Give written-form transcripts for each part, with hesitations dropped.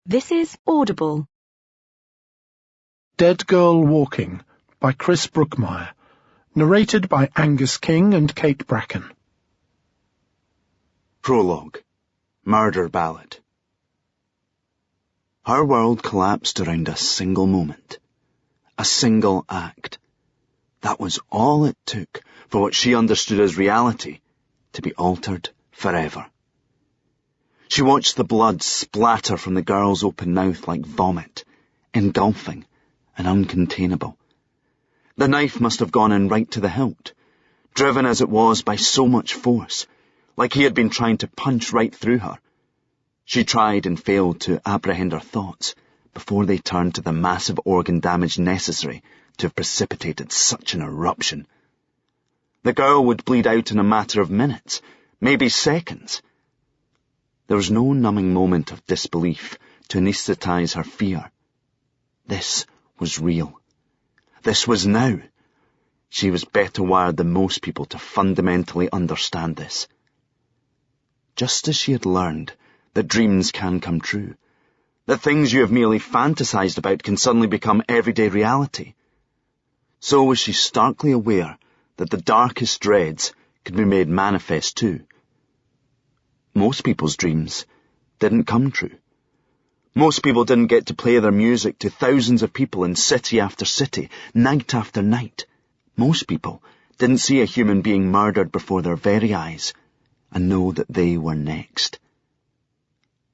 This is Audible. Dead Girl Walking by Chris Brookmeyer. Narrated by Angus King and Kate Bracken. Prologue. Murder Ballad. Her world collapsed around a single moment. A single act. That was all it took for what she understood as reality to be altered forever. She watched the blood splatter from the girl's open mouth like vomit, engulfing and uncontainable. The knife must have gone in right to the hilt, driven as it was by so much force, like he had been trying to punch right through her. She tried and failed to apprehend her thoughts before they turned to the massive organ damage necessary to have precipitated such an eruption. The girl would bleed out in a matter of minutes, maybe seconds. There was no numbing moment of disbelief to anesthetize her fear. This was real. This was now. She was better wired than most people to fundamentally understand this. Just as she had learned that dreams can come true, that things you have merely fantasized about can suddenly become everyday reality, so was she starkly aware that the darkest dreads could be made manifest too. Most people's dreams didn't come true. Most people didn't get to play their music to thousands of people in city after city, night after night. Most people didn't see a human being murdered before their very eyes and know that they were next.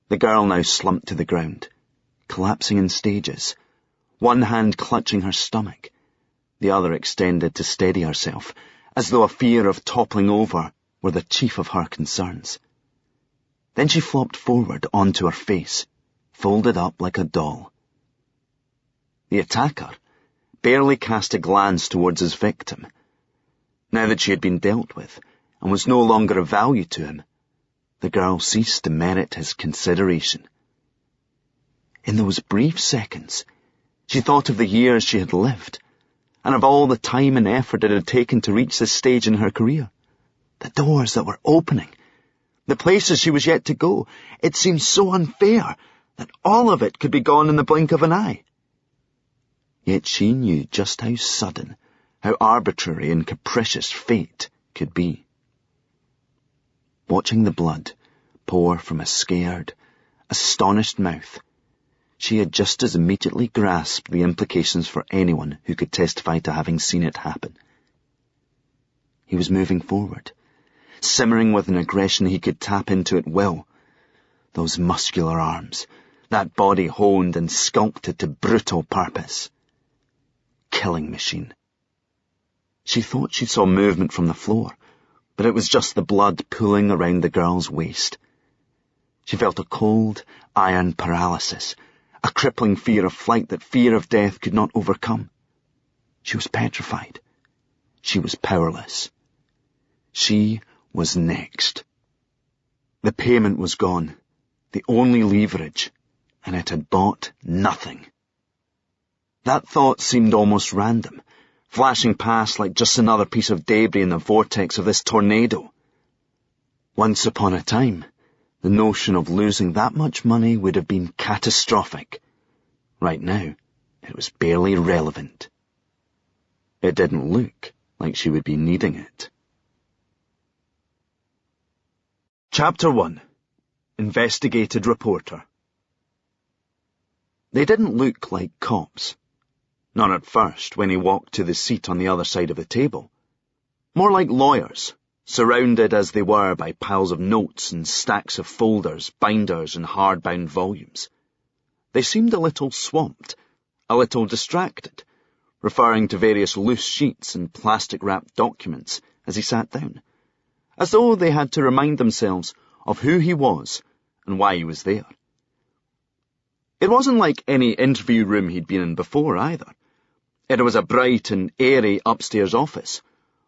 The girl now slumped to the ground, collapsing in stages, one hand clutching her stomach, the other extended to steady herself, as though a fear of toppling over were the chief of her concerns. Then she flopped forward onto her face, folded up like a doll. The attacker barely cast a glance towards his victim. Now that she had been dealt with and was no longer of value to him, the girl ceased to merit his consideration. In those brief seconds, she thought of the years she had lived, and of all the time and effort it had taken to reach this stage in her career. The doors that were opening, the places she was yet to go. It seemed so unfair that all of it could be gone in the blink of an eye. Yet she knew just how sudden, how arbitrary and capricious fate could be. Watching the blood pour from a scared, astonished mouth, she had just as immediately grasped the implications for anyone who could testify to having seen it happen. He was moving forward, simmering with an aggression he could tap into at will. Those muscular arms, that body honed and sculpted to brutal purpose. Killing machine. She thought she saw movement from the floor, but it was just the blood pooling around the girl's waist. She felt a cold, iron paralysis, a crippling fear of flight that fear of death could not overcome. She was petrified. She was powerless. She was next. The payment was gone, the only leverage, and it had bought nothing. That thought seemed almost random, flashing past like just another piece of debris in the vortex of this tornado. Once upon a time, the notion of losing that much money would have been catastrophic. Right now, it was barely relevant. It didn't look like she would be needing it. Chapter 1. Investigated Reporter. They didn't look like cops. Not at first, when he walked to the seat on the other side of the table. More like lawyers, surrounded as they were by piles of notes and stacks of folders, binders, and hardbound volumes. They seemed a little swamped, a little distracted, referring to various loose sheets and plastic-wrapped documents as he sat down, as though they had to remind themselves of who he was and why he was there. It wasn't like any interview room he'd been in before, either. It was a bright and airy upstairs office,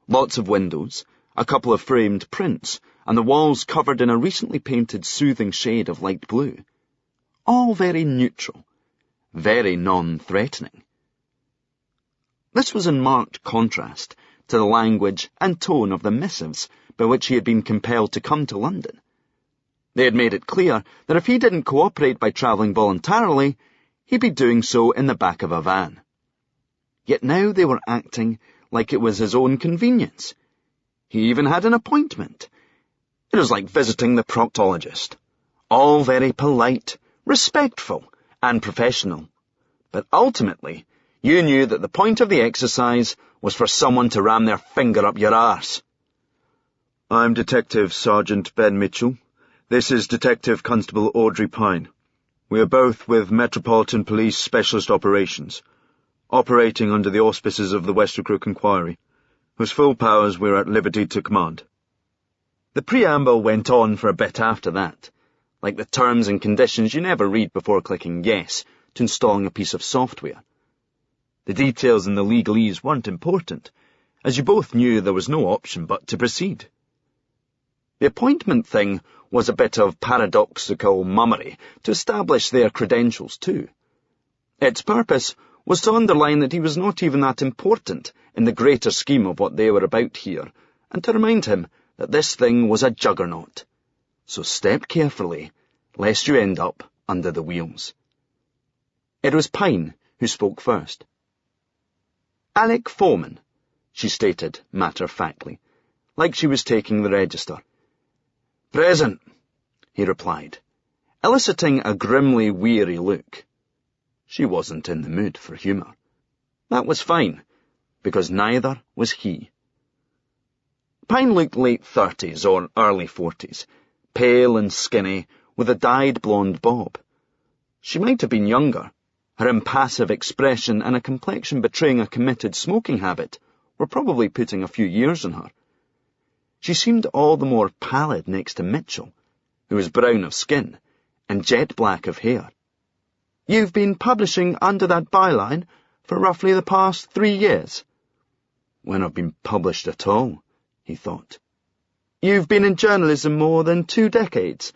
lots of windows, a couple of framed prints, and the walls covered in a recently painted soothing shade of light blue. All very neutral, very non-threatening. This was in marked contrast to the language and tone of the missives by which he had been compelled to come to London. They had made it clear that if he didn't cooperate by travelling voluntarily, he'd be doing so in the back of a van. Yet now they were acting like it was his own convenience. He even had an appointment. It was like visiting the proctologist. All very polite, respectful, and professional. But ultimately, you knew that the point of the exercise was for someone to ram their finger up your arse. I'm Detective Sergeant Ben Mitchell. This is Detective Constable Audrey Pine. We are both with Metropolitan Police Specialist Operations, operating under the auspices of the Westabrook Inquiry, whose full powers we're at liberty to command. The preamble went on for a bit after that, like the terms and conditions you never read before clicking yes to installing a piece of software. The details in the legalese weren't important, as you both knew there was no option but to proceed. The appointment thing was a bit of paradoxical mummery to establish their credentials too. Its purpose was to underline that he was not even that important in the greater scheme of what they were about here, and to remind him that this thing was a juggernaut. So step carefully, lest you end up under the wheels. It was Pine who spoke first. "Alec Foreman," she stated matter-of-factly, like she was taking the register. "Present," he replied, eliciting a grimly weary look. She wasn't in the mood for humour. That was fine, because neither was he. Pine looked late 30s or early 40s, pale and skinny, with a dyed blonde bob. She might have been younger. Her impassive expression and a complexion betraying a committed smoking habit were probably putting a few years on her. She seemed all the more pallid next to Mitchell, who was brown of skin and jet black of hair. "You've been publishing under that byline for roughly the past 3 years. "When I've been published at all," he thought. "You've been in journalism more than 2 decades.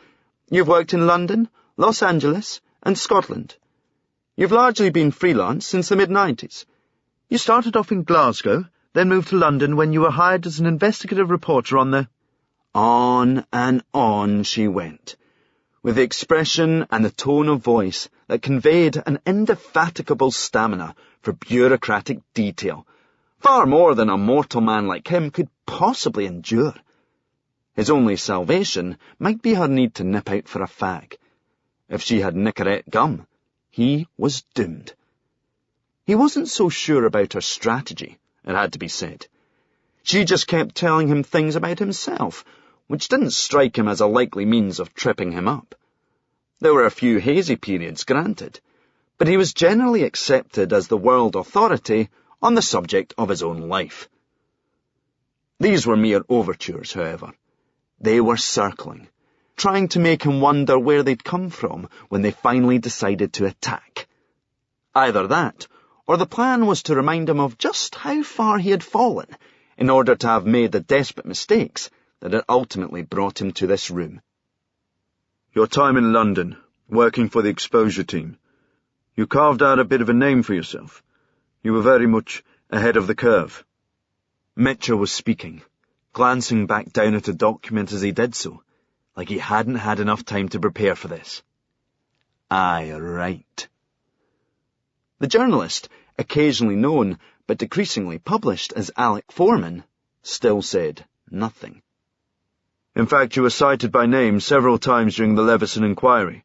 You've worked in London, Los Angeles, and Scotland. You've largely been freelance since the mid-90s. You started off in Glasgow, then moved to London when you were hired as an investigative reporter on the—" On and on she went, with the expression and the tone of voice that conveyed an indefatigable stamina for bureaucratic detail, far more than a mortal man like him could possibly endure. His only salvation might be her need to nip out for a fag. If she had Nicorette gum, he was doomed. He wasn't so sure about her strategy, it had to be said. She just kept telling him things about himself, which didn't strike him as a likely means of tripping him up. There were a few hazy periods, granted, but he was generally accepted as the world authority on the subject of his own life. These were mere overtures, however. They were circling, trying to make him wonder where they'd come from when they finally decided to attack. Either that, or the plan was to remind him of just how far he had fallen in order to have made the desperate mistakes that had ultimately brought him to this room. "Your time in London, working for the exposure team. You carved out a bit of a name for yourself. You were very much ahead of the curve." Mitchell was speaking, glancing back down at a document as he did so, like he hadn't had enough time to prepare for this. Aye, right. The journalist, occasionally known but decreasingly published as Alec Foreman, still said nothing. "In fact, you were cited by name several times during the Leveson inquiry,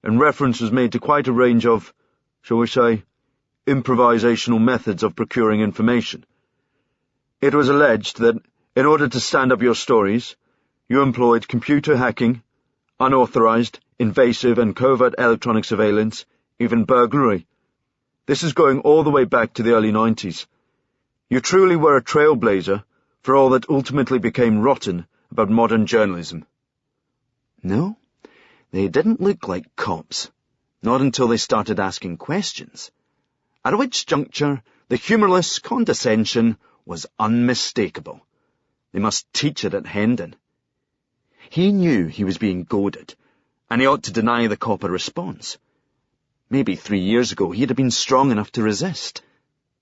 and reference was made to quite a range of, shall we say, improvisational methods of procuring information. It was alleged that, in order to stand up your stories, you employed computer hacking, unauthorized, invasive and covert electronic surveillance, even burglary. This is going all the way back to the early 90s. You truly were a trailblazer for all that ultimately became rotten about modern journalism." No, they didn't look like cops, not until they started asking questions, at which juncture the humourless condescension was unmistakable. They must teach it at Hendon. He knew he was being goaded, and he ought to deny the cop a response. Maybe 3 years ago he'd have been strong enough to resist.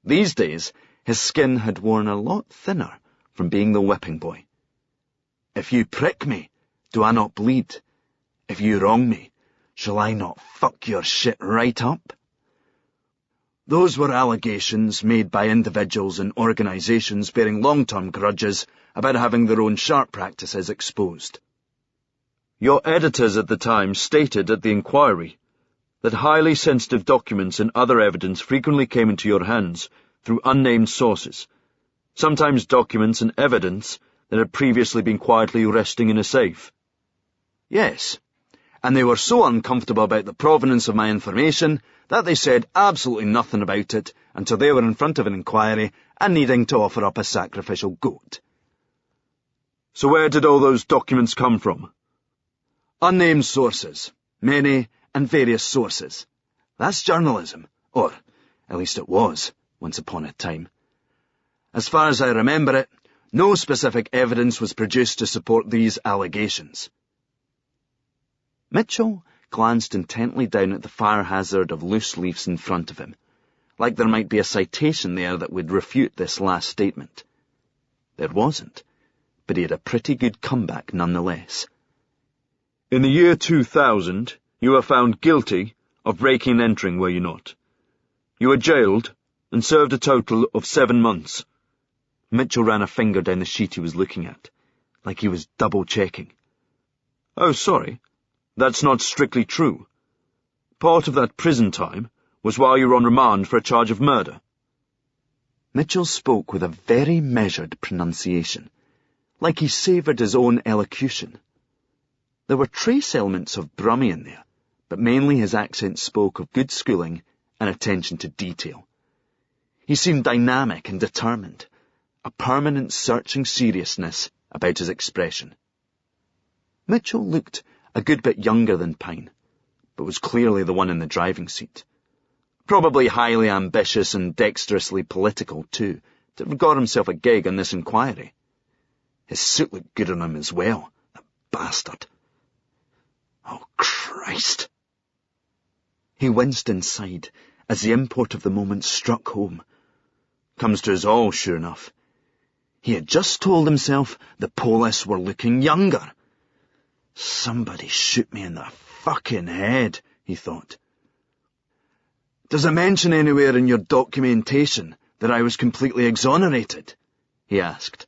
These days his skin had worn a lot thinner from being the whipping boy. "If you prick me, do I not bleed?" If you wrong me, shall I not fuck your shit right up? Those were allegations made by individuals and organisations bearing long-term grudges about having their own sharp practices exposed. Your editors at the time stated at the inquiry that highly sensitive documents and other evidence frequently came into your hands through unnamed sources, sometimes documents and evidence that had previously been quietly resting in a safe. Yes, and they were so uncomfortable about the provenance of my information that they said absolutely nothing about it until they were in front of an inquiry and needing to offer up a sacrificial goat. So where did all those documents come from? Unnamed sources. Many and various sources. That's journalism, or at least it was, once upon a time. As far as I remember it, no specific evidence was produced to support these allegations. Mitchell glanced intently down at the fire hazard of loose leaves in front of him, like there might be a citation there that would refute this last statement. There wasn't, but he had a pretty good comeback nonetheless. In the year 2000, you were found guilty of breaking and entering, were you not? You were jailed and served a total of 7 months. Mitchell ran a finger down the sheet he was looking at, like he was double-checking. Oh, sorry. That's not strictly true. Part of that prison time was while you were on remand for a charge of murder. Mitchell spoke with a very measured pronunciation, like he savoured his own elocution. There were trace elements of Brummie in there, but mainly his accent spoke of good schooling and attention to detail. He seemed dynamic and determined, a permanent searching seriousness about his expression. Mitchell looked a good bit younger than Pine, but was clearly the one in the driving seat. Probably highly ambitious and dexterously political, too, to have got himself a gig on this inquiry. His suit looked good on him as well, that bastard. Oh, Christ! He winced inside as the import of the moment struck home. Comes to us all, sure enough. He had just told himself the police were looking younger. Somebody shoot me in the fucking head, he thought. Does it mention anywhere in your documentation that I was completely exonerated? He asked,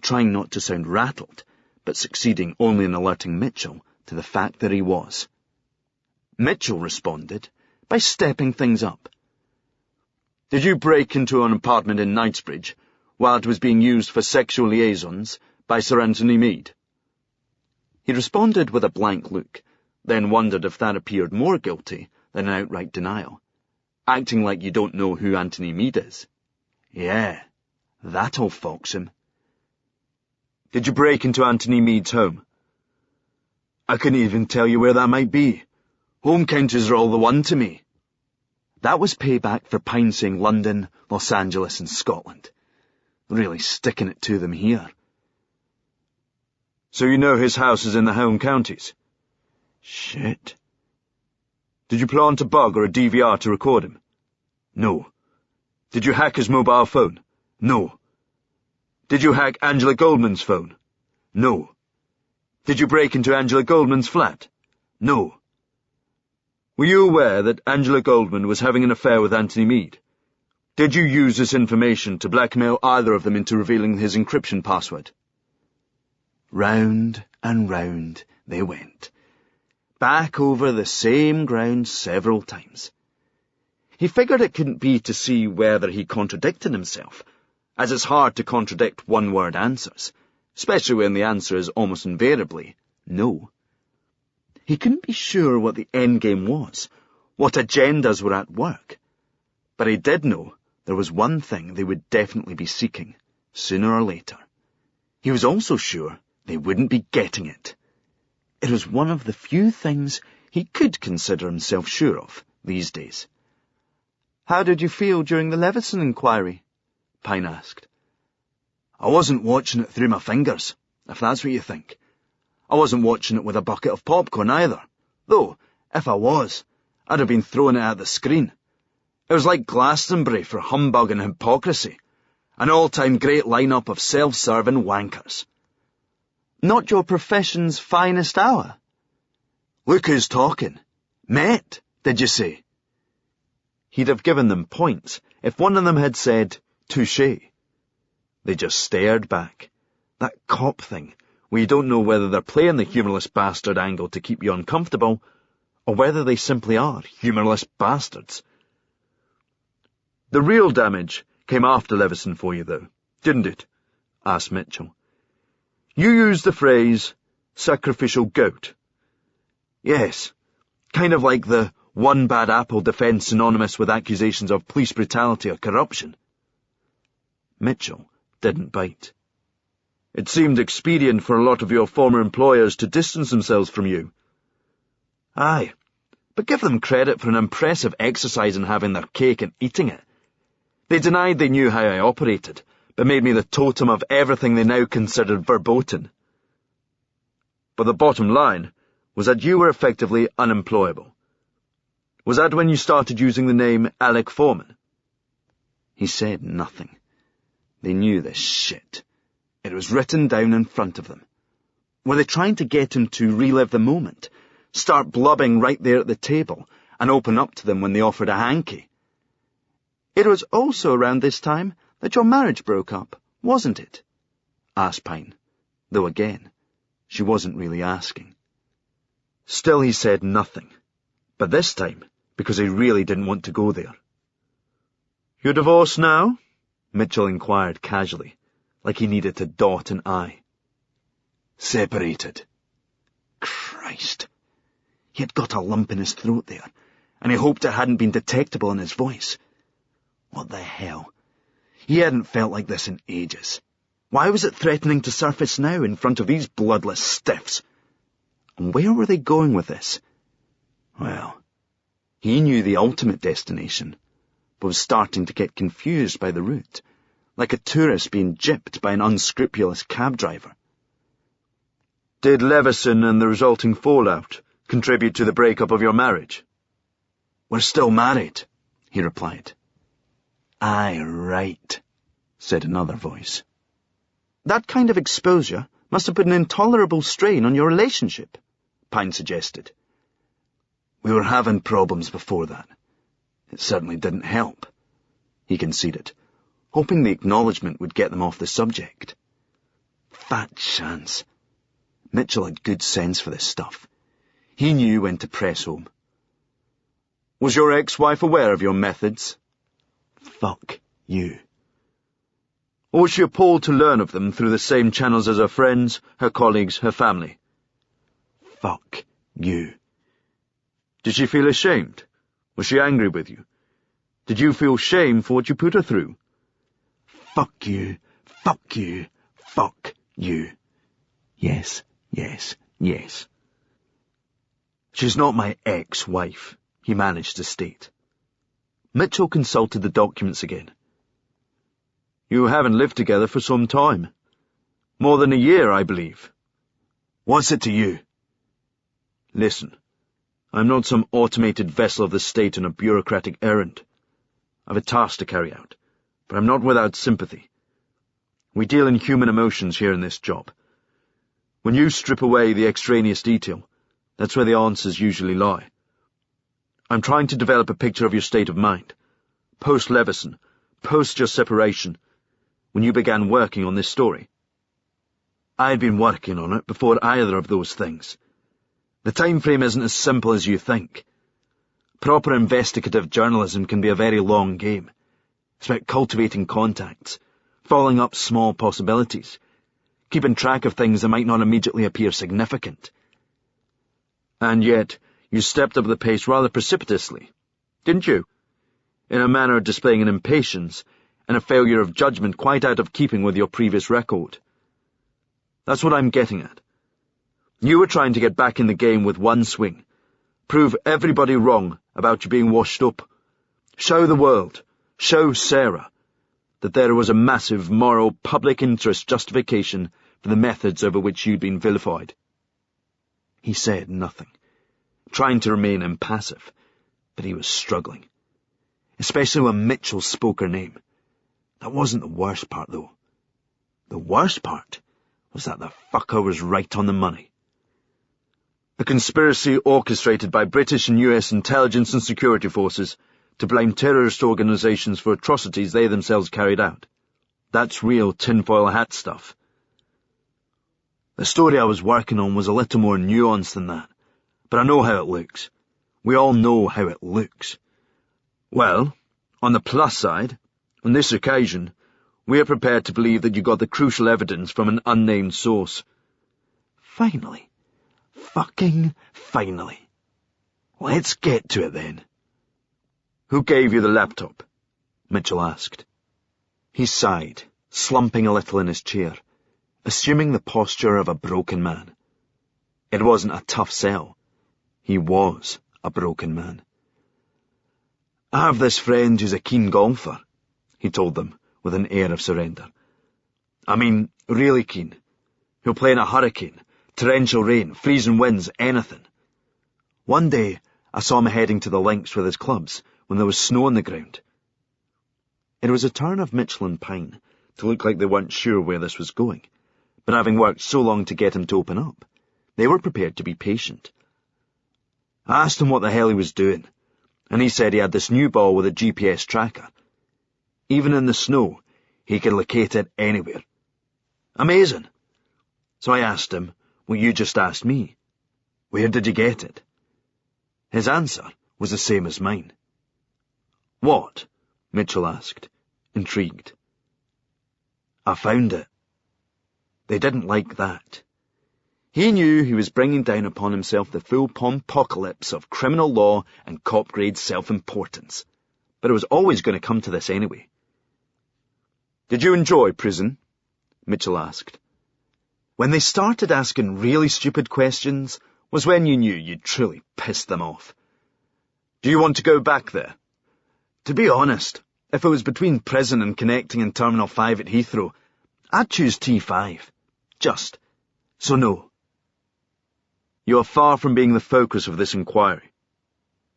trying not to sound rattled, but succeeding only in alerting Mitchell to the fact that he was. Mitchell responded by stepping things up. Did you break into an apartment in Knightsbridge while it was being used for sexual liaisons by Sir Anthony Meade? He responded with a blank look, then wondered if that appeared more guilty than an outright denial, acting like you don't know who Anthony Meade is. Yeah, that'll fox him. Did you break into Anthony Meade's home? I couldn't even tell you where that might be. Home counties are all the one to me. That was payback for Pine saying London, Los Angeles and Scotland. Really sticking it to them here. So you know his house is in the home counties? Shit. Did you plant a bug or a DVR to record him? No. Did you hack his mobile phone? No. Did you hack Angela Goldman's phone? No. Did you break into Angela Goldman's flat? No. Were you aware that Angela Goldman was having an affair with Anthony Meade? Did you use this information to blackmail either of them into revealing his encryption password? Round and round they went, back over the same ground several times. He figured it couldn't be to see whether he contradicted himself, as it's hard to contradict one-word answers, especially when the answer is almost invariably no. He couldn't be sure what the endgame was, what agendas were at work, but he did know there was one thing they would definitely be seeking, sooner or later. He was also sure they wouldn't be getting it. It was one of the few things he could consider himself sure of these days. How did you feel during the Levison inquiry? Pine asked. I wasn't watching it through my fingers, if that's what you think. I wasn't watching it with a bucket of popcorn either, though, if I was, I'd have been throwing it at the screen. It was like Glastonbury for humbug and hypocrisy, an all-time great line-up of self-serving wankers. Not your profession's finest hour? Look who's talking. Met, did you say? He'd have given them points if one of them had said, touché. They just stared back. That cop thing, where you don't know whether they're playing the humourless bastard angle to keep you uncomfortable, or whether they simply are humourless bastards. The real damage came after Leveson for you, though, didn't it? Asked Mitchell. You used the phrase, sacrificial goat. Yes, kind of like the one bad apple defence synonymous with accusations of police brutality or corruption. Mitchell didn't bite. It seemed expedient for a lot of your former employers to distance themselves from you. Aye, but give them credit for an impressive exercise in having their cake and eating it. They denied they knew how I operated, but made me the totem of everything they now considered verboten. But the bottom line was that you were effectively unemployable. Was that when you started using the name Alec Foreman? He said nothing. They knew this shit. It was written down in front of them. Were they trying to get him to relive the moment, start blubbing right there at the table, and open up to them when they offered a hanky? It was also around this time that your marriage broke up, wasn't it? Asked Pine, though again, she wasn't really asking. Still he said nothing, but this time because he really didn't want to go there. You're divorced now? Mitchell inquired casually, like he needed to dot an I. Separated. Christ. He had got a lump in his throat there, and he hoped it hadn't been detectable in his voice. What the hell? He hadn't felt like this in ages. Why was it threatening to surface now in front of these bloodless stiffs? And where were they going with this? Well, he knew the ultimate destination, but was starting to get confused by the route, like a tourist being gypped by an unscrupulous cab driver. Did Leveson and the resulting fallout contribute to the breakup of your marriage? We're still married, he replied. Aye, right, said another voice. That kind of exposure must have put an intolerable strain on your relationship, Pine suggested. We were having problems before that. It certainly didn't help, he conceded, hoping the acknowledgement would get them off the subject. Fat chance. Mitchell had good sense for this stuff. He knew when to press home. Was your ex-wife aware of your methods? Fuck you. Or was she appalled to learn of them through the same channels as her friends, her colleagues, her family? Fuck you. Did she feel ashamed? Was she angry with you? Did you feel shame for what you put her through? Fuck you, fuck you, fuck you. Yes, yes, yes. She's not my ex-wife, he managed to state. Mitchell consulted the documents again. You haven't lived together for some time. More than a year, I believe. What's it to you? Listen, I'm not some automated vessel of the state on a bureaucratic errand. I've a task to carry out, but I'm not without sympathy. We deal in human emotions here in this job. When you strip away the extraneous detail, that's where the answers usually lie. I'm trying to develop a picture of your state of mind, post-Leveson, post your separation, when you began working on this story. I'd been working on it before either of those things. The time frame isn't as simple as you think. Proper investigative journalism can be a very long game. It's about cultivating contacts, following up small possibilities, keeping track of things that might not immediately appear significant. And yet, you stepped up the pace rather precipitously, didn't you? In a manner displaying an impatience and a failure of judgment quite out of keeping with your previous record. That's what I'm getting at. You were trying to get back in the game with one swing, prove everybody wrong about you being washed up, show the world, show Sarah, that there was a massive moral public interest justification for the methods over which you'd been vilified. He said nothing, trying to remain impassive, but he was struggling, especially when Mitchell spoke her name. That wasn't the worst part, though. The worst part was that the fucker was right on the money. A conspiracy orchestrated by British and US intelligence and security forces to blame terrorist organizations for atrocities they themselves carried out. That's real tinfoil hat stuff. The story I was working on was a little more nuanced than that, but I know how it looks. We all know how it looks. Well, on the plus side, on this occasion, we are prepared to believe that you got the crucial evidence from an unnamed source. Finally. Fucking finally. Let's get to it then. Who gave you the laptop? Mitchell asked. He sighed, slumping a little in his chair, assuming the posture of a broken man. It wasn't a tough sell. He was a broken man. I have this friend who's a keen golfer, he told them with an air of surrender. I mean, really keen. He'll play in a hurricane, torrential rain, freezing winds, anything. One day, I saw him heading to the links with his clubs when there was snow on the ground. It was a turn of Mitchell and Pine to look like they weren't sure where this was going, but having worked so long to get him to open up, they were prepared to be patient. I asked him what the hell he was doing, and he said he had this new ball with a GPS tracker. Even in the snow, he could locate it anywhere. Amazing. So I asked him what you just asked me. Where did you get it? His answer was the same as mine. What? Mitchell asked, intrigued. I found it. They didn't like that. He knew he was bringing down upon himself the full pompocalypse of criminal law and cop-grade self-importance. But it was always going to come to this anyway. Did you enjoy prison? Mitchell asked. When they started asking really stupid questions was when you knew you'd truly pissed them off. Do you want to go back there? To be honest, if it was between prison and connecting in Terminal 5 at Heathrow, I'd choose T5. Just. So no. You are far from being the focus of this inquiry.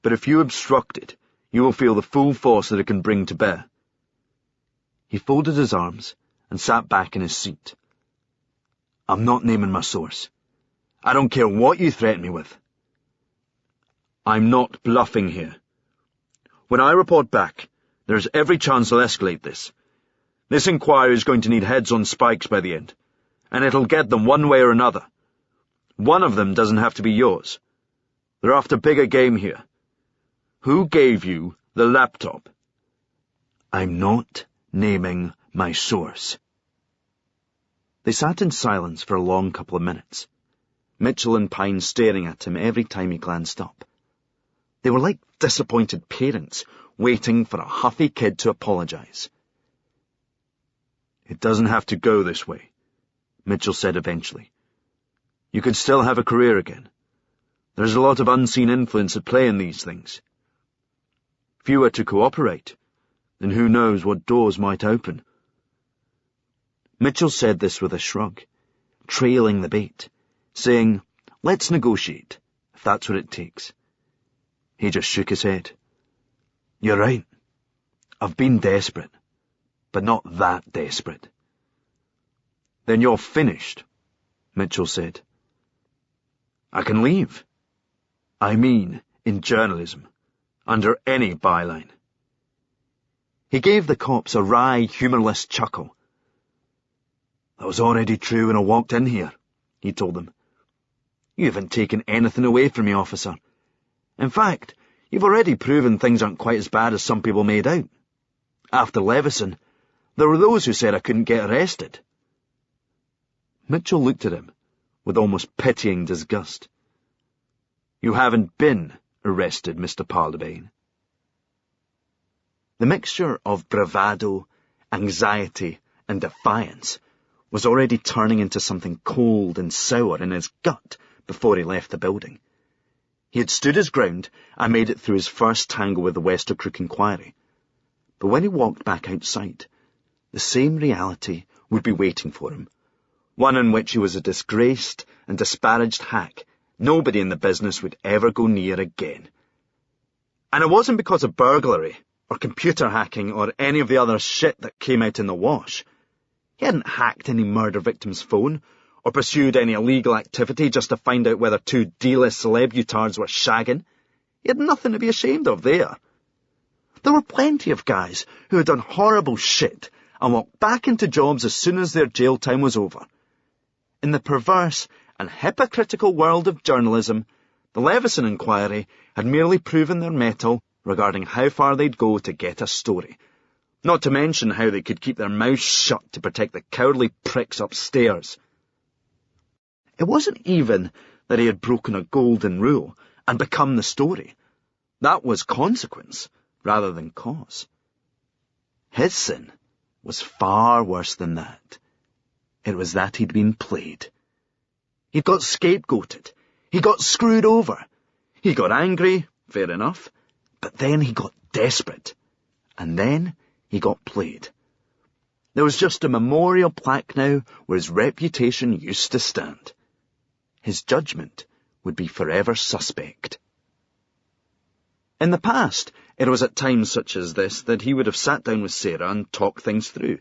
But if you obstruct it, you will feel the full force that it can bring to bear. He folded his arms and sat back in his seat. I'm not naming my source. I don't care what you threaten me with. I'm not bluffing here. When I report back, there's every chance I'll escalate this. This inquiry is going to need heads on spikes by the end, and it'll get them one way or another. One of them doesn't have to be yours. They're after bigger game here. Who gave you the laptop? I'm not naming my source. They sat in silence for a long couple of minutes, Mitchell and Pine staring at him every time he glanced up. They were like disappointed parents waiting for a huffy kid to apologize. It doesn't have to go this way, Mitchell said eventually. You could still have a career again. There's a lot of unseen influence at play in these things. If you were to cooperate, then who knows what doors might open. Mitchell said this with a shrug, trailing the bait, saying, let's negotiate, if that's what it takes. He just shook his head. You're right. I've been desperate, but not that desperate. Then you're finished, Mitchell said. I can leave. I mean, in journalism, under any byline. He gave the cops a wry, humourless chuckle. That was already true when I walked in here, he told them. You haven't taken anything away from me, officer. In fact, you've already proven things aren't quite as bad as some people made out. After Levison, there were those who said I couldn't get arrested. Mitchell looked at him with almost pitying disgust. You haven't been arrested, Mr. Parlabane. The mixture of bravado, anxiety, and defiance was already turning into something cold and sour in his gut before he left the building. He had stood his ground and made it through his first tangle with the Westercrook inquiry. But when he walked back outside, the same reality would be waiting for him, one in which he was a disgraced and disparaged hack nobody in the business would ever go near again. And it wasn't because of burglary, or computer hacking, or any of the other shit that came out in the wash. He hadn't hacked any murder victim's phone, or pursued any illegal activity just to find out whether two D-list celebutards were shagging. He had nothing to be ashamed of there. There were plenty of guys who had done horrible shit and walked back into jobs as soon as their jail time was over. In the perverse and hypocritical world of journalism, the Leveson inquiry had merely proven their mettle regarding how far they'd go to get a story, not to mention how they could keep their mouths shut to protect the cowardly pricks upstairs. It wasn't even that he had broken a golden rule and become the story. That was consequence rather than cause. His sin was far worse than that. It was that he'd been played. He'd got scapegoated. He got screwed over. He got angry, fair enough, but then he got desperate. And then he got played. There was just a memorial plaque now where his reputation used to stand. His judgment would be forever suspect. In the past, it was at times such as this that he would have sat down with Sarah and talked things through.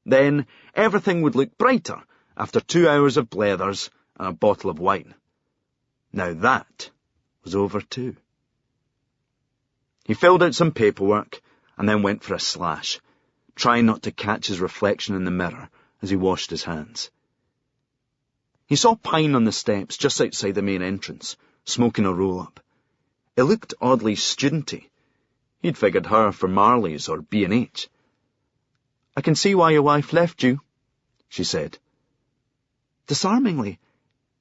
Then everything would look brighter after 2 hours of blethers and a bottle of wine. Now that was over too. He filled out some paperwork and then went for a slash, trying not to catch his reflection in the mirror as he washed his hands. He saw Pine on the steps just outside the main entrance, smoking a roll-up. It looked oddly studenty. He'd figured her for Marley's or B&H. "I can see why your wife left you," she said. Disarmingly,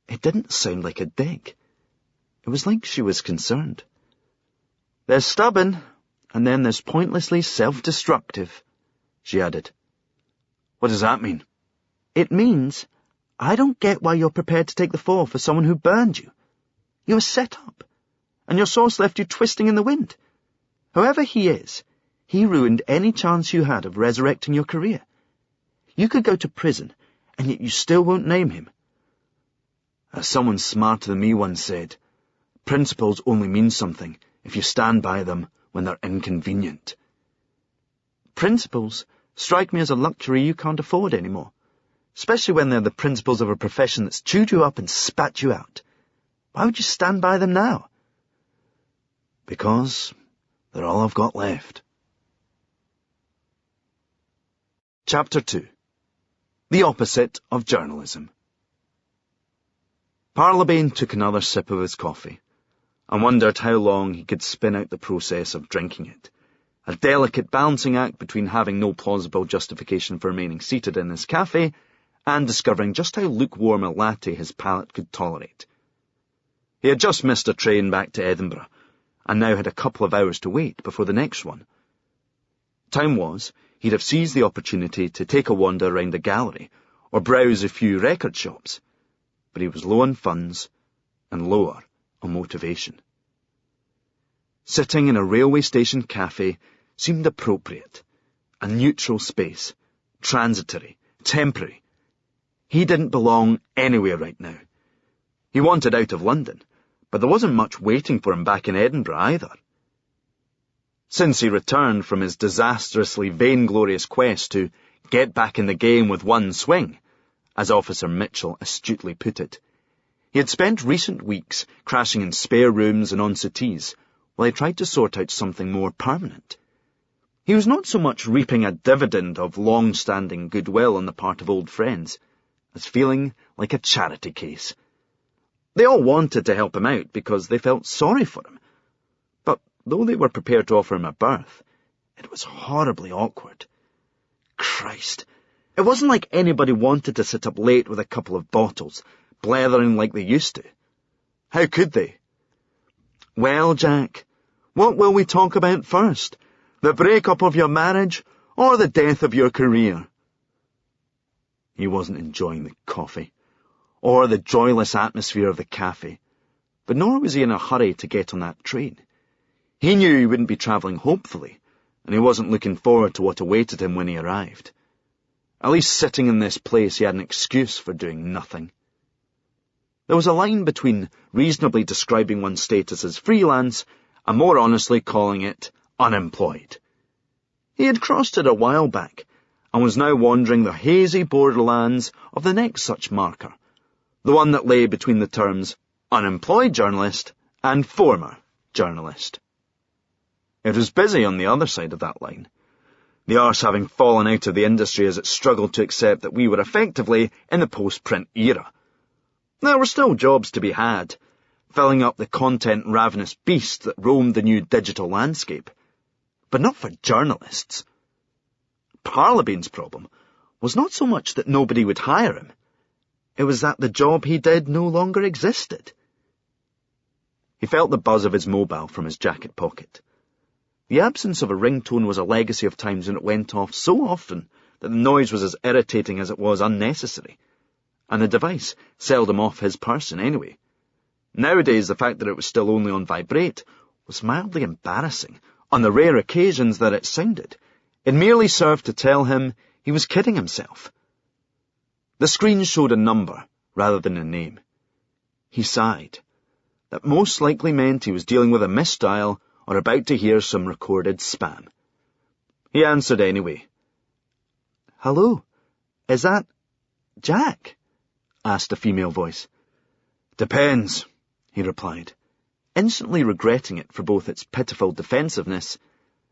it didn't sound like a dig. It was like she was concerned. "There's stubborn, and then there's pointlessly self-destructive," she added. "What does that mean?" "It means I don't get why you're prepared to take the fall for someone who burned you. You were set up, and your source left you twisting in the wind. Whoever he is, he ruined any chance you had of resurrecting your career. You could go to prison, and yet you still won't name him. As someone smarter than me once said, principles only mean something if you stand by them when they're inconvenient. Principles strike me as a luxury you can't afford anymore, especially when they're the principles of a profession that's chewed you up and spat you out. Why would you stand by them now?" "Because they're all I've got left." Chapter 2. The Opposite of Journalism. Parlabane took another sip of his coffee and wondered how long he could spin out the process of drinking it, a delicate balancing act between having no plausible justification for remaining seated in his cafe and discovering just how lukewarm a latte his palate could tolerate. He had just missed a train back to Edinburgh, and now had a couple of hours to wait before the next one. Time was, he'd have seized the opportunity to take a wander around the gallery, or browse a few record shops, but he was low on funds, and lower on motivation. Sitting in a railway station cafe seemed appropriate, a neutral space, transitory, temporary. He didn't belong anywhere right now. He wanted out of London, but there wasn't much waiting for him back in Edinburgh either. Since he returned from his disastrously vainglorious quest to get back in the game with one swing, as Officer Mitchell astutely put it, he had spent recent weeks crashing in spare rooms and on settees while he tried to sort out something more permanent. He was not so much reaping a dividend of long-standing goodwill on the part of old friends, as feeling like a charity case. They all wanted to help him out because they felt sorry for him, but though they were prepared to offer him a berth, it was horribly awkward. Christ, it wasn't like anybody wanted to sit up late with a couple of bottles, blethering like they used to. How could they? "Well, Jack, what will we talk about first? The breakup of your marriage or the death of your career?" He wasn't enjoying the coffee, or the joyless atmosphere of the cafe, but nor was he in a hurry to get on that train. He knew he wouldn't be travelling hopefully, and he wasn't looking forward to what awaited him when he arrived. At least sitting in this place he had an excuse for doing nothing. There was a line between reasonably describing one's status as freelance and more honestly calling it unemployed. He had crossed it a while back, and was now wandering the hazy borderlands of the next such marker, the one that lay between the terms unemployed journalist and former journalist. It was busy on the other side of that line, the arse having fallen out of the industry as it struggled to accept that we were effectively in the post-print era. There were still jobs to be had, filling up the content-ravenous beast that roamed the new digital landscape, but not for journalists. Parlabane's problem was not so much that nobody would hire him, it was that the job he did no longer existed. He felt the buzz of his mobile from his jacket pocket. The absence of a ringtone was a legacy of times when it went off so often that the noise was as irritating as it was unnecessary, and the device seldom off his person anyway. Nowadays, the fact that it was still only on vibrate was mildly embarrassing on the rare occasions that it sounded. It merely served to tell him he was kidding himself. The screen showed a number rather than a name. He sighed. That most likely meant he was dealing with a misdial or about to hear some recorded spam. He answered anyway. "Hello, is that Jack?" asked a female voice. "Depends," he replied, instantly regretting it for both its pitiful defensiveness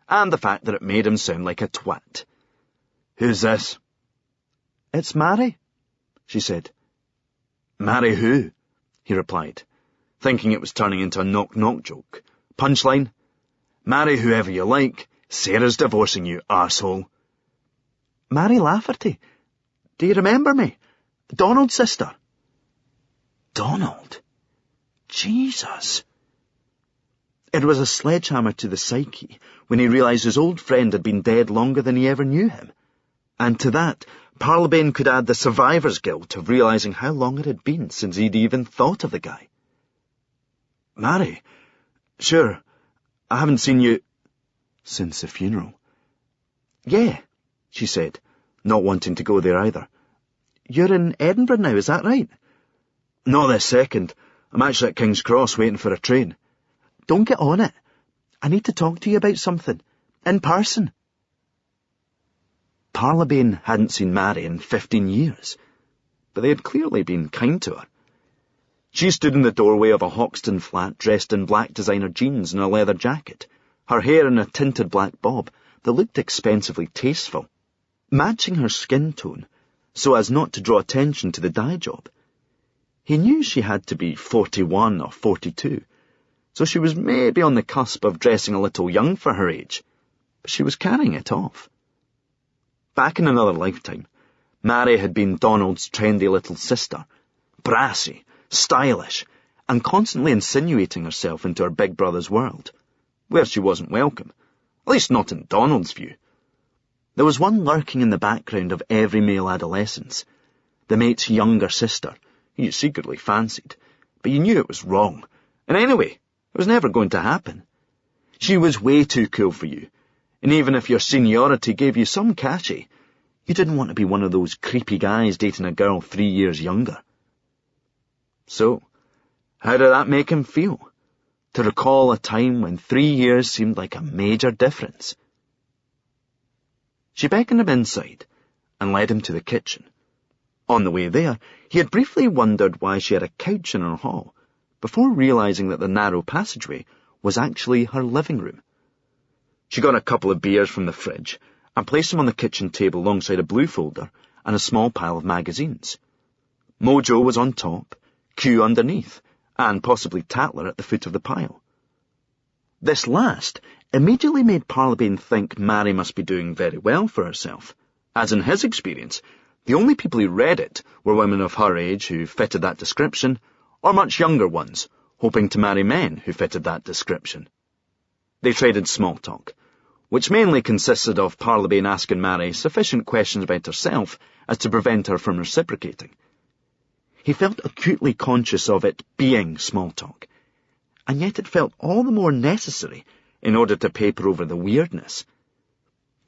and the fact that it made him sound like a twat. "Who's this?" "It's Mary," she said. "Marry who?" he replied, thinking it was turning into a knock-knock joke. Punchline: "Marry whoever you like. Sarah's divorcing you, arsehole." "Mary Lafferty. Do you remember me? Donald's sister." Donald? Jesus. It was a sledgehammer to the psyche when he realised his old friend had been dead longer than he ever knew him. And to that, Parlabane could add the survivor's guilt of realising how long it had been since he'd even thought of the guy. "Mary? Sure. I haven't seen you since the funeral." "Yeah," she said, not wanting to go there either. "You're in Edinburgh now, is that right?" "Not this second. I'm actually at King's Cross waiting for a train." "Don't get on it. I need to talk to you about something. In person." Parlabane hadn't seen Mary in 15 years, but they had clearly been kind to her. She stood in the doorway of a Hoxton flat dressed in black designer jeans and a leather jacket, her hair in a tinted black bob that looked expensively tasteful, matching her skin tone so as not to draw attention to the dye job. He knew she had to be 41 or 42, so she was maybe on the cusp of dressing a little young for her age, but she was carrying it off. Back in another lifetime, Mary had been Donald's trendy little sister, brassy, stylish, and constantly insinuating herself into her big brother's world, where she wasn't welcome, at least not in Donald's view. There was one lurking in the background of every male adolescence, the mate's younger sister, who you secretly fancied, but you knew it was wrong, and anyway, it was never going to happen. She was way too cool for you, and even if your seniority gave you some cachet, you didn't want to be one of those creepy guys dating a girl 3 years younger. So, how did that make him feel? To recall a time when 3 years seemed like a major difference. She beckoned him inside and led him to the kitchen. On the way there, he had briefly wondered why she had a couch in her hall, before realising that the narrow passageway was actually her living room. She got a couple of beers from the fridge and placed them on the kitchen table alongside a blue folder and a small pile of magazines. Mojo was on top, Q underneath, and possibly Tatler at the foot of the pile. This last immediately made Parlabane think Mary must be doing very well for herself, as in his experience, the only people who read it were women of her age who fitted that description, or much younger ones, hoping to marry men who fitted that description. They traded small talk, which mainly consisted of Parlabane asking Mary sufficient questions about herself as to prevent her from reciprocating. He felt acutely conscious of it being small talk, and yet it felt all the more necessary in order to paper over the weirdness.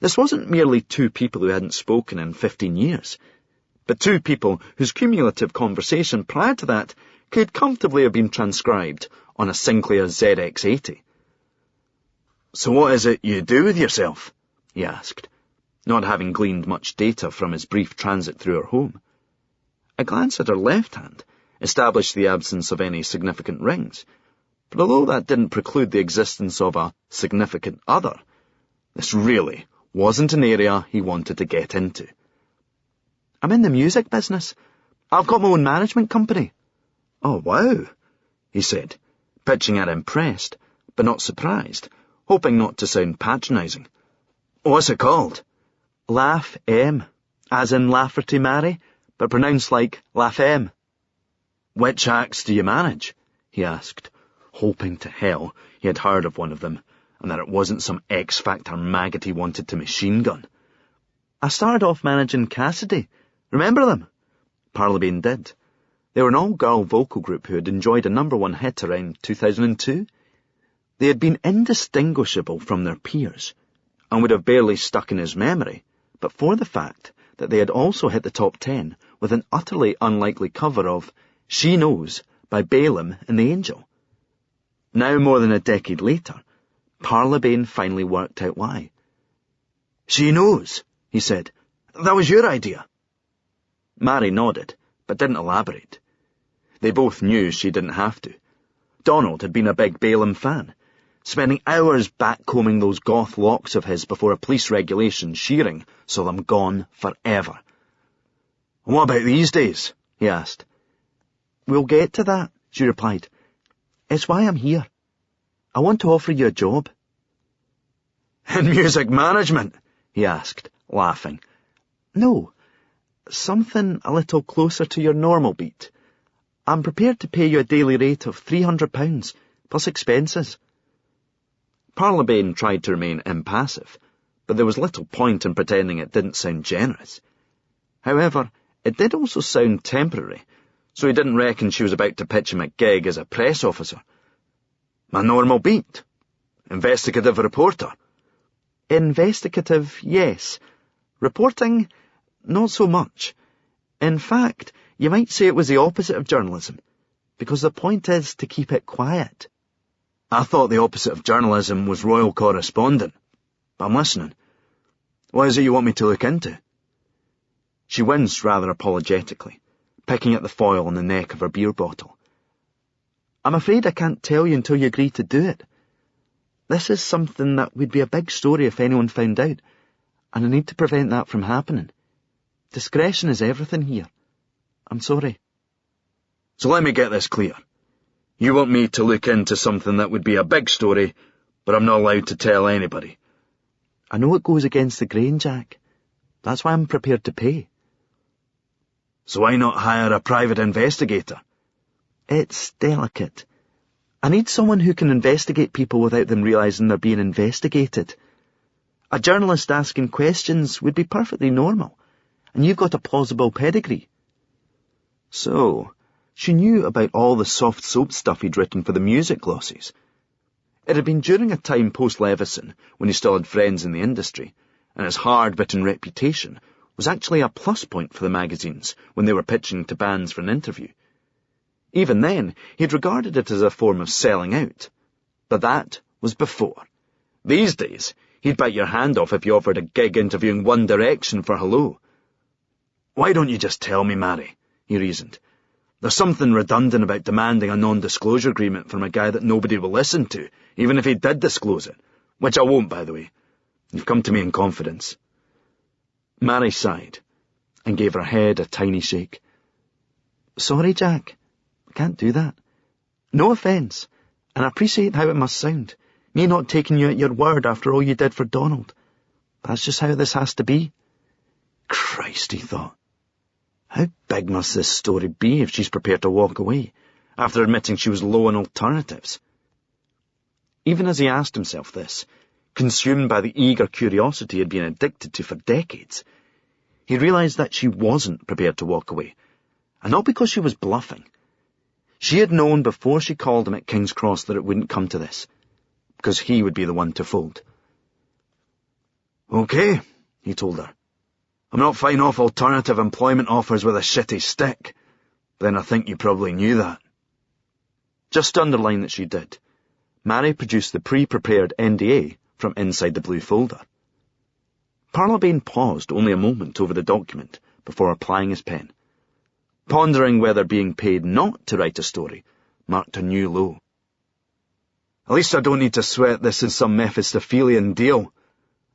This wasn't merely two people who hadn't spoken in 15 years, but two people whose cumulative conversation prior to that could comfortably have been transcribed on a Sinclair ZX80. "So what is it you do with yourself?" he asked, not having gleaned much data from his brief transit through her home. A glance at her left hand established the absence of any significant rings, but although that didn't preclude the existence of a significant other, this really wasn't an area he wanted to get into. "I'm in the music business. I've got my own management company." "Oh, wow," he said, pitching at impressed, but not surprised, hoping not to sound patronising. "What's it called?" "Laugh M, as in Lafferty Mary, but pronounced like Laugh M." "Which acts do you manage?" he asked, hoping to hell he had heard of one of them, and that it wasn't some X-Factor maggot he wanted to machine gun. "I started off managing Cassidy. Remember them?" Parlabane did. They were an all-girl vocal group who had enjoyed a #1 hit around 2002. They had been indistinguishable from their peers, and would have barely stuck in his memory, but for the fact that they had also hit the top 10 with an utterly unlikely cover of She Knows by Balaam and the Angel. Now, more than a decade later, Parlabane finally worked out why. "She Knows," he said. "That was your idea." Mary nodded, but didn't elaborate. They both knew she didn't have to. Donald had been a big Balaam fan, spending hours backcombing those goth locks of his before a police regulation shearing saw them gone forever. "What about these days?" he asked. "We'll get to that," she replied. "It's why I'm here. I want to offer you a job." "In music management?" he asked, laughing. "No, something a little closer to your normal beat. I'm prepared to pay you a daily rate of £300, plus expenses." Parlabane tried to remain impassive, but there was little point in pretending it didn't sound generous. However, it did also sound temporary, so he didn't reckon she was about to pitch him a gig as a press officer. "My normal beat? Investigative reporter?" "Investigative, yes. Reporting, not so much. In fact, you might say it was the opposite of journalism, because the point is to keep it quiet." "I thought the opposite of journalism was royal correspondent. But I'm listening. What is it you want me to look into?" She winced rather apologetically, picking at the foil on the neck of her beer bottle. "I'm afraid I can't tell you until you agree to do it. This is something that would be a big story if anyone found out, and I need to prevent that from happening. Discretion is everything here. I'm sorry." "So let me get this clear. You want me to look into something that would be a big story, but I'm not allowed to tell anybody." "I know it goes against the grain, Jack. That's why I'm prepared to pay." "So why not hire a private investigator?" "It's delicate. I need someone who can investigate people without them realising they're being investigated. A journalist asking questions would be perfectly normal, and you've got a plausible pedigree." So, she knew about all the soft soap stuff he'd written for the music glosses. It had been during a time post-Levison when he still had friends in the industry, and his hard-bitten reputation was actually a plus point for the magazines when they were pitching to bands for an interview. Even then, he'd regarded it as a form of selling out. But that was before. These days, he'd bite your hand off if you offered a gig interviewing One Direction for Hello. "Why don't you just tell me, Mary?" he reasoned. "There's something redundant about demanding a non-disclosure agreement from a guy that nobody will listen to, even if he did disclose it. Which I won't, by the way. You've come to me in confidence." Mary sighed and gave her head a tiny shake. "Sorry, Jack. I can't do that. No offence, and I appreciate how it must sound, me not taking you at your word after all you did for Donald. That's just how this has to be." Christ, he thought. How big must this story be if she's prepared to walk away, after admitting she was low on alternatives? Even as he asked himself this, consumed by the eager curiosity he had been addicted to for decades, he realised that she wasn't prepared to walk away, and not because she was bluffing. She had known before she called him at King's Cross that it wouldn't come to this, because he would be the one to fold. "Okay," he told her. "I'm not fighting off alternative employment offers with a shitty stick, but then I think you probably knew that." Just to underline that she did, Mary produced the pre-prepared NDA from inside the blue folder. Parlabane paused only a moment over the document before applying his pen. pondering whether being paid not to write a story marked a new low. At least I don't need to sweat this is some Mephistophelian deal.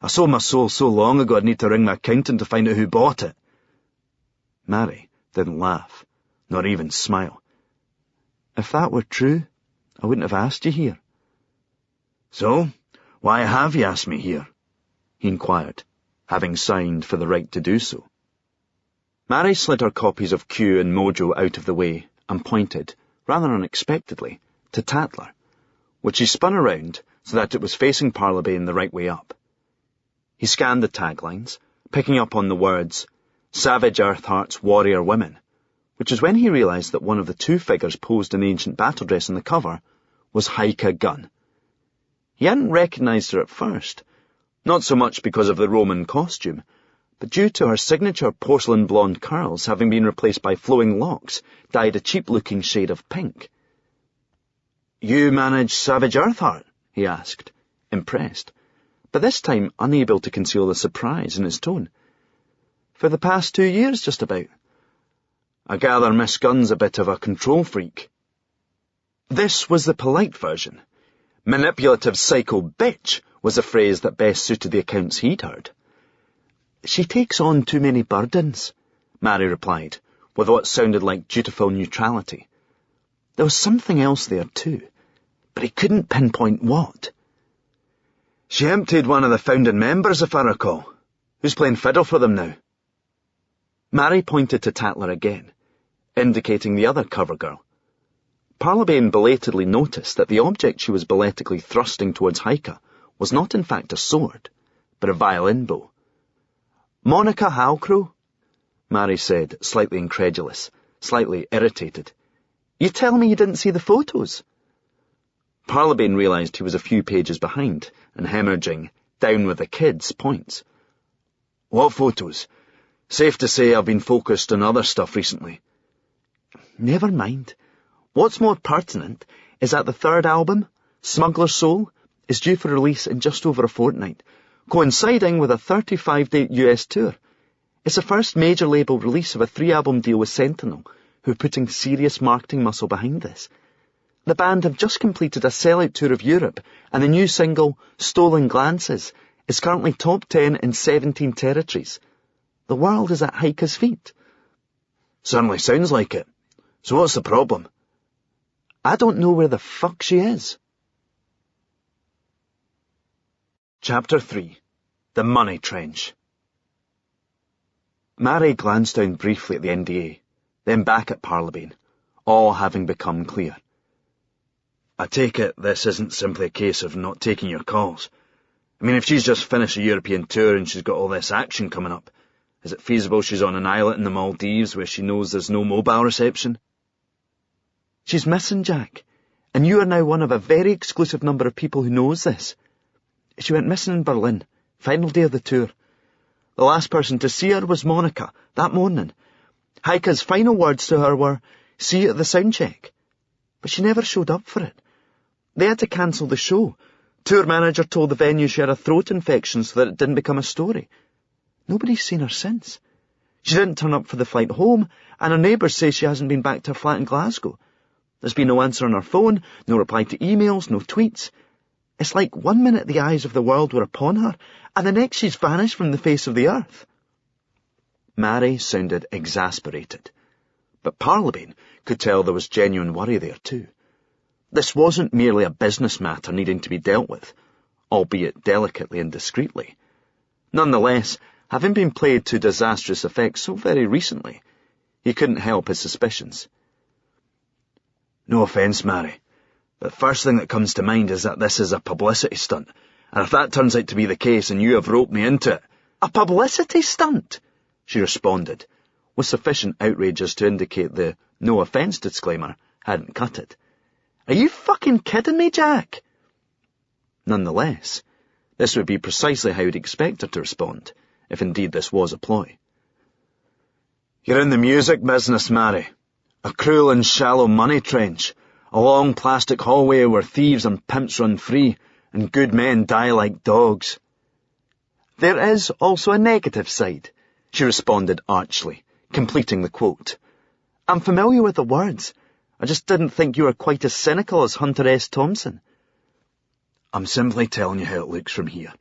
I sold my soul so long ago I'd need to ring my accountant to find out who bought it. Mary didn't laugh, nor even smile. If that were true, I wouldn't have asked you here. So, why have you asked me here? He inquired, having signed for the right to do so. Mary slid her copies of Q and Mojo out of the way and pointed, rather unexpectedly, to Tatler, which he spun around so that it was facing Parlabane the right way up. He scanned the taglines, picking up on the words, Savage Earthheart's Warrior Women, which is when he realised that one of the two figures posed in the ancient battle dress on the cover was Heike Gunn. He hadn't recognised her at first, not so much because of the Roman costume, but due to her signature porcelain blonde curls having been replaced by flowing locks dyed a cheap-looking shade of pink. You manage Savage Earthheart? He asked, impressed, but this time unable to conceal the surprise in his tone. For the past 2 years, just about. I gather Miss Gunn's a bit of a control freak. This was the polite version. Manipulative psycho bitch was a phrase that best suited the accounts he'd heard. She takes on too many burdens, Mary replied, with what sounded like dutiful neutrality. There was something else there too, but he couldn't pinpoint what. She emptied one of the founding members, if I recall. Who's playing fiddle for them now? Mary pointed to Tatler again, indicating the other cover girl. Parlabane belatedly noticed that the object she was balletically thrusting towards Heike was not in fact a sword, but a violin bow. Monica Halcrow? Mary said, slightly incredulous, slightly irritated. You tell me you didn't see the photos? Parlabane realised he was a few pages behind, and hemorrhaging, down with the kids, points. What photos? Safe to say I've been focused on other stuff recently. Never mind. What's more pertinent is that the third album, Smuggler's Soul, is due for release in just over a fortnight, coinciding with a 35-day US tour. It's the first major label release of a 3-album deal with Sentinel, who are putting serious marketing muscle behind this. The band have just completed a sellout tour of Europe, and the new single, Stolen Glances, is currently top 10 in 17 territories. The world is at Heike's feet. Certainly sounds like it. So what's the problem? I don't know where the fuck she is. Chapter 3. The Money Trench. Mary glanced down briefly at the NDA, then back at Parlabane, all having become clear. I take it this isn't simply a case of not taking your calls. I mean, if she's just finished a European tour and she's got all this action coming up, is it feasible she's on an islet in the Maldives where she knows there's no mobile reception? She's missing, Jack, and you are now one of a very exclusive number of people who knows this. She went missing in Berlin, final day of the tour. The last person to see her was Monica, that morning. Heike's final words to her were, "See you at the sound check." But she never showed up for it. They had to cancel the show. Tour manager told the venue she had a throat infection so that it didn't become a story. Nobody's seen her since. She didn't turn up for the flight home, and her neighbours say she hasn't been back to her flat in Glasgow. There's been no answer on her phone, no reply to emails, no tweets. It's like 1 minute the eyes of the world were upon her, and the next she's vanished from the face of the earth. Mary sounded exasperated, but Parlabane could tell there was genuine worry there too. This wasn't merely a business matter needing to be dealt with, albeit delicately and discreetly. Nonetheless, having been played to disastrous effect so very recently, he couldn't help his suspicions. No offence, Mary, but the first thing that comes to mind is that this is a publicity stunt, and if that turns out to be the case and you have roped me into it— A publicity stunt? She responded, with sufficient outrage as to indicate the no offence disclaimer hadn't cut it. Are you fucking kidding me, Jack? Nonetheless, this would be precisely how he'd expect her to respond, if indeed this was a ploy. You're in the music business, Mary. A cruel and shallow money trench, a long plastic hallway where thieves and pimps run free, and good men die like dogs. There is also a negative side, she responded archly, completing the quote. I'm familiar with the words. I just didn't think you were quite as cynical as Hunter S. Thompson. I'm simply telling you how it looks from here.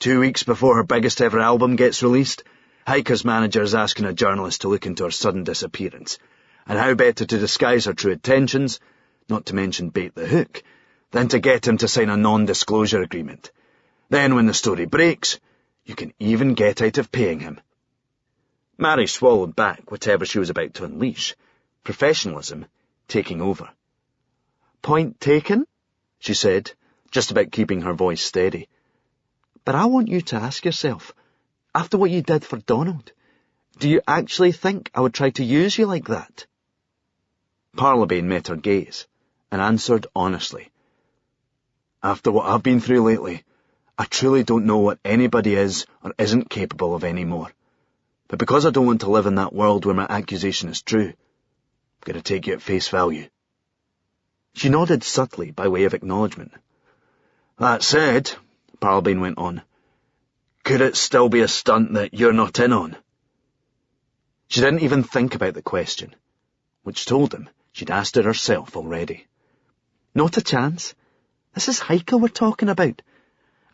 2 weeks before her biggest ever album gets released, Heike's manager is asking a journalist to look into her sudden disappearance, and how better to disguise her true intentions, not to mention bait the hook, than to get him to sign a non-disclosure agreement. Then when the story breaks, you can even get out of paying him. Mary swallowed back whatever she was about to unleash, professionalism taking over. Point taken, she said, just about keeping her voice steady. But I want you to ask yourself, after what you did for Donald, do you actually think I would try to use you like that? Parlabane met her gaze and answered honestly. After what I've been through lately, I truly don't know what anybody is or isn't capable of anymore. But because I don't want to live in that world where my accusation is true, I'm going to take you at face value. She nodded subtly by way of acknowledgement. That said, Parlabane went on, could it still be a stunt that you're not in on? She didn't even think about the question, which told him she'd asked it herself already. Not a chance. This is Heike we're talking about.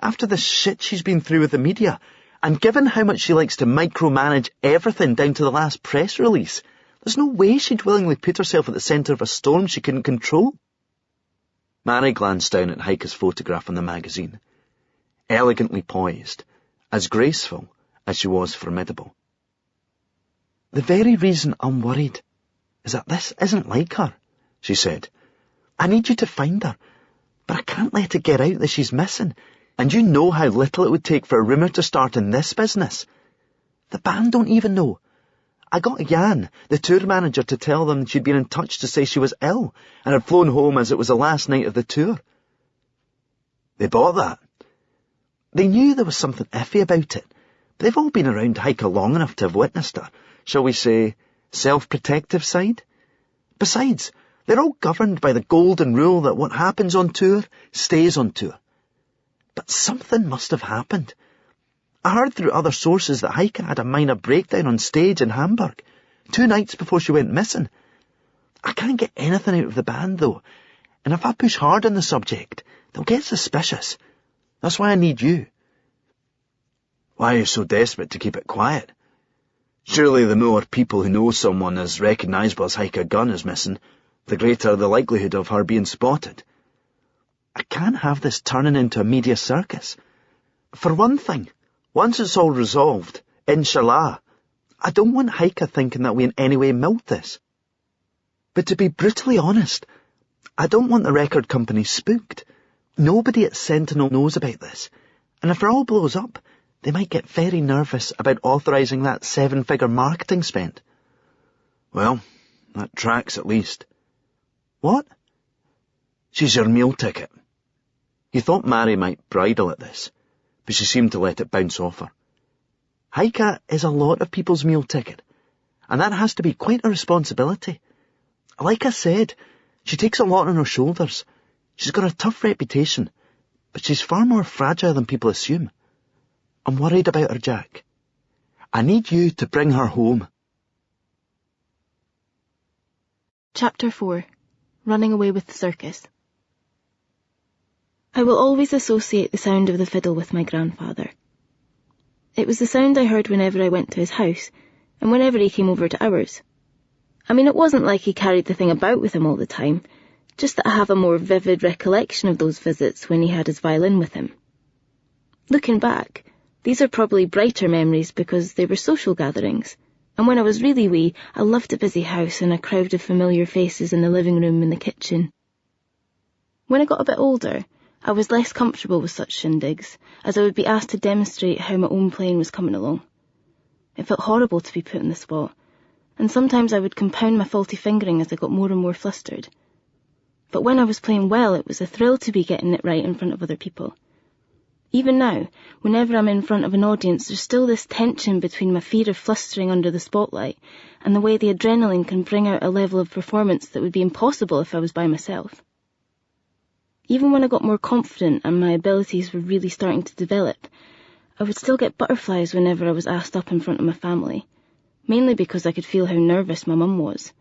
After the shit she's been through with the media, and given how much she likes to micromanage everything down to the last press release, there's no way she'd willingly put herself at the centre of a storm she couldn't control. Mary glanced down at Heike's photograph in the magazine, elegantly poised, as graceful as she was formidable. The very reason I'm worried is that this isn't like her, she said. I need you to find her, but I can't let it get out that she's missing, and you know how little it would take for a rumour to start in this business. The band don't even know. I got Jan, the tour manager, to tell them she'd been in touch to say she was ill and had flown home as it was the last night of the tour. They bought that. They knew there was something iffy about it, but they've all been around Heike long enough to have witnessed her, shall we say, self-protective side. Besides, they're all governed by the golden rule that what happens on tour stays on tour. But something must have happened. I heard through other sources that Heike had a minor breakdown on stage in Hamburg, 2 nights before she went missing. I can't get anything out of the band, though, and if I push hard on the subject, they'll get suspicious. That's why I need you. Why are you so desperate to keep it quiet? Surely the more people who know someone as recognisable as Heike Gunn is missing, the greater the likelihood of her being spotted. I can't have this turning into a media circus. For one thing, once it's all resolved, inshallah, I don't want Heike thinking that we in any way milked this. But to be brutally honest, I don't want the record company spooked. Nobody at Sentinel knows about this, and if it all blows up, they might get very nervous about authorising that 7-figure marketing spend. Well, that tracks at least. What? She's your meal ticket. He thought Mary might bridle at this, but she seemed to let it bounce off her. Heike is a lot of people's meal ticket, and that has to be quite a responsibility. Like I said, she takes a lot on her shoulders. She's got a tough reputation, but she's far more fragile than people assume. I'm worried about her, Jack. I need you to bring her home. Chapter 4. Running Away with the Circus. I will always associate the sound of the fiddle with my grandfather. It was the sound I heard whenever I went to his house, and whenever he came over to ours. I mean, it wasn't like he carried the thing about with him all the time, just that I have a more vivid recollection of those visits when he had his violin with him. Looking back, these are probably brighter memories because they were social gatherings, and when I was really wee, I loved a busy house and a crowd of familiar faces in the living room and the kitchen. When I got a bit older, I was less comfortable with such shindigs, as I would be asked to demonstrate how my own playing was coming along. It felt horrible to be put on the spot, and sometimes I would compound my faulty fingering as I got more and more flustered. But when I was playing well, it was a thrill to be getting it right in front of other people. Even now, whenever I'm in front of an audience, there's still this tension between my fear of flustering under the spotlight and the way the adrenaline can bring out a level of performance that would be impossible if I was by myself. Even when I got more confident and my abilities were really starting to develop, I would still get butterflies whenever I was asked up in front of my family, mainly because I could feel how nervous my mum was,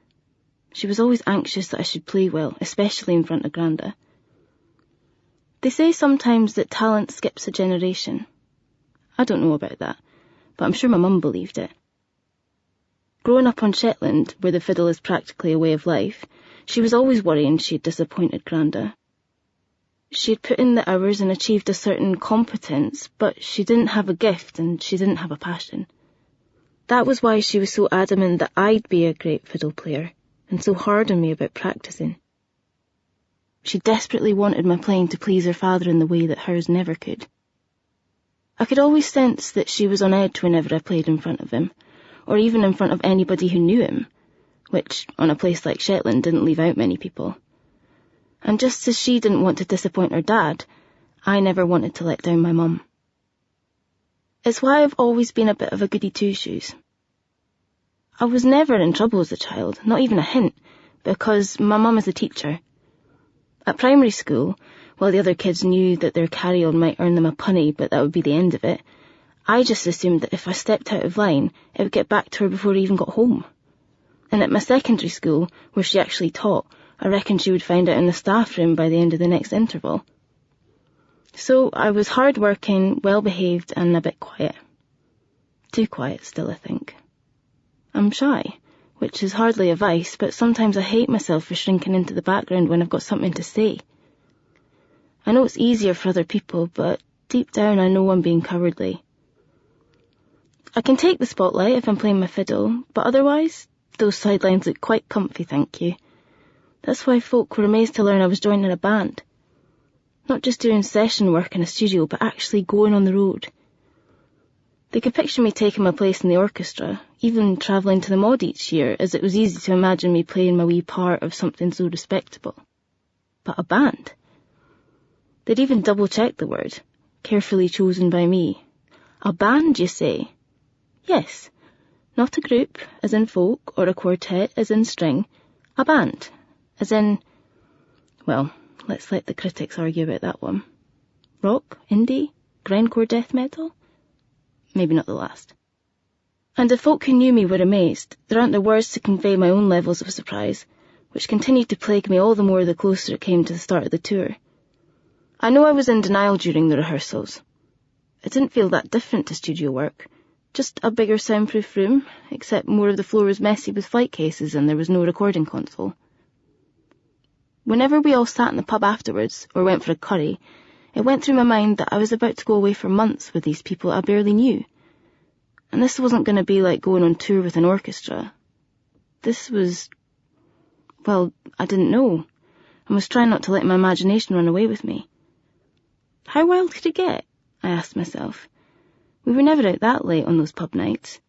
She was always anxious that I should play well, especially in front of Granda. They say sometimes that talent skips a generation. I don't know about that, but I'm sure my mum believed it. Growing up on Shetland, where the fiddle is practically a way of life, she was always worrying she had disappointed Granda. She had put in the hours and achieved a certain competence, but she didn't have a gift and she didn't have a passion. That was why she was so adamant that I'd be a great fiddle player, and so hard on me about practising. She desperately wanted my playing to please her father in the way that hers never could. I could always sense that she was on edge whenever I played in front of him, or even in front of anybody who knew him, which, on a place like Shetland, didn't leave out many people. And just as she didn't want to disappoint her dad, I never wanted to let down my mum. It's why I've always been a bit of a goody two-shoes. I was never in trouble as a child, not even a hint, because my mum is a teacher. At primary school, while the other kids knew that their carry-on might earn them a punny, but that would be the end of it, I just assumed that if I stepped out of line, it would get back to her before I even got home. And at my secondary school, where she actually taught, I reckon she would find out in the staff room by the end of the next interval. So I was hard-working, well-behaved, and a bit quiet. Too quiet still, I think. I'm shy, which is hardly a vice, but sometimes I hate myself for shrinking into the background when I've got something to say. I know it's easier for other people, but deep down I know I'm being cowardly. I can take the spotlight if I'm playing my fiddle, but otherwise, those sidelines look quite comfy, thank you. That's why folk were amazed to learn I was joining a band. Not just doing session work in a studio, but actually going on the road. They could picture me taking my place in the orchestra, even travelling to the Mod each year, as it was easy to imagine me playing my wee part of something so respectable. But a band? They'd even double-checked the word, carefully chosen by me. A band, you say? Yes. Not a group, as in folk, or a quartet, as in string. A band, as in... Well, let's let the critics argue about that one. Rock? Indie? Grindcore death metal? Maybe not the last. And if folk who knew me were amazed, there aren't the words to convey my own levels of surprise, which continued to plague me all the more the closer it came to the start of the tour. I know I was in denial during the rehearsals. It didn't feel that different to studio work. Just a bigger soundproof room, except more of the floor was messy with flight cases and there was no recording console. Whenever we all sat in the pub afterwards, or went for a curry, it went through my mind that I was about to go away for months with these people I barely knew. And this wasn't going to be like going on tour with an orchestra. This was... well, I didn't know, and was trying not to let my imagination run away with me. How wild could it get? I asked myself. We were never out that late on those pub nights.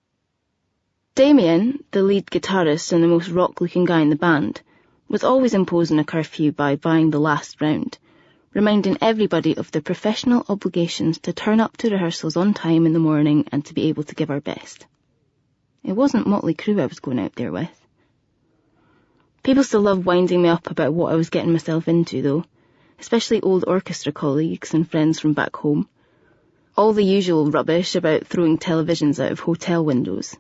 Damien, the lead guitarist and the most rock-looking guy in the band, was always imposing a curfew by buying the last round, reminding everybody of their professional obligations to turn up to rehearsals on time in the morning and to be able to give our best. It wasn't Motley Crue I was going out there with. People still loved winding me up about what I was getting myself into, though, especially old orchestra colleagues and friends from back home. All the usual rubbish about throwing televisions out of hotel windows.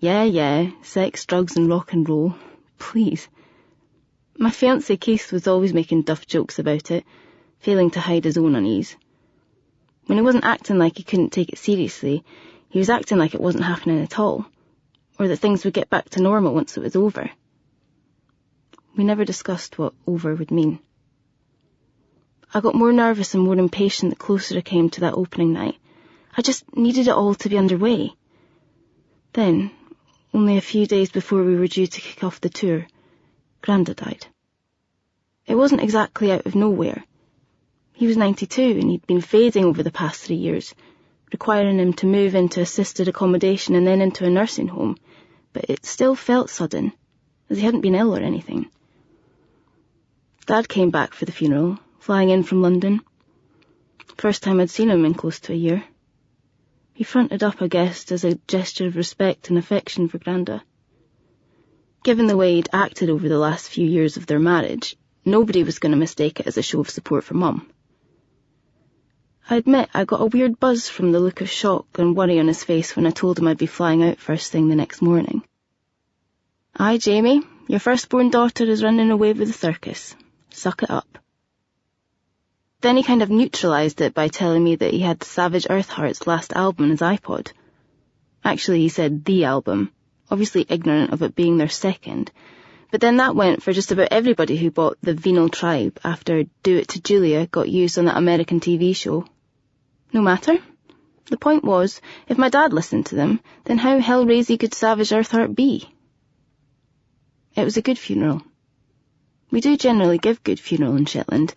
Yeah, sex, drugs and rock and roll. Please. My fiancé Keith was always making duff jokes about it, failing to hide his own unease. When he wasn't acting like he couldn't take it seriously, he was acting like it wasn't happening at all, or that things would get back to normal once it was over. We never discussed what over would mean. I got more nervous and more impatient the closer I came to that opening night. I just needed it all to be underway. Then, only a few days before we were due to kick off the tour, Granda died. It wasn't exactly out of nowhere. He was 92 and he'd been fading over the past 3 years, requiring him to move into assisted accommodation and then into a nursing home, but it still felt sudden, as he hadn't been ill or anything. Dad came back for the funeral, flying in from London. First time I'd seen him in close to a year. He fronted up, I guess, as a gesture of respect and affection for Granda. Given the way he'd acted over the last few years of their marriage, nobody was going to mistake it as a show of support for Mum. I admit I got a weird buzz from the look of shock and worry on his face when I told him I'd be flying out first thing the next morning. Aye, Jamie, Your firstborn daughter is running away with the circus. Suck it up. Then he kind of neutralised it by telling me that he had Savage Earthheart's last album on his iPod. Actually, he said the album, obviously ignorant of it being their second, but then that went for just about everybody who bought The Venal Tribe after Do It to Julia got used on that American TV show. No matter. The point was, if my dad listened to them, then how hell-raisy could Savage Earthheart be? It was a good funeral. We do generally give good funeral in Shetland,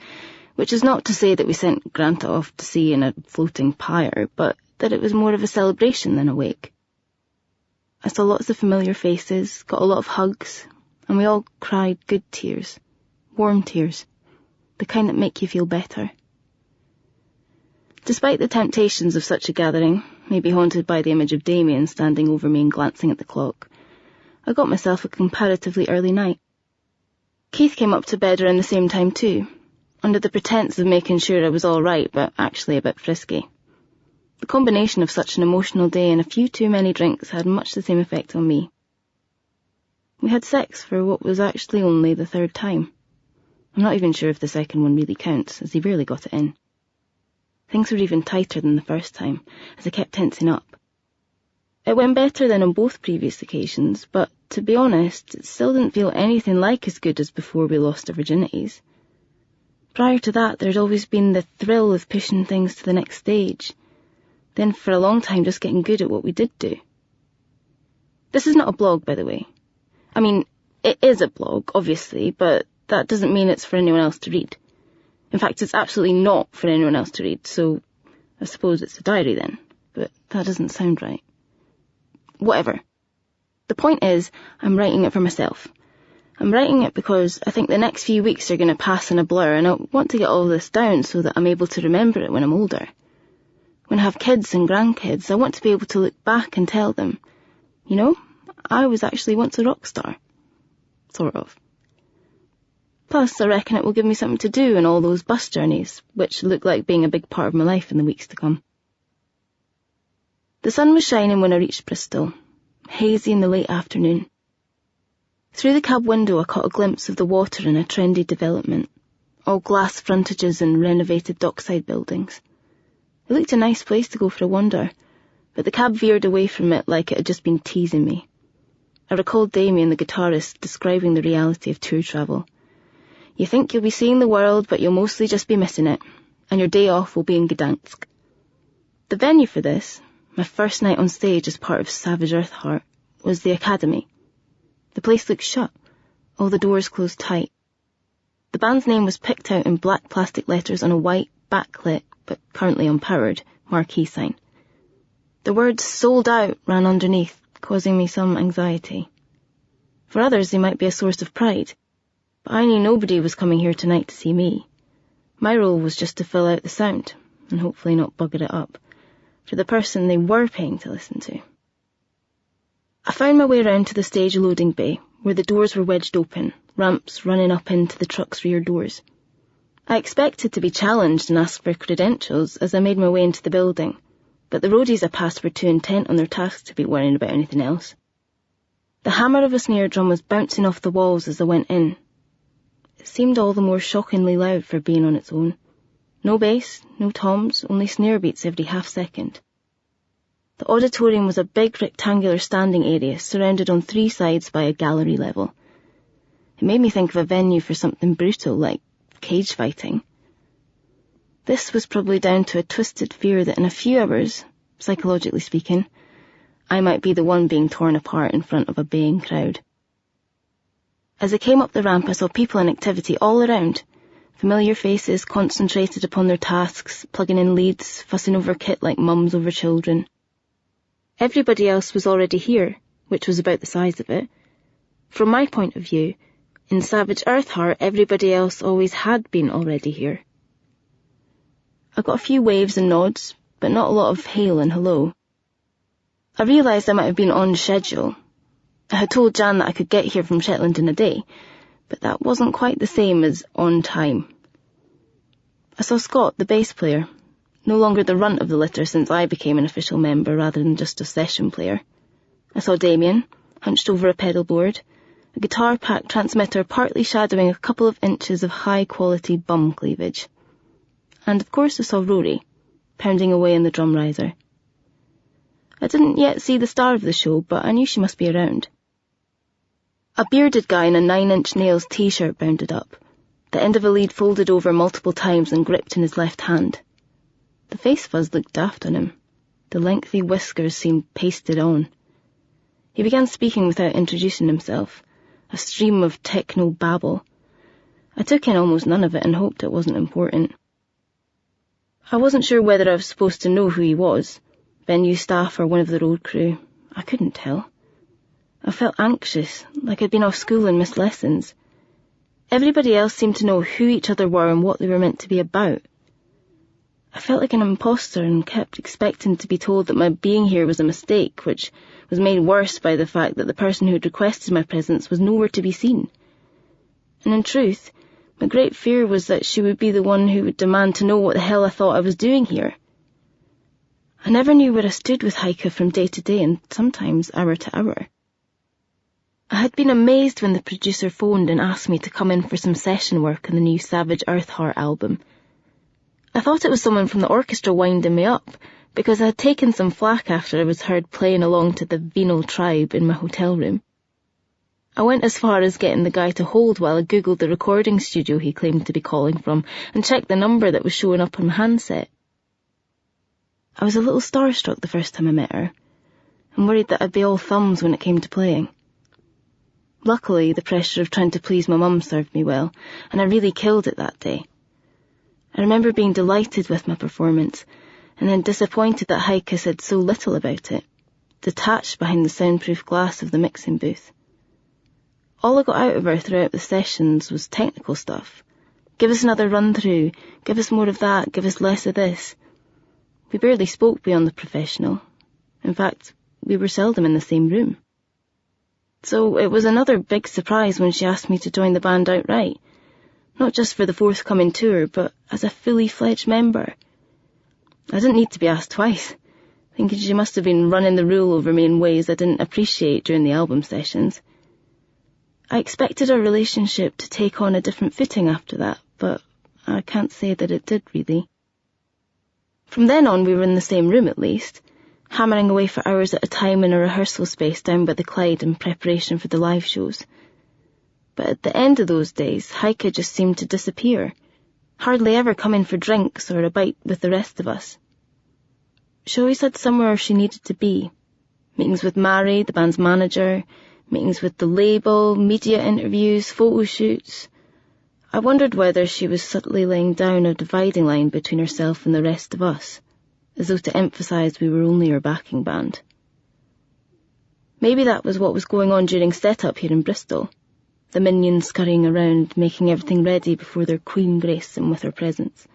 which is not to say that we sent Granta off to sea in a floating pyre, but that it was more of a celebration than a wake. I saw lots of familiar faces, got a lot of hugs, and we all cried good tears, warm tears, the kind that make you feel better. Despite the temptations of such a gathering, maybe haunted by the image of Damien standing over me and glancing at the clock, I got myself a comparatively early night. Keith came up to bed around the same time too, under the pretence of making sure I was all right, but actually a bit frisky. The combination of such an emotional day and a few too many drinks had much the same effect on me. We had sex for what was actually only the third time. I'm not even sure if the second one really counts, as he barely got it in. Things were even tighter than the first time, as I kept tensing up. It went better than on both previous occasions, but to be honest, it still didn't feel anything like as good as before we lost our virginities. Prior to that, there'd always been the thrill of pushing things to the next stage. Then for a long time just getting good at what we did do. This is not a blog, by the way. I mean, it is a blog, obviously, but that doesn't mean it's for anyone else to read. In fact, it's absolutely not for anyone else to read, so I suppose it's a diary then, but that doesn't sound right. Whatever. The point is, I'm writing it for myself. I'm writing it because I think the next few weeks are going to pass in a blur, and I want to get all this down so that I'm able to remember it when I'm older. When I have kids and grandkids, I want to be able to look back and tell them, you know, I was actually once a rock star. Sort of. Plus, I reckon it will give me something to do in all those bus journeys, which look like being a big part of my life in the weeks to come. The sun was shining when I reached Bristol, hazy in the late afternoon. Through the cab window I caught a glimpse of the water in a trendy development, all glass frontages and renovated dockside buildings. It looked a nice place to go for a wander, but the cab veered away from it like it had just been teasing me. I recalled Damien, the guitarist, describing the reality of tour travel. You think you'll be seeing the world, but you'll mostly just be missing it, and your day off will be in Gdansk. The venue for this, my first night on stage as part of Savage Earthheart, was the Academy. The place looked shut, all the doors closed tight. The band's name was picked out in black plastic letters on a white, backlit, but currently unpowered, marquee sign. The words "sold out" ran underneath, causing me some anxiety. For others they might be a source of pride, but I knew nobody was coming here tonight to see me. My role was just to fill out the sound, and hopefully not bugger it up, for the person they were paying to listen to. I found my way around to the stage loading bay, where the doors were wedged open, ramps running up into the truck's rear doors. I expected to be challenged and asked for credentials as I made my way into the building, but the roadies I passed were too intent on their tasks to be worrying about anything else. The hammer of a snare drum was bouncing off the walls as I went in. It seemed all the more shockingly loud for being on its own. No bass, no toms, only snare beats every half-second. The auditorium was a big rectangular standing area surrounded on 3 sides by a gallery level. It made me think of a venue for something brutal like cage fighting. This was probably down to a twisted fear that in a few hours, psychologically speaking, I might be the one being torn apart in front of a baying crowd. As I came up the ramp, I saw people in activity all around. Familiar faces concentrated upon their tasks, plugging in leads, fussing over kit like mums over children. Everybody else was already here, which was about the size of it. From my point of view, in Savage Earthheart, everybody else always had been already here. I got a few waves and nods, but not a lot of hail and hello. I realised I might have been on schedule. I had told Jan that I could get here from Shetland in a day, but that wasn't quite the same as on time. I saw Scott, the bass player, no longer the runt of the litter since I became an official member rather than just a session player. I saw Damien, hunched over a pedal board, a guitar pack transmitter partly shadowing a couple of inches of high-quality bum cleavage. And of course I saw Rory, pounding away on the drum riser. I didn't yet see the star of the show, but I knew she must be around. A bearded guy in a 9-inch nails t-shirt bounded up, the end of a lead folded over multiple times and gripped in his left hand. The face fuzz looked daft on him. The lengthy whiskers seemed pasted on. He began speaking without introducing himself, a stream of techno-babble. I took in almost none of it and hoped it wasn't important. I wasn't sure whether I was supposed to know who he was, venue staff or one of the road crew. I couldn't tell. I felt anxious, like I'd been off school and missed lessons. Everybody else seemed to know who each other were and what they were meant to be about. I felt like an imposter and kept expecting to be told that my being here was a mistake, which was made worse by the fact that the person who had requested my presence was nowhere to be seen. And in truth, my great fear was that she would be the one who would demand to know what the hell I thought I was doing here. I never knew where I stood with Heike from day to day and sometimes hour to hour. I had been amazed when the producer phoned and asked me to come in for some session work on the new Savage Earthheart album. I thought it was someone from the orchestra winding me up, because I had taken some flack after I was heard playing along to the Venal Tribe in my hotel room. I went as far as getting the guy to hold while I googled the recording studio he claimed to be calling from and checked the number that was showing up on my handset. I was a little starstruck the first time I met her, and worried that I'd be all thumbs when it came to playing. Luckily, the pressure of trying to please my mum served me well, and I really killed it that day. I remember being delighted with my performance, and then disappointed that Heike said so little about it, detached behind the soundproof glass of the mixing booth. All I got out of her throughout the sessions was technical stuff. Give us another run-through, give us more of that, give us less of this. We barely spoke beyond the professional. In fact, we were seldom in the same room. So it was another big surprise when she asked me to join the band outright, not just for the forthcoming tour, but as a fully fledged member. I didn't need to be asked twice, thinking she must have been running the rule over me in ways I didn't appreciate during the album sessions. I expected our relationship to take on a different footing after that, but I can't say that it did really. From then on we were in the same room at least, hammering away for hours at a time in a rehearsal space down by the Clyde in preparation for the live shows. But at the end of those days, Heike just seemed to disappear, hardly ever come in for drinks or a bite with the rest of us. She always had somewhere she needed to be. Meetings with Mari, the band's manager, meetings with the label, media interviews, photo shoots. I wondered whether she was subtly laying down a dividing line between herself and the rest of us, as though to emphasise we were only her backing band. Maybe that was what was going on during set-up here in Bristol. The minions scurrying around, making everything ready before their queen graced them with her presence.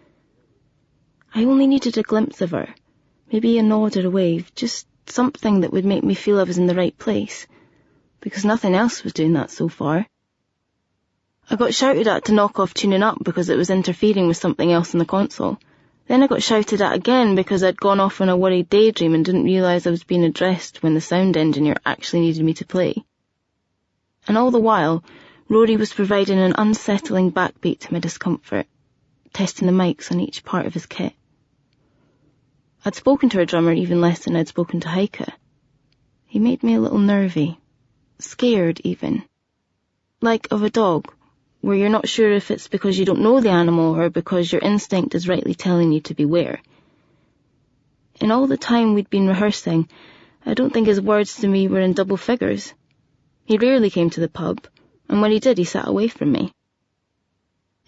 I only needed a glimpse of her, maybe a nod or a wave, just something that would make me feel I was in the right place, because nothing else was doing that so far. I got shouted at to knock off tuning up because it was interfering with something else on the console. Then I got shouted at again because I'd gone off on a worried daydream and didn't realise I was being addressed when the sound engineer actually needed me to play. And all the while, Rory was providing an unsettling backbeat to my discomfort, testing the mics on each part of his kit. I'd spoken to her drummer even less than I'd spoken to Heike. He made me a little nervy, scared even. Like of a dog, where you're not sure if it's because you don't know the animal or because your instinct is rightly telling you to beware. In all the time we'd been rehearsing, I don't think his words to me were in double figures. He rarely came to the pub, and when he did, he sat away from me.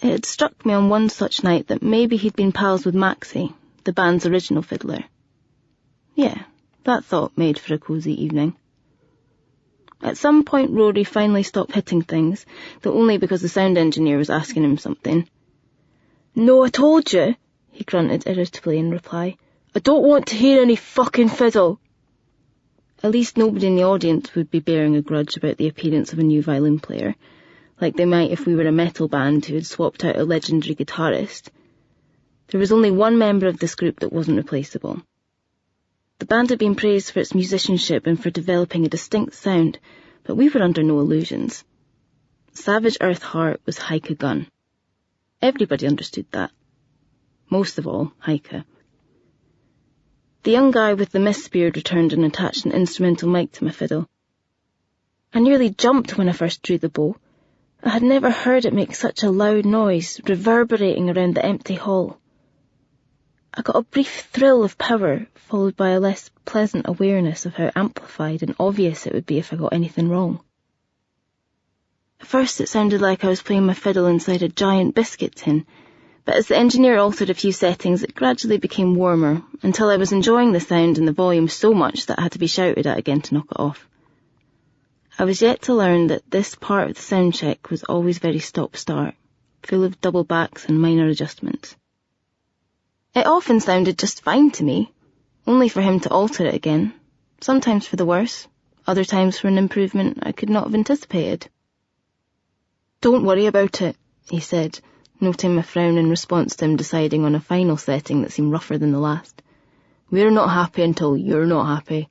It had struck me on one such night that maybe he'd been pals with Maxie, the band's original fiddler. Yeah, that thought made for a cosy evening. At some point Rory finally stopped hitting things, though only because the sound engineer was asking him something. "No, I told you," he grunted irritably in reply. "I don't want to hear any fucking fiddle." At least nobody in the audience would be bearing a grudge about the appearance of a new violin player, like they might if we were a metal band who had swapped out a legendary guitarist. There was only one member of this group that wasn't replaceable. The band had been praised for its musicianship and for developing a distinct sound, but we were under no illusions. Savage Earth Heart was Heike Gunn. Everybody understood that. Most of all, Heike. The young guy with the mist beard returned and attached an instrumental mic to my fiddle. I nearly jumped when I first drew the bow. I had never heard it make such a loud noise, reverberating around the empty hall. I got a brief thrill of power, followed by a less pleasant awareness of how amplified and obvious it would be if I got anything wrong. At first it sounded like I was playing my fiddle inside a giant biscuit tin, but as the engineer altered a few settings it gradually became warmer, until I was enjoying the sound and the volume so much that I had to be shouted at again to knock it off. I was yet to learn that this part of the sound check was always very stop-start, full of double backs and minor adjustments. It often sounded just fine to me, only for him to alter it again, sometimes for the worse, other times for an improvement I could not have anticipated. "Don't worry about it," he said, noting my frown in response to him deciding on a final setting that seemed rougher than the last. "We're not happy until you're not happy."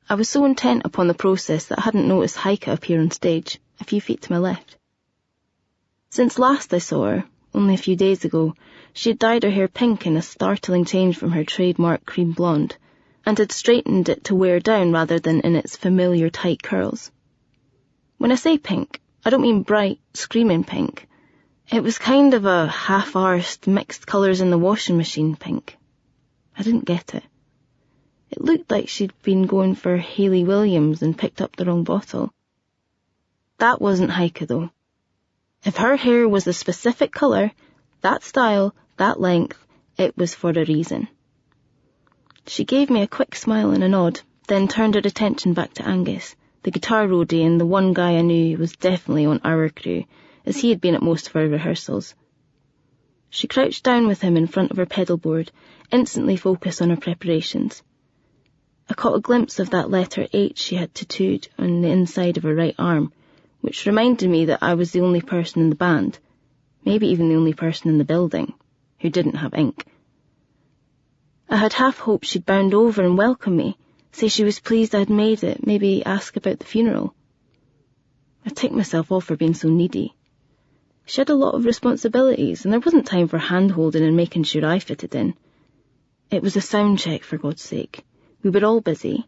I was so intent upon the process that I hadn't noticed Heike appear on stage, a few feet to my left. Since last I saw her, only a few days ago, she had dyed her hair pink in a startling change from her trademark cream blonde, and had straightened it to wear down rather than in its familiar tight curls. When I say pink, I don't mean bright, screaming pink. It was kind of a half-arsed, mixed colours in the washing machine pink. I didn't get it. It looked like she'd been going for Hayley Williams and picked up the wrong bottle. That wasn't Heike, though. If her hair was a specific colour, that style, that length, it was for a reason. She gave me a quick smile and a nod, then turned her attention back to Angus, the guitar roadie and the one guy I knew was definitely on our crew, as he had been at most of our rehearsals. She crouched down with him in front of her pedal board, instantly focused on her preparations. I caught a glimpse of that letter H she had tattooed on the inside of her right arm, which reminded me that I was the only person in the band, maybe even the only person in the building, who didn't have ink. I had half hoped she'd bound over and welcome me, say she was pleased I'd made it, maybe ask about the funeral. I ticked myself off for being so needy. She had a lot of responsibilities, and there wasn't time for hand-holding and making sure I fitted in. It was a sound check, for God's sake. We were all busy.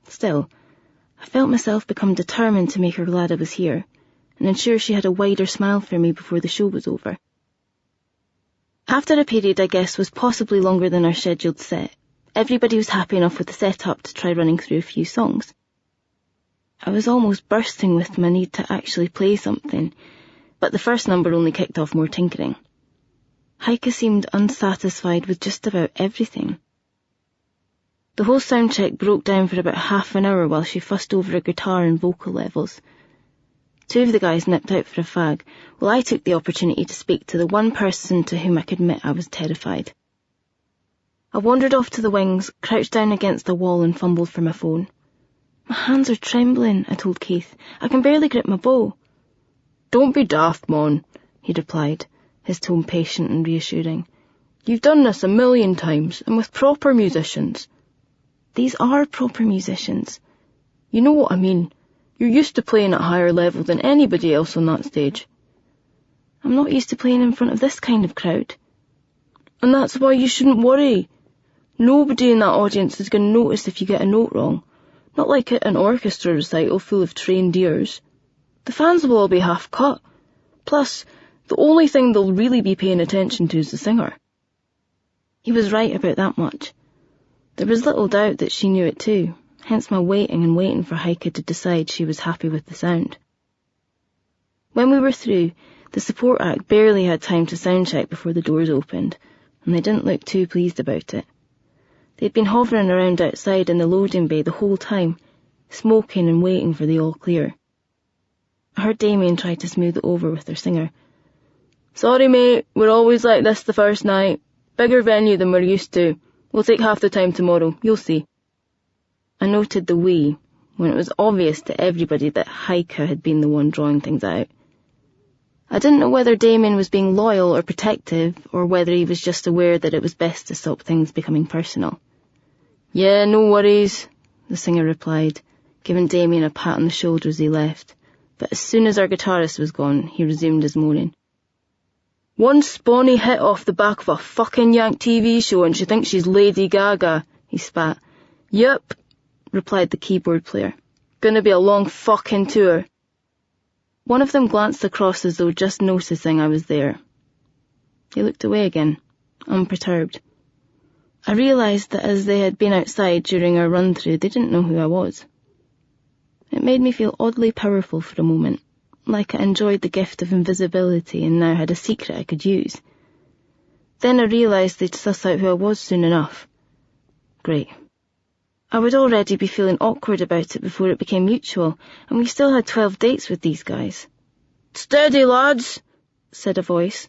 Still, I felt myself become determined to make her glad I was here, and ensure she had a wider smile for me before the show was over. After a period I guess was possibly longer than our scheduled set, everybody was happy enough with the setup to try running through a few songs. I was almost bursting with my need to actually play something, but the first number only kicked off more tinkering. Heike seemed unsatisfied with just about everything. The whole sound check broke down for about half an hour while she fussed over her guitar and vocal levels. Two of the guys nipped out for a fag, while I took the opportunity to speak to the one person to whom I could admit I was terrified. I wandered off to the wings, crouched down against a wall and fumbled for my phone. "My hands are trembling," I told Keith. "I can barely grip my bow." "Don't be daft, Mon," he replied, his tone patient and reassuring. "You've done this 1,000,000 times, and with proper musicians." "These are proper musicians." "You know what I mean. You're used to playing at a higher level than anybody else on that stage." "I'm not used to playing in front of this kind of crowd." "And that's why you shouldn't worry. Nobody in that audience is going to notice if you get a note wrong. Not like at an orchestra recital full of trained ears. The fans will all be half cut. Plus, the only thing they'll really be paying attention to is the singer." He was right about that much. There was little doubt that she knew it too, hence my waiting and waiting for Heike to decide she was happy with the sound. When we were through, the support act barely had time to sound check before the doors opened, and they didn't look too pleased about it. They'd been hovering around outside in the loading bay the whole time, smoking and waiting for the all clear. I heard Damien try to smooth it over with their singer. "Sorry, mate, we're always like this the first night. Bigger venue than we're used to. We'll take half the time tomorrow, you'll see." I noted the we, when it was obvious to everybody that Heike had been the one drawing things out. I didn't know whether Damien was being loyal or protective, or whether he was just aware that it was best to stop things becoming personal. "Yeah, no worries," the singer replied, giving Damien a pat on the shoulder as he left, but as soon as our guitarist was gone, he resumed his moaning. "One spawny hit off the back of a fucking Yank TV show and she thinks she's Lady Gaga," he spat. "Yup," replied the keyboard player. "Gonna be a long fucking tour." One of them glanced across as though just noticing I was there. He looked away again, unperturbed. I realised that as they had been outside during our run-through, they didn't know who I was. It made me feel oddly powerful for a moment, like I enjoyed the gift of invisibility and now had a secret I could use. Then I realised they'd suss out who I was soon enough. Great. I would already be feeling awkward about it before it became mutual, and we still had 12 dates with these guys. "Steady, lads," said a voice,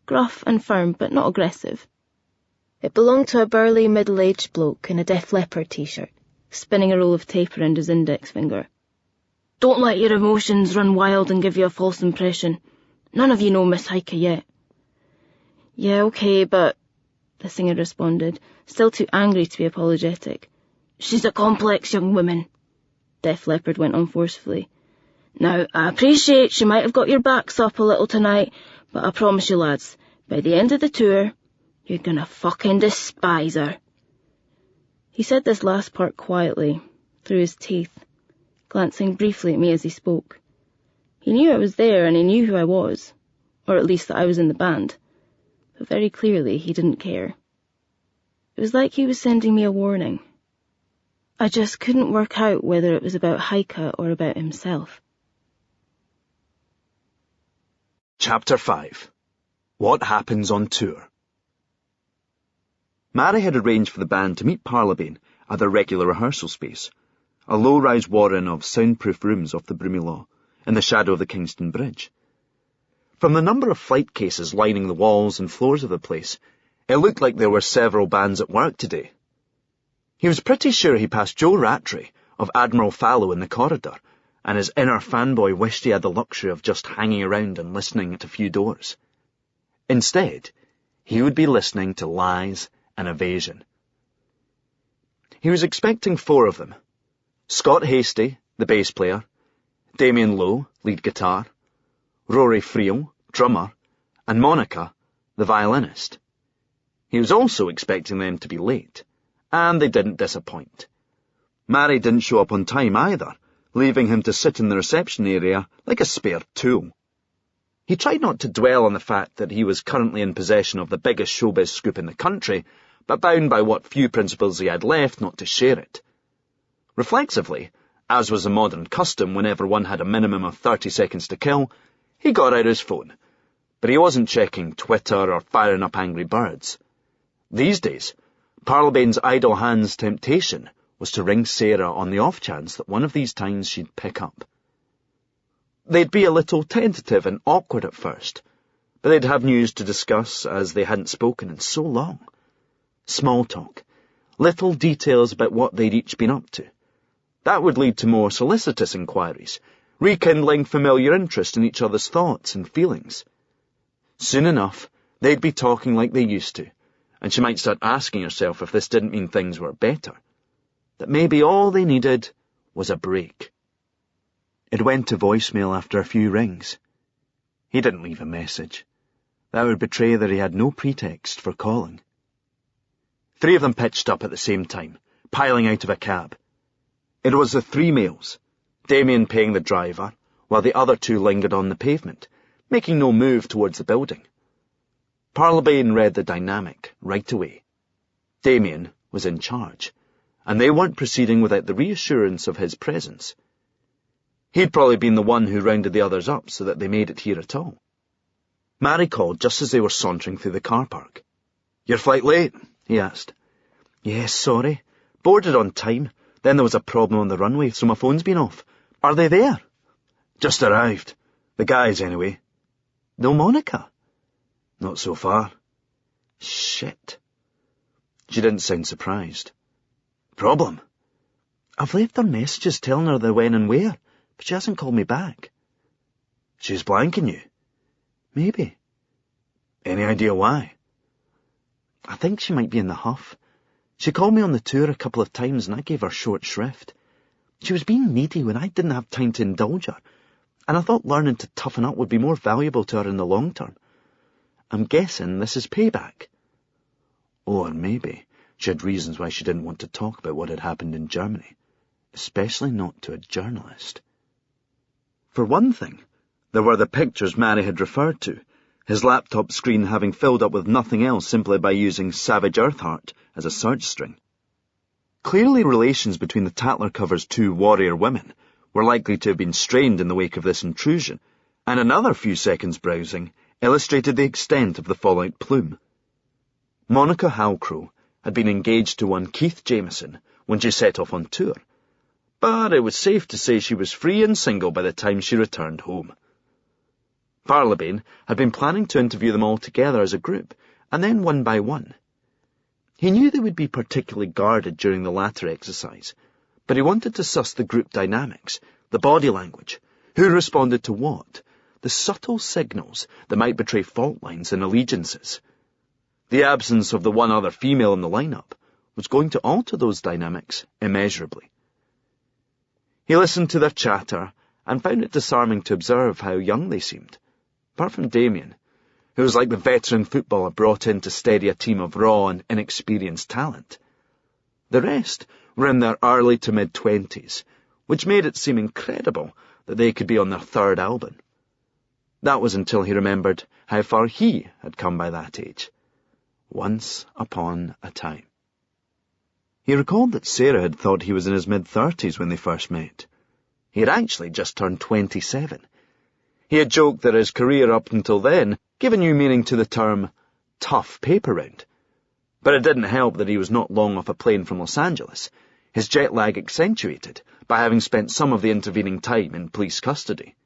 gruff and firm but not aggressive. It belonged to a burly middle-aged bloke in a Def Leppard t-shirt, spinning a roll of tape around his index finger. "Don't let your emotions run wild and give you a false impression. None of you know Miss Heike yet." "Yeah, okay, but," the singer responded, still too angry to be apologetic. "She's a complex young woman," Def Leppard went on forcefully. "Now, I appreciate she might have got your backs up a little tonight, but I promise you lads, by the end of the tour, you're gonna fucking despise her." He said this last part quietly, through his teeth, glancing briefly at me as he spoke. He knew I was there and he knew who I was, or at least that I was in the band, but very clearly he didn't care. It was like he was sending me a warning. I just couldn't work out whether it was about Heike or about himself. Chapter 5. What happens on tour? Mary had arranged for the band to meet Parlabane at their regular rehearsal space, a low-rise warren of soundproof rooms off the Broomielaw, in the shadow of the Kingston Bridge. From the number of flight cases lining the walls and floors of the place, it looked like there were several bands at work today. He was pretty sure he passed Joe Rattray of Admiral Fallow in the corridor, and his inner fanboy wished he had the luxury of just hanging around and listening at a few doors. Instead, he would be listening to lies and evasion. He was expecting 4 of them: Scott Hasty, the bass player, Damien Lowe, lead guitar, Rory Friel, drummer, and Monica, the violinist. He was also expecting them to be late, and they didn't disappoint. Mary didn't show up on time either, leaving him to sit in the reception area like a spare tool. He tried not to dwell on the fact that he was currently in possession of the biggest showbiz scoop in the country, but bound by what few principles he had left not to share it. Reflexively, as was a modern custom whenever one had a minimum of 30 seconds to kill, he got out his phone, but he wasn't checking Twitter or firing up Angry Birds. These days, Parlabane's idle hand's temptation was to ring Sarah on the off chance that one of these times she'd pick up. They'd be a little tentative and awkward at first, but they'd have news to discuss as they hadn't spoken in so long. Small talk, little details about what they'd each been up to. That would lead to more solicitous inquiries, rekindling familiar interest in each other's thoughts and feelings. Soon enough, they'd be talking like they used to, and she might start asking herself if this didn't mean things were better, that maybe all they needed was a break. It went to voicemail after a few rings. He didn't leave a message. That would betray that he had no pretext for calling. 3 of them pitched up at the same time, piling out of a cab. It was the 3 males, Damien paying the driver, while the other 2 lingered on the pavement, making no move towards the building. Parlabane read the dynamic right away. Damien was in charge, and they weren't proceeding without the reassurance of his presence. He'd probably been the one who rounded the others up so that they made it here at all. Mary called just as they were sauntering through the car park. "Your flight late?" he asked. "Yes, sorry. Boarded on time. Then there was a problem on the runway, so my phone's been off. Are they there?" "Just arrived. The guys, anyway." "No Monica?" "Not so far." "Shit." She didn't sound surprised. "Problem?" "I've left her messages telling her they're when and where, but she hasn't called me back." "She's blanking you?" "Maybe." "Any idea why?" "I think she might be in the huff. She called me on the tour a couple of times and I gave her short shrift. She was being needy when I didn't have time to indulge her. and I thought learning to toughen up would be more valuable to her in the long term. I'm guessing this is payback. Or maybe she had reasons why she didn't want to talk about what had happened in Germany, especially not to a journalist. For one thing, there were the pictures Mary had referred to, his laptop screen having filled up with nothing else simply by using Savage Earthheart as a search string. Clearly relations between the Tatler cover's two warrior women were likely to have been strained in the wake of this intrusion, and another few seconds browsing illustrated the extent of the fallout plume. Monica Halcrow had been engaged to one Keith Jameson when she set off on tour, but it was safe to say she was free and single by the time she returned home. Parlabane had been planning to interview them all together as a group, and then one by one. He knew they would be particularly guarded during the latter exercise, but he wanted to suss the group dynamics, the body language, who responded to what, the subtle signals that might betray fault lines and allegiances. The absence of the one other female in the lineup was going to alter those dynamics immeasurably. He listened to their chatter and found it disarming to observe how young they seemed, apart from Damien, who was like the veteran footballer brought in to steady a team of raw and inexperienced talent. The rest were in their early to mid-20s, which made it seem incredible that they could be on their third album. That was until he remembered how far he had come by that age. Once upon a time. He recalled that Sarah had thought he was in his mid-30s when they first met. He had actually just turned 27. He had joked that his career up until then gave a new meaning to the term tough paper round. But it didn't help that he was not long off a plane from Los Angeles, his jet lag accentuated by having spent some of the intervening time in police custody.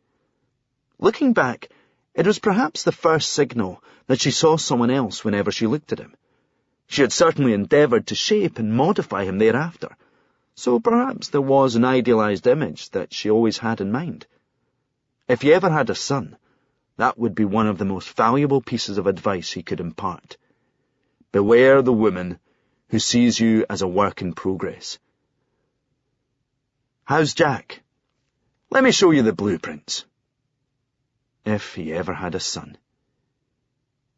Looking back, it was perhaps the first signal that she saw someone else whenever she looked at him. She had certainly endeavoured to shape and modify him thereafter, so perhaps there was an idealised image that she always had in mind. If he ever had a son, that would be one of the most valuable pieces of advice he could impart. Beware the woman who sees you as a work in progress. How's Jack? Let me show you the blueprints. If he ever had a son.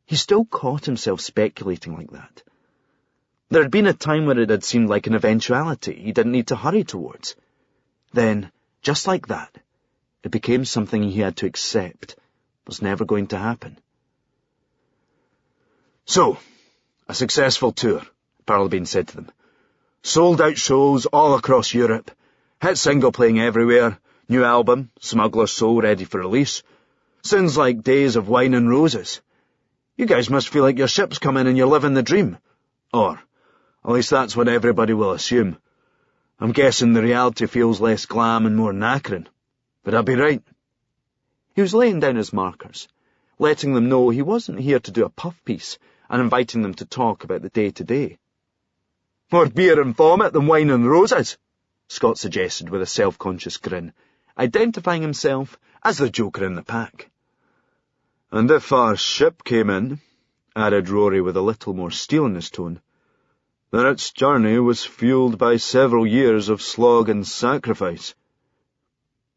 He still caught himself speculating like that. There had been a time where it had seemed like an eventuality he didn't need to hurry towards. Then, just like that, it became something he had to accept was never going to happen. So, a successful tour, Parlabane said to them. Sold-out shows all across Europe, hit single playing everywhere, new album, Smuggler's Soul ready for release. Sounds like days of wine and roses. You guys must feel like your ship's come in and you're living the dream. Or, at least that's what everybody will assume. I'm guessing the reality feels less glam and more knackering. But I'll be right. He was laying down his markers, letting them know he wasn't here to do a puff piece, and inviting them to talk about the day-to-day. More beer and vomit than wine and roses, Scott suggested with a self-conscious grin, identifying himself as the joker in the pack. And if our ship came in, added Rory with a little more steel in his tone, then its journey was fueled by several years of slog and sacrifice.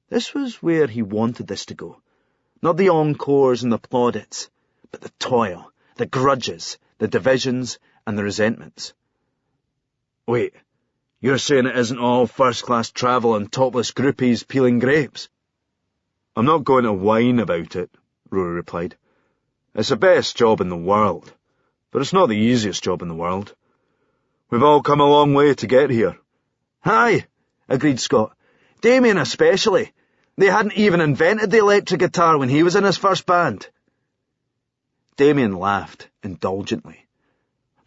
This was where he wanted this to go. Not the encores and the plaudits, but the toil, the grudges, the divisions, and the resentments. Wait, you're saying it isn't all first-class travel and topless groupies peeling grapes? I'm not going to whine about it, Rory replied. It's the best job in the world, but it's not the easiest job in the world. We've all come a long way to get here. Aye, agreed Scott. Damien especially. They hadn't even invented the electric guitar when he was in his first band. Damien laughed indulgently.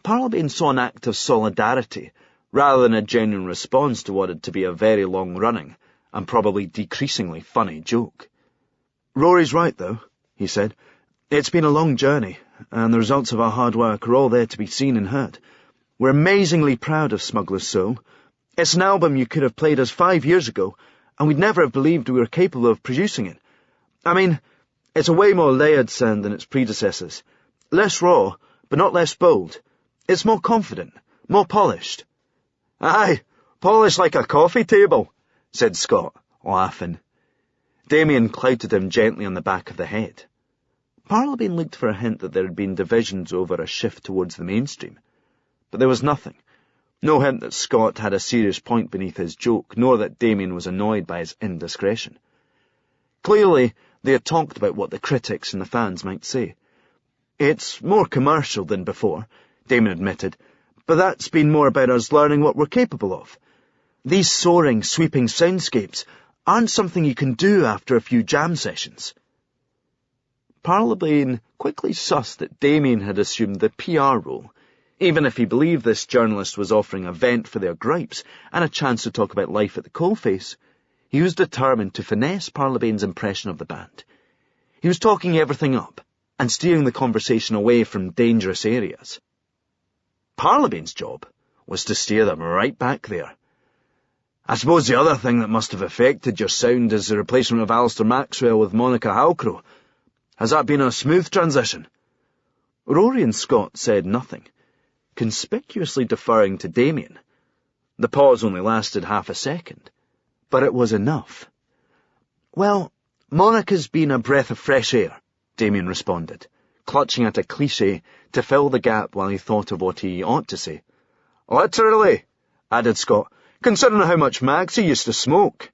Parlabane saw an act of solidarity rather than a genuine response to what had to be a very long-running and probably decreasingly funny joke. Rory's right, though, he said. It's been a long journey, and the results of our hard work are all there to be seen and heard. We're amazingly proud of Smuggler's Soul. It's an album you could have played us 5 years ago, and we'd never have believed we were capable of producing it. I mean, it's a way more layered sound than its predecessors. Less raw, but not less bold. It's more confident, more polished. Aye, polished like a coffee table, said Scott, laughing. Damien clouted him gently on the back of the head. Parlabane looked for a hint that there had been divisions over a shift towards the mainstream, but there was nothing. No hint that Scott had a serious point beneath his joke, nor that Damien was annoyed by his indiscretion. Clearly, they had talked about what the critics and the fans might say. "It's more commercial than before," Damien admitted, "but that's been more about us learning what we're capable of. These soaring, sweeping soundscapes aren't something you can do after a few jam sessions." Parlabane quickly sussed that Damien had assumed the PR role. Even if he believed this journalist was offering a vent for their gripes and a chance to talk about life at the coalface, he was determined to finesse Parlabane's impression of the band. He was talking everything up and steering the conversation away from dangerous areas. Parlabane's job was to steer them right back there. "I suppose the other thing that must have affected your sound is the replacement of Alistair Maxwell with Monica Halcrow. Has that been a smooth transition?" Rory and Scott said nothing, conspicuously deferring to Damien. The pause only lasted half a second, but it was enough. "Well, Monica's been a breath of fresh air," Damien responded, clutching at a cliché to fill the gap while he thought of what he ought to say. "Literally," added Scott, "considering how much Maxie used to smoke."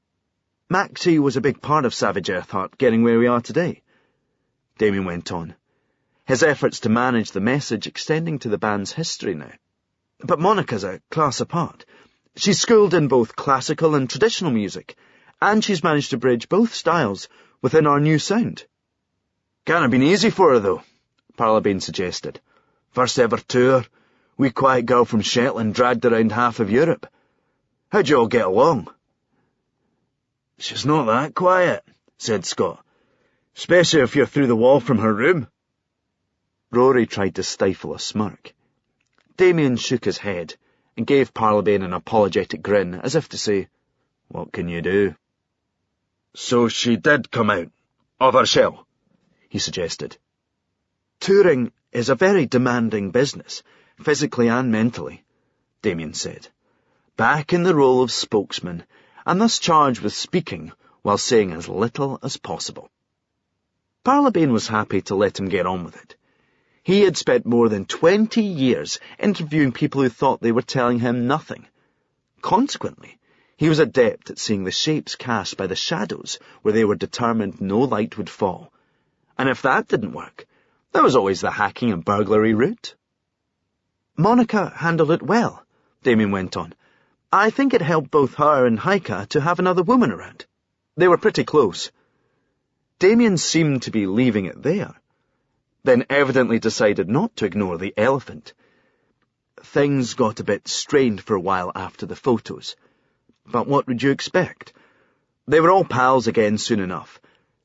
"Maxie was a big part of Savage Earthheart getting where we are today," Damien went on, his efforts to manage the message extending to the band's history now. "But Monica's a class apart. She's schooled in both classical and traditional music, and she's managed to bridge both styles within our new sound." "Can't have been easy for her, though," Parlabane suggested. "First ever tour, wee quiet girl from Shetland dragged around half of Europe. How'd you all get along?" "She's not that quiet," said Scott, "especially if you're through the wall from her room." Rory tried to stifle a smirk. Damien shook his head and gave Parlabane an apologetic grin, as if to say, "What can you do?" "So she did come out of her shell," he suggested. "Touring is a very demanding business, physically and mentally," Damien said, back in the role of spokesman, and thus charged with speaking while saying as little as possible. Parlabane was happy to let him get on with it. He had spent more than 20 years interviewing people who thought they were telling him nothing. Consequently, he was adept at seeing the shapes cast by the shadows where they were determined no light would fall. And if that didn't work, there was always the hacking and burglary route. "Monica handled it well," Damien went on. "I think it helped both her and Heike to have another woman around. They were pretty close." Damien seemed to be leaving it there, then evidently decided not to ignore the elephant. "Things got a bit strained for a while after the photos. But what would you expect? They were all pals again soon enough.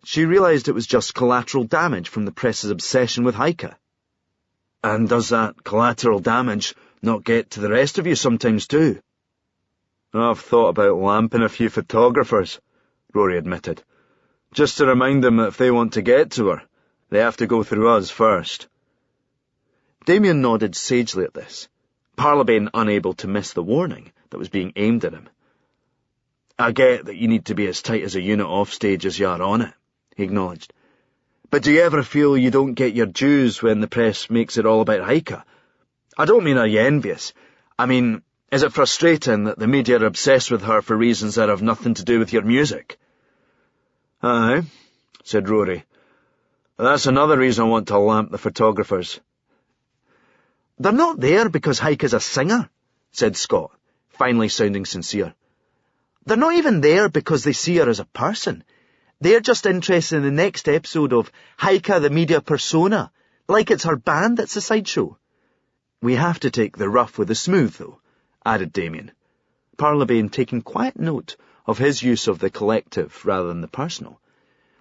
She realised it was just collateral damage from the press's obsession with Heike." "And does that collateral damage not get to the rest of you sometimes too?" "I've thought about lamping a few photographers," Rory admitted, "just to remind them that if they want to get to her, they have to go through us first." Damien nodded sagely at this, Parlabane unable to miss the warning that was being aimed at him. "I get that you need to be as tight as a unit off stage as you are on it," he acknowledged. "But do you ever feel you don't get your dues when the press makes it all about Heike? I don't mean are you envious. I mean, is it frustrating that the media are obsessed with her for reasons that have nothing to do with your music?" "Aye," said Rory. "That's another reason I want to lamp the photographers." "They're not there because Heike's a singer," said Scott, finally sounding sincere. "They're not even there because they see her as a person. They're just interested in the next episode of Heike the Media Persona, like it's her band that's a sideshow." "We have to take the rough with the smooth, though," added Damien, Parlabane taking quiet note of his use of the collective rather than the personal,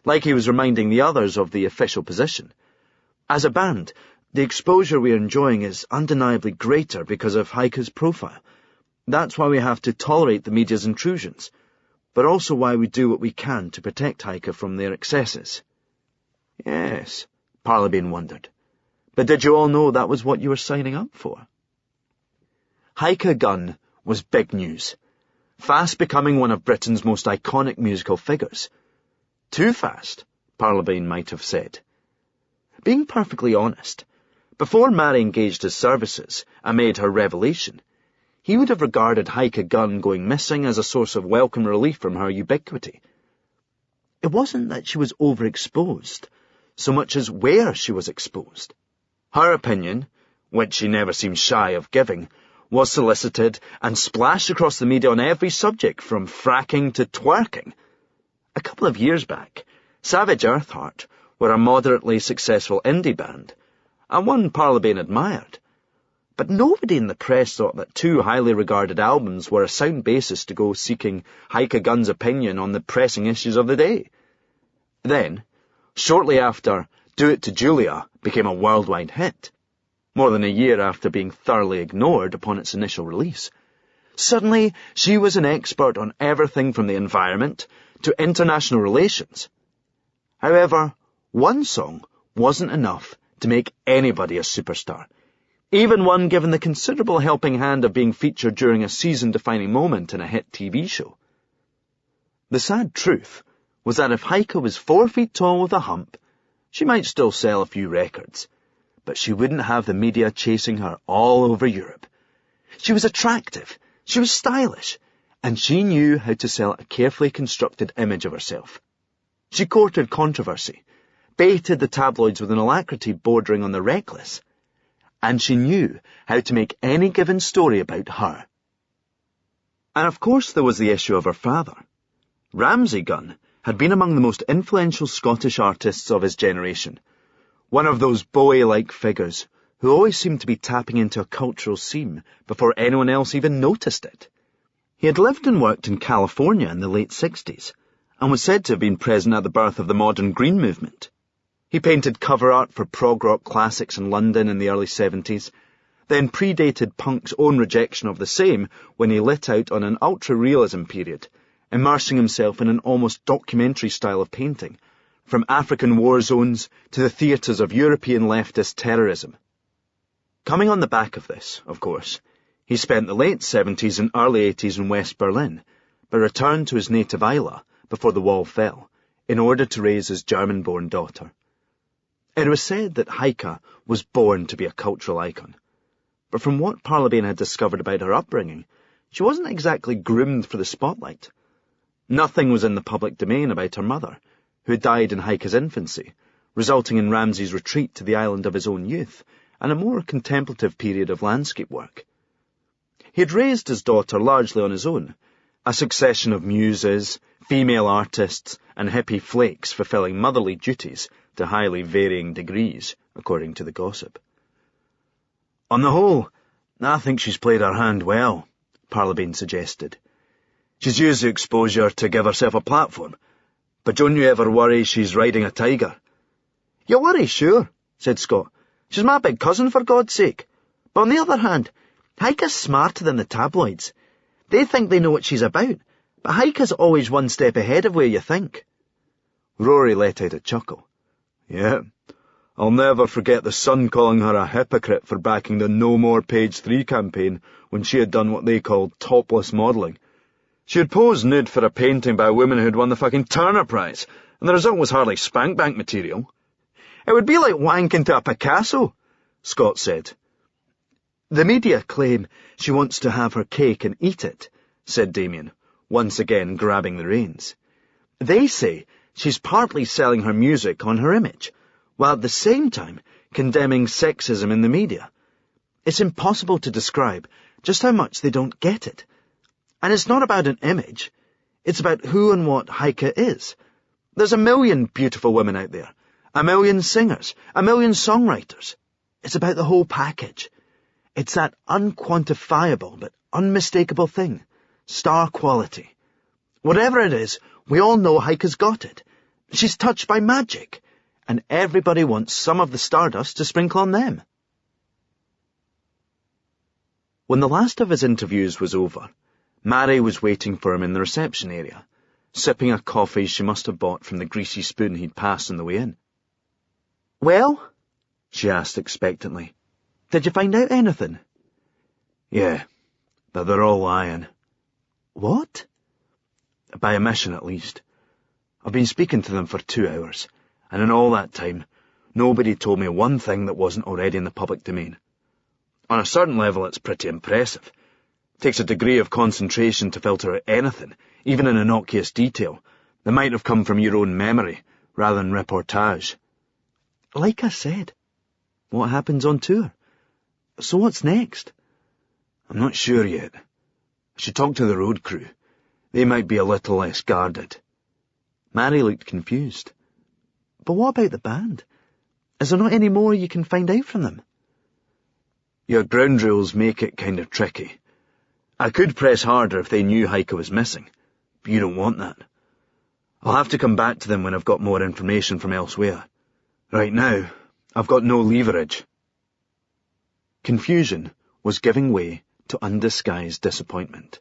like he was reminding the others of the official position. "As a band, the exposure we are enjoying is undeniably greater because of Heike's profile. That's why we have to tolerate the media's intrusions, but also why we do what we can to protect Heike from their excesses." "Yes," Parlabane wondered. "But did you all know that was what you were signing up for?" Heike Gunn was big news, fast becoming one of Britain's most iconic musical figures. Too fast, Parlabane might have said. Being perfectly honest, before Mary engaged his services and made her revelation, he would have regarded Heike Gunn going missing as a source of welcome relief from her ubiquity. It wasn't that she was overexposed, so much as where she was exposed. Her opinion, which she never seemed shy of giving, was solicited and splashed across the media on every subject, from fracking to twerking. A couple of years back, Savage Earthheart were a moderately successful indie band, and one Parlabane admired. But nobody in the press thought that two highly regarded albums were a sound basis to go seeking Heike Gunn's opinion on the pressing issues of the day. Then, shortly after, Do It to Julia became a worldwide hit, more than a year after being thoroughly ignored upon its initial release. Suddenly, she was an expert on everything from the environment to international relations. However, one song wasn't enough to make anybody a superstar, even one given the considerable helping hand of being featured during a season-defining moment in a hit TV show. The sad truth was that if Heike was 4 feet tall with a hump, she might still sell a few records, but she wouldn't have the media chasing her all over Europe. She was attractive, she was stylish, and she knew how to sell a carefully constructed image of herself. She courted controversy, baited the tabloids with an alacrity bordering on the reckless, and she knew how to make any given story about her. And of course there was the issue of her father. Ramsay Gunn had been among the most influential Scottish artists of his generation, one of those Bowie-like figures who always seemed to be tapping into a cultural seam before anyone else even noticed it. He had lived and worked in California in the late 60s, and was said to have been present at the birth of the modern Green movement. He painted cover art for prog rock classics in London in the early 70s, then predated punk's own rejection of the same when he lit out on an ultra-realism period, immersing himself in an almost documentary style of painting, from African war zones to the theatres of European leftist terrorism. Coming on the back of this, of course, he spent the late 70s and early 80s in West Berlin, but returned to his native Isla before the wall fell, in order to raise his German-born daughter. It was said that Heike was born to be a cultural icon, but from what Parlabane had discovered about her upbringing, she wasn't exactly groomed for the spotlight. Nothing was in the public domain about her mother, who died in Heike's infancy, resulting in Ramsay's retreat to the island of his own youth and a more contemplative period of landscape work. He had raised his daughter largely on his own, a succession of muses, female artists, and hippie flakes fulfilling motherly duties to highly varying degrees, according to the gossip. On the whole, I think she's played her hand well, Parlabane suggested. She's used the exposure to give herself a platform, but don't you ever worry she's riding a tiger? You worry, sure, said Scott. She's my big cousin, for God's sake. But on the other hand, Heike's smarter than the tabloids. They think they know what she's about, but Heike's always one step ahead of where you think. Rory let out a chuckle. Yeah, I'll never forget the Sun calling her a hypocrite for backing the No More Page 3 campaign when she had done what they called topless modelling. She had posed nude for a painting by a woman who'd won the fucking Turner Prize, and the result was hardly spank bank material. It would be like wanking to a Picasso, Scott said. The media claim she wants to have her cake and eat it, said Damien, once again grabbing the reins. They say she's partly selling her music on her image, while at the same time condemning sexism in the media. It's impossible to describe just how much they don't get it. And it's not about an image. It's about who and what Heike is. There's a million beautiful women out there, a million singers, a million songwriters. It's about the whole package. It's that unquantifiable but unmistakable thing, star quality. Whatever it is, we all know Heike's got it. She's touched by magic, and everybody wants some of the stardust to sprinkle on them. When the last of his interviews was over, Mary was waiting for him in the reception area, sipping a coffee she must have bought from the greasy spoon he'd passed on the way in. Well? She asked expectantly. Did you find out anything? Yeah, but they're all lying. What? By omission, at least. I've been speaking to them for 2 hours, and in all that time, nobody told me one thing that wasn't already in the public domain. On a certain level, it's pretty impressive. It takes a degree of concentration to filter out anything, even an innocuous detail, that might have come from your own memory, rather than reportage. Like I said, what happens on tour? So what's next? I'm not sure yet. I should talk to the road crew. They might be a little less guarded. Mary looked confused. But what about the band? Is there not any more you can find out from them? Your ground rules make it kind of tricky. I could press harder if they knew Heike was missing, but you don't want that. I'll have to come back to them when I've got more information from elsewhere. Right now, I've got no leverage. Confusion was giving way to undisguised disappointment.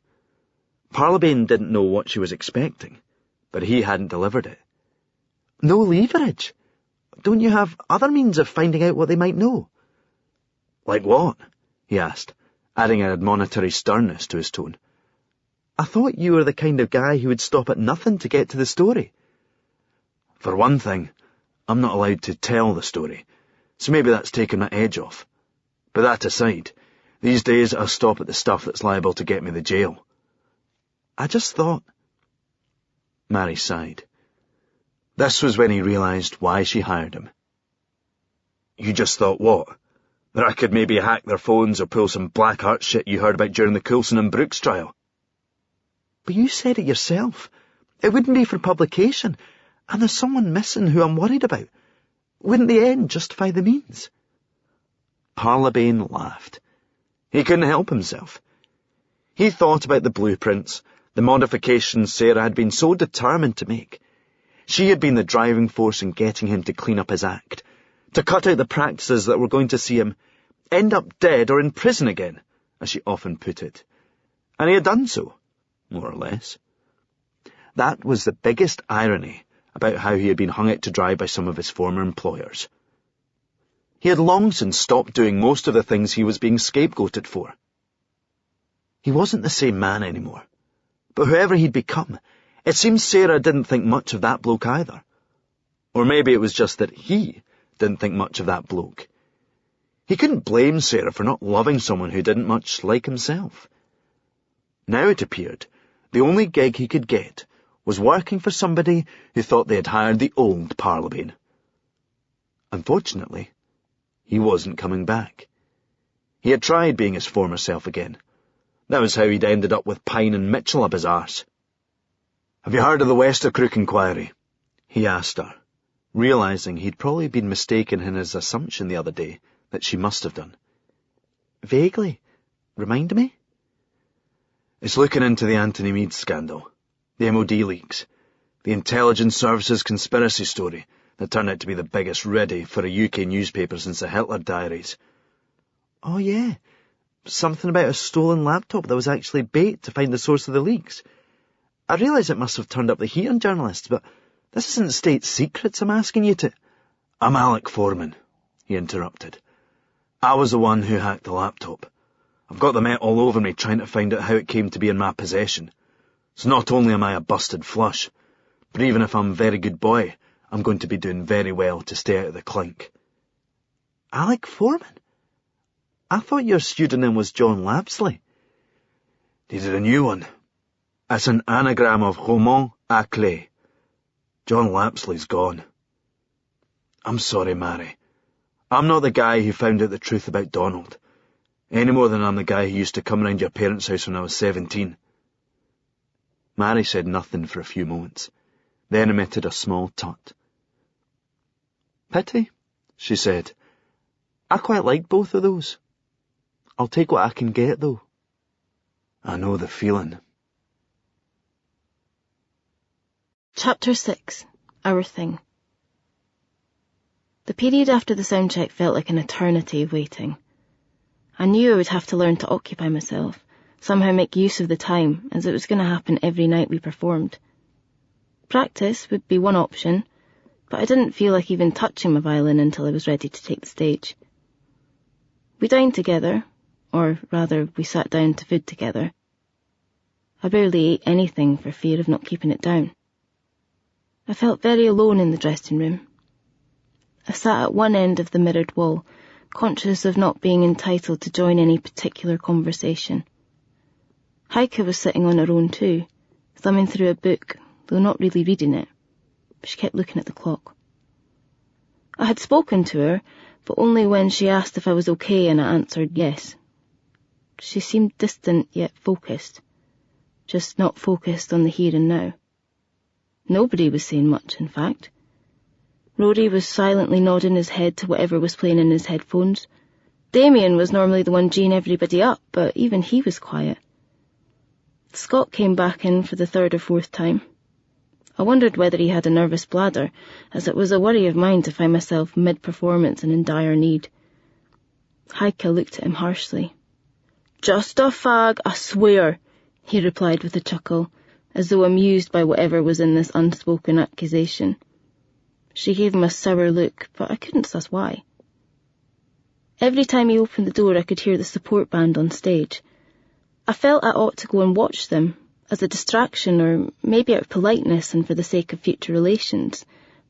Parlabane didn't know what she was expecting, but he hadn't delivered it. No leverage? Don't you have other means of finding out what they might know? Like what? He asked, adding an admonitory sternness to his tone. I thought you were the kind of guy who would stop at nothing to get to the story. For one thing, I'm not allowed to tell the story, so maybe that's taken my edge off. But that aside, these days I stop at the stuff that's liable to get me the jail. I just thought... Mary sighed. This was when he realised why she hired him. You just thought what? That I could maybe hack their phones or pull some black art shit you heard about during the Coulson and Brooks trial? But you said it yourself. It wouldn't be for publication, and there's someone missing who I'm worried about. Wouldn't the end justify the means? Parlabane laughed. He couldn't help himself. He thought about the blueprints, the modifications Sarah had been so determined to make. She had been the driving force in getting him to clean up his act, to cut out the practices that were going to see him end up dead or in prison again, as she often put it. And he had done so, more or less. That was the biggest irony about how he had been hung out to dry by some of his former employers. He had long since stopped doing most of the things he was being scapegoated for. He wasn't the same man anymore, but whoever he'd become, it seems Sarah didn't think much of that bloke either. Or maybe it was just that he didn't think much of that bloke. He couldn't blame Sarah for not loving someone who didn't much like himself. Now it appeared the only gig he could get was working for somebody who thought they had hired the old Parlabane. Unfortunately, he wasn't coming back. He had tried being his former self again. That was how he'd ended up with Pine and Mitchell up his arse. Have you heard of the Westercrook inquiry? He asked her, realising he'd probably been mistaken in his assumption the other day that she must have done. Vaguely. Remind me? It's looking into the Anthony Meade scandal, the MOD leaks, the intelligence services conspiracy story that turned out to be the biggest riddy for a UK newspaper since the Hitler diaries. Oh yeah, something about a stolen laptop that was actually bait to find the source of the leaks. I realise it must have turned up the heat on journalists, but this isn't state secrets I'm asking you to... I'm Alec Foreman, he interrupted. I was the one who hacked the laptop. I've got the Met all over me trying to find out how it came to be in my possession. So not only am I a busted flush, but even if I'm a very good boy, I'm going to be doing very well to stay out of the clink. Alec Foreman? I thought your pseudonym was John Lapsley. Needed a new one. It's an anagram of Roman à clé. John Lapsley's gone. I'm sorry, Mary. I'm not the guy who found out the truth about Donald, any more than I'm the guy who used to come round your parents' house when I was 17. Mary said nothing for a few moments, then emitted a small tut. Pity, she said. I quite like both of those. I'll take what I can get, though. I know the feeling. Chapter 6. Our Thing. The period after the sound check felt like an eternity of waiting. I knew I would have to learn to occupy myself, somehow make use of the time, as it was going to happen every night we performed. Practice would be one option, but I didn't feel like even touching my violin until I was ready to take the stage. We dined together, or rather we sat down to food together. I barely ate anything for fear of not keeping it down. I felt very alone in the dressing room. I sat at one end of the mirrored wall, conscious of not being entitled to join any particular conversation. Heike was sitting on her own too, thumbing through a book, though not really reading it. She kept looking at the clock. I had spoken to her, but only when she asked if I was okay, and I answered yes. She seemed distant yet focused, just not focused on the here and now. Nobody was saying much, in fact. Rory was silently nodding his head to whatever was playing in his headphones. Damien was normally the one geeing everybody up, but even he was quiet. Scott came back in for the third or fourth time. I wondered whether he had a nervous bladder, as it was a worry of mine to find myself mid-performance and in dire need. Heike looked at him harshly. "Just a fag, I swear," he replied with a chuckle, as though amused by whatever was in this unspoken accusation. She gave him a sour look, but I couldn't suss why. Every time he opened the door I could hear the support band on stage. I felt I ought to go and watch them, as a distraction or maybe out of politeness and for the sake of future relations,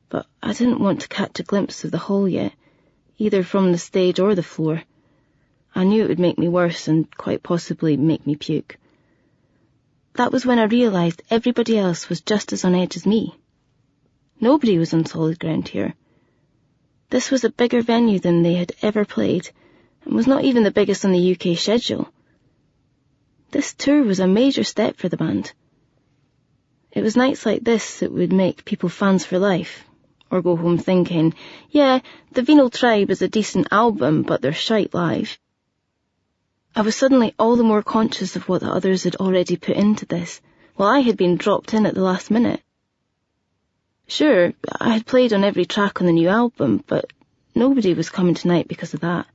but I didn't want to catch a glimpse of the hall yet, either from the stage or the floor. I knew it would make me worse and quite possibly make me puke. That was when I realised everybody else was just as on edge as me. Nobody was on solid ground here. This was a bigger venue than they had ever played, and was not even the biggest on the UK schedule. This tour was a major step for the band. It was nights like this that would make people fans for life, or go home thinking, yeah, the Venal Tribe is a decent album, but they're shite live. I was suddenly all the more conscious of what the others had already put into this, while I had been dropped in at the last minute. Sure, I had played on every track on the new album, but nobody was coming tonight because of that.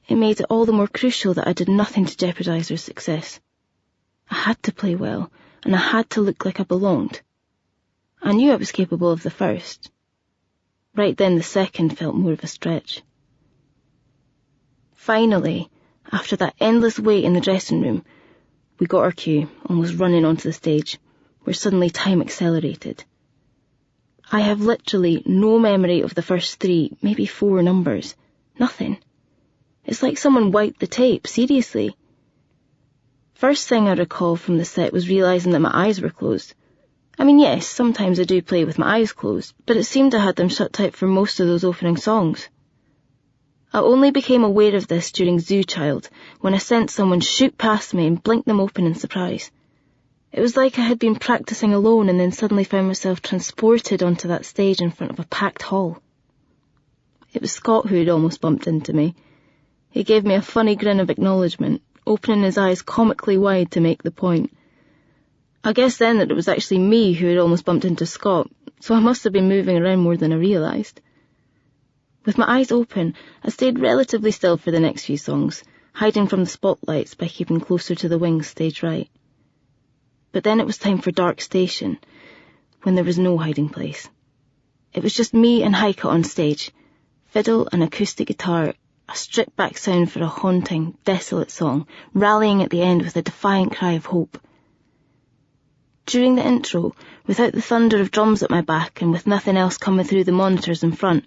It made it all the more crucial that I did nothing to jeopardise their success. I had to play well, and I had to look like I belonged. I knew I was capable of the first. Right then the second felt more of a stretch. Finally, after that endless wait in the dressing room, we got our cue, almost running onto the stage, where suddenly time accelerated. I have literally no memory of the first 3, maybe 4 numbers. Nothing. It's like someone wiped the tape, seriously. First thing I recall from the set was realising that my eyes were closed. I mean, yes, sometimes I do play with my eyes closed, but it seemed I had them shut tight for most of those opening songs. I only became aware of this during Zoo Child, when I sensed someone shoot past me and blink them open in surprise. It was like I had been practising alone and then suddenly found myself transported onto that stage in front of a packed hall. It was Scott who had almost bumped into me. He gave me a funny grin of acknowledgement, opening his eyes comically wide to make the point. I guessed then that it was actually me who had almost bumped into Scott, so I must have been moving around more than I realised. With my eyes open, I stayed relatively still for the next few songs, hiding from the spotlights by keeping closer to the wings stage right. But then it was time for Dark Station, when there was no hiding place. It was just me and Heike on stage, fiddle and acoustic guitar, a stripped-back sound for a haunting, desolate song, rallying at the end with a defiant cry of hope. During the intro, without the thunder of drums at my back and with nothing else coming through the monitors in front,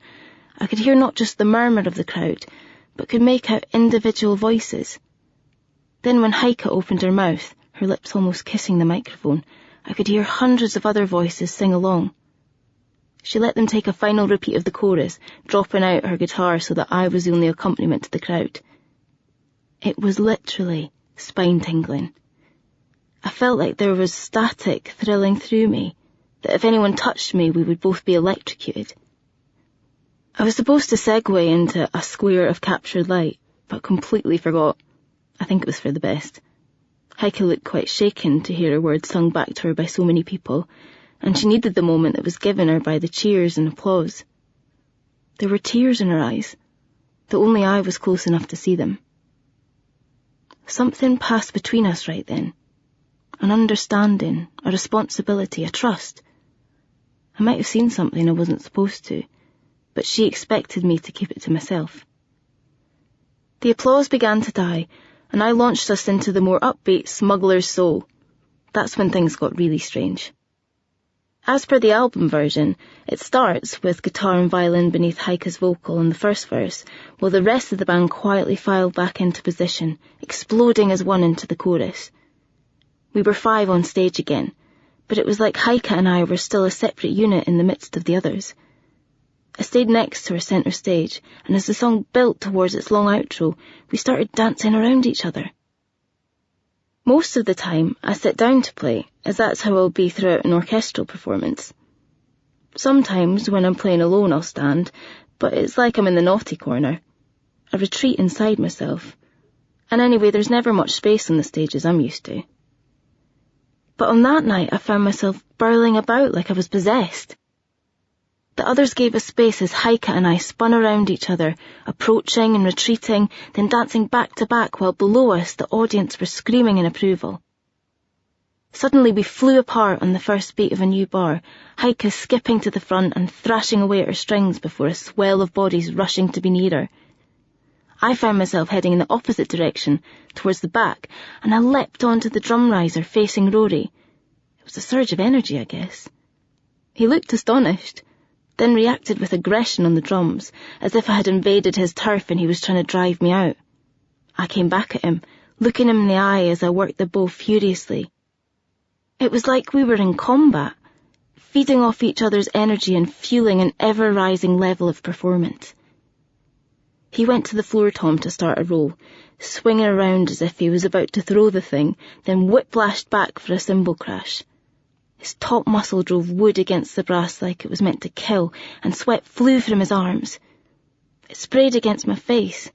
I could hear not just the murmur of the crowd, but could make out individual voices. Then when Heike opened her mouth, her lips almost kissing the microphone, I could hear hundreds of other voices sing along. She let them take a final repeat of the chorus, dropping out her guitar so that I was the only accompaniment to the crowd. It was literally spine-tingling. I felt like there was static thrilling through me, that if anyone touched me we would both be electrocuted. I was supposed to segue into a square of captured light, but completely forgot. I think it was for the best. Heike looked quite shaken to hear her words sung back to her by so many people, and she needed the moment that was given her by the cheers and applause. There were tears in her eyes, though only I was close enough to see them. Something passed between us right then. An understanding, a responsibility, a trust. I might have seen something I wasn't supposed to, but she expected me to keep it to myself. The applause began to die, and I launched us into the more upbeat Smuggler's Soul. That's when things got really strange. As per the album version, it starts with guitar and violin beneath Heike's vocal in the first verse, while the rest of the band quietly file back into position, exploding as one into the chorus. We were 5 on stage again, but it was like Heike and I were still a separate unit in the midst of the others. I stayed next to her centre stage, and as the song built towards its long outro, we started dancing around each other. Most of the time, I sit down to play, as that's how I'll be throughout an orchestral performance. Sometimes, when I'm playing alone, I'll stand, but it's like I'm in the naughty corner. I retreat inside myself. And anyway, there's never much space on the stages I'm used to. But on that night, I found myself burling about like I was possessed. The others gave us space as Heike and I spun around each other, approaching and retreating, then dancing back to back while below us the audience were screaming in approval. Suddenly we flew apart on the first beat of a new bar, Heike skipping to the front and thrashing away at her strings before a swell of bodies rushing to be near her. I found myself heading in the opposite direction, towards the back, and I leapt onto the drum riser facing Rory. It was a surge of energy, I guess. He looked astonished, then reacted with aggression on the drums, as if I had invaded his turf and he was trying to drive me out. I came back at him, looking him in the eye as I worked the bow furiously. It was like we were in combat, feeding off each other's energy and fueling an ever-rising level of performance. He went to the floor tom to start a roll, swinging around as if he was about to throw the thing, then whiplashed back for a cymbal crash. His top muscle drove wood against the brass like it was meant to kill, and sweat flew from his arms. It sprayed against my face,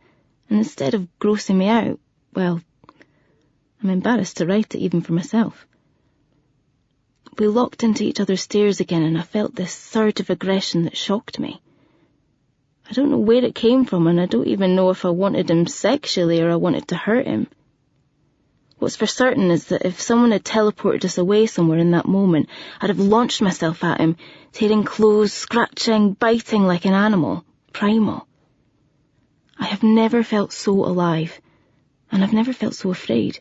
and instead of grossing me out, well, I'm embarrassed to write it even for myself. We locked into each other's stares again, and I felt this surge of aggression that shocked me. I don't know where it came from, and I don't even know if I wanted him sexually or I wanted to hurt him. What's for certain is that if someone had teleported us away somewhere in that moment, I'd have launched myself at him, tearing clothes, scratching, biting like an animal, primal. I have never felt so alive, and I've never felt so afraid.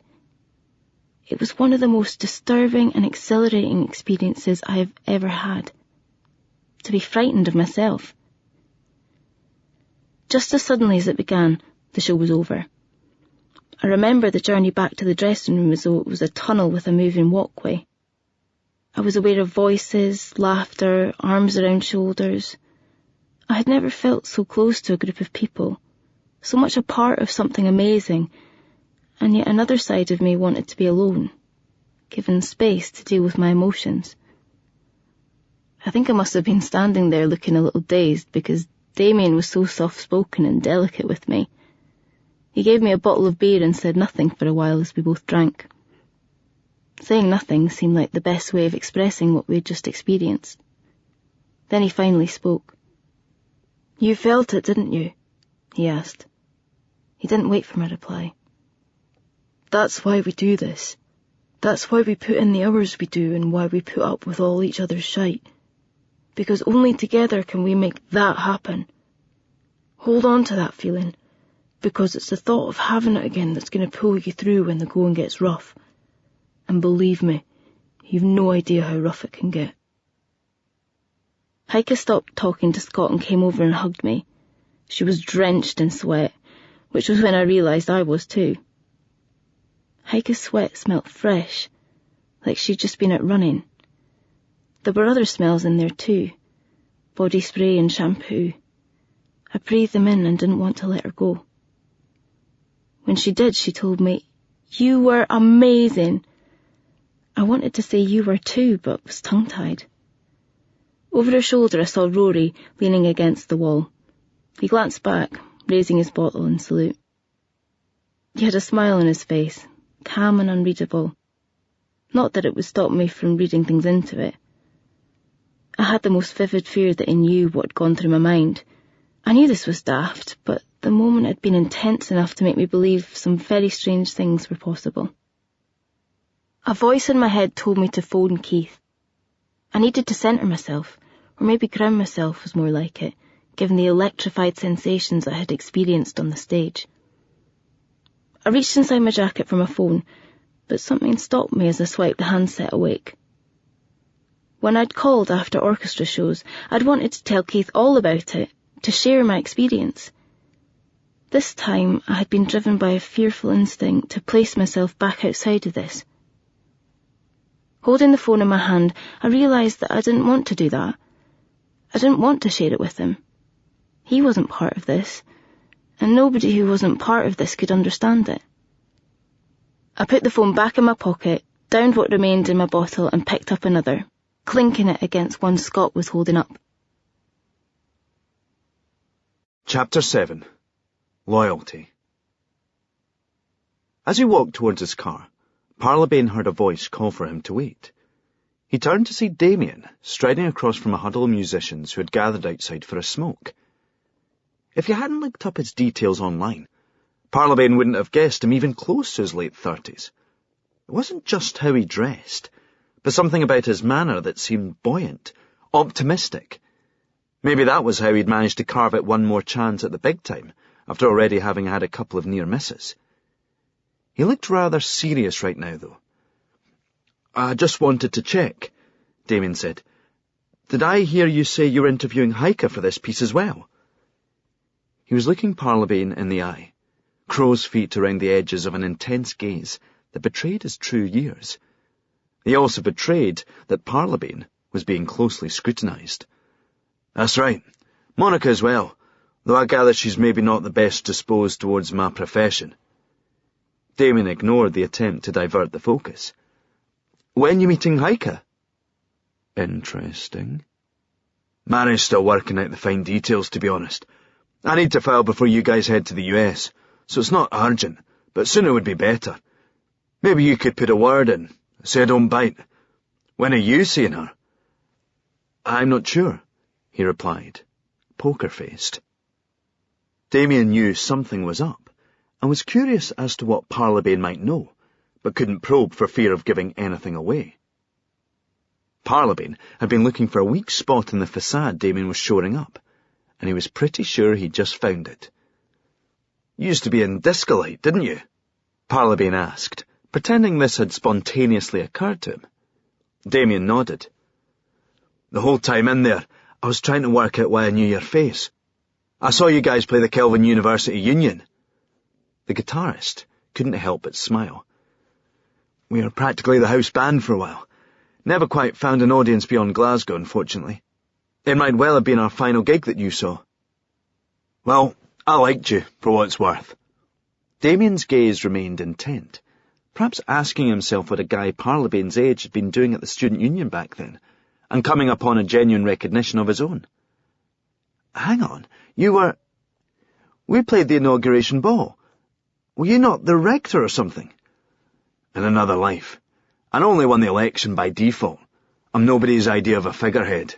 It was one of the most disturbing and exhilarating experiences I have ever had. To be frightened of myself. Just as suddenly as it began, the show was over. I remember the journey back to the dressing room as though it was a tunnel with a moving walkway. I was aware of voices, laughter, arms around shoulders. I had never felt so close to a group of people, so much a part of something amazing, and yet another side of me wanted to be alone, given space to deal with my emotions. I think I must have been standing there looking a little dazed because Damien was so soft-spoken and delicate with me. He gave me a bottle of beer and said nothing for a while as we both drank. Saying nothing seemed like the best way of expressing what we had just experienced. Then he finally spoke. "You felt it, didn't you?" he asked. He didn't wait for my reply. "That's why we do this. That's why we put in the hours we do and why we put up with all each other's shite. Because only together can we make that happen. Hold on to that feeling, because it's the thought of having it again that's going to pull you through when the going gets rough. And believe me, you've no idea how rough it can get." Heike stopped talking to Scott and came over and hugged me. She was drenched in sweat, which was when I realised I was too. Heike's sweat smelt fresh, like she'd just been out running. There were other smells in there too, body spray and shampoo. I breathed them in and didn't want to let her go. When she did, she told me, "You were amazing." I wanted to say you were too, but was tongue-tied. Over her shoulder I saw Rory leaning against the wall. He glanced back, raising his bottle in salute. He had a smile on his face, calm and unreadable. Not that it would stop me from reading things into it. I had the most vivid fear that he knew what had gone through my mind. I knew this was daft, but the moment had been intense enough to make me believe some very strange things were possible. A voice in my head told me to phone Keith. I needed to centre myself, or maybe ground myself was more like it, given the electrified sensations I had experienced on the stage. I reached inside my jacket for my phone, but something stopped me as I swiped the handset awake. When I'd called after orchestra shows, I'd wanted to tell Keith all about it, to share my experience. This time I had been driven by a fearful instinct to place myself back outside of this. Holding the phone in my hand, I realised that I didn't want to do that. I didn't want to share it with him. He wasn't part of this, and nobody who wasn't part of this could understand it. I put the phone back in my pocket, downed what remained in my bottle and picked up another, clinking it against one Scott was holding up. Chapter 7. Loyalty. As he walked towards his car, Parlabane heard a voice call for him to wait. He turned to see Damien striding across from a huddle of musicians who had gathered outside for a smoke. If you hadn't looked up his details online, Parlabane wouldn't have guessed him even close to his late 30s. It wasn't just how he dressed, but something about his manner that seemed buoyant, optimistic. Maybe that was how he'd managed to carve out one more chance at the big time, after already having had a couple of near misses. He looked rather serious right now, though. "I just wanted to check," Damien said. "Did I hear you say you were interviewing Heike for this piece as well?" He was looking Parlabane in the eye, crow's feet around the edges of an intense gaze that betrayed his true years. He also betrayed that Parlabane was being closely scrutinised. "That's right. Monica as well, though I gather she's maybe not the best disposed towards my profession." Damien ignored the attempt to divert the focus. "When you meeting Heike?" "Interesting." "Mary's still working out the fine details, to be honest. I need to file before you guys head to the US, so it's not urgent, but sooner would be better. Maybe you could put a word in, say I don't bite. When are you seeing her?" "I'm not sure," he replied, poker-faced. Damien knew something was up, and was curious as to what Parlabane might know, but couldn't probe for fear of giving anything away. Parlabane had been looking for a weak spot in the facade Damien was shoring up, and he was pretty sure he'd just found it. "You used to be in Discolite, didn't you?" Parlabane asked, pretending this had spontaneously occurred to him. Damien nodded. "The whole time in there, I was trying to work out why I knew your face. I saw you guys play the Kelvin University Union." The guitarist couldn't help but smile. "We were practically the house band for a while. Never quite found an audience beyond Glasgow, unfortunately. It might well have been our final gig that you saw." "Well, I liked you, for what it's worth." Damien's gaze remained intent, perhaps asking himself what a guy Parlabane's age had been doing at the student union back then, and coming upon a genuine recognition of his own. "Hang on, you were... We played the inauguration ball. Were you not the rector or something?" "In another life. And only won the election by default. I'm nobody's idea of a figurehead."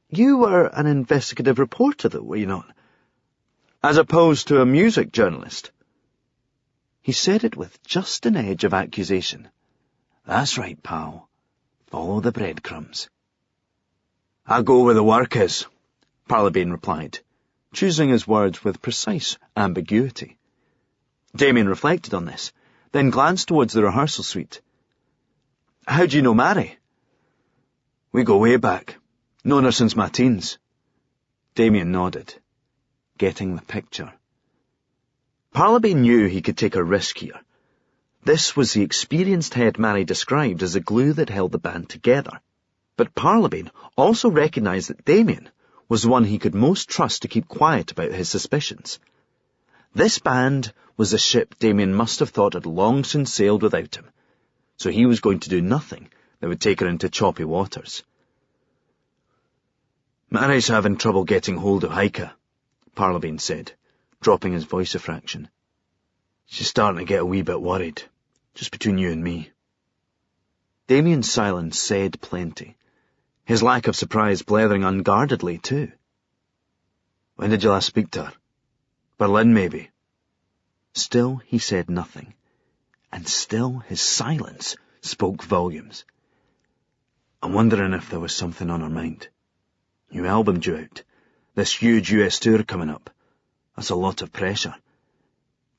"You were an investigative reporter, though, were you not? As opposed to a music journalist?" He said it with just an edge of accusation. "That's right, pal. Follow the breadcrumbs." "I go where the work is," Parlabane replied, choosing his words with precise ambiguity. Damien reflected on this, then glanced towards the rehearsal suite. "How do you know Mary?" "We go way back. Known her since my teens." Damien nodded, getting the picture. Parlabane knew he could take a risk here. This was the experienced head Mary described as the glue that held the band together. But Parlabane also recognised that Damien was the one he could most trust to keep quiet about his suspicions. This band was the ship Damien must have thought had long since sailed without him, so he was going to do nothing that would take her into choppy waters. "Mary's having trouble getting hold of Heike," Parlabane said, dropping his voice a fraction. "She's starting to get a wee bit worried, just between you and me." Damien's silence said plenty, his lack of surprise blethering unguardedly too. "When did you last speak to her? Berlin, maybe?" Still he said nothing, and still his silence spoke volumes. "I'm wondering if there was something on her mind. New album due out, this huge US tour coming up. That's a lot of pressure.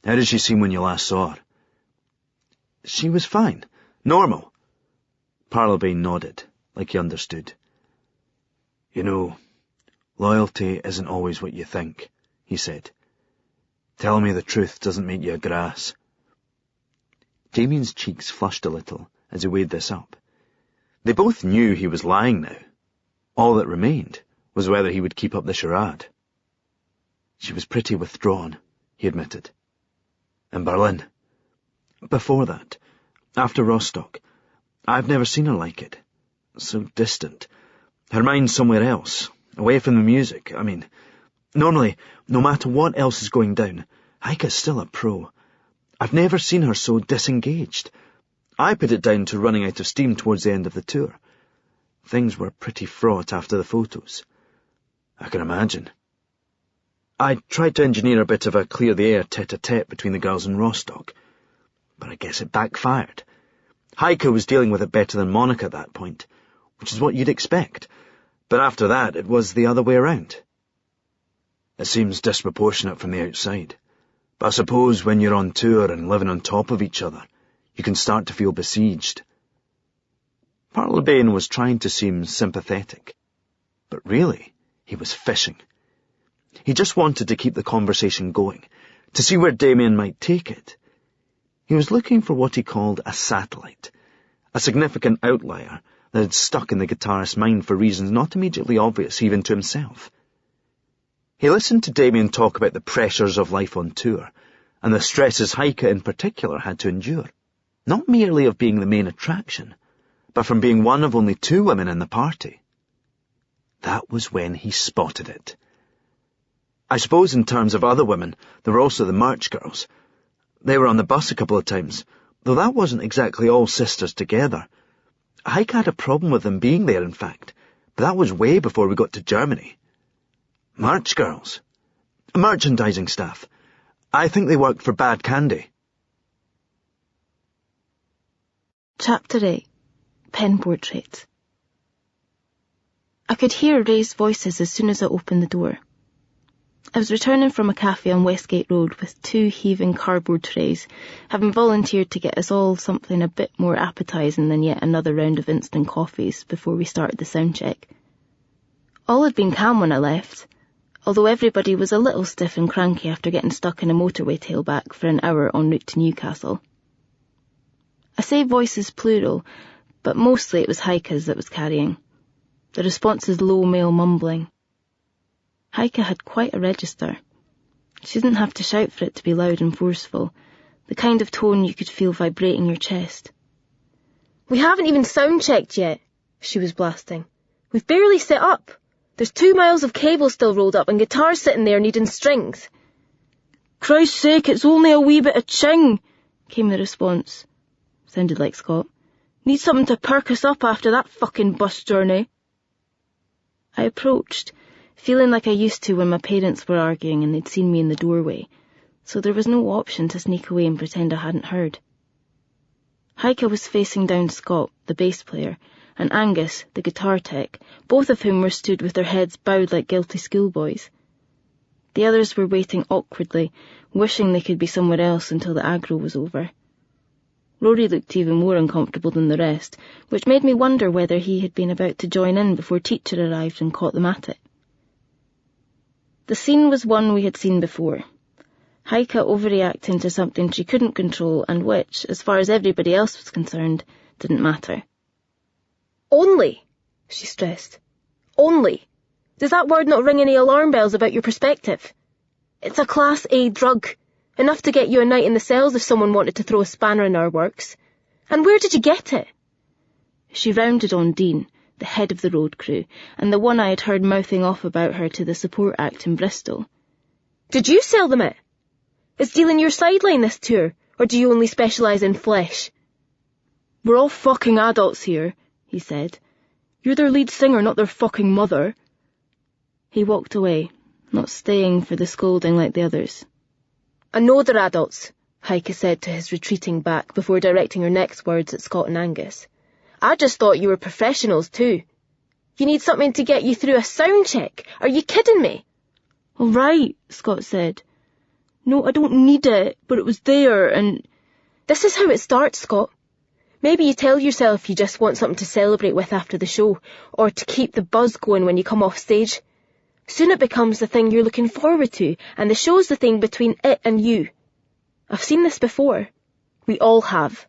How did she seem when you last saw her?" "She was fine. Normal." Parlabane nodded, like he understood. "You know, loyalty isn't always what you think," he said. "Telling me the truth doesn't make you a grass." Damien's cheeks flushed a little as he weighed this up. They both knew he was lying now. All that remained was whether he would keep up the charade. "She was pretty withdrawn," he admitted. "In Berlin. Before that, after Rostock, I've never seen her like it. So distant. Her mind's somewhere else, away from the music. I mean, normally, no matter what else is going down, Heike's still a pro. I've never seen her so disengaged. I put it down to running out of steam towards the end of the tour. Things were pretty fraught after the photos. I can imagine. I tried to engineer a bit of a clear-the-air tete-a-tete between the girls in Rostock, but I guess it backfired. Heike was dealing with it better than Monica at that point, which is what you'd expect, but after that it was the other way around. It seems disproportionate from the outside, but I suppose when you're on tour and living on top of each other, you can start to feel besieged." Parlabane was trying to seem sympathetic, but really, he was fishing. He just wanted to keep the conversation going, to see where Damien might take it. He was looking for what he called a satellite, a significant outlier that had stuck in the guitarist's mind for reasons not immediately obvious even to himself. He listened to Damien talk about the pressures of life on tour, and the stresses Heike in particular had to endure, not merely of being the main attraction, but from being one of only 2 women in the party. That was when he spotted it. I suppose in terms of other women, there were also the merch girls. They were on the bus a couple of times, though that wasn't exactly all sisters together. Heike had a problem with them being there, in fact, but that was way before we got to Germany. Merch girls. Merchandising staff. I think they worked for Bad Candy. Chapter 8. Pen Portraits. I could hear raised voices as soon as I opened the door. I was returning from a cafe on Westgate Road with 2 heaving cardboard trays, having volunteered to get us all something a bit more appetising than yet another round of instant coffees before we started the sound check. All had been calm when I left, although everybody was a little stiff and cranky after getting stuck in a motorway tailback for an hour en route to Newcastle. I say voices plural, but mostly it was Heike's that was carrying. The responses low male mumbling. Heike had quite a register. She didn't have to shout for it to be loud and forceful, the kind of tone you could feel vibrating your chest. "We haven't even sound-checked yet," she was blasting. "We've barely set up. There's 2 miles of cable still rolled up and guitars sitting there needing strings." "Christ's sake, it's only a wee bit of ching," came the response. Sounded like Scott. "Need something to perk us up after that fucking bus journey." I approached, feeling like I used to when my parents were arguing and they'd seen me in the doorway, so there was no option to sneak away and pretend I hadn't heard. Heike was facing down Scott, the bass player, and Angus, the guitar tech, both of whom were stood with their heads bowed like guilty schoolboys. The others were waiting awkwardly, wishing they could be somewhere else until the aggro was over. Rory looked even more uncomfortable than the rest, which made me wonder whether he had been about to join in before teacher arrived and caught them at it. The scene was one we had seen before. Heike overreacting to something she couldn't control and which, as far as everybody else was concerned, didn't matter. "Only," she stressed. "Only. Does that word not ring any alarm bells about your perspective? It's a Class A drug. Enough to get you a night in the cells if someone wanted to throw a spanner in our works. And where did you get it?" She rounded on Dean, the head of the road crew, and the one I had heard mouthing off about her to the support act in Bristol. "Did you sell them it? Is dealing your sideline this tour, or do you only specialise in flesh?" "We're all fucking adults here," he said. "You're their lead singer, not their fucking mother." He walked away, not staying for the scolding like the others. "I know they're adults," Heike said to his retreating back before directing her next words at Scott and Angus. "I just thought you were professionals too. You need something to get you through a sound check. Are you kidding me?" "All right," Scott said. "No, I don't need it, but it was there and—" "This is how it starts, Scott. Maybe you tell yourself you just want something to celebrate with after the show, or to keep the buzz going when you come off stage. Soon it becomes the thing you're looking forward to, and the show's the thing between it and you. I've seen this before. We all have.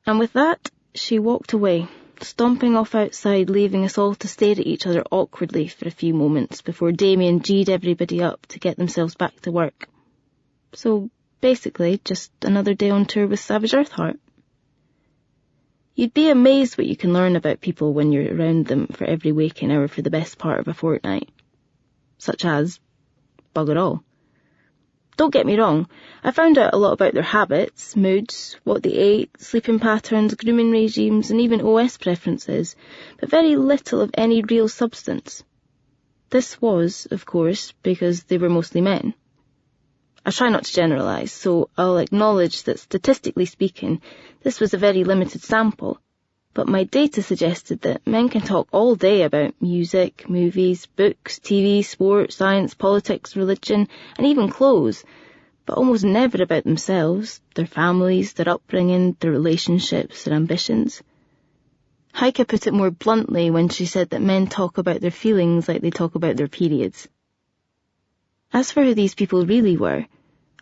And with that, she walked away, stomping off outside, leaving us all to stare at each other awkwardly for a few moments before Damien G'd everybody up to get themselves back to work. So, basically, just another day on tour with Savage Earthheart. You'd be amazed what you can learn about people when you're around them for every waking hour for the best part of a fortnight. Such as bugger all. Don't get me wrong, I found out a lot about their habits, moods, what they ate, sleeping patterns, grooming regimes, and even OS preferences, but very little of any real substance. This was, of course, because they were mostly men. I try not to generalise, so I'll acknowledge that statistically speaking, this was a very limited sample, but my data suggested that men can talk all day about music, movies, books, TV, sport, science, politics, religion, and even clothes, but almost never about themselves, their families, their upbringing, their relationships, their ambitions. Heike put it more bluntly when she said that men talk about their feelings like they talk about their periods. As for who these people really were,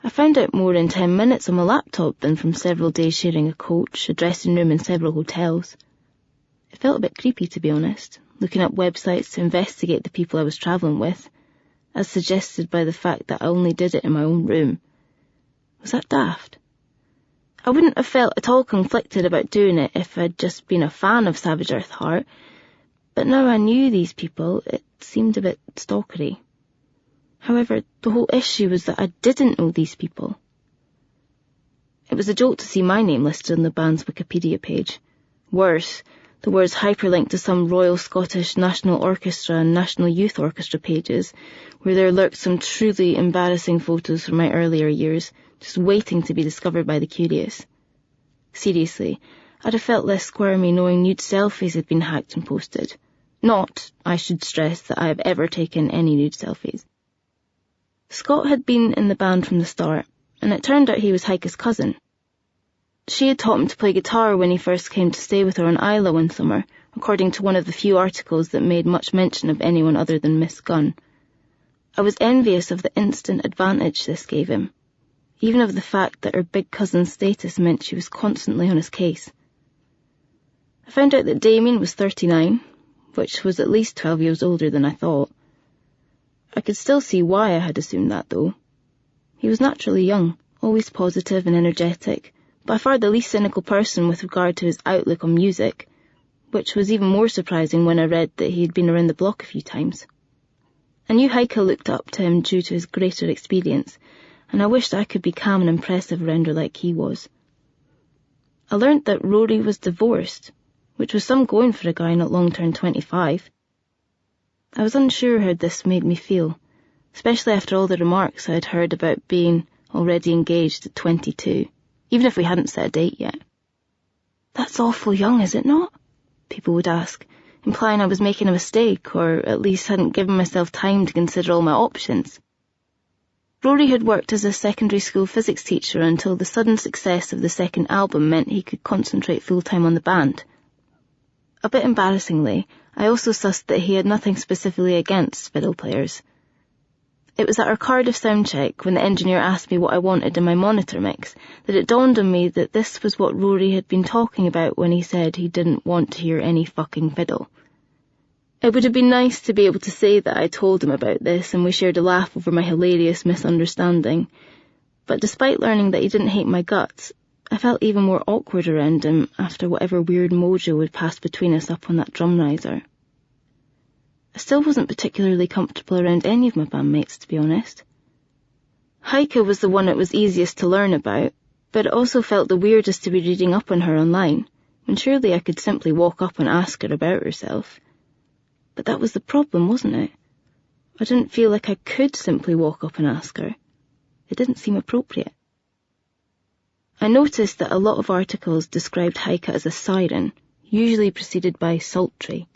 I found out more in 10 minutes on my laptop than from several days sharing a coach, a dressing room and several hotels. It felt a bit creepy, to be honest, looking up websites to investigate the people I was travelling with, as suggested by the fact that I only did it in my own room. Was that daft? I wouldn't have felt at all conflicted about doing it if I'd just been a fan of Savage Earthheart, but now I knew these people, it seemed a bit stalkery. However, the whole issue was that I didn't know these people. It was a joke to see my name listed on the band's Wikipedia page. Worse, the words hyperlinked to some Royal Scottish National Orchestra and National Youth Orchestra pages, where there lurked some truly embarrassing photos from my earlier years, just waiting to be discovered by the curious. Seriously, I'd have felt less squirmy knowing nude selfies had been hacked and posted. Not, I should stress, that I have ever taken any nude selfies. Scott had been in the band from the start, and it turned out he was Heike's cousin. She had taught him to play guitar when he first came to stay with her on Isla one summer, according to one of the few articles that made much mention of anyone other than Miss Gunn. I was envious of the instant advantage this gave him, even of the fact that her big cousin's status meant she was constantly on his case. I found out that Damien was 39, which was at least 12 years older than I thought. I could still see why I had assumed that, though. He was naturally young, always positive and energetic, by far the least cynical person with regard to his outlook on music, which was even more surprising when I read that he had been around the block a few times. I knew Heike looked up to him due to his greater experience, and I wished I could be calm and impressive around her like he was. I learnt that Rory was divorced, which was some going for a guy not long turned 25. I was unsure how this made me feel, especially after all the remarks I had heard about being already engaged at 22, even if we hadn't set a date yet. "That's awful young, is it not?" people would ask, implying I was making a mistake, or at least hadn't given myself time to consider all my options. Rory had worked as a secondary school physics teacher until the sudden success of the second album meant he could concentrate full-time on the band. A bit embarrassingly, I also sussed that he had nothing specifically against fiddle players. It was at our Cardiff soundcheck, when the engineer asked me what I wanted in my monitor mix, that it dawned on me that this was what Rory had been talking about when he said he didn't want to hear any fucking fiddle. It would have been nice to be able to say that I told him about this and we shared a laugh over my hilarious misunderstanding, but despite learning that he didn't hate my guts, I felt even more awkward around him after whatever weird mojo had passed between us up on that drum riser. I still wasn't particularly comfortable around any of my bandmates, to be honest. Heike was the one it was easiest to learn about, but it also felt the weirdest to be reading up on her online, when surely I could simply walk up and ask her about herself. But that was the problem, wasn't it? I didn't feel like I could simply walk up and ask her. It didn't seem appropriate. I noticed that a lot of articles described Heike as a siren, usually preceded by sultry.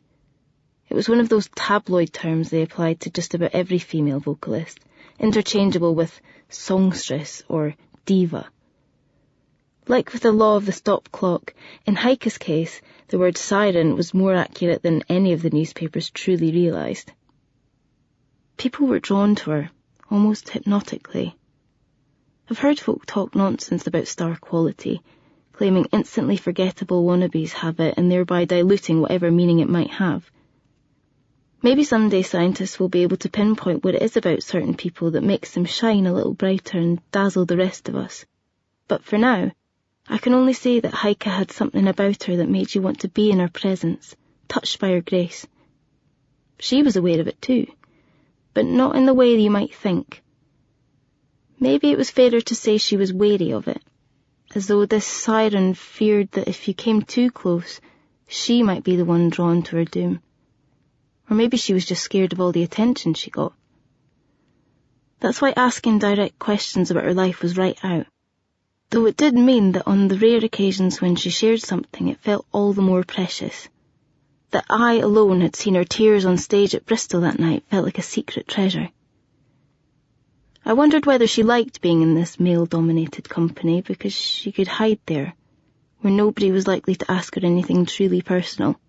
It was one of those tabloid terms they applied to just about every female vocalist, interchangeable with songstress or diva. Like with the law of the stop clock, in Heike's case, the word siren was more accurate than any of the newspapers truly realised. People were drawn to her, almost hypnotically. I've heard folk talk nonsense about star quality, claiming instantly forgettable wannabes have it and thereby diluting whatever meaning it might have. Maybe someday scientists will be able to pinpoint what it is about certain people that makes them shine a little brighter and dazzle the rest of us. But for now, I can only say that Heike had something about her that made you want to be in her presence, touched by her grace. She was aware of it too, but not in the way you might think. Maybe it was fairer to say she was wary of it, as though this siren feared that if you came too close, she might be the one drawn to her doom. Or maybe she was just scared of all the attention she got. That's why asking direct questions about her life was right out. Though it did mean that on the rare occasions when she shared something, it felt all the more precious. That I alone had seen her tears on stage at Bristol that night felt like a secret treasure. I wondered whether she liked being in this male-dominated company because she could hide there, where nobody was likely to ask her anything truly personal.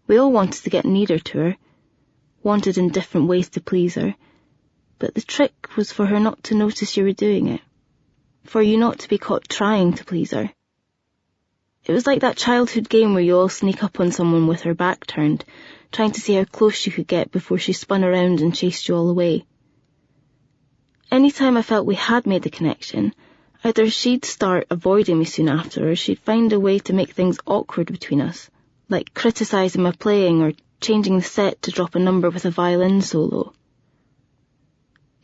We all wanted to get nearer to her, wanted in different ways to please her, but the trick was for her not to notice you were doing it, for you not to be caught trying to please her. It was like that childhood game where you all sneak up on someone with her back turned, trying to see how close you could get before she spun around and chased you all away. Any time I felt we had made the connection, either she'd start avoiding me soon after or she'd find a way to make things awkward between us, like criticising my playing or changing the set to drop a number with a violin solo.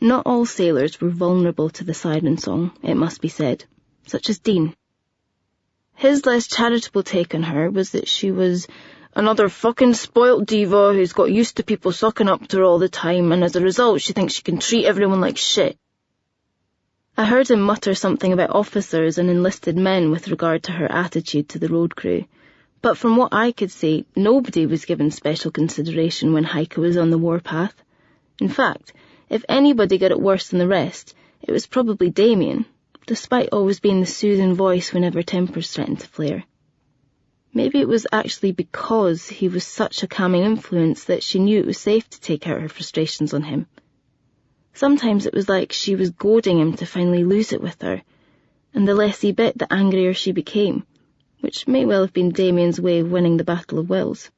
Not all sailors were vulnerable to the siren song, it must be said, such as Dean. His less charitable take on her was that she was another fucking spoilt diva who's got used to people sucking up to her all the time, and as a result she thinks she can treat everyone like shit. I heard him mutter something about officers and enlisted men with regard to her attitude to the road crew, but from what I could see, nobody was given special consideration when Heike was on the warpath. In fact, if anybody got it worse than the rest, it was probably Damien, despite always being the soothing voice whenever tempers threatened to flare. Maybe it was actually because he was such a calming influence that she knew it was safe to take out her frustrations on him. Sometimes it was like she was goading him to finally lose it with her, and the less he bit, the angrier she became, which may well have been Damien's way of winning the Battle of Wills.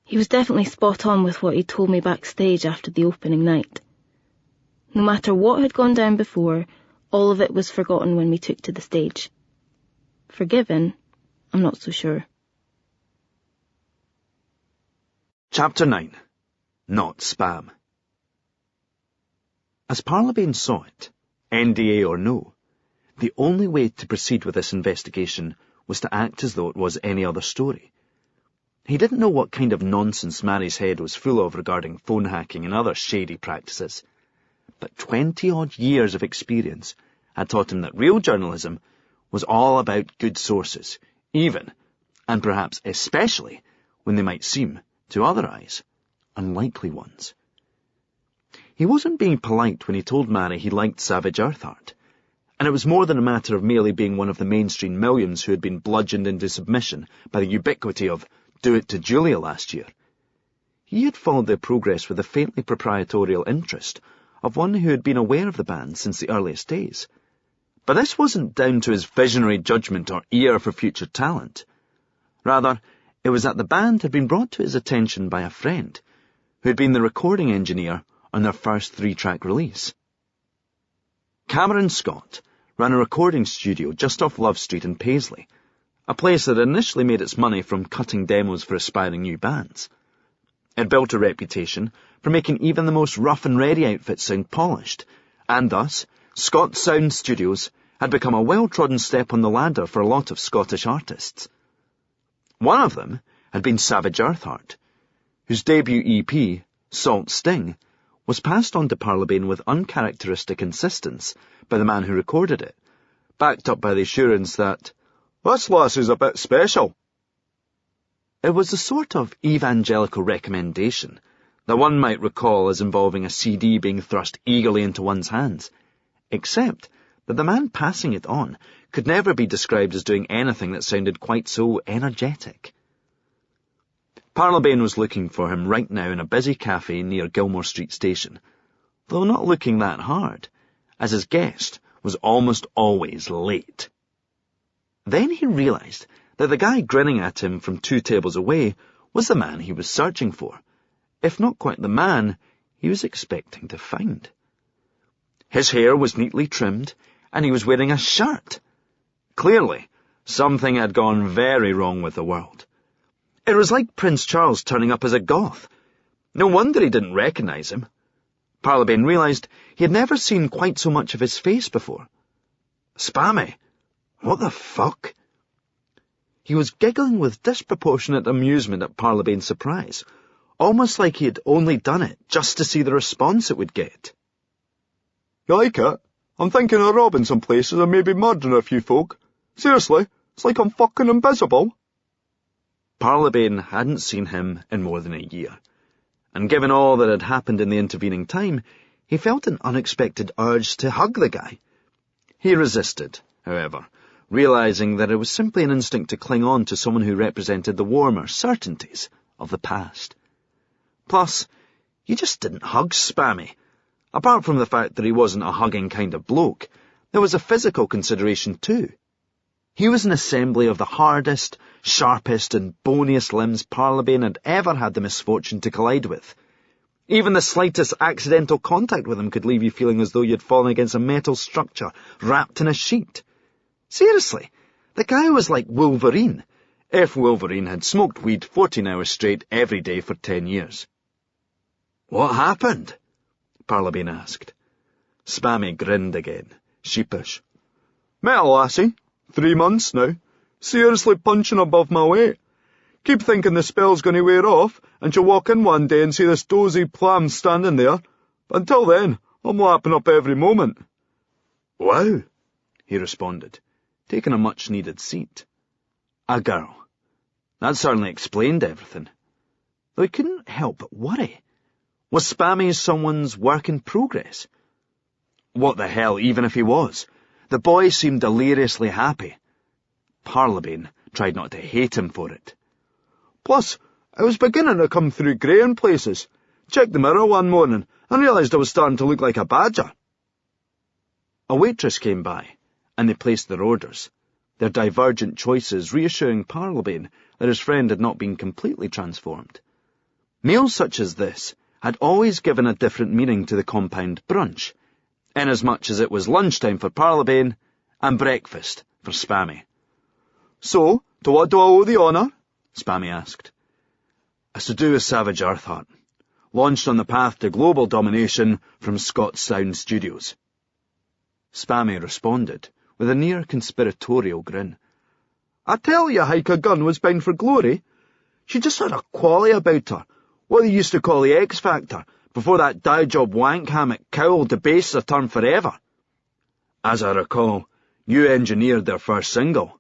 He was definitely spot on with what he told me backstage after the opening night. No matter what had gone down before, all of it was forgotten when we took to the stage. Forgiven? I'm not so sure. Chapter 9. Not Spam. As Parlabane saw it, NDA or no, the only way to proceed with this investigation was to act as though it was any other story. He didn't know what kind of nonsense Mary's head was full of regarding phone hacking and other shady practices, but 20-odd years of experience had taught him that real journalism was all about good sources, even, and perhaps especially, when they might seem, to other eyes, unlikely ones. He wasn't being polite when he told Mary he liked Savage Earthheart, and it was more than a matter of merely being one of the mainstream millions who had been bludgeoned into submission by the ubiquity of Do It to Julia last year. He had followed their progress with the faintly proprietorial interest of one who had been aware of the band since the earliest days. But this wasn't down to his visionary judgment or ear for future talent. Rather, it was that the band had been brought to his attention by a friend who had been the recording engineer on their first 3-track release. Cameron Scott ran a recording studio just off Love Street in Paisley, a place that initially made its money from cutting demos for aspiring new bands. It built a reputation for making even the most rough-and-ready outfits sound polished, and thus, Scott's Sound Studios had become a well-trodden step on the ladder for a lot of Scottish artists. One of them had been Savage Earthheart, whose debut EP, Salt Sting, was passed on to Parlabane with uncharacteristic insistence by the man who recorded it, backed up by the assurance that, "This lassie's a bit special." It was the sort of evangelical recommendation that one might recall as involving a CD being thrust eagerly into one's hands, except that the man passing it on could never be described as doing anything that sounded quite so energetic. Parlabane was looking for him right now in a busy cafe near Gilmore Street Station, though not looking that hard, as his guest was almost always late. Then he realised that the guy grinning at him from 2 tables away was the man he was searching for, if not quite the man he was expecting to find. His hair was neatly trimmed, and he was wearing a shirt. Clearly, something had gone very wrong with the world. It was like Prince Charles turning up as a goth. No wonder he didn't recognise him. Parlabane realised he had never seen quite so much of his face before. Spammy? What the fuck? He was giggling with disproportionate amusement at Parlabane's surprise, almost like he had only done it just to see the response it would get. You like it? I'm thinking of robbing some places and maybe murdering a few folk. Seriously, it's like I'm fucking invisible. Parlabane hadn't seen him in more than a year, and given all that had happened in the intervening time, he felt an unexpected urge to hug the guy. He resisted, however, realising that it was simply an instinct to cling on to someone who represented the warmer certainties of the past. Plus, he just didn't hug Spammy. Apart from the fact that he wasn't a hugging kind of bloke, there was a physical consideration too. He was an assembly of the hardest, sharpest and boniest limbs Parlabane had ever had the misfortune to collide with. Even the slightest accidental contact with him could leave you feeling as though you'd fallen against a metal structure wrapped in a sheet. Seriously, the guy was like Wolverine, if Wolverine had smoked weed 14 hours straight every day for 10 years. What happened? Parlabane asked. Spammy grinned again, sheepish. Met a lassie. 3 months now. Seriously punching above my weight. Keep thinking the spell's going to wear off, and she'll walk in one day and see this dozy plam standing there. But until then, I'm lapping up every moment. Wow, he responded, taking a much-needed seat. A girl. That certainly explained everything. Though he couldn't help but worry. Was Spammy someone's work in progress? What the hell, even if he was? The boy seemed deliriously happy. Parlabane tried not to hate him for it. Plus, I was beginning to come through grey in places. Checked the mirror one morning and realised I was starting to look like a badger. A waitress came by, and they placed their orders, their divergent choices reassuring Parlabane that his friend had not been completely transformed. Meals such as this had always given a different meaning to the compound brunch, inasmuch as it was lunchtime for Parlabane and breakfast for Spammy. So, to what do I owe the honour? Spammy asked. It's to do with Savage Earthheart, launched on the path to global domination from Scottstown Studios. Spammy responded with a near-conspiratorial grin. I tell you, Heike Gunn was bound for glory. She just had a quality about her, what they used to call the X-Factor, before that dye-job wank-hammock cowl debased her term forever. As I recall, you engineered their first single.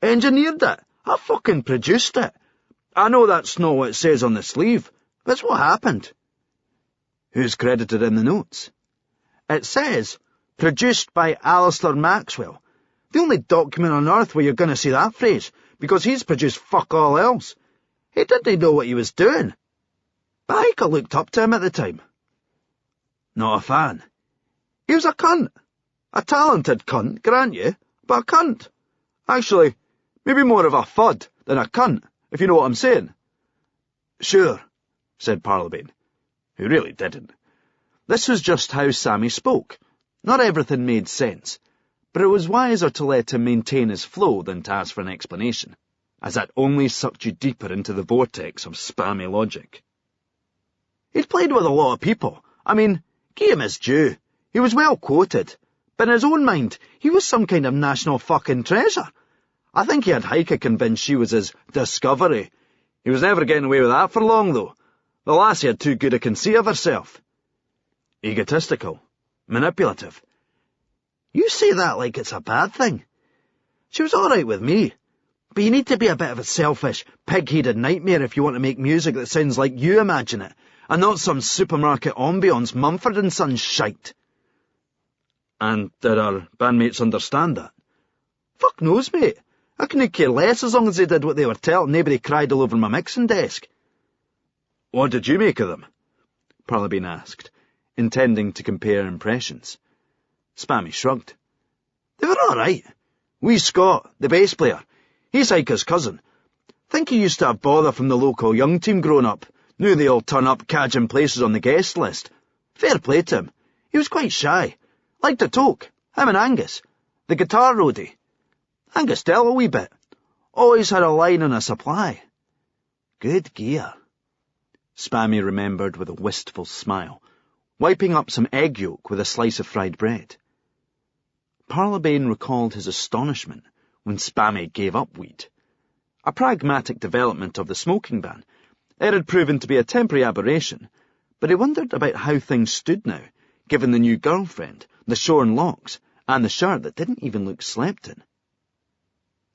Engineered it? I fucking produced it. I know that's not what it says on the sleeve, but it's what happened. Who's credited in the notes? It says, produced by Alistair Maxwell. The only document on earth where you're going to see that phrase, because he's produced fuck all else. He didn't know what he was doing. But Heike looked up to him at the time. Not a fan. He was a cunt. A talented cunt, grant you, but a cunt. Actually, maybe more of a fud than a cunt, if you know what I'm saying. Sure, said Parlabane, who really didn't. This was just how Sammy spoke. Not everything made sense, but it was wiser to let him maintain his flow than to ask for an explanation, as that only sucked you deeper into the vortex of Spammy logic. He'd played with a lot of people. I mean, give him his due. He was well quoted, but in his own mind, he was some kind of national fucking treasure. I think he had Heike convinced she was his discovery. He was never getting away with that for long, though. The lassie had too good a conceit of herself. Egotistical. Manipulative. You say that like it's a bad thing. She was all right with me. But you need to be a bit of a selfish, pig-headed nightmare if you want to make music that sounds like you imagine it, and not some supermarket ambience Mumford & Sons shite. And did our bandmates understand that? Fuck knows, mate. I couldn't care less as long as they did what they were telling. Nobody cried all over my mixing desk. What did you make of them? Parlabane asked, intending to compare impressions. Spammy shrugged. They were all right. Wee Scott, the bass player, he's like his cousin. Think he used to have bother from the local young team growing up. Knew they all turn up cadging places on the guest list. Fair play to him. He was quite shy. Liked to talk. Him and Angus, the guitar roadie. Angus dealt a wee bit. Always had a line and a supply. Good gear. Spammy remembered with a wistful smile, wiping up some egg yolk with a slice of fried bread. Parlabane recalled his astonishment when Spammy gave up weed. A pragmatic development of the smoking ban. It had proven to be a temporary aberration, but he wondered about how things stood now, given the new girlfriend, the shorn locks, and the shirt that didn't even look slept in.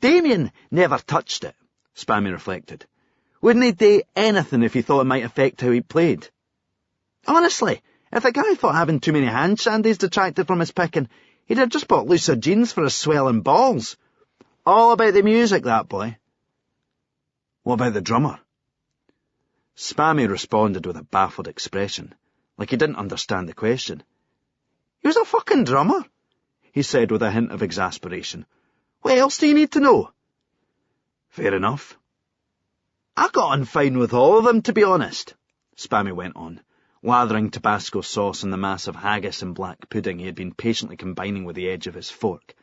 Damien never touched it, Spammy reflected. Wouldn't he do anything if he thought it might affect how he played? Honestly, if the guy thought having too many hand shandies detracted from his picking, he'd have just bought looser jeans for his swelling balls. All about the music, that boy. What about the drummer? Spammy responded with a baffled expression, like he didn't understand the question. He was a fucking drummer, he said with a hint of exasperation. What else do you need to know? Fair enough. I got on fine with all of them, to be honest, Spammy went on, lathering Tabasco sauce on the mass of haggis and black pudding he had been patiently combining with the edge of his fork.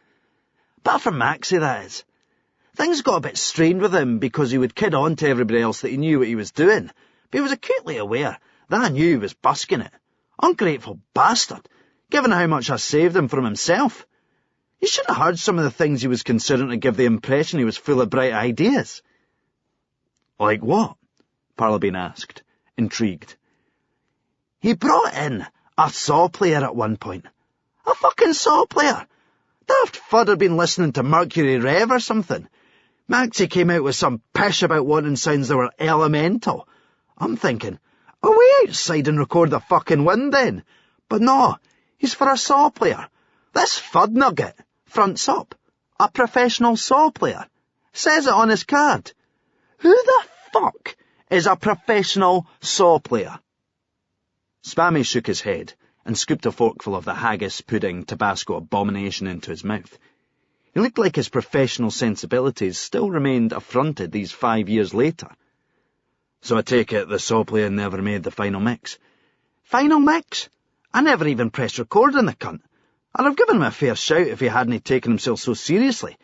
Apart from Maxie, that is. Things got a bit strained with him because he would kid on to everybody else that he knew what he was doing, but he was acutely aware that I knew he was busking it. Ungrateful bastard, given how much I saved him from himself. You should have heard some of the things he was considering to give the impression he was full of bright ideas. Like what? Parlabane asked, intrigued. He brought in a saw player at one point. A fucking saw player. Daft Fudd had been listening to Mercury Rev or something. Maxie came out with some pish about wanting sounds that were elemental. I'm thinking, away outside and record the fucking wind then. But no, he's for a saw player. This Fudd nugget fronts up. A professional saw player. Says it on his card. Who the fuck is a professional saw player? Spammy shook his head and scooped a forkful of the haggis, pudding, Tabasco abomination into his mouth. He looked like his professional sensibilities still remained affronted these 5 years later. So I take it the saw player never made the final mix. Final mix? I never even pressed record on the cunt. I'd have given him a fair shout if he hadn't taken himself so seriously.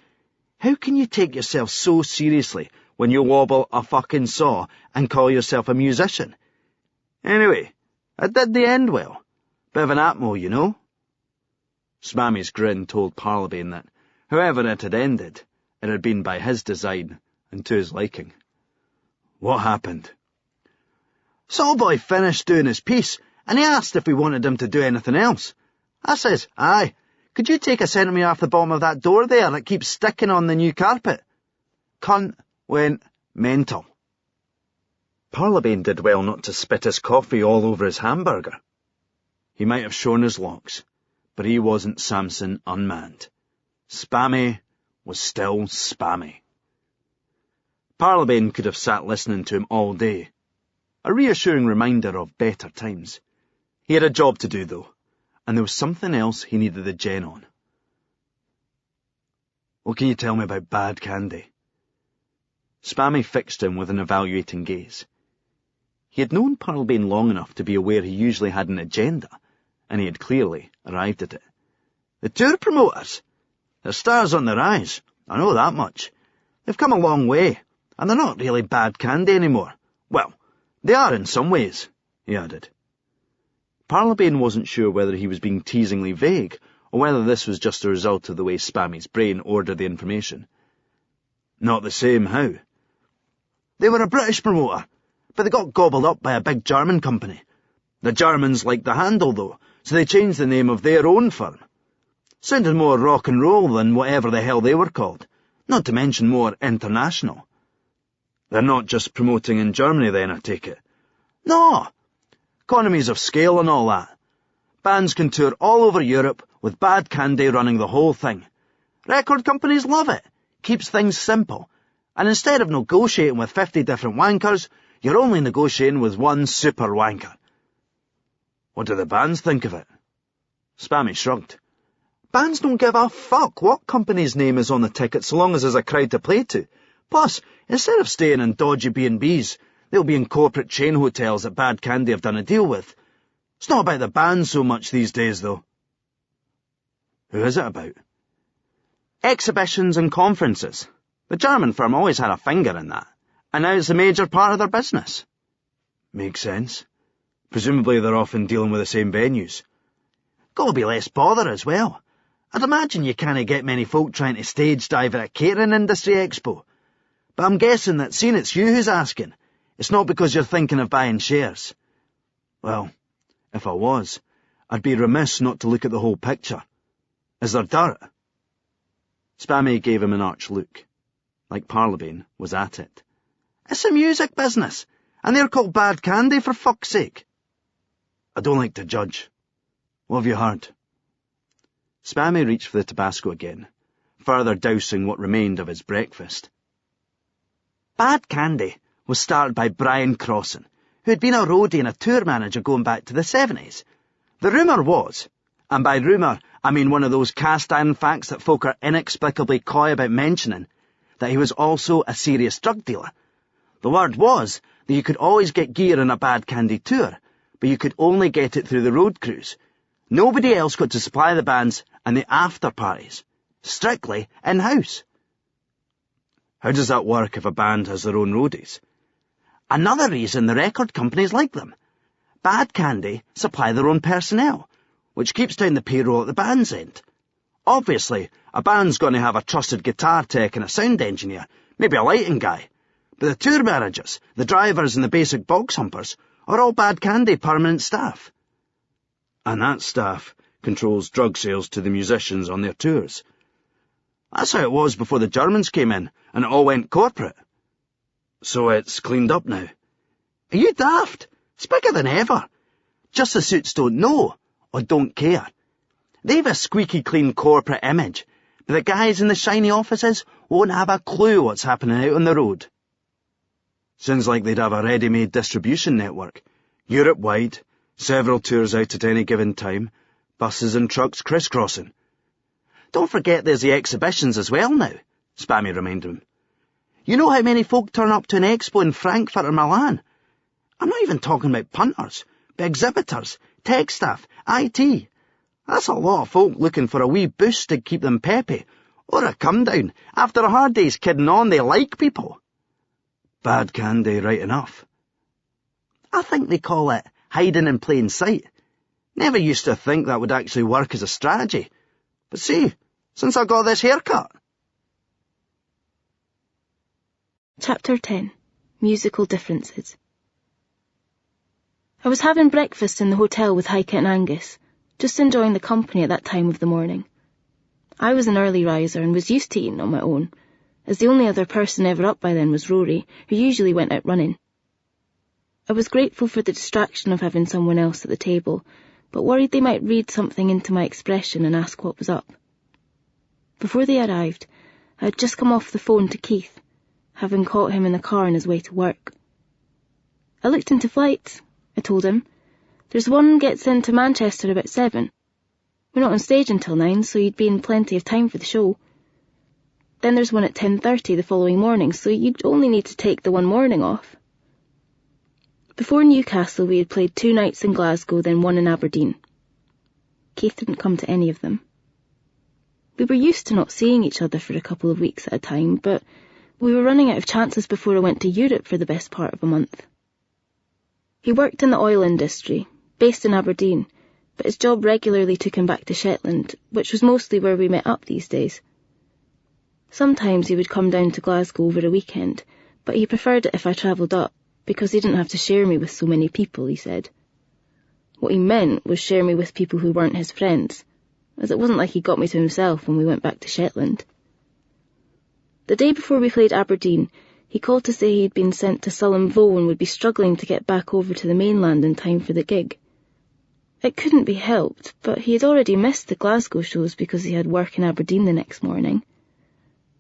How can you take yourself so seriously when you wobble a fucking saw and call yourself a musician? Anyway, it did the end well. Bit of an atmo, you know. Spammy's grin told Parlabane that, however it had ended, it had been by his design and to his liking. What happened? Sawboy finished doing his piece, and he asked if we wanted him to do anything else. I says, aye. Could you take a centimetre off the bottom of that door there that keeps sticking on the new carpet? Cunt went mental. Parlabane did well not to spit his coffee all over his hamburger. He might have shorn his locks, but he wasn't Samson unmanned. Spammy was still Spammy. Parlabane could have sat listening to him all day, a reassuring reminder of better times. He had a job to do, though, and there was something else he needed the gen on. What can you tell me about Bad Candy? Spammy fixed him with an evaluating gaze. He had known Parlabane long enough to be aware he usually had an agenda, and he had clearly arrived at it. The tour promoters? They're stars on the rise, I know that much. They've come a long way, and they're not really Bad Candy anymore. Well, they are in some ways, he added. Parlabane wasn't sure whether he was being teasingly vague, or whether this was just a result of the way Spammy's brain ordered the information. Not the same, how? They were a British promoter, but they got gobbled up by a big German company. The Germans liked the handle, though, so they changed the name of their own firm. Sounded more rock and roll than whatever the hell they were called, not to mention more international. They're not just promoting in Germany then, I take it? No. Economies of scale and all that. Bands can tour all over Europe with Bad Candy running the whole thing. Record companies love it. Keeps things simple. And instead of negotiating with 50 different wankers, you're only negotiating with one super wanker. What do the bands think of it? Spammy shrugged. Bands don't give a fuck what company's name is on the ticket so long as there's a crowd to play to. Plus, instead of staying in dodgy B&Bs, they'll be in corporate chain hotels that Bad Candy have done a deal with. It's not about the band so much these days, though. Who is it about? Exhibitions and conferences. The German firm always had a finger in that, and now it's a major part of their business. Makes sense. Presumably they're often dealing with the same venues. Gotta be less bother as well. I'd imagine you can't get many folk trying to stage dive at a catering industry expo. But I'm guessing that seeing it's you who's asking, it's not because you're thinking of buying shares. Well, if I was, I'd be remiss not to look at the whole picture. Is there dirt? Spammy gave him an arch look, like Parlabane was at it. It's a music business, and they're called Bad Candy, for fuck's sake. I don't like to judge. What have you heard? Spammy reached for the Tabasco again, further dousing what remained of his breakfast. Bad Candy was started by Brian Crossan, who had been a roadie and a tour manager going back to the 70s. The rumour was, and by rumour I mean one of those cast-iron facts that folk are inexplicably coy about mentioning, that he was also a serious drug dealer. The word was that you could always get gear on a Bad Candy tour, but you could only get it through the road crews. Nobody else got to supply the bands and the after-parties. Strictly in-house. How does that work if a band has their own roadies? Another reason the record companies like them. Bad Candy supply their own personnel, which keeps down the payroll at the band's end. Obviously, a band's going to have a trusted guitar tech and a sound engineer, maybe a lighting guy. But the tour managers, the drivers and the basic box humpers are all Bad Candy permanent staff. And that staff controls drug sales to the musicians on their tours. That's how it was before the Germans came in, and it all went corporate. So it's cleaned up now. Are you daft? It's bigger than ever. Just the suits don't know, or don't care. They've a squeaky clean corporate image, but the guys in the shiny offices won't have a clue what's happening out on the road. Sounds like they'd have a ready-made distribution network, Europe-wide, several tours out at any given time, buses and trucks crisscrossing. Don't forget there's the exhibitions as well now, Spammy reminded him. You know how many folk turn up to an expo in Frankfurt or Milan? I'm not even talking about punters, but exhibitors, tech staff, IT. That's a lot of folk looking for a wee boost to keep them peppy, or a come-down. After a hard day's kidding on, they like people. Bad Candy, right enough. I think they call it hiding in plain sight. Never used to think that would actually work as a strategy. But see, since I got this haircut. Chapter 10. Musical Differences. I was having breakfast in the hotel with Heike and Angus, just enjoying the company at that time of the morning. I was an early riser and was used to eating on my own, as the only other person ever up by then was Rory, who usually went out running. I was grateful for the distraction of having someone else at the table, but worried they might read something into my expression and ask what was up. Before they arrived, I had just come off the phone to Keith, having caught him in the car on his way to work. I looked into flights, I told him. There's one gets into Manchester about 7. We're not on stage until 9, so you'd be in plenty of time for the show. Then there's one at 10:30 the following morning, so you'd only need to take the one morning off. Before Newcastle, we had played 2 nights in Glasgow, then 1 in Aberdeen. Keith didn't come to any of them. We were used to not seeing each other for a couple of weeks at a time, but we were running out of chances before I went to Europe for the best part of a month. He worked in the oil industry, based in Aberdeen, but his job regularly took him back to Shetland, which was mostly where we met up these days. Sometimes he would come down to Glasgow over a weekend, but he preferred it if I travelled up, because he didn't have to share me with so many people, he said. What he meant was share me with people who weren't his friends, as it wasn't like he got me to himself when we went back to Shetland. The day before we played Aberdeen, he called to say he'd been sent to Sullom Voe and would be struggling to get back over to the mainland in time for the gig. It couldn't be helped, but he had already missed the Glasgow shows because he had work in Aberdeen the next morning.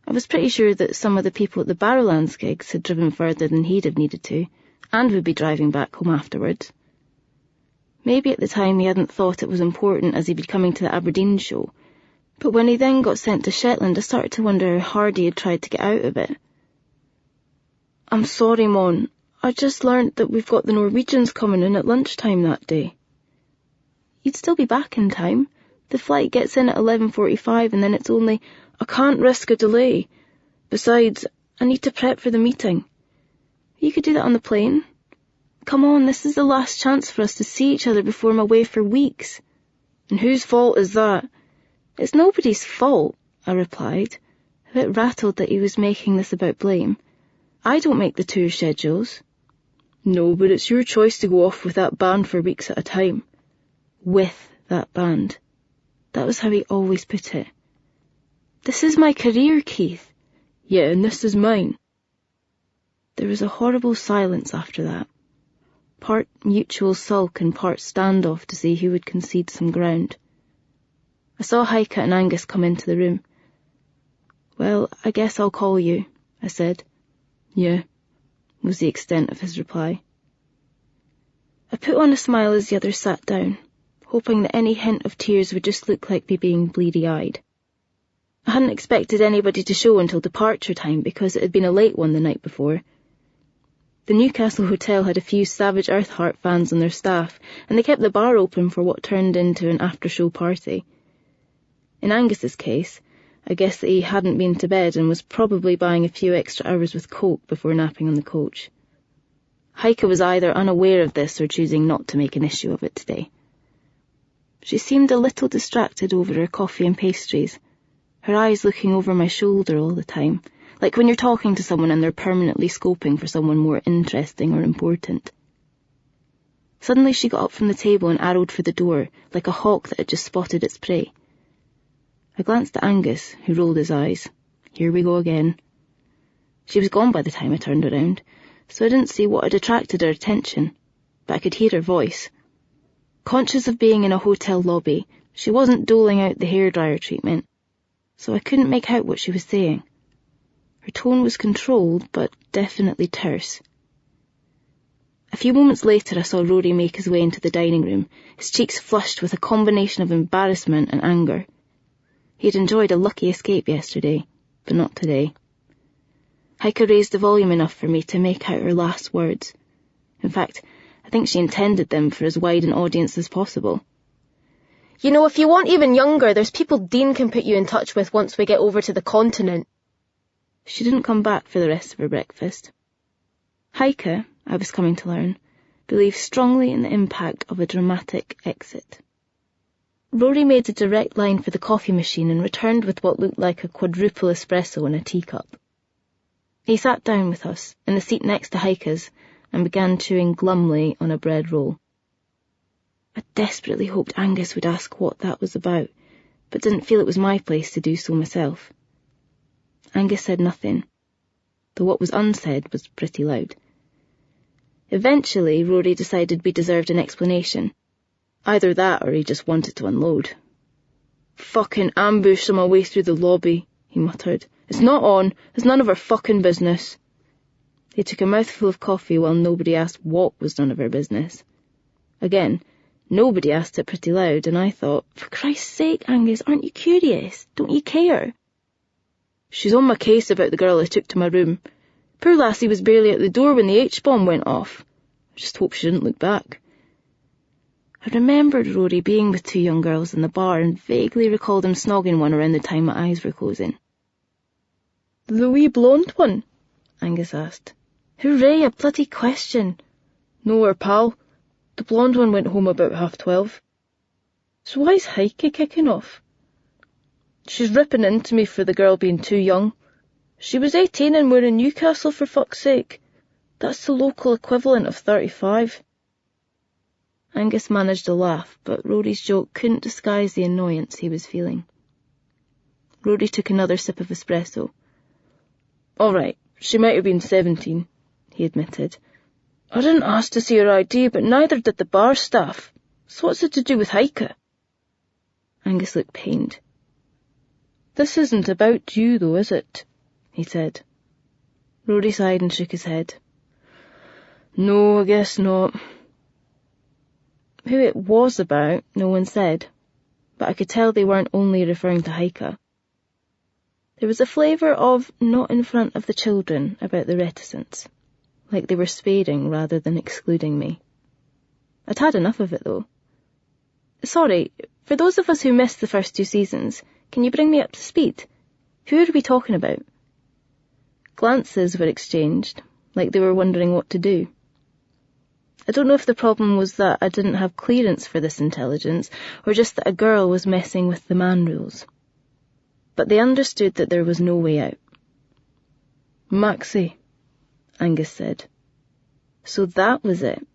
I was pretty sure that some of the people at the Parlabane gigs had driven further than he'd have needed to, and would be driving back home afterwards. Maybe at the time he hadn't thought it was important as he'd be coming to the Aberdeen show, but when he then got sent to Shetland, I started to wonder how hard he had tried to get out of it. "I'm sorry, Mon. I just learnt that we've got the Norwegians coming in at lunchtime that day." "You'd still be back in time. The flight gets in at 11:45 and then it's only..." "I can't risk a delay. Besides, I need to prep for the meeting." "You could do that on the plane. Come on, this is the last chance for us to see each other before I'm away for weeks." "And whose fault is that?" "It's nobody's fault," I replied, a bit rattled that he was making this about blame. "I don't make the tour schedules." "No, but it's your choice to go off with that band for weeks at a time." With that band. That was how he always put it. "This is my career, Keith." "Yeah, and this is mine." There was a horrible silence after that. Part mutual sulk and part standoff to see who would concede some ground. I saw Heike and Angus come into the room. "Well, I guess I'll call you," I said. "Yeah," was the extent of his reply. I put on a smile as the others sat down, hoping that any hint of tears would just look like me being bleary-eyed. I hadn't expected anybody to show until departure time because it had been a late one the night before. The Newcastle Hotel had a few Savage Earthheart fans on their staff, and they kept the bar open for what turned into an after-show party. In Angus's case, I guessed that he hadn't been to bed and was probably buying a few extra hours with coke before napping on the coach. Heike was either unaware of this or choosing not to make an issue of it today. She seemed a little distracted over her coffee and pastries, her eyes looking over my shoulder all the time, like when you're talking to someone and they're permanently scoping for someone more interesting or important. Suddenly she got up from the table and arrowed for the door, like a hawk that had just spotted its prey. I glanced at Angus, who rolled his eyes. Here we go again. She was gone by the time I turned around, so I didn't see what had attracted her attention, but I could hear her voice. Conscious of being in a hotel lobby, she wasn't doling out the hairdryer treatment, so I couldn't make out what she was saying. Her tone was controlled, but definitely terse. A few moments later I saw Rory make his way into the dining room, his cheeks flushed with a combination of embarrassment and anger. He had enjoyed a lucky escape yesterday, but not today. Heike raised the volume enough for me to make out her last words. In fact, I think she intended them for as wide an audience as possible. "You know, if you want even younger, there's people Dean can put you in touch with once we get over to the continent." She didn't come back for the rest of her breakfast. Heike, I was coming to learn, believed strongly in the impact of a dramatic exit. Rory made a direct line for the coffee machine and returned with what looked like a quadruple espresso in a teacup. He sat down with us, in the seat next to Heike's, and began chewing glumly on a bread roll. I desperately hoped Angus would ask what that was about, but didn't feel it was my place to do so myself. Angus said nothing, though what was unsaid was pretty loud. Eventually, Rory decided we deserved an explanation. Either that or he just wanted to unload. "Fucking ambushed on my way through the lobby," he muttered. "It's not on. It's none of our fucking business." He took a mouthful of coffee while nobody asked what was none of our business. Again, nobody asked it pretty loud, and I thought, for Christ's sake, Angus, aren't you curious? Don't you care? "She's on my case about the girl I took to my room. Poor lassie was barely at the door when the H-bomb went off. I just hope she didn't look back." I remembered Rory being with two young girls in the bar and vaguely recalled him snogging one around the time my eyes were closing. "The wee blonde one?" Angus asked. "Hooray, a bloody question." "No, her pal. The blonde one went home about 12:30. So why's Heike kicking off?" "She's ripping into me for the girl being too young. She was 18 and we're in Newcastle, for fuck's sake. That's the local equivalent of 35. Angus managed a laugh, but Rory's joke couldn't disguise the annoyance he was feeling. Rory took another sip of espresso. "All right, she might have been 17, he admitted. "I didn't ask to see her ID, but neither did the bar staff. So what's it to do with Heike? Angus looked pained. This isn't about you, though, is it? He said. Rory sighed and shook his head. No, I guess not. Who it was about, no one said, but I could tell they weren't only referring to Heike. There was a flavour of not in front of the children about the reticence, like they were sparing rather than excluding me. I'd had enough of it, though. Sorry, for those of us who missed the first 2 seasons, can you bring me up to speed? Who are we talking about? Glances were exchanged, like they were wondering what to do. I don't know if the problem was that I didn't have clearance for this intelligence, or just that a girl was messing with the man rules. But they understood that there was no way out. Maxie, Angus said. So that was it.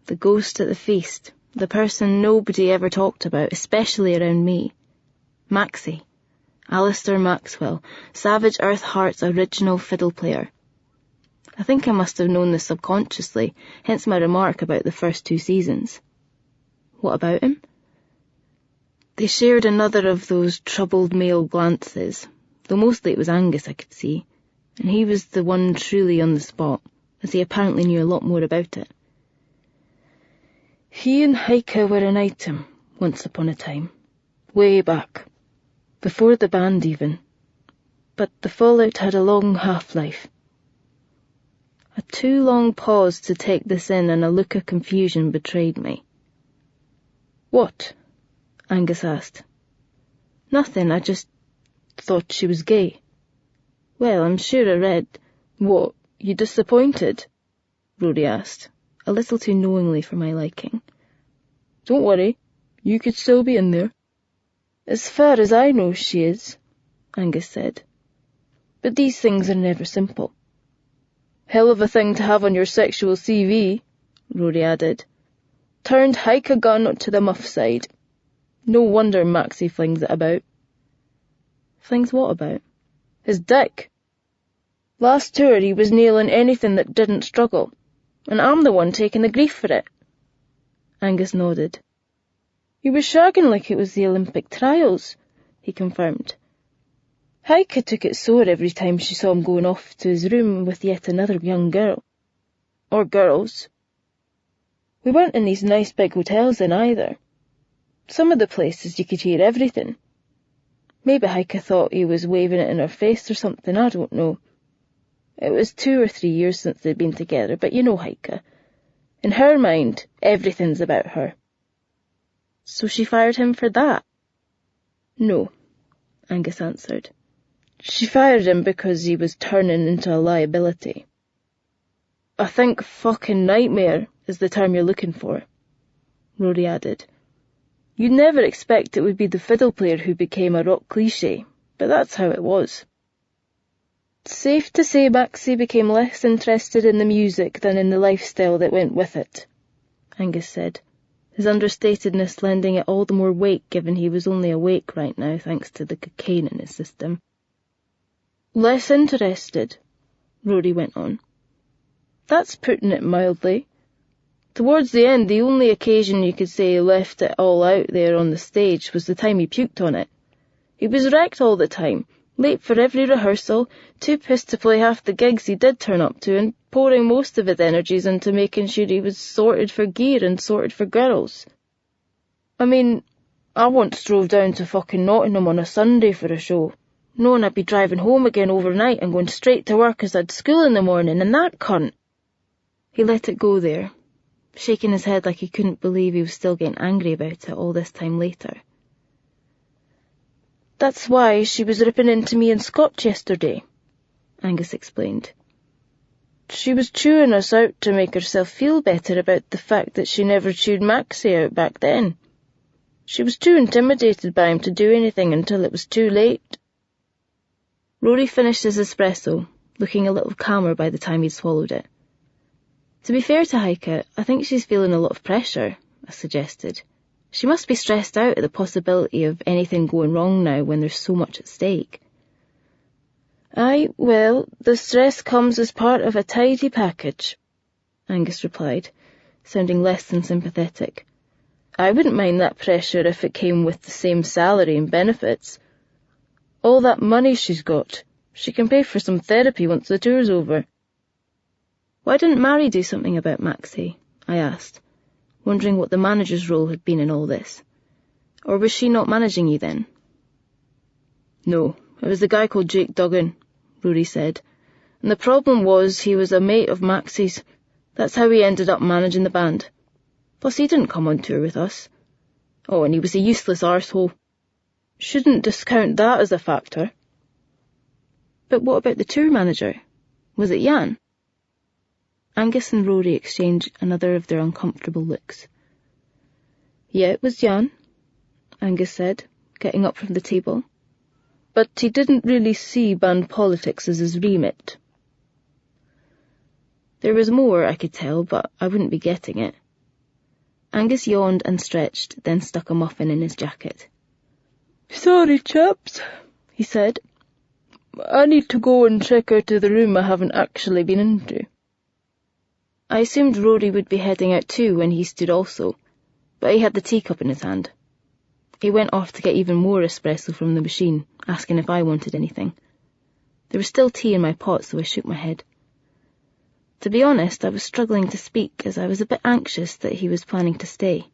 The ghost at the feast, the person nobody ever talked about, especially around me. Maxie. Alistair Maxwell, Savage Earth Heart's original fiddle player. I think I must have known this subconsciously, hence my remark about the first 2 seasons. What about him? They shared another of those troubled male glances, though mostly it was Angus I could see, and he was the one truly on the spot, as he apparently knew a lot more about it. He and Heike were an item, once upon a time. Way back. Before the band even. But the fallout had a long half-life. A too long pause to take this in, and a look of confusion betrayed me. What? Angus asked. Nothing, I just thought she was gay. Well, I'm sure I read... What, you disappointed? Rory asked, a little too knowingly for my liking. Don't worry, you could still be in there. As far as I know, she is, Angus said. But these things are never simple. Hell of a thing to have on your sexual CV, Rory added. Turned Heike gun to the muff side. No wonder Maxie flings it about. Flings what about? His dick. Last tour he was nailing anything that didn't struggle, and I'm the one taking the grief for it. Angus nodded. He was shagging like it was the Olympic trials, he confirmed. Heike took it sore every time she saw him going off to his room with yet another young girl. Or girls. We weren't in these nice big hotels then either. Some of the places you could hear everything. Maybe Heike thought he was waving it in her face or something, I don't know. It was 2 or 3 years since they'd been together, but you know Heike. In her mind, everything's about her. So she fired him for that? No, Angus answered. She fired him because he was turning into a liability. I think fucking nightmare is the term you're looking for, Rory added. You'd never expect it would be the fiddle player who became a rock cliché, but that's how it was. Safe to say Maxie became less interested in the music than in the lifestyle that went with it, Angus said, his understatedness lending it all the more weight given he was only awake right now thanks to the cocaine in his system. Less interested, Rory went on. That's putting it mildly. Towards the end, the only occasion you could say he left it all out there on the stage was the time he puked on it. He was wrecked all the time, late for every rehearsal, too pissed to play half the gigs he did turn up to, and pouring most of his energies into making sure he was sorted for gear and sorted for girls. I mean, I once drove down to fucking Nottingham on a Sunday for a show, knowing I'd be driving home again overnight and going straight to work as I'd school in the morning, and that cunt. He let it go there, shaking his head like he couldn't believe he was still getting angry about it all this time later. That's why she was ripping into me in Scotch yesterday, Angus explained. She was chewing us out to make herself feel better about the fact that she never chewed Maxie out back then. She was too intimidated by him to do anything until it was too late. Rory finished his espresso, looking a little calmer by the time he'd swallowed it. To be fair to Heike, I think she's feeling a lot of pressure, I suggested. She must be stressed out at the possibility of anything going wrong now when there's so much at stake. Aye, well, the stress comes as part of a tidy package, Angus replied, sounding less than sympathetic. I wouldn't mind that pressure if it came with the same salary and benefits. All that money she's got, she can pay for some therapy once the tour's over. Why didn't Mary do something about Maxie? I asked, wondering what the manager's role had been in all this. Or was she not managing you then? No, it was the guy called Jake Duggan, Rory said. And the problem was he was a mate of Maxie's. That's how he ended up managing the band. Plus he didn't come on tour with us. Oh, and he was a useless arsehole. Shouldn't discount that as a factor. But what about the tour manager? Was it Jan? Angus and Rory exchanged another of their uncomfortable looks. Yeah, it was Jan, Angus said, getting up from the table. But he didn't really see band politics as his remit. There was more, I could tell, but I wouldn't be getting it. Angus yawned and stretched, then stuck a muffin in his jacket. Sorry, chaps, he said. I need to go and check out of the room I haven't actually been into. I assumed Rory would be heading out too when he stood also, but he had the teacup in his hand. He went off to get even more espresso from the machine, asking if I wanted anything. There was still tea in my pot, so I shook my head. To be honest, I was struggling to speak as I was a bit anxious that he was planning to stay.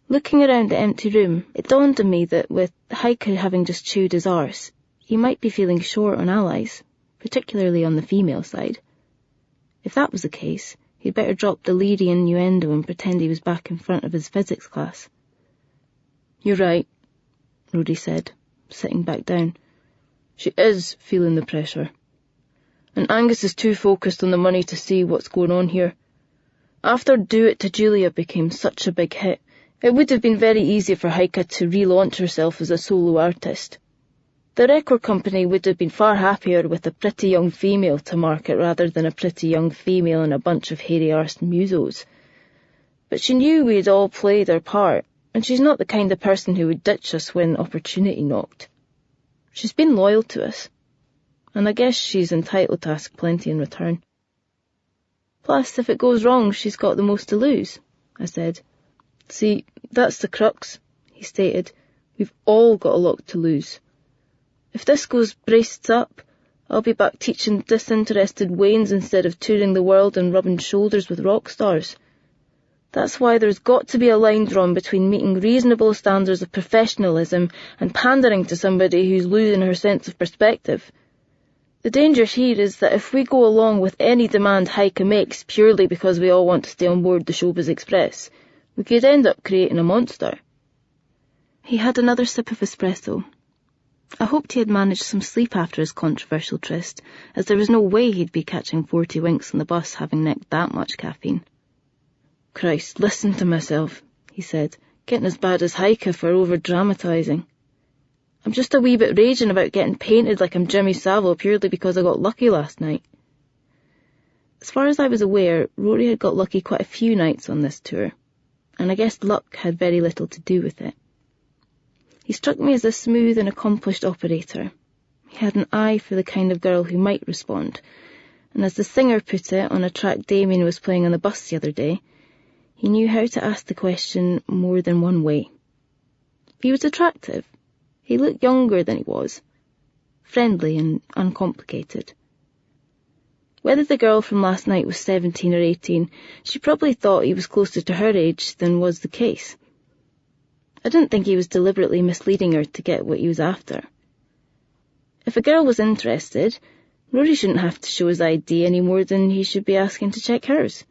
Looking around the empty room, it dawned on me that with Heike having just chewed his arse, he might be feeling short on allies, particularly on the female side. If that was the case, he'd better drop the leery innuendo and pretend he was back in front of his physics class. You're right, Rory said, sitting back down. She is feeling the pressure. And Angus is too focused on the money to see what's going on here. After Do It to Julia became such a big hit, it would have been very easy for Heike to relaunch herself as a solo artist. The record company would have been far happier with a pretty young female to market rather than a pretty young female and a bunch of hairy-arsed musos. But she knew we'd all played our part, and she's not the kind of person who would ditch us when opportunity knocked. She's been loyal to us, and I guess she's entitled to ask plenty in return. Plus, if it goes wrong, she's got the most to lose, I said. See, that's the crux, he stated. We've all got a lot to lose. If this goes braced up, I'll be back teaching disinterested wains instead of touring the world and rubbing shoulders with rock stars. That's why there's got to be a line drawn between meeting reasonable standards of professionalism and pandering to somebody who's losing her sense of perspective. The danger here is that if we go along with any demand Heike makes purely because we all want to stay on board the Showbiz Express, we could end up creating a monster. He had another sip of espresso. I hoped he had managed some sleep after his controversial tryst, as there was no way he'd be catching 40 winks on the bus having necked that much caffeine. Christ, listen to myself, he said, getting as bad as Heike for over-dramatising. I'm just a wee bit raging about getting painted like I'm Jimmy Savile purely because I got lucky last night. As far as I was aware, Rory had got lucky quite a few nights on this tour, and I guess luck had very little to do with it. He struck me as a smooth and accomplished operator. He had an eye for the kind of girl who might respond, and as the singer put it on a track Damien was playing on the bus the other day, he knew how to ask the question more than one way. He was attractive. He looked younger than he was, friendly and uncomplicated. Whether the girl from last night was 17 or 18, she probably thought he was closer to her age than was the case. I didn't think he was deliberately misleading her to get what he was after. If a girl was interested, Rory shouldn't have to show his ID any more than he should be asking to check hers.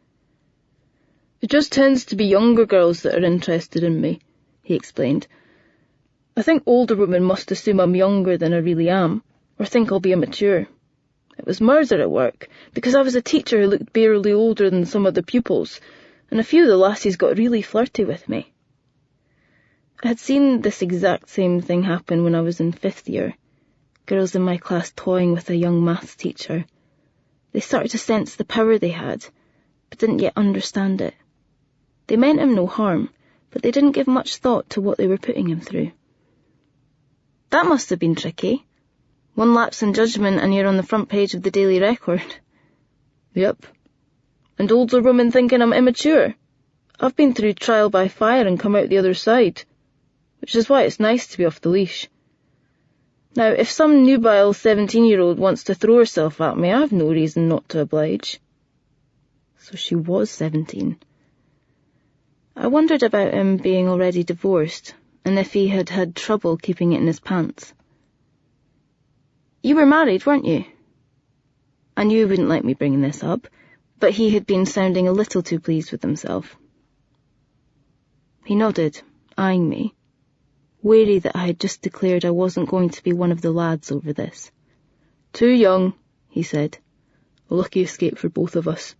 It just tends to be younger girls that are interested in me, he explained. I think older women must assume I'm younger than I really am, or think I'll be immature. It was murder at work, because I was a teacher who looked barely older than some of the pupils, and a few of the lassies got really flirty with me. I had seen this exact same thing happen when I was in 5th year. Girls in my class toying with a young maths teacher. They started to sense the power they had, but didn't yet understand it. They meant him no harm, but they didn't give much thought to what they were putting him through. That must have been tricky. One lapse in judgment and you're on the front page of the Daily Record. Yep. And older women thinking I'm immature. I've been through trial by fire and come out the other side, which is why it's nice to be off the leash. Now, if some nubile 17-year-old wants to throw herself at me, I've no reason not to oblige. So she was 17. I wondered about him being already divorced, and if he had had trouble keeping it in his pants. You were married, weren't you? I knew he wouldn't like me bringing this up, but he had been sounding a little too pleased with himself. He nodded, eyeing me, wary that I had just declared I wasn't going to be one of the lads over this. Too young, he said. A lucky escape for both of us.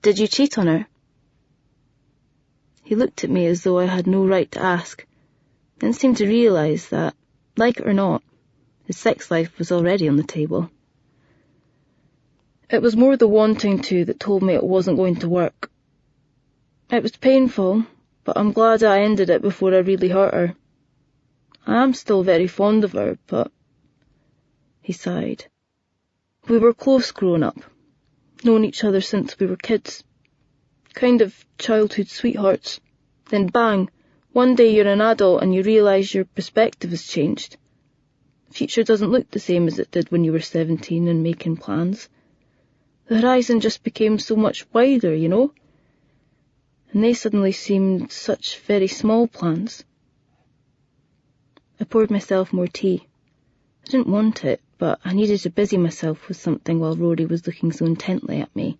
Did you cheat on her? He looked at me as though I had no right to ask, then seemed to realise that, like it or not, his sex life was already on the table. It was more the wanting to that told me it wasn't going to work. It was painful, but I'm glad I ended it before I really hurt her. I am still very fond of her, but... He sighed. We were close growing up, known each other since we were kids. Kind of childhood sweethearts. Then bang, one day you're an adult and you realise your perspective has changed. The future doesn't look the same as it did when you were 17 and making plans. The horizon just became so much wider, you know? And they suddenly seemed such very small plans. I poured myself more tea. I didn't want it, but I needed to busy myself with something while Rory was looking so intently at me,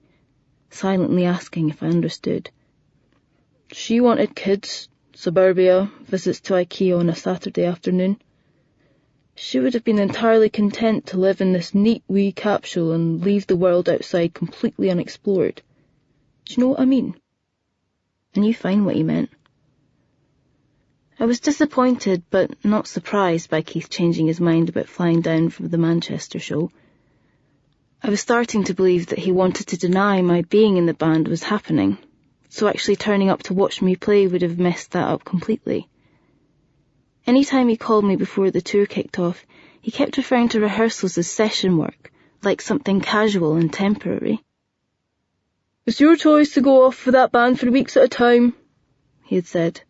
silently asking if I understood. She wanted kids, suburbia, visits to IKEA on a Saturday afternoon. She would have been entirely content to live in this neat wee capsule and leave the world outside completely unexplored. Do you know what I mean? I knew fine what he meant. I was disappointed but not surprised by Keith changing his mind about flying down from the Manchester show. I was starting to believe that he wanted to deny my being in the band was happening, so actually turning up to watch me play would have messed that up completely. Any time he called me before the tour kicked off, he kept referring to rehearsals as session work, like something casual and temporary. It's your choice to go off with that band for weeks at a time, he had said.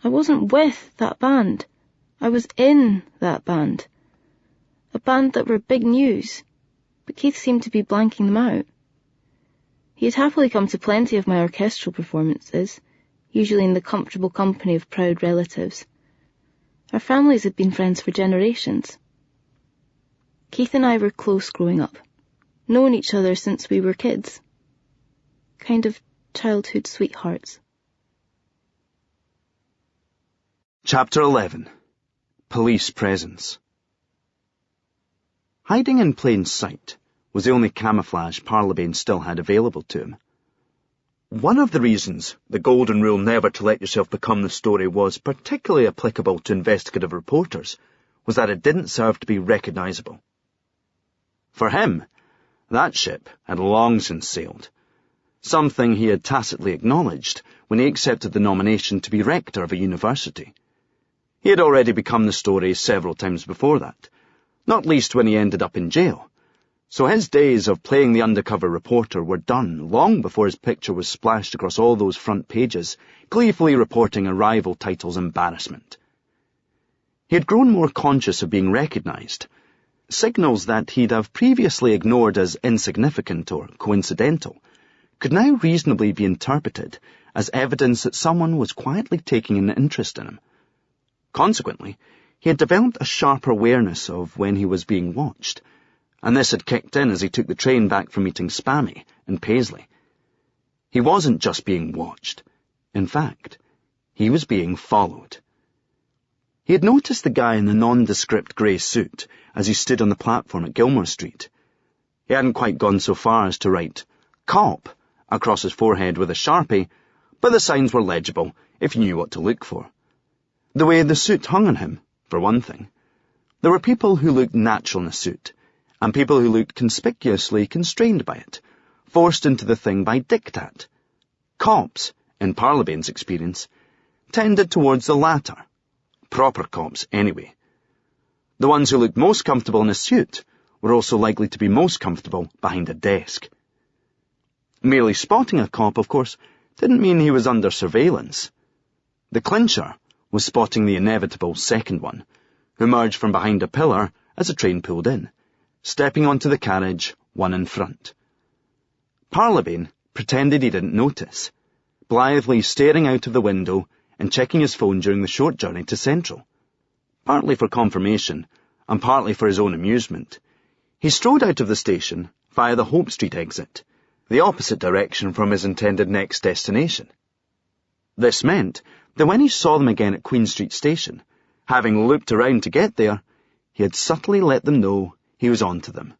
I wasn't with that band. I was in that band. A band that were big news, but Keith seemed to be blanking them out. He had happily come to plenty of my orchestral performances, usually in the comfortable company of proud relatives. Our families had been friends for generations. Keith and I were close growing up, known each other since we were kids. Kind of childhood sweethearts. Chapter 11. Police Presence. Hiding in plain sight was the only camouflage Parlabane still had available to him. One of the reasons the golden rule never to let yourself become the story was particularly applicable to investigative reporters was that it didn't serve to be recognisable. For him, that ship had long since sailed, something he had tacitly acknowledged when he accepted the nomination to be rector of a university. He had already become the story several times before that, not least when he ended up in jail. So his days of playing the undercover reporter were done long before his picture was splashed across all those front pages, gleefully reporting a rival title's embarrassment. He had grown more conscious of being recognised, signals that he'd have previously ignored as insignificant or coincidental could now reasonably be interpreted as evidence that someone was quietly taking an interest in him. Consequently, he had developed a sharper awareness of when he was being watched, and this had kicked in as he took the train back from meeting Spammy in Paisley. He wasn't just being watched. In fact, he was being followed. He had noticed the guy in the nondescript grey suit as he stood on the platform at Gilmore Street. He hadn't quite gone so far as to write "Cop" across his forehead with a Sharpie, but the signs were legible if you knew what to look for. The way the suit hung on him, for one thing. There were people who looked natural in a suit, and people who looked conspicuously constrained by it, forced into the thing by diktat. Cops, in Parlabane's experience, tended towards the latter. Proper cops, anyway. The ones who looked most comfortable in a suit were also likely to be most comfortable behind a desk. Merely spotting a cop, of course, didn't mean he was under surveillance. The clincher was spotting the inevitable second one, who emerged from behind a pillar as the train pulled in, stepping onto the carriage, one in front. Parlabane pretended he didn't notice, blithely staring out of the window and checking his phone during the short journey to Central. Partly for confirmation, and partly for his own amusement, he strode out of the station via the Hope Street exit, the opposite direction from his intended next destination. This meant that when he saw them again at Queen Street Station, having looped around to get there, he had subtly let them know he was on to them.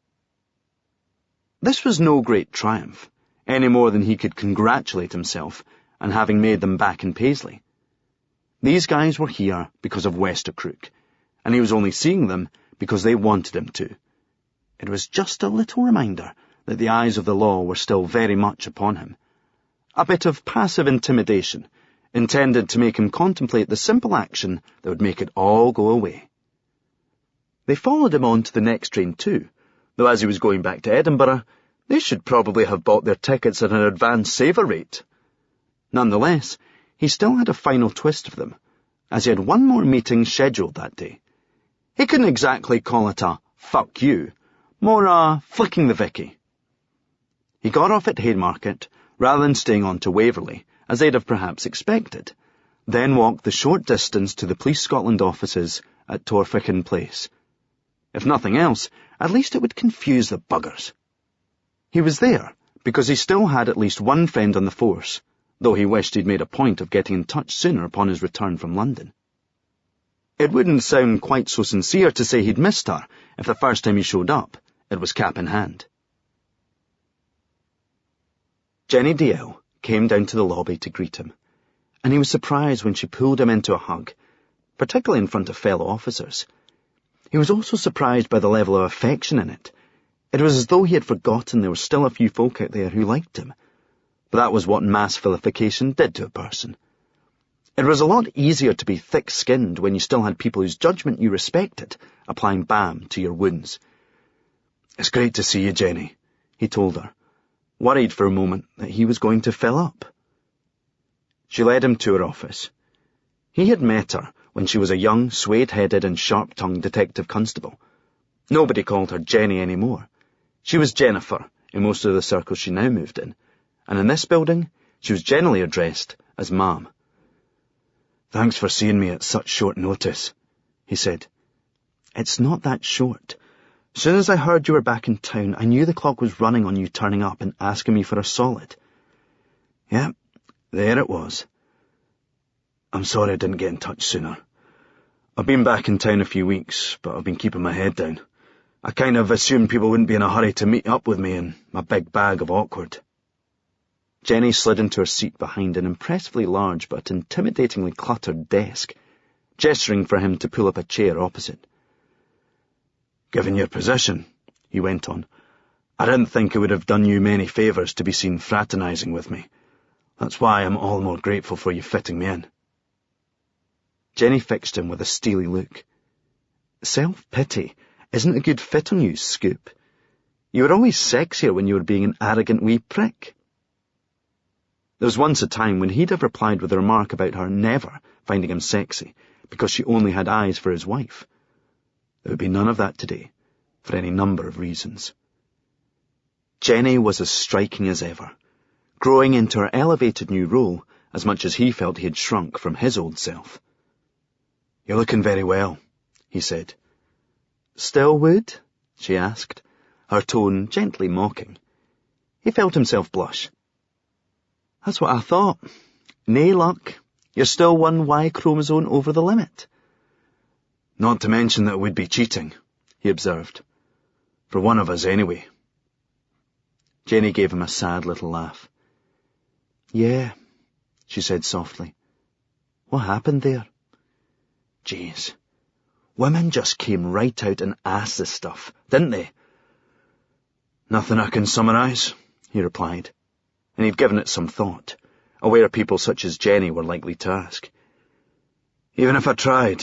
This was no great triumph, any more than he could congratulate himself on having made them back in Paisley. These guys were here because of Westercrook, and he was only seeing them because they wanted him to. It was just a little reminder that the eyes of the law were still very much upon him. A bit of passive intimidation, intended to make him contemplate the simple action that would make it all go away. They followed him on to the next train too, though as he was going back to Edinburgh, they should probably have bought their tickets at an advanced saver rate. Nonetheless, he still had a final twist of them, as he had one more meeting scheduled that day. He couldn't exactly call it a fuck you, more a flicking the Vicky. He got off at Haymarket, rather than staying on to Waverley, as they'd have perhaps expected, then walked the short distance to the Police Scotland offices at Torfichan Place. If nothing else, at least it would confuse the buggers. He was there because he still had at least one friend on the force, though he wished he'd made a point of getting in touch sooner upon his return from London. It wouldn't sound quite so sincere to say he'd missed her if the first time he showed up, it was cap in hand. Jenny DL came down to the lobby to greet him, and he was surprised when she pulled him into a hug, particularly in front of fellow officers. He was also surprised by the level of affection in it. It was as though he had forgotten there were still a few folk out there who liked him. But that was what mass vilification did to a person. It was a lot easier to be thick-skinned when you still had people whose judgment you respected, applying balm to your wounds. "It's great to see you, Jenny," he told her, worried for a moment that he was going to fill up. She led him to her office. He had met her when she was a young, suede-headed and sharp-tongued detective constable. Nobody called her Jenny anymore. She was Jennifer in most of the circles she now moved in, and in this building she was generally addressed as Ma'am. "Thanks for seeing me at such short notice," he said. "It's not that short. As soon as I heard you were back in town, I knew the clock was running on you turning up and asking me for a solid." "Yep, there it was. I'm sorry I didn't get in touch sooner. I've been back in town a few weeks, but I've been keeping my head down. I kind of assumed people wouldn't be in a hurry to meet up with me and my big bag of awkward." Jenny slid into her seat behind an impressively large but intimidatingly cluttered desk, gesturing for him to pull up a chair opposite. "Given your position," he went on, "I didn't think it would have done you many favours to be seen fraternising with me. That's why I'm all the more grateful for you fitting me in." Jenny fixed him with a steely look. "Self-pity isn't a good fit on you, Scoop. You were always sexier when you were being an arrogant wee prick." There was once a time when he'd have replied with a remark about her never finding him sexy because she only had eyes for his wife. There would be none of that today, for any number of reasons. Jenny was as striking as ever, growing into her elevated new role as much as he felt he had shrunk from his old self. "You're looking very well," he said. "Still would?" she asked, her tone gently mocking. He felt himself blush. "That's what I thought. Nae luck. You're still one Y chromosome over the limit." "Not to mention that it would be cheating," he observed. "For one of us, anyway." Jenny gave him a sad little laugh. "Yeah," she said softly. "What happened there?" "Jeez. Women just came right out and asked this stuff, didn't they?" "Nothing I can summarise," he replied, and he'd given it some thought, aware people such as Jenny were likely to ask. "Even if I tried,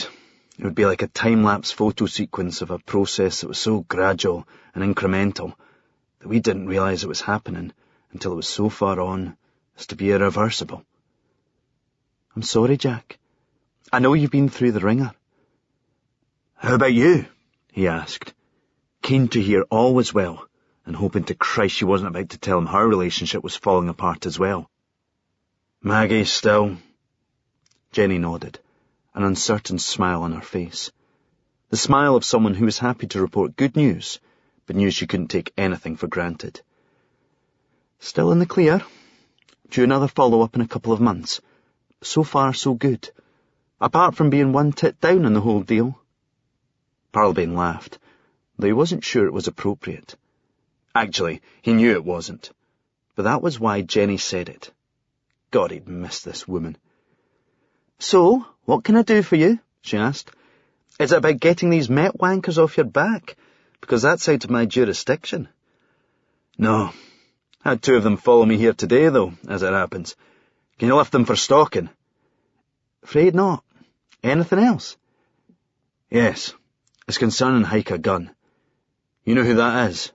it would be like a time-lapse photo sequence of a process that was so gradual and incremental that we didn't realise it was happening until it was so far on as to be irreversible. I'm sorry, Jack. I know you've been through the ringer. How about you? He asked, keen to hear all was well, and hoping to Christ she wasn't about to tell him her relationship was falling apart as well. Maggie still? Jenny nodded, an uncertain smile on her face. The smile of someone who was happy to report good news, but knew she couldn't take anything for granted. Still in the clear. Due another follow-up in a couple of months. So far, so good. Apart from being one tit down on the whole deal. Parlabane laughed, though he wasn't sure it was appropriate. Actually, he knew it wasn't. But that was why Jenny said it. God, he'd missed this woman. So, what can I do for you? She asked. Is it about getting these Met wankers off your back? Because that's out of my jurisdiction. No. Had 2 of them follow me here today, though, as it happens. Can you lift them for stalking? Afraid not. Anything else? Yes. It's concerning Heike Gunn. You know who that is?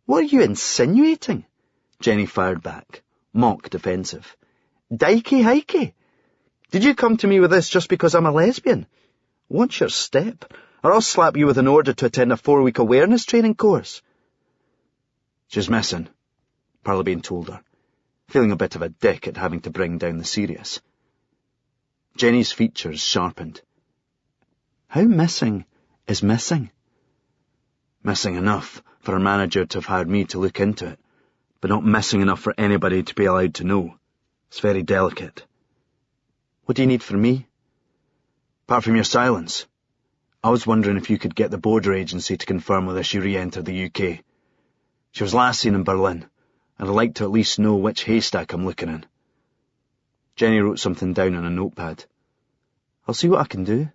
What are you insinuating? Jenny fired back, mock defensive. Dikey Heike? Did you come to me with this just because I'm a lesbian? Watch your step, or I'll slap you with an order to attend a 4-week awareness training course. She's missing, Parlabane told her, feeling a bit of a dick at having to bring down the serious. Jenny's features sharpened. How missing is missing? Missing enough for her manager to have hired me to look into it, but not missing enough for anybody to be allowed to know. It's very delicate. What do you need from me? Apart from your silence, I was wondering if you could get the border agency to confirm whether she re-entered the UK. She was last seen in Berlin, and I'd like to at least know which haystack I'm looking in. Jenny wrote something down on a notepad. I'll see what I can do.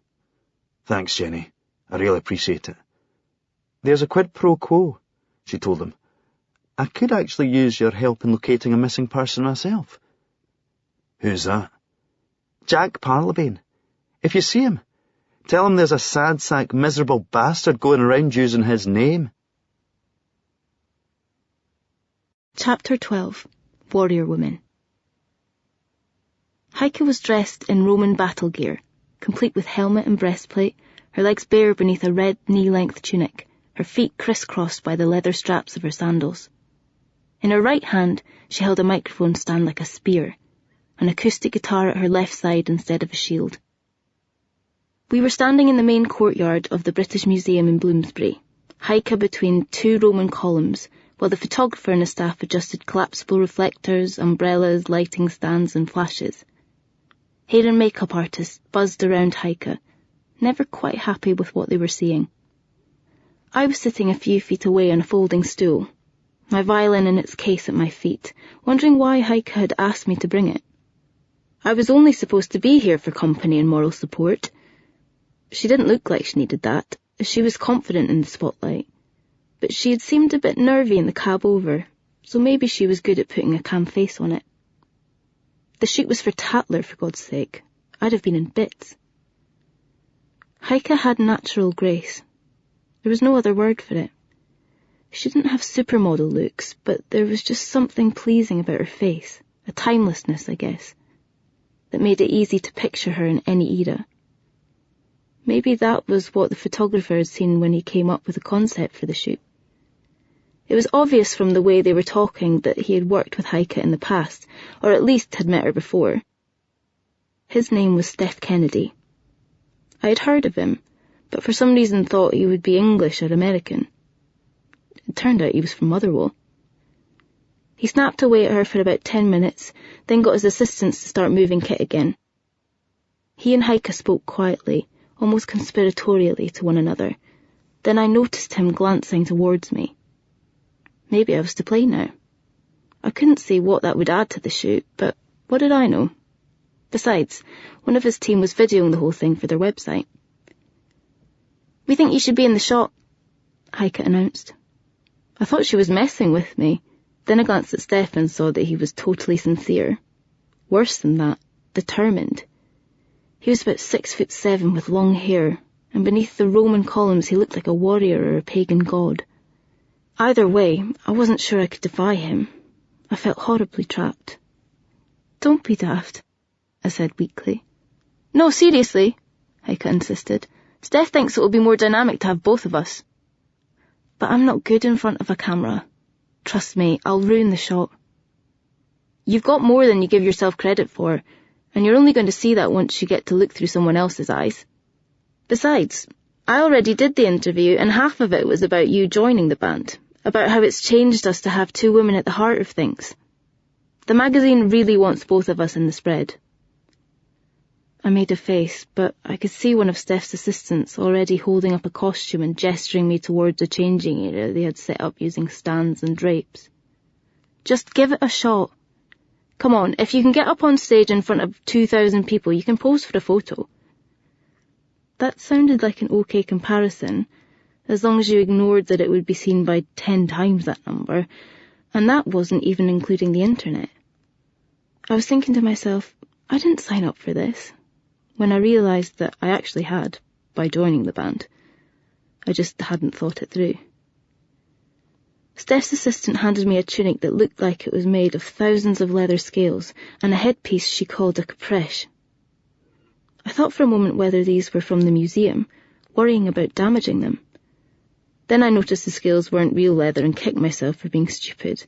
Thanks, Jenny. I really appreciate it. There's a quid pro quo, she told him. I could actually use your help in locating a missing person myself. Who's that? Jack Parlabane. If you see him, tell him there's a sad sack miserable bastard going around using his name. Chapter 12. Warrior Woman. Heike was dressed in Roman battle gear, complete with helmet and breastplate, her legs bare beneath a red knee-length tunic, her feet crisscrossed by the leather straps of her sandals. In her right hand, she held a microphone stand like a spear, an acoustic guitar at her left side instead of a shield. We were standing in the main courtyard of the British Museum in Bloomsbury, Heike between 2 Roman columns, while the photographer and his staff adjusted collapsible reflectors, umbrellas, lighting stands and flashes. Hair and makeup artists buzzed around Heike, never quite happy with what they were seeing. I was sitting a few feet away on a folding stool, my violin in its case at my feet, wondering why Heike had asked me to bring it. I was only supposed to be here for company and moral support. She didn't look like she needed that. She was confident in the spotlight. But she had seemed a bit nervy in the cab over, so maybe she was good at putting a calm face on it. The shoot was for Tatler, for God's sake. I'd have been in bits. Heike had natural grace. There was no other word for it. She didn't have supermodel looks, but there was just something pleasing about her face, a timelessness, I guess, that made it easy to picture her in any era. Maybe that was what the photographer had seen when he came up with the concept for the shoot. It was obvious from the way they were talking that he had worked with Heike in the past, or at least had met her before. His name was Steph Kennedy. I had heard of him, but for some reason thought he would be English or American. It turned out he was from Motherwell. He snapped away at her for about 10 minutes, then got his assistants to start moving kit again. He and Heike spoke quietly, almost conspiratorially to one another. Then I noticed him glancing towards me. Maybe I was to play now. I couldn't see what that would add to the shoot, but what did I know? Besides, one of his team was videoing the whole thing for their website. We think you should be in the shot, Heike announced. I thought she was messing with me. Then I glanced at Steph and saw that he was totally sincere. Worse than that, determined. He was about 6'7" with long hair, and beneath the Roman columns he looked like a warrior or a pagan god. Either way, I wasn't sure I could defy him. I felt horribly trapped. Don't be daft, I said weakly. No, seriously, Heike insisted. Steph thinks it will be more dynamic to have both of us. But I'm not good in front of a camera. Trust me, I'll ruin the shot. You've got more than you give yourself credit for, and you're only going to see that once you get to look through someone else's eyes. Besides, I already did the interview, and half of it was about you joining the band, about how it's changed us to have two women at the heart of things. The magazine really wants both of us in the spread. I made a face, but I could see one of Steph's assistants already holding up a costume and gesturing me towards a changing area they had set up using stands and drapes. Just give it a shot. Come on, if you can get up on stage in front of 2,000 people, you can pose for a photo. That sounded like an okay comparison, as long as you ignored that it would be seen by 10 times that number, and that wasn't even including the internet. I was thinking to myself, I didn't sign up for this, when I realised that I actually had, by joining the band. I just hadn't thought it through. Steph's assistant handed me a tunic that looked like it was made of thousands of leather scales, and a headpiece she called a caprese. I thought for a moment whether these were from the museum, worrying about damaging them. Then I noticed the scales weren't real leather and kicked myself for being stupid,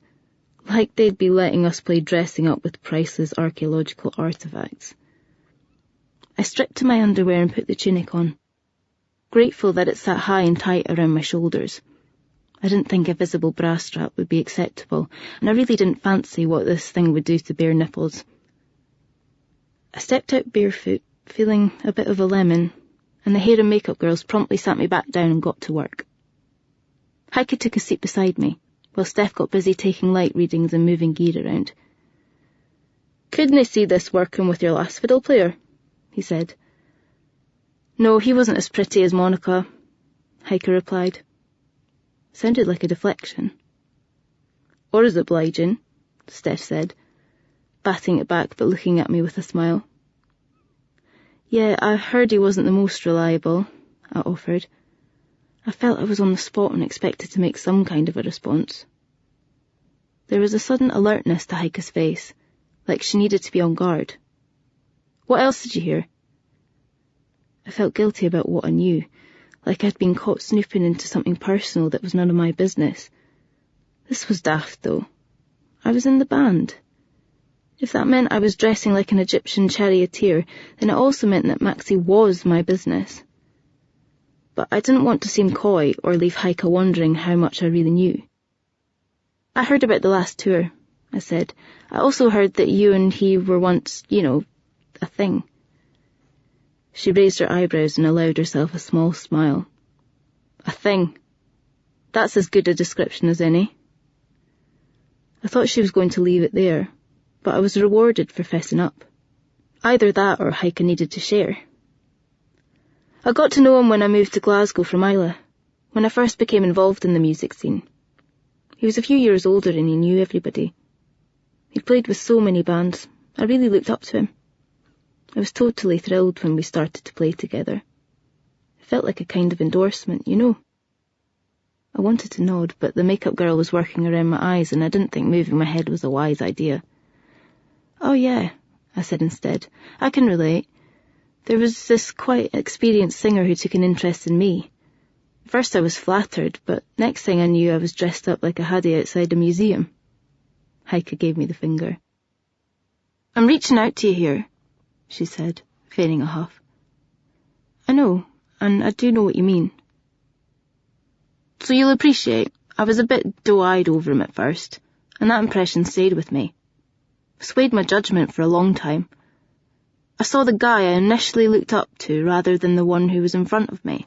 like they'd be letting us play dressing up with priceless archaeological artefacts. I stripped to my underwear and put the tunic on, grateful that it sat high and tight around my shoulders. I didn't think a visible bra strap would be acceptable, and I really didn't fancy what this thing would do to bare nipples. I stepped out barefoot, feeling a bit of a lemon, and the hair and makeup girls promptly sat me back down and got to work. Heike took a seat beside me, while Steph got busy taking light readings and moving gear around. "Couldn't I see this working with your last fiddle player?" he said. "No, he wasn't as pretty as Monica," Heike replied. Sounded like a deflection. "Or as obliging," Steph said, batting it back but looking at me with a smile. "Yeah, I heard he wasn't the most reliable," I offered. I felt I was on the spot and expected to make some kind of a response. There was a sudden alertness to Heike's face, like she needed to be on guard. "What else did you hear?" I felt guilty about what I knew, like I'd been caught snooping into something personal that was none of my business. This was daft, though. I was in the band. If that meant I was dressing like an Egyptian charioteer, then it also meant that Maxie was my business. But I didn't want to seem coy or leave Heike wondering how much I really knew. "I heard about the last tour," I said. "I also heard that you and he were once, a thing." She raised her eyebrows and allowed herself a small smile. "A thing. That's as good a description as any." I thought she was going to leave it there, but I was rewarded for fessing up. Either that or Heike needed to share. I got to know him when I moved to Glasgow from Islay, when I first became involved in the music scene. He was a few years older and he knew everybody. He'd played with so many bands. I really looked up to him. I was totally thrilled when we started to play together. It felt like a kind of endorsement, I wanted to nod, but the makeup girl was working around my eyes and I didn't think moving my head was a wise idea. "Oh yeah," I said instead. "I can relate. There was this quite experienced singer who took an interest in me. First I was flattered, but next thing I knew I was dressed up like a haddie outside a museum." Heike gave me the finger. "I'm reaching out to you here," she said, feigning a huff. "I know, and I do know what you mean. So you'll appreciate, I was a bit doe-eyed over him at first, and that impression stayed with me. Swayed my judgment for a long time. I saw the guy I initially looked up to rather than the one who was in front of me.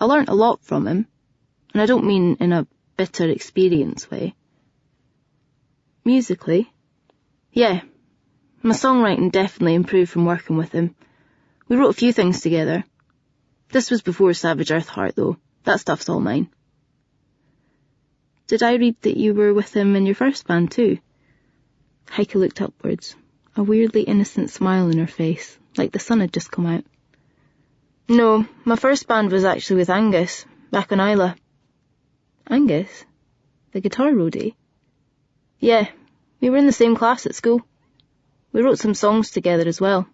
I learnt a lot from him, and I don't mean in a bitter experience way. Musically, yeah, my songwriting definitely improved from working with him. We wrote a few things together. This was before Savage Earthheart, though. That stuff's all mine." "Did I read that you were with him in your first band, too?" Heike looked upwards, a weirdly innocent smile in her face, like the sun had just come out. "No, my first band was actually with Angus, back on Islay." "Angus? The guitar roadie?" "Yeah, we were in the same class at school. We wrote some songs together as well.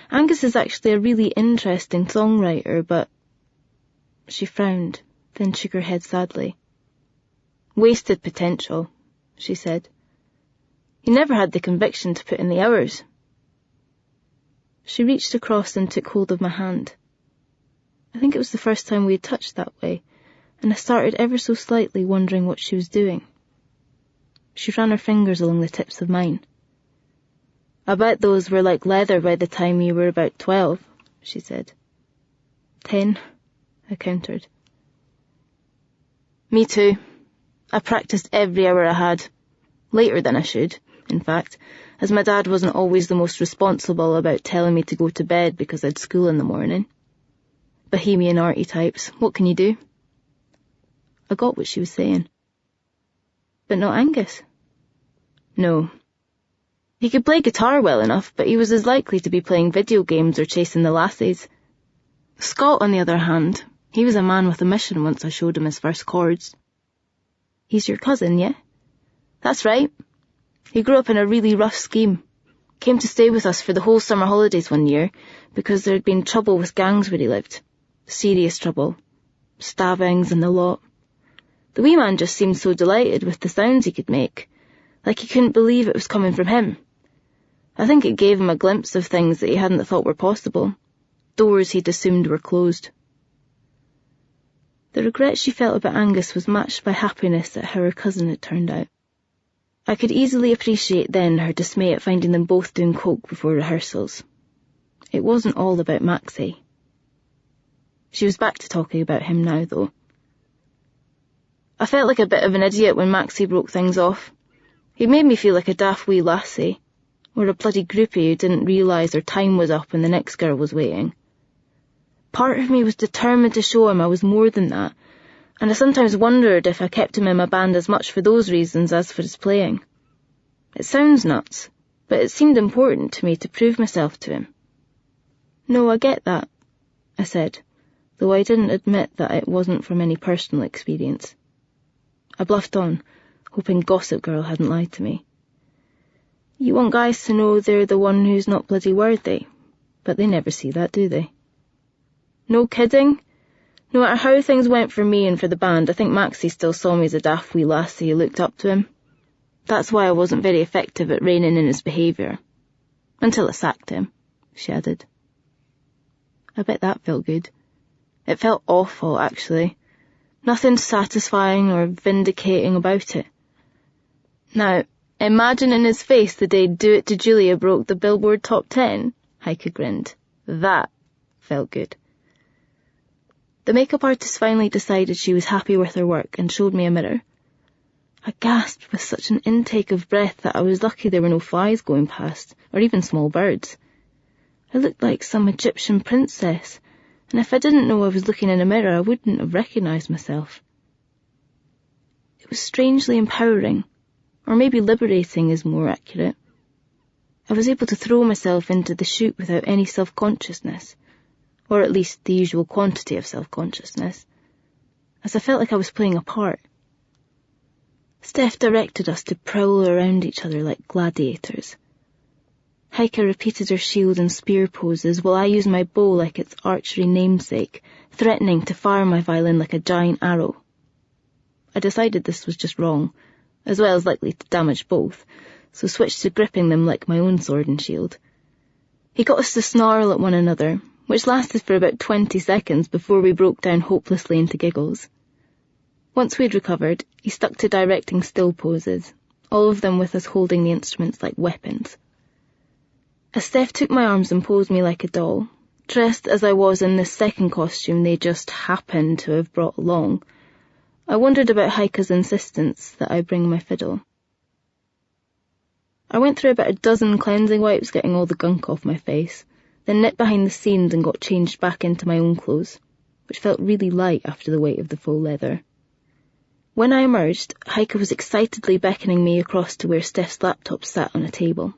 Angus is actually a really interesting songwriter, but... She frowned, then shook her head sadly. Wasted potential, she said. He never had the conviction to put in the hours. She reached across and took hold of my hand. I think it was the first time we had touched that way, and I started ever so slightly wondering what she was doing. She ran her fingers along the tips of mine. I bet those were like leather by the time you were about 12, she said. 10, I countered. Me too. I practiced every hour I had. Later than I should, in fact, as my dad wasn't always the most responsible about telling me to go to bed because I'd school in the morning. Bohemian arty types, what can you do? I got what she was saying. But not Angus. No. He could play guitar well enough, but he was as likely to be playing video games or chasing the lassies. Scott, on the other hand, he was a man with a mission once I showed him his first chords. He's your cousin, yeah? That's right. He grew up in a really rough scheme. Came to stay with us for the whole summer holidays one year because there had been trouble with gangs where he lived. Serious trouble. Stabbings and the lot. The wee man just seemed so delighted with the sounds he could make, like he couldn't believe it was coming from him. I think it gave him a glimpse of things that he hadn't thought were possible, doors he'd assumed were closed. The regret she felt about Angus was matched by happiness at how her cousin had turned out. I could easily appreciate then her dismay at finding them both doing coke before rehearsals. It wasn't all about Maxie. She was back to talking about him now, though. I felt like a bit of an idiot when Maxie broke things off. He made me feel like a daft wee lassie, or a bloody groupie who didn't realise her time was up and the next girl was waiting. Part of me was determined to show him I was more than that, and I sometimes wondered if I kept him in my band as much for those reasons as for his playing. It sounds nuts, but it seemed important to me to prove myself to him. No, I get that, I said, though I didn't admit that it wasn't from any personal experience. I bluffed on, hoping Gossip Girl hadn't lied to me. You want guys to know they're the one who's not bloody worthy, but they never see that, do they? No kidding? No matter how things went for me and for the band, I think Maxie still saw me as a daft wee lassie who looked up to him. That's why I wasn't very effective at reining in his behaviour. Until I sacked him, she added. I bet that felt good. It felt awful, actually. Nothing satisfying or vindicating about it. Now, imagine in his face the day Do It to Julia broke the Billboard Top 10, Heike grinned. That felt good. The makeup artist finally decided she was happy with her work and showed me a mirror. I gasped with such an intake of breath that I was lucky there were no flies going past, or even small birds. I looked like some Egyptian princess, and if I didn't know I was looking in a mirror, I wouldn't have recognised myself. It was strangely empowering, or maybe liberating is more accurate. I was able to throw myself into the shoot without any self-consciousness, or at least the usual quantity of self-consciousness, as I felt like I was playing a part. Steph directed us to prowl around each other like gladiators. Heike repeated her shield and spear poses while I used my bow like its archery namesake, threatening to fire my violin like a giant arrow. I decided this was just wrong, as well as likely to damage both, so switched to gripping them like my own sword and shield. He got us to snarl at one another, which lasted for about 20 seconds before we broke down hopelessly into giggles. Once we'd recovered, he stuck to directing still poses, all of them with us holding the instruments like weapons. As Steph took my arms and posed me like a doll, dressed as I was in this second costume they just happened to have brought along, I wondered about Heike's insistence that I bring my fiddle. I went through about a dozen cleansing wipes getting all the gunk off my face, then nipped behind the scenes and got changed back into my own clothes, which felt really light after the weight of the faux leather. When I emerged, Heike was excitedly beckoning me across to where Steph's laptop sat on a table.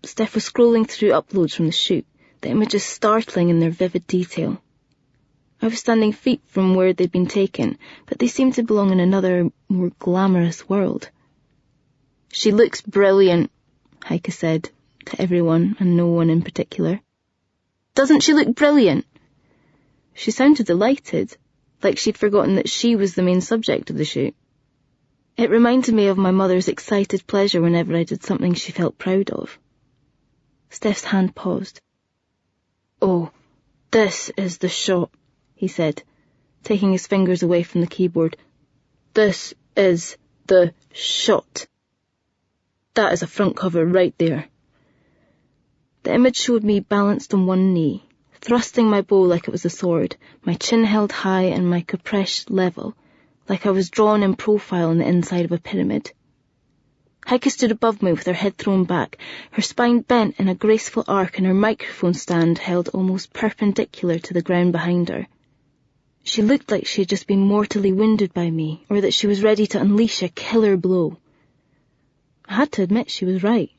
Steph was scrolling through uploads from the shoot, the images startling in their vivid detail. I was standing feet from where they'd been taken, but they seemed to belong in another, more glamorous world. She looks brilliant, Heike said, to everyone and no one in particular. Doesn't she look brilliant? She sounded delighted, like she'd forgotten that she was the main subject of the shoot. It reminded me of my mother's excited pleasure whenever I did something she felt proud of. Steph's hand paused. Oh, this is the shot, he said, taking his fingers away from the keyboard. This is the shot. That is a front cover right there. The image showed me balanced on one knee, thrusting my bow like it was a sword, my chin held high and my caprese level, like I was drawn in profile on the inside of a pyramid. Heike stood above me with her head thrown back, her spine bent in a graceful arc and her microphone stand held almost perpendicular to the ground behind her. She looked like she had just been mortally wounded by me, or that she was ready to unleash a killer blow. I had to admit she was right.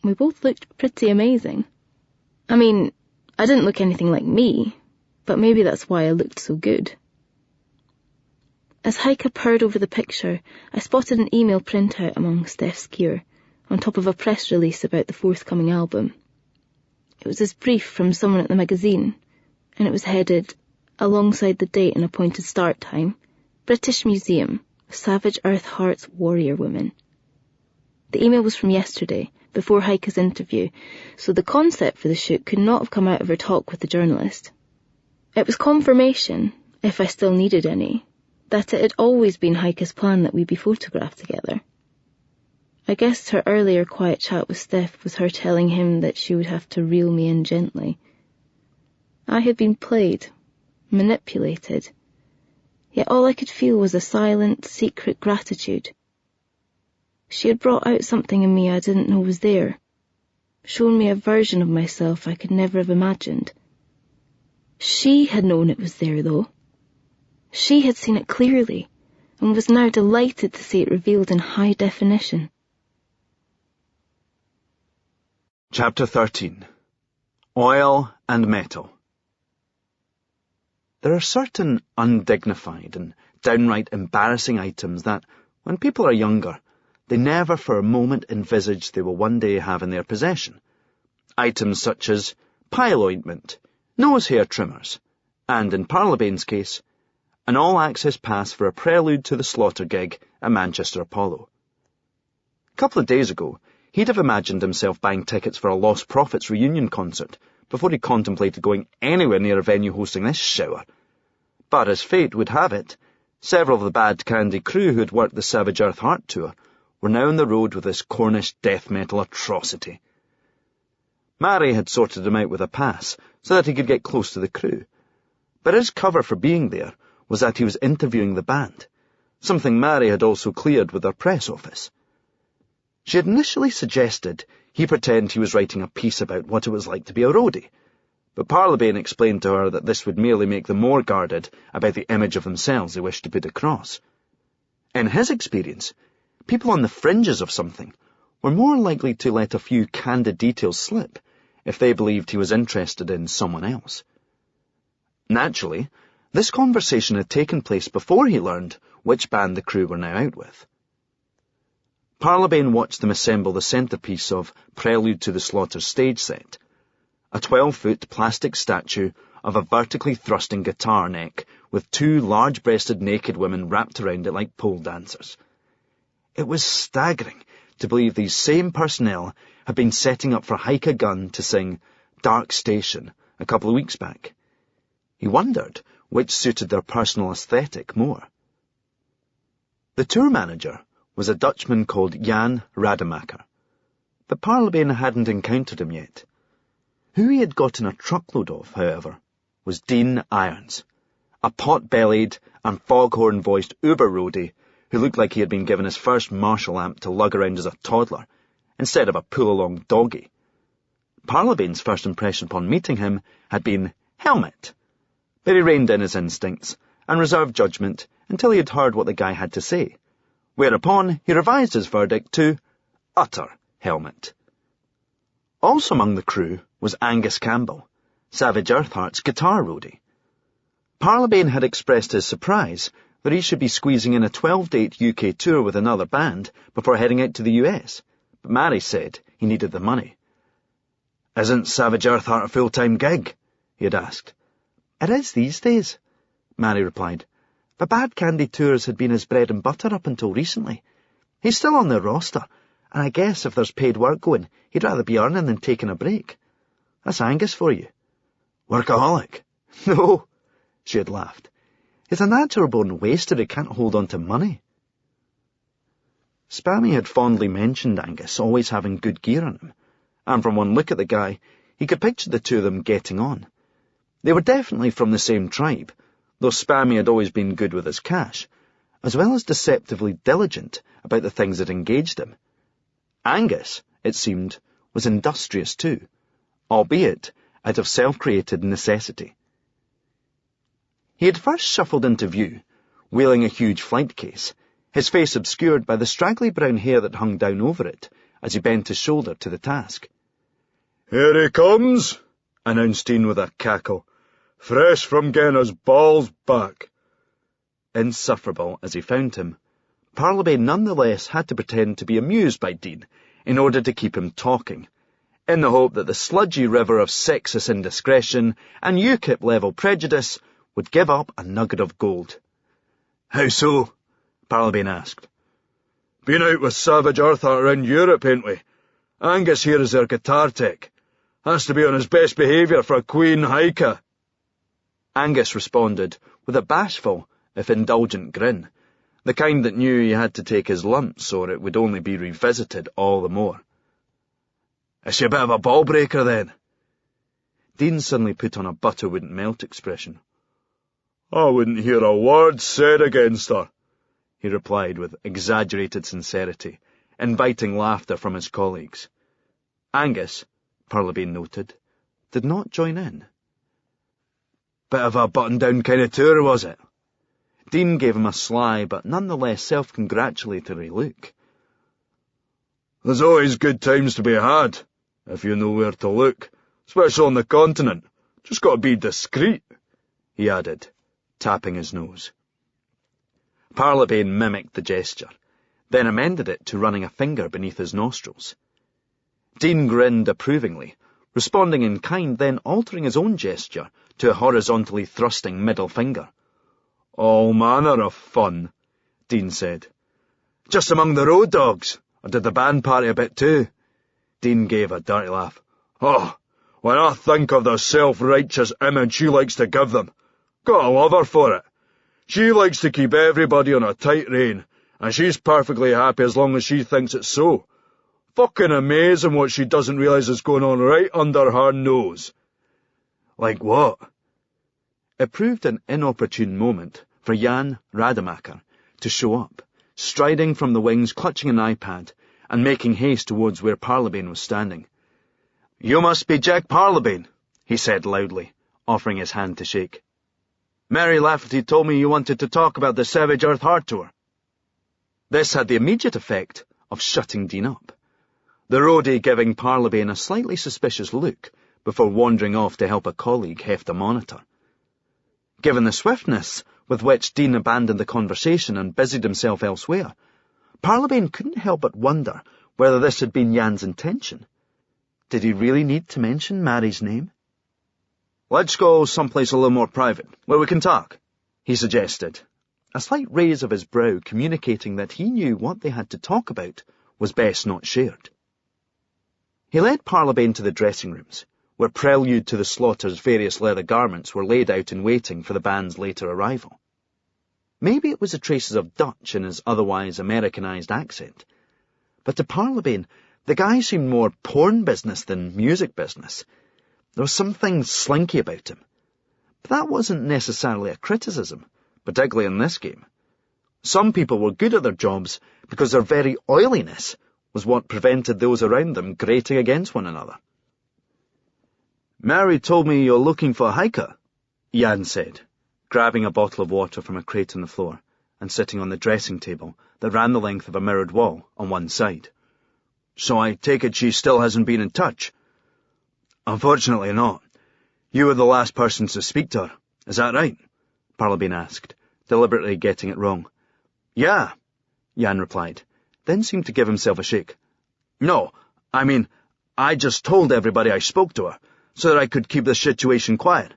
We both looked pretty amazing. I mean, I didn't look anything like me, but maybe that's why I looked so good. As Heike purred over the picture, I spotted an email printout among Steph's gear, on top of a press release about the forthcoming album. It was this brief from someone at the magazine, and it was headed, alongside the date and appointed start time, British Museum, Savage Earth Heart's Warrior Woman. The email was from yesterday, before Heike's interview, so the concept for the shoot could not have come out of her talk with the journalist. It was confirmation, if I still needed any, that it had always been Heike's plan that we be photographed together. I guessed her earlier quiet chat with Steph was her telling him that she would have to reel me in gently. I had been played, manipulated, yet all I could feel was a silent, secret gratitude. She had brought out something in me I didn't know was there, shown me a version of myself I could never have imagined. She had known it was there, though. She had seen it clearly, and was now delighted to see it revealed in high definition. Chapter 13. Oil and Metal. There are certain undignified and downright embarrassing items that, when people are younger, they never for a moment envisage they will one day have in their possession. Items such as pile ointment, nose hair trimmers, and, in Parlabane's case, an all-access pass for a prelude to the Slaughter gig at Manchester Apollo. A couple of days ago, he'd have imagined himself buying tickets for a Lost Prophets reunion concert before he contemplated going anywhere near a venue hosting this shower. But as fate would have it, several of the Bad Candy crew who had worked the Savage Earth Heart tour were now on the road with this Cornish death metal atrocity. Mary had sorted him out with a pass so that he could get close to the crew, but his cover for being there was that he was interviewing the band, something Mary had also cleared with their press office. She had initially suggested he pretend he was writing a piece about what it was like to be a roadie, but Parlabane explained to her that this would merely make them more guarded about the image of themselves they wished to put across. In his experience, people on the fringes of something were more likely to let a few candid details slip if they believed he was interested in someone else. Naturally, this conversation had taken place before he learned which band the crew were now out with. Parlabane watched them assemble the centrepiece of Prelude to the Slaughter stage set, a 12-foot plastic statue of a vertically thrusting guitar neck with two large-breasted naked women wrapped around it like pole dancers. It was staggering to believe these same personnel had been setting up for Heike Gunn to sing Dark Station a couple of weeks back. He wondered which suited their personal aesthetic more. The tour manager was a Dutchman called Jan Rademacher, but Parlabane hadn't encountered him yet. Who he had gotten a truckload of, however, was Dean Irons, a pot-bellied and foghorn-voiced uber-roadie who looked like he had been given his first Marshall amp to lug around as a toddler, instead of a pull-along doggy. Parlabane's first impression upon meeting him had been helmet, but he reined in his instincts and reserved judgment until he had heard what the guy had to say, whereupon he revised his verdict to utter helmet. Also among the crew was Angus Campbell, Savage Earth Heart's guitar roadie. Parlabane had expressed his surprise that he should be squeezing in a 12-date UK tour with another band before heading out to the US, but Mary said he needed the money. "Isn't Savage Earthheart a full-time gig?" he had asked. "It is these days," Mary replied. "The Bad Candy tours had been his bread and butter up until recently. He's still on their roster, and I guess if there's paid work going, he'd rather be earning than taking a break. That's Angus for you." "Workaholic?" "No," she had laughed. "He's a natural-born waster who can't hold on to money." Spammy had fondly mentioned Angus always having good gear on him, and from one look at the guy, he could picture the two of them getting on. They were definitely from the same tribe, though Spammy had always been good with his cash, as well as deceptively diligent about the things that engaged him. Angus, it seemed, was industrious too, albeit out of self-created necessity. He had first shuffled into view, wheeling a huge flight case, his face obscured by the straggly brown hair that hung down over it as he bent his shoulder to the task. "Here he comes," announced Dean with a cackle. "Fresh from getting his balls back." Insufferable as he found him, Parlabane nonetheless had to pretend to be amused by Dean in order to keep him talking, in the hope that the sludgy river of sexist indiscretion and UKIP-level prejudice would give up a nugget of gold. "How so?" Parlabane asked. "Been out with Savage Earthheart around Europe, ain't we? Angus here is their guitar tech. Has to be on his best behaviour for a queen hiker." Angus responded with a bashful, if indulgent grin, the kind that knew he had to take his lumps or it would only be revisited all the more. "Is she a bit of a ball-breaker, then?" Dean suddenly put on a butter wouldn't melt expression. "I wouldn't hear a word said against her," he replied with exaggerated sincerity, inviting laughter from his colleagues. Angus, Parlabane noted, did not join in. "Bit of a button-down kind of tour, was it?" Dean gave him a sly but nonetheless self-congratulatory look. "There's always good times to be had, if you know where to look, especially on the continent. Just got to be discreet," he added, tapping his nose. Parlabane mimicked the gesture, then amended it to running a finger beneath his nostrils. Dean grinned approvingly, responding in kind, then altering his own gesture to a horizontally thrusting middle finger. "All manner of fun," Dean said. "Just among the road dogs, or did the band party a bit too?" Dean gave a dirty laugh. "Oh, when I think of the self-righteous image she likes to give them, gotta love her for it. She likes to keep everybody on a tight rein, and she's perfectly happy as long as she thinks it's so. Fucking amazing what she doesn't realise is going on right under her nose." "Like what?" It proved an inopportune moment for Jan Rademacher to show up, striding from the wings, clutching an iPad, and making haste towards where Parlabane was standing. "You must be Jack Parlabane," he said loudly, offering his hand to shake. "Mary Lafferty told me you wanted to talk about the Savage Earthheart tour." This had the immediate effect of shutting Dean up, the roadie giving Parlabane a slightly suspicious look before wandering off to help a colleague heft a monitor. Given the swiftness with which Dean abandoned the conversation and busied himself elsewhere, Parlabane couldn't help but wonder whether this had been Jan's intention. Did he really need to mention Mary's name? "Let's go someplace a little more private, where we can talk," he suggested, a slight raise of his brow communicating that he knew what they had to talk about was best not shared. He led Parlabane to the dressing rooms, where prelude to the slaughter's various leather garments were laid out in waiting for the band's later arrival. Maybe it was the traces of Dutch in his otherwise Americanized accent, but to Parlabane, the guy seemed more porn business than music business. There was something slinky about him. But that wasn't necessarily a criticism, particularly in this game. Some people were good at their jobs because their very oiliness was what prevented those around them grating against one another. "Mary told me you're looking for a hiker," Jan said, grabbing a bottle of water from a crate on the floor and sitting on the dressing table that ran the length of a mirrored wall on one side. "So I take it she still hasn't been in touch?" "Unfortunately not. You were the last person to speak to her. Is that right?" Parlabane asked, deliberately getting it wrong. "Yeah," Jan replied, then seemed to give himself a shake. No, I mean, I just told everybody I spoke to her, so that I could keep the situation quiet.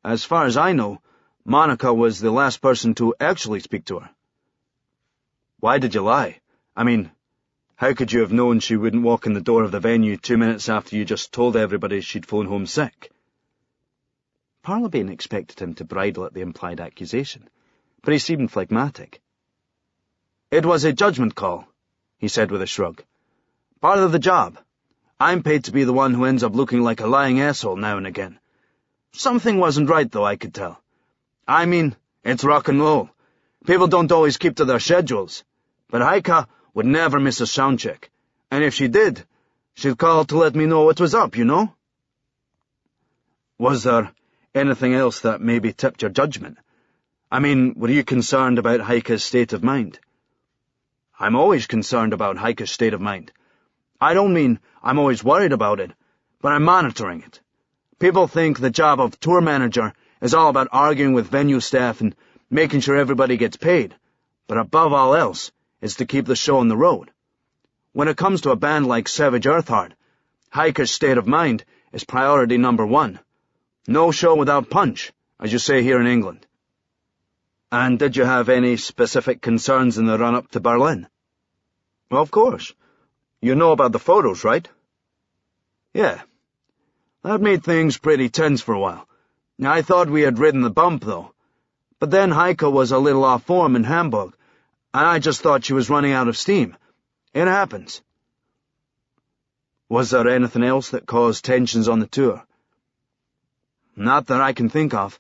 As far as I know, Monica was the last person to actually speak to her. Why did you lie? I mean, how could you have known she wouldn't walk in the door of the venue 2 minutes after you just told everybody she'd phoned home sick? Parlabane expected him to bridle at the implied accusation, but he seemed phlegmatic. It was a judgment call, he said with a shrug. Part of the job. I'm paid to be the one who ends up looking like a lying asshole now and again. Something wasn't right, though, I could tell. I mean, it's rock and roll. People don't always keep to their schedules. But Heike would never miss a sound check. And if she did, she'd call to let me know what was up, you know? Was there anything else that maybe tipped your judgment? I mean, were you concerned about Heike's state of mind? I'm always concerned about Heike's state of mind. I don't mean I'm always worried about it, but I'm monitoring it. People think the job of tour manager is all about arguing with venue staff and making sure everybody gets paid, but above all else, is to keep the show on the road. When it comes to a band like Savage Earthheart, Heike's state of mind is priority number one. No show without punch, as you say here in England. And did you have any specific concerns in the run-up to Berlin? Well, of course. You know about the photos, right? Yeah. That made things pretty tense for a while. I thought we had ridden the bump, though. But then Heike was a little off form in Hamburg, and I just thought she was running out of steam. It happens. Was there anything else that caused tensions on the tour? Not that I can think of.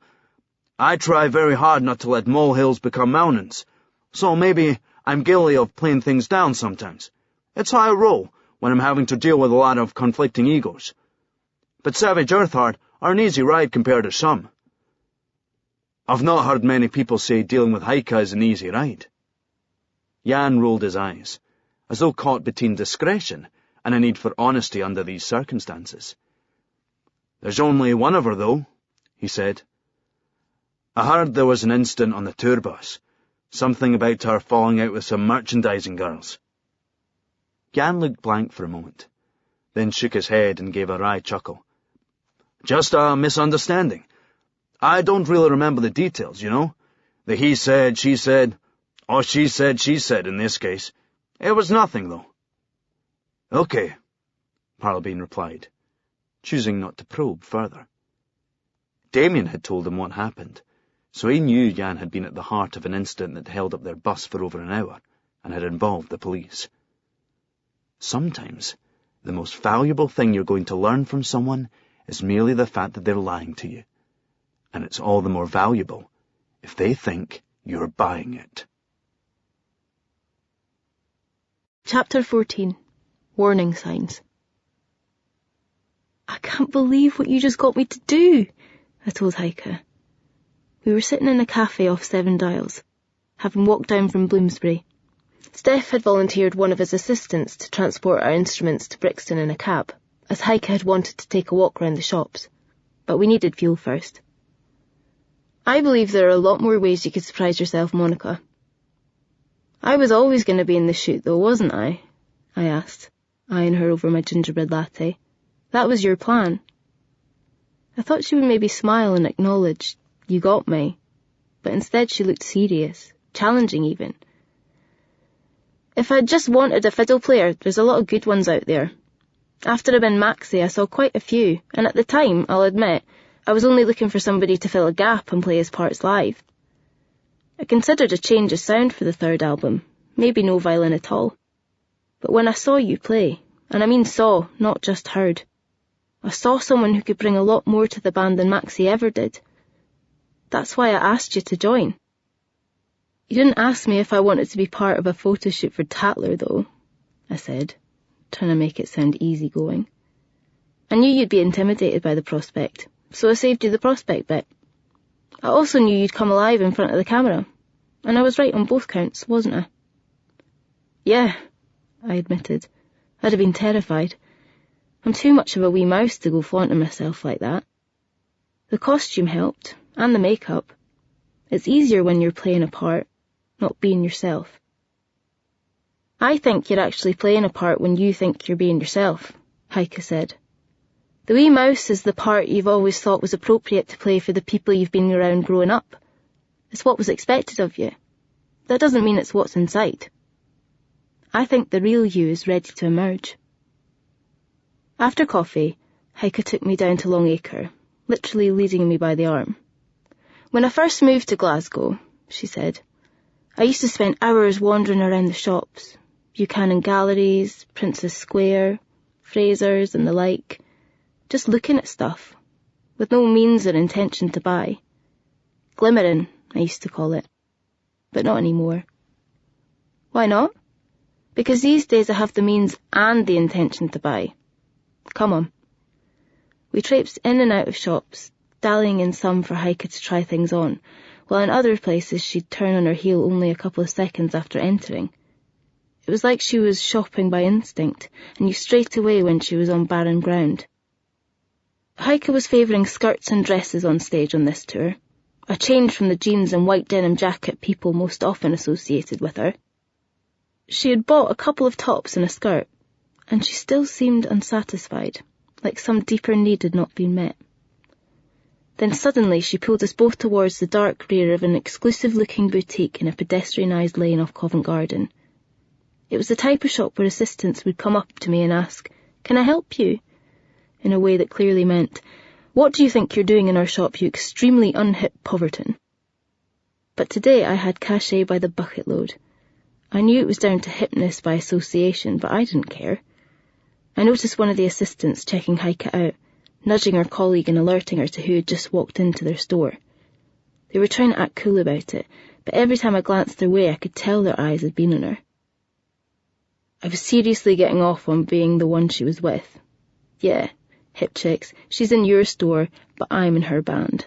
I try very hard not to let molehills become mountains, so maybe I'm guilty of playing things down sometimes. It's how I roll when I'm having to deal with a lot of conflicting egos. But Savage Earthheart are an easy ride compared to some. I've not heard many people say dealing with Heike is an easy ride. Jan rolled his eyes, as though caught between discretion and a need for honesty under these circumstances. There's only one of her, though, he said. I heard there was an incident on the tour bus, something about her falling out with some merchandising girls. Jan looked blank for a moment, then shook his head and gave a wry chuckle. Just a misunderstanding. I don't really remember the details, you know? The he said, she said, or she said in this case. It was nothing, though. Okay, Parlabane replied, choosing not to probe further. Damien had told him what happened, so he knew Jan had been at the heart of an incident that held up their bus for over an hour and had involved the police. Sometimes, the most valuable thing you're going to learn from someone is merely the fact that they're lying to you. And it's all the more valuable if they think you're buying it. Chapter 14. Warning Signs. I can't believe what you just got me to do, I told Heike. We were sitting in a cafe off Seven Dials, having walked down from Bloomsbury. Steph had volunteered one of his assistants to transport our instruments to Brixton in a cab, as Heike had wanted to take a walk round the shops, but we needed fuel first. I believe there are a lot more ways you could surprise yourself, Monica. I was always going to be in the shoot, though, wasn't I? I asked, eyeing her over my gingerbread latte. That was your plan. I thought she would maybe smile and acknowledge, you got me, but instead she looked serious, challenging even. If I'd just wanted a fiddle player, there's a lot of good ones out there. After I been Maxi, I saw quite a few, and at the time, I'll admit, I was only looking for somebody to fill a gap and play his parts live. I considered a change of sound for the third album, maybe no violin at all. But when I saw you play, and I mean saw, not just heard, I saw someone who could bring a lot more to the band than Maxi ever did. That's why I asked you to join. You didn't ask me if I wanted to be part of a photo shoot for Tatler, though, I said, trying to make it sound easygoing. I knew you'd be intimidated by the prospect, so I saved you the prospect bit. I also knew you'd come alive in front of the camera, and I was right on both counts, wasn't I? Yeah, I admitted. I'd have been terrified. I'm too much of a wee mouse to go flaunting myself like that. The costume helped, and the makeup. It's easier when you're playing a part, not being yourself. I think you're actually playing a part when you think you're being yourself, Heike said. The wee mouse is the part you've always thought was appropriate to play for the people you've been around growing up. It's what was expected of you. That doesn't mean it's what's inside. I think the real you is ready to emerge. After coffee, Heike took me down to Longacre, literally leading me by the arm. When I first moved to Glasgow, she said, I used to spend hours wandering around the shops, Buchanan Galleries, Princess Square, Fraser's and the like, just looking at stuff, with no means or intention to buy. Glimmering, I used to call it. But not anymore. Why not? Because these days I have the means and the intention to buy. Come on. We traipsed in and out of shops, dallying in some for Heike to try things on, while in other places she'd turn on her heel only a couple of seconds after entering. It was like she was shopping by instinct, and knew straight away when she was on barren ground. Heike was favouring skirts and dresses on stage on this tour, a change from the jeans and white denim jacket people most often associated with her. She had bought a couple of tops and a skirt, and she still seemed unsatisfied, like some deeper need had not been met. Then suddenly she pulled us both towards the dark rear of an exclusive-looking boutique in a pedestrianised lane off Covent Garden. It was the type of shop where assistants would come up to me and ask, "Can I help you?" in a way that clearly meant, "What do you think you're doing in our shop, you extremely unhip Poverton?" But today I had cachet by the bucket load. I knew it was down to hipness by association, but I didn't care. I noticed one of the assistants checking Heike out, nudging her colleague and alerting her to who had just walked into their store. They were trying to act cool about it, but every time I glanced their way I could tell their eyes had been on her. I was seriously getting off on being the one she was with. Yeah, hip chicks, she's in your store, but I'm in her band.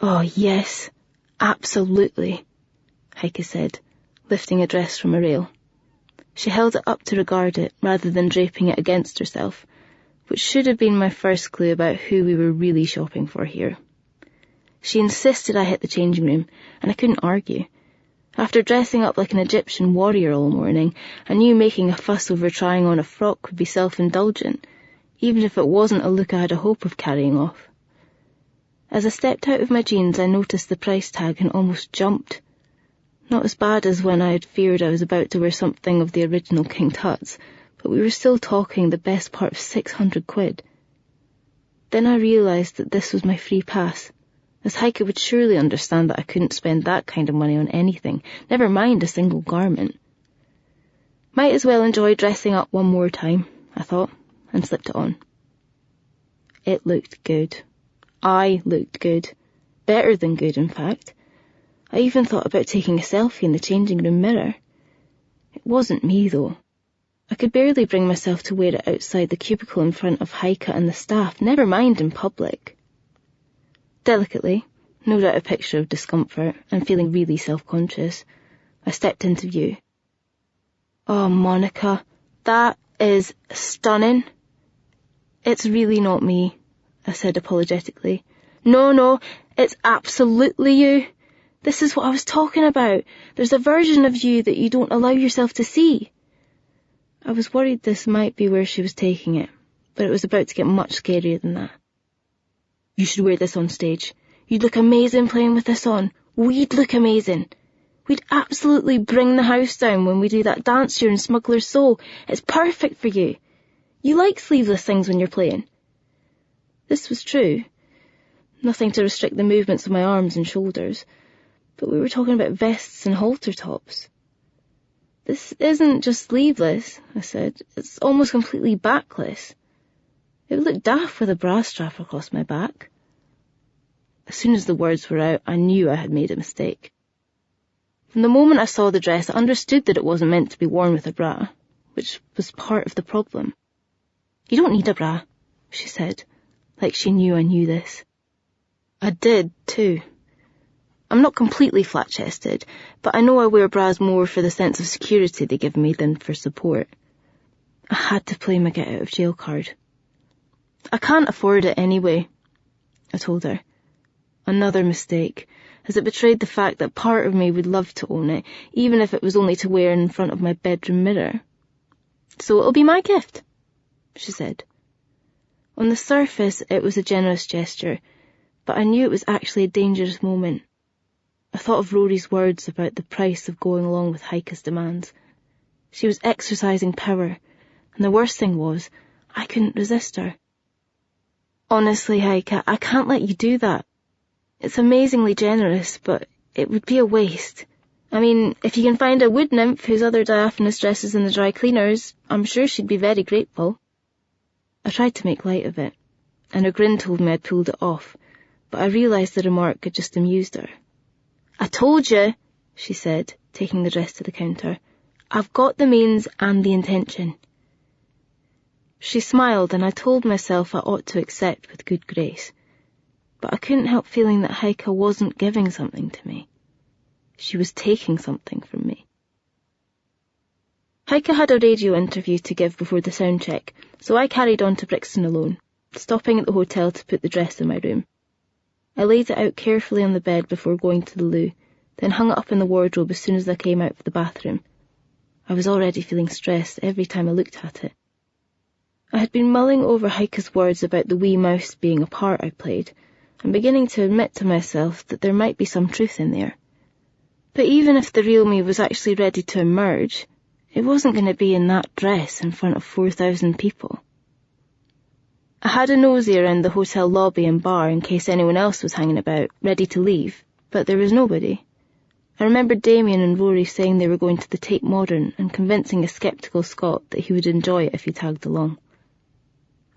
Oh yes, absolutely, Heike said, lifting a dress from a rail. She held it up to regard it, rather than draping it against herself, which should have been my first clue about who we were really shopping for here. She insisted I hit the changing room, and I couldn't argue. After dressing up like an Egyptian warrior all morning, I knew making a fuss over trying on a frock would be self-indulgent, even if it wasn't a look I had a hope of carrying off. As I stepped out of my jeans, I noticed the price tag and almost jumped. Not as bad as when I had feared I was about to wear something of the original King Tut's, but we were still talking the best part of 600 quid. Then I realised that this was my free pass, as Heike would surely understand that I couldn't spend that kind of money on anything, never mind a single garment. Might as well enjoy dressing up one more time, I thought, and slipped it on. It looked good. I looked good. Better than good, in fact. I even thought about taking a selfie in the changing room mirror. It wasn't me, though. I could barely bring myself to wear it outside the cubicle in front of Heike and the staff, never mind in public. Delicately, no doubt a picture of discomfort, and feeling really self-conscious, I stepped into view. Oh, Monica, that is stunning. It's really not me, I said apologetically. No, it's absolutely you. This is what I was talking about. There's a version of you that you don't allow yourself to see. I was worried this might be where she was taking it, but it was about to get much scarier than that. You should wear this on stage. You'd look amazing playing with this on. We'd look amazing. We'd absolutely bring the house down when we do that dance here in Smuggler's Soul. It's perfect for you. You like sleeveless things when you're playing. This was true. Nothing to restrict the movements of my arms and shoulders. But we were talking about vests and halter tops. This isn't just sleeveless, I said. It's almost completely backless. It would look daft with a bra strap across my back. As soon as the words were out, I knew I had made a mistake. From the moment I saw the dress, I understood that it wasn't meant to be worn with a bra, which was part of the problem. You don't need a bra, she said, like she knew I knew this. I did, too. I'm not completely flat-chested, but I know I wear bras more for the sense of security they give me than for support. I had to play my get-out-of-jail card. I can't afford it anyway, I told her. Another mistake, as it betrayed the fact that part of me would love to own it, even if it was only to wear in front of my bedroom mirror. "So it'll be my gift," she said. On the surface, it was a generous gesture, but I knew it was actually a dangerous moment. I thought of Rory's words about the price of going along with Heike's demands. She was exercising power, and the worst thing was, I couldn't resist her. "Honestly, Heike, I can't let you do that. It's amazingly generous, but it would be a waste. I mean, if you can find a wood nymph whose other diaphanous dresses in the dry cleaners, I'm sure she'd be very grateful." I tried to make light of it, and her grin told me I'd pulled it off, but I realised the remark had just amused her. "I told you," she said, taking the dress to the counter. "I've got the means and the intention." She smiled, and I told myself I ought to accept with good grace. But I couldn't help feeling that Heike wasn't giving something to me. She was taking something from me. Heike had a radio interview to give before the sound check, so I carried on to Brixton alone, stopping at the hotel to put the dress in my room. I laid it out carefully on the bed before going to the loo, then hung it up in the wardrobe as soon as I came out of the bathroom. I was already feeling stressed every time I looked at it. I had been mulling over Heike's words about the wee mouse being a part I played, and beginning to admit to myself that there might be some truth in there. But even if the real me was actually ready to emerge, it wasn't going to be in that dress in front of 4,000 people. I had a nosy around the hotel lobby and bar in case anyone else was hanging about, ready to leave, but there was nobody. I remembered Damien and Rory saying they were going to the Tate Modern and convincing a sceptical Scot that he would enjoy it if he tagged along.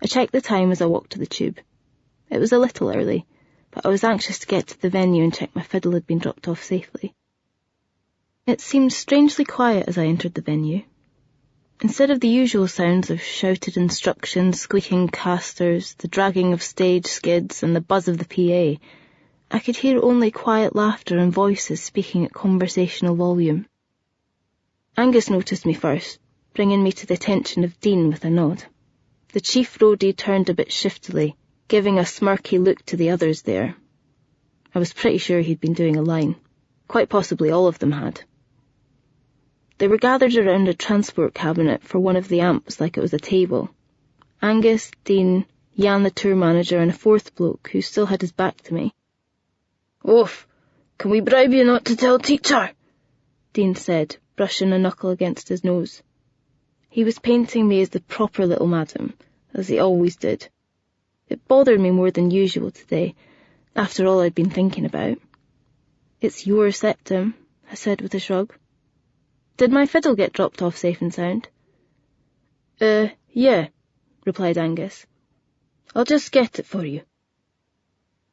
I checked the time as I walked to the tube. It was a little early, but I was anxious to get to the venue and check my fiddle had been dropped off safely. It seemed strangely quiet as I entered the venue. Instead of the usual sounds of shouted instructions, squeaking casters, the dragging of stage skids, and the buzz of the PA, I could hear only quiet laughter and voices speaking at conversational volume. Angus noticed me first, bringing me to the attention of Dean with a nod. The chief roadie turned a bit shiftily, giving a smirky look to the others there. I was pretty sure he'd been doing a line. Quite possibly all of them had. They were gathered around a transport cabinet for one of the amps like it was a table. Angus, Dean, Jan the tour manager, and a fourth bloke who still had his back to me. "Oof, can we bribe you not to tell teacher?" Dean said, brushing a knuckle against his nose. He was painting me as the proper little madam, as he always did. It bothered me more than usual today, after all I'd been thinking about. "It's your septum," I said with a shrug. "Did my fiddle get dropped off safe and sound?" Yeah," replied Angus. "I'll just get it for you."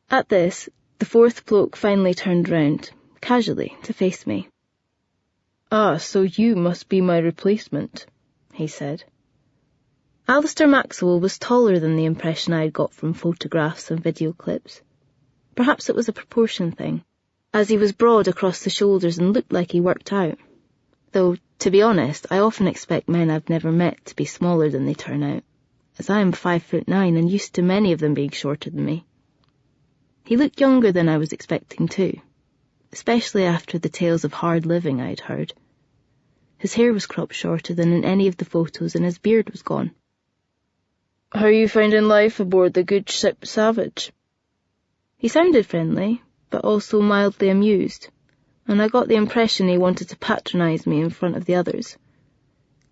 At this, the fourth bloke finally turned round, casually, to face me. "Ah, so you must be my replacement," he said. Alistair Maxwell was taller than the impression I had got from photographs and video clips. Perhaps it was a proportion thing, as he was broad across the shoulders and looked like he worked out. Though, to be honest, I often expect men I've never met to be smaller than they turn out, as I am 5'9" and used to many of them being shorter than me. He looked younger than I was expecting too, especially after the tales of hard living I'd heard. His hair was cropped shorter than in any of the photos and his beard was gone. "How are you finding life aboard the good ship Savage?" He sounded friendly, but also mildly amused, and I got the impression he wanted to patronise me in front of the others.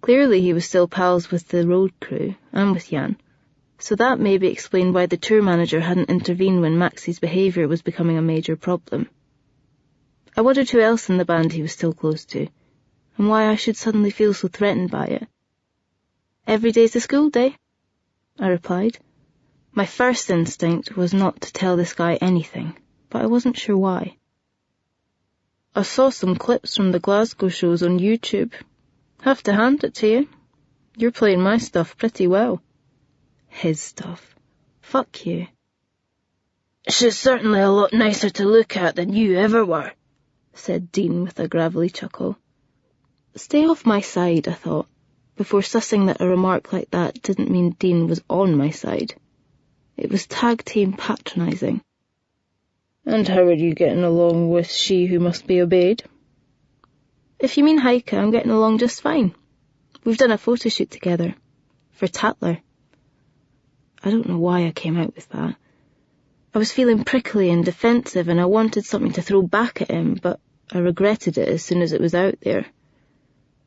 Clearly he was still pals with the road crew, and with Jan, so that maybe explained why the tour manager hadn't intervened when Maxie's behaviour was becoming a major problem. I wondered who else in the band he was still close to, and why I should suddenly feel so threatened by it. "Every day's a school day," I replied. My first instinct was not to tell this guy anything, but I wasn't sure why. "I saw some clips from the Glasgow shows on YouTube. Have to hand it to you. You're playing my stuff pretty well." His stuff. Fuck you. "She's certainly a lot nicer to look at than you ever were," said Dean with a gravelly chuckle. Stay off my side, I thought, before sussing that a remark like that didn't mean Dean was on my side. It was tag team patronising. And how are you getting along with she who must be obeyed? If you mean Heike, I'm getting along just fine. We've done a photo shoot together. For Tatler. I don't know why I came out with that. I was feeling prickly and defensive and I wanted something to throw back at him, but I regretted it as soon as it was out there.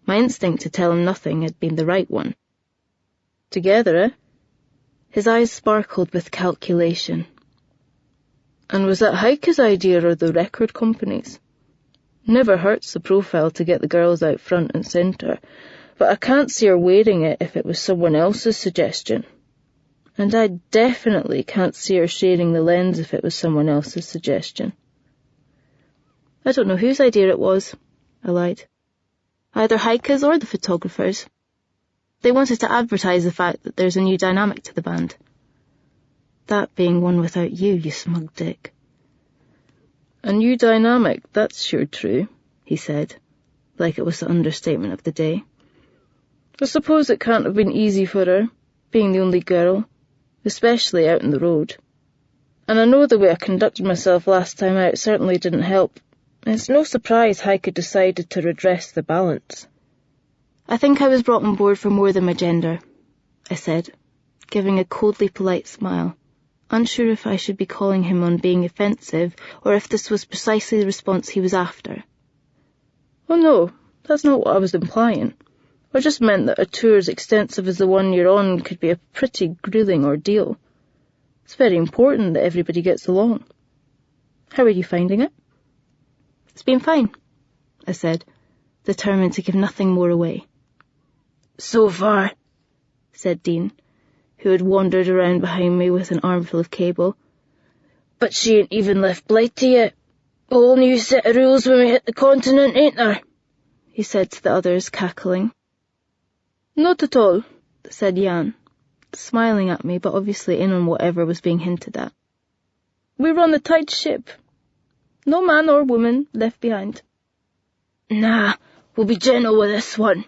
My instinct to tell him nothing had been the right one. Together, eh? His eyes sparkled with calculation. And was that Heike's idea or the record company's? Never hurts the profile to get the girls out front and centre, but I can't see her wearing it if it was someone else's suggestion. And I definitely can't see her sharing the lens if it was someone else's suggestion. I don't know whose idea it was, I lied. Either Heike's or the photographer's. They wanted to advertise the fact that there's a new dynamic to the band. That being one without you, you smug dick. A new dynamic, that's sure true, he said, like it was the understatement of the day. I suppose it can't have been easy for her, being the only girl, especially out in the road. And I know the way I conducted myself last time out certainly didn't help. It's no surprise Heike decided to redress the balance. I think I was brought on board for more than my gender, I said, giving a coldly polite smile, unsure if I should be calling him on being offensive or if this was precisely the response he was after. Oh no, that's not what I was implying. I just meant that a tour as extensive as the one you're on could be a pretty gruelling ordeal. It's very important that everybody gets along. How are you finding it? It's been fine, I said, determined to give nothing more away. So far, said Dean, who had wandered around behind me with an armful of cable. But she ain't even left Blighty yet. A whole new set of rules when we hit the continent, ain't there? He said to the others, cackling. Not at all, said Jan, smiling at me, but obviously in on whatever was being hinted at. We run a tight ship. No man or woman left behind. Nah, we'll be gentle with this one,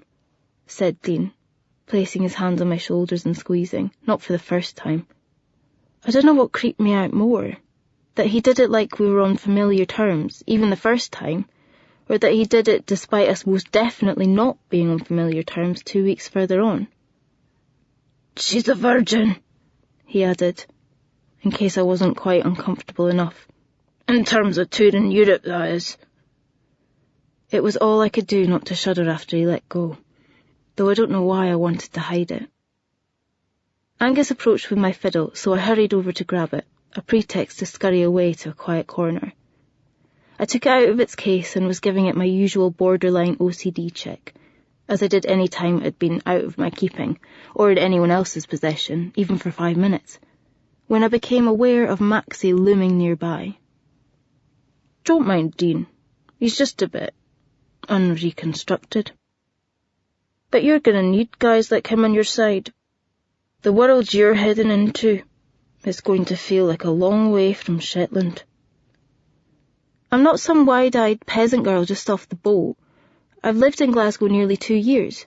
said Dean, placing his hands on my shoulders and squeezing, not for the first time. I don't know what creeped me out more, that he did it like we were on familiar terms, even the first time, or that he did it despite us most definitely not being on familiar terms 2 weeks further on. She's a virgin, he added, in case I wasn't quite uncomfortable enough. In terms of touring Europe, that is. It was all I could do not to shudder after he let go, though I don't know why I wanted to hide it. Angus approached with my fiddle, so I hurried over to grab it, a pretext to scurry away to a quiet corner. I took it out of its case and was giving it my usual borderline OCD check, as I did any time it had been out of my keeping, or in anyone else's possession, even for 5 minutes, when I became aware of Maxie looming nearby. Don't mind Dean, he's just a bit unreconstructed. But you're gonna need guys like him on your side. The world you're heading into is going to feel like a long way from Shetland. I'm not some wide-eyed peasant girl just off the boat. I've lived in Glasgow nearly 2 years.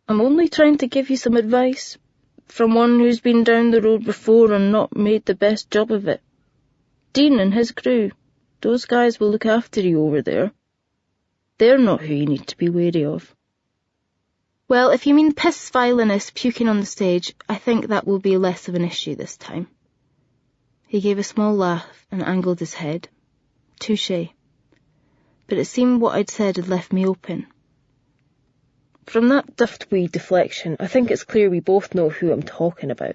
I'm only trying to give you some advice, from one who's been down the road before and not made the best job of it. Dean and his crew, those guys will look after you over there. They're not who you need to be wary of. Well, if you mean piss violinist puking on the stage, I think that will be less of an issue this time. He gave a small laugh and angled his head. Touché. But it seemed what I'd said had left me open. From that daft-wee deflection, I think it's clear we both know who I'm talking about.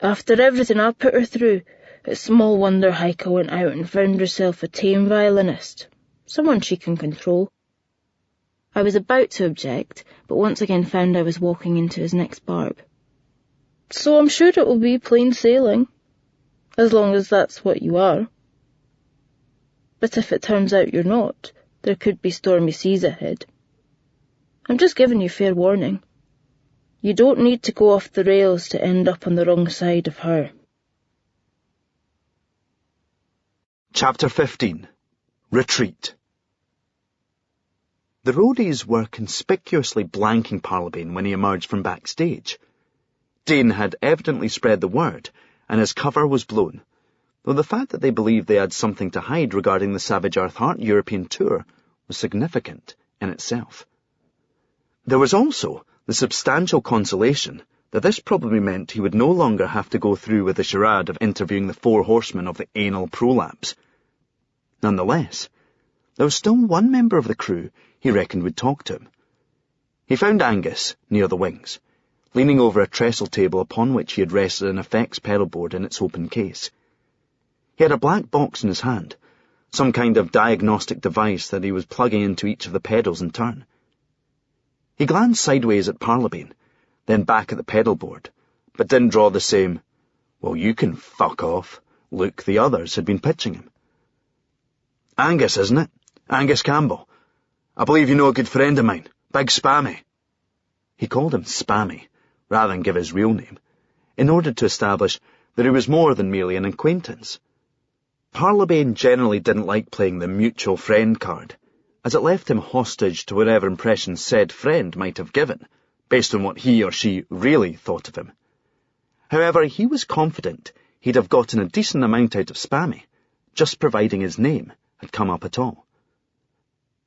After everything I put her through, it's small wonder Heike went out and found herself a tame violinist, someone she can control. I was about to object, but once again found I was walking into his next barb. So I'm sure it will be plain sailing, as long as that's what you are. But if it turns out you're not, there could be stormy seas ahead. I'm just giving you fair warning. You don't need to go off the rails to end up on the wrong side of her. Chapter 15. Retreat. The roadies were conspicuously blanking Parlabane when he emerged from backstage. Dean had evidently spread the word, and his cover was blown. though the fact that they believed they had something to hide regarding the Savage Earth Heart European tour was significant in itself. There was also the substantial consolation that this probably meant he would no longer have to go through with the charade of interviewing the 4 horsemen of the anal prolapse. Nonetheless, there was still one member of the crew he reckoned would talk to him. He found Angus near the wings, leaning over a trestle table upon which he had rested an effects pedal board in its open case. He had a black box in his hand, some kind of diagnostic device that he was plugging into each of the pedals in turn. He glanced sideways at Parlabane, then back at the pedal board, but didn't draw the same, "Well, you can fuck off," look the others had been pitching him. "Angus, isn't it? Angus Campbell. I believe you know a good friend of mine, Big Spammy." He called him Spammy, rather than give his real name, in order to establish that he was more than merely an acquaintance. Parlabane generally didn't like playing the mutual friend card, as it left him hostage to whatever impression said friend might have given, based on what he or she really thought of him. However, he was confident he'd have gotten a decent amount out of Spammy, just providing his name had come up at all.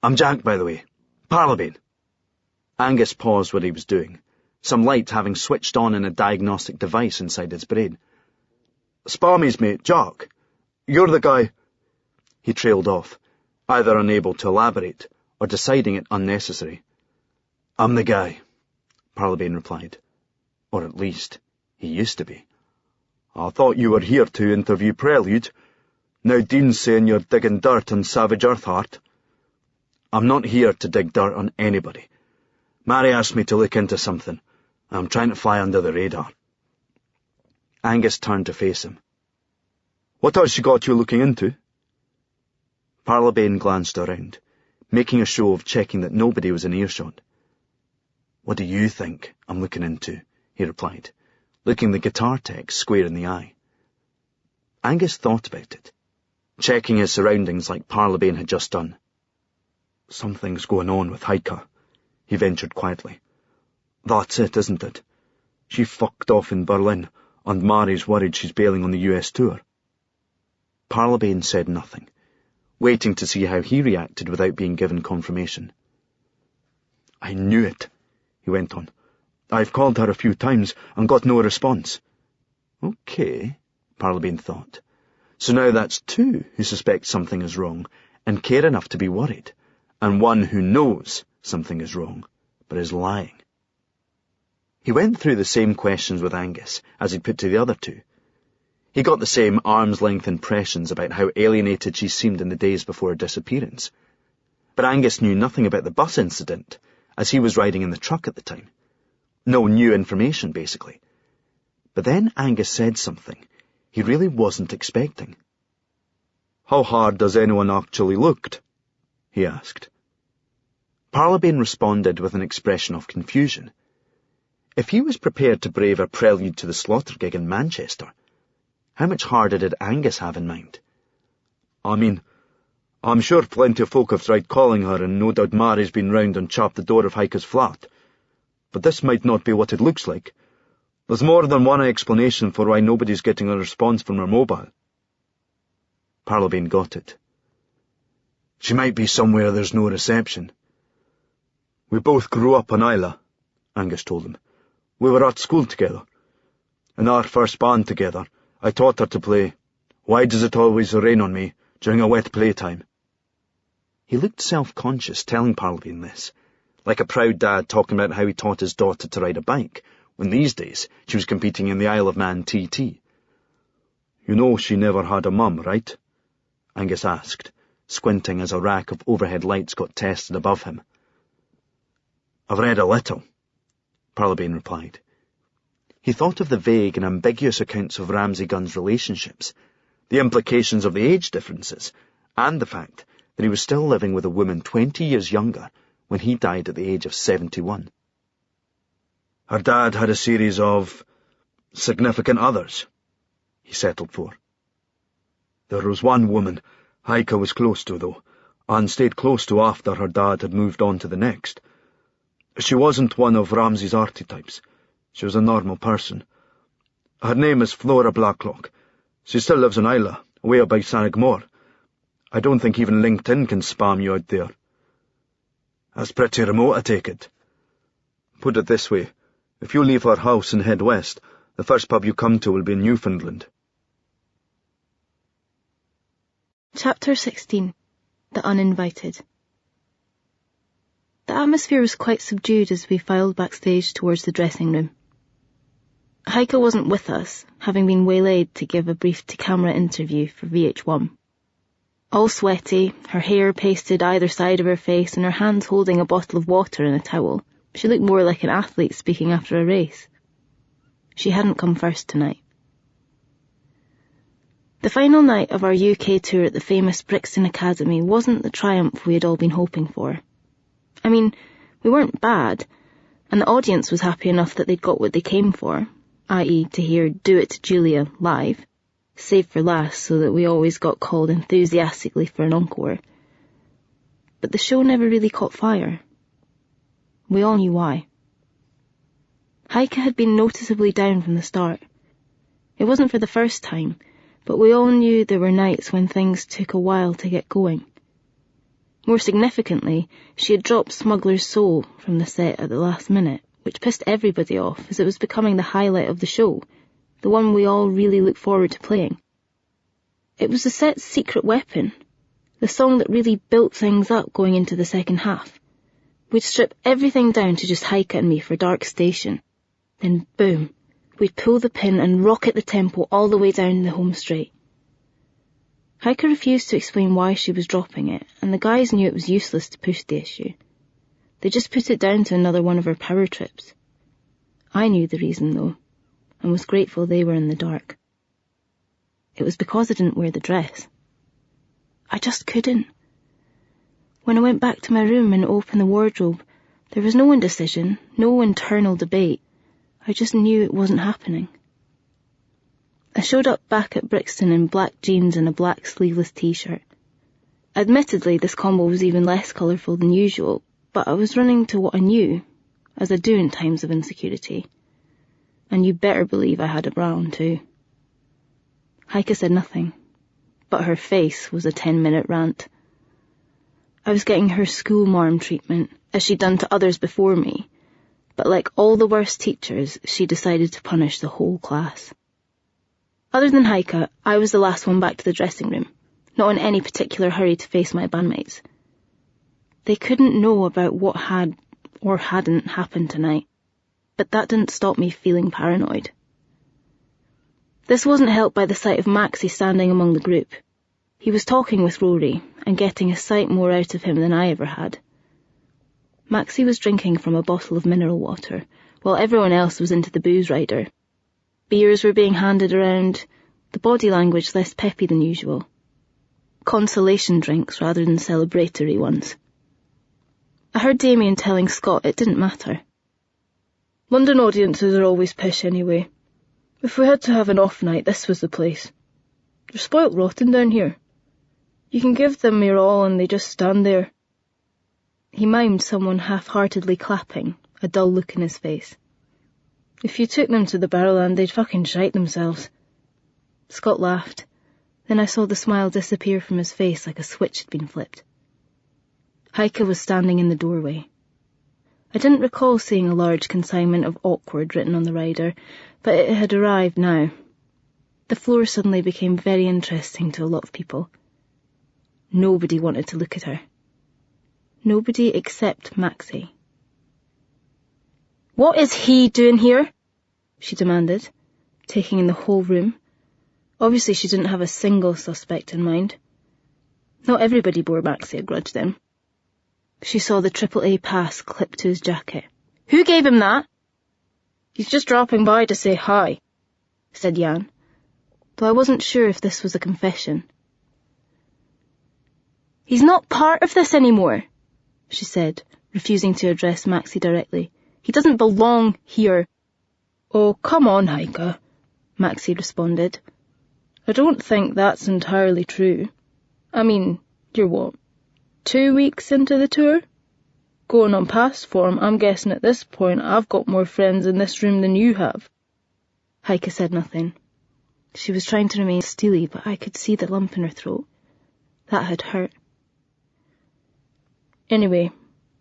"I'm Jack, by the way. Parlabane." Angus paused what he was doing, some light having switched on in a diagnostic device inside his brain. "Spammy's mate, Jack. You're the guy—" He trailed off, either unable to elaborate or deciding it unnecessary. "I'm the guy," Parlabane replied. "Or at least, he used to be." "I thought you were here to interview Prelude. Now Dean's saying you're digging dirt on Savage Earthheart." "I'm not here to dig dirt on anybody. Mary asked me to look into something. I'm trying to fly under the radar." Angus turned to face him. "What has she got you looking into?" Parlabane glanced around, making a show of checking that nobody was in earshot. "What do you think I'm looking into?" he replied, looking the guitar tech square in the eye. Angus thought about it, checking his surroundings like Parlabane had just done. "Something's going on with Heike," he ventured quietly. "That's it, isn't it? She fucked off in Berlin, and Mary's worried she's bailing on the US tour." Parlabane said nothing, waiting to see how he reacted without being given confirmation. "I knew it," he went on. "I've called her a few times and got no response." "Okay," Parlabane thought. "So now that's 2 who suspect something is wrong and care enough to be worried, and 1 who knows something is wrong, but is lying." He went through the same questions with Angus as he'd put to the other 2. He got the same arm's-length impressions about how alienated she seemed in the days before her disappearance. But Angus knew nothing about the bus incident, as he was riding in the truck at the time. No new information, basically. But then Angus said something he really wasn't expecting. "How hard has anyone actually looked?" he asked. Parlabane responded with an expression of confusion. If he was prepared to brave a Prelude to the Slaughter gig in Manchester, how much harder did Angus have in mind? "I mean, I'm sure plenty of folk have tried calling her, and no doubt Mary's been round and chopped the door of Heike's flat. But this might not be what it looks like. There's more than one explanation for why nobody's getting a response from her mobile." Parlabane got it. "She might be somewhere there's no reception." "We both grew up on Isla," Angus told him. "We were at school together. In our first band together, I taught her to play Why Does It Always Rain on Me during a wet playtime." He looked self-conscious telling Parlabane this, like a proud dad talking about how he taught his daughter to ride a bike, when these days she was competing in the Isle of Man TT. "You know she never had a mum, right?" Angus asked, squinting as a rack of overhead lights got tested above him. "I've read a little," Parlabane replied. He thought of the vague and ambiguous accounts of Ramsay Gunn's relationships, the implications of the age differences, and the fact that he was still living with a woman 20 years younger when he died at the age of 71. "Her dad had a series of significant others," he settled for. "There was one woman Heike was close to, though, and stayed close to after her dad had moved on to the next. She wasn't one of Ramsay's archetypes. She was a normal person. Her name is Flora Blacklock, She still lives in Isla, away up by Sannagmore. I don't think even LinkedIn can spam you out there. That's pretty remote, I take it. Put it this way, if you leave our house and head west, the first pub you come to will be in Newfoundland. Chapter 16. The Uninvited. The atmosphere was quite subdued as we filed backstage towards the dressing room. Heike wasn't with us, having been waylaid to give a brief to-camera interview for VH1. All sweaty, her hair pasted either side of her face and her hands holding a bottle of water and a towel, she looked more like an athlete speaking after a race. She hadn't come first tonight. The final night of our UK tour at the famous Brixton Academy wasn't the triumph we had all been hoping for. I mean, we weren't bad, and the audience was happy enough that they'd got what they came for, i.e. to hear Do It to Julia live, saved for last so that we always got called enthusiastically for an encore. But the show never really caught fire. We all knew why. Heike had been noticeably down from the start. It wasn't for the first time, but we all knew there were nights when things took a while to get going. More significantly, she had dropped Smuggler's Soul from the set at the last minute, which pissed everybody off as it was becoming the highlight of the show, the one we all really looked forward to playing. It was the set's secret weapon, the song that really built things up going into the second half. We'd strip everything down to just Heike and me for Dark Station. Then boom, we'd pull the pin and rocket the tempo all the way down the home straight. Heike refused to explain why she was dropping it, and the guys knew it was useless to push the issue. They just put it down to another one of her power trips. I knew the reason, though, and was grateful they were in the dark. It was because I didn't wear the dress. I just couldn't. When I went back to my room and opened the wardrobe, there was no indecision, no internal debate. I just knew it wasn't happening. I showed up back at Brixton in black jeans and a black sleeveless t-shirt. Admittedly, this combo was even less colourful than usual, but I was running to what I knew, as I do in times of insecurity. And you better believe I had a bra on too. Heike said nothing, but her face was a 10-minute rant. I was getting her school marm treatment, as she'd done to others before me, but like all the worst teachers, she decided to punish the whole class. Other than Heike, I was the last one back to the dressing room, not in any particular hurry to face my bandmates. They couldn't know about what had or hadn't happened tonight, but that didn't stop me feeling paranoid. This wasn't helped by the sight of Maxie standing among the group. He was talking with Rory and getting a sight more out of him than I ever had. Maxie was drinking from a bottle of mineral water, while everyone else was into the booze rider. Beers were being handed around, the body language less peppy than usual. Consolation drinks rather than celebratory ones. I heard Damien telling Scott it didn't matter. London audiences are always pish anyway. If we had to have an off night, this was the place. They're spoilt rotten down here. You can give them your all and they just stand there. He mimed someone half-heartedly clapping, a dull look in his face. If you took them to the Barrowland, they'd fucking shite themselves. Scott laughed. Then I saw the smile disappear from his face like a switch had been flipped. Heike was standing in the doorway. I didn't recall seeing a large consignment of awkward written on the rider, but it had arrived now. The floor suddenly became very interesting to a lot of people. Nobody wanted to look at her. Nobody except Maxie. "What is he doing here?" she demanded, taking in the whole room. Obviously she didn't have a single suspect in mind. Not everybody bore Maxie a grudge then. She saw the AAA pass clipped to his jacket. "Who gave him that?" "He's just dropping by to say hi," said Jan, though I wasn't sure if this was a confession. "He's not part of this anymore," she said, refusing to address Maxie directly. "He doesn't belong here." "Oh, come on, Heike," Maxie responded. "I don't think that's entirely true. I mean, you're what, 2 weeks into the tour? Going on past form, I'm guessing at this point I've got more friends in this room than you have." Heike said nothing. She was trying to remain steely, but I could see the lump in her throat. That had hurt. Anyway,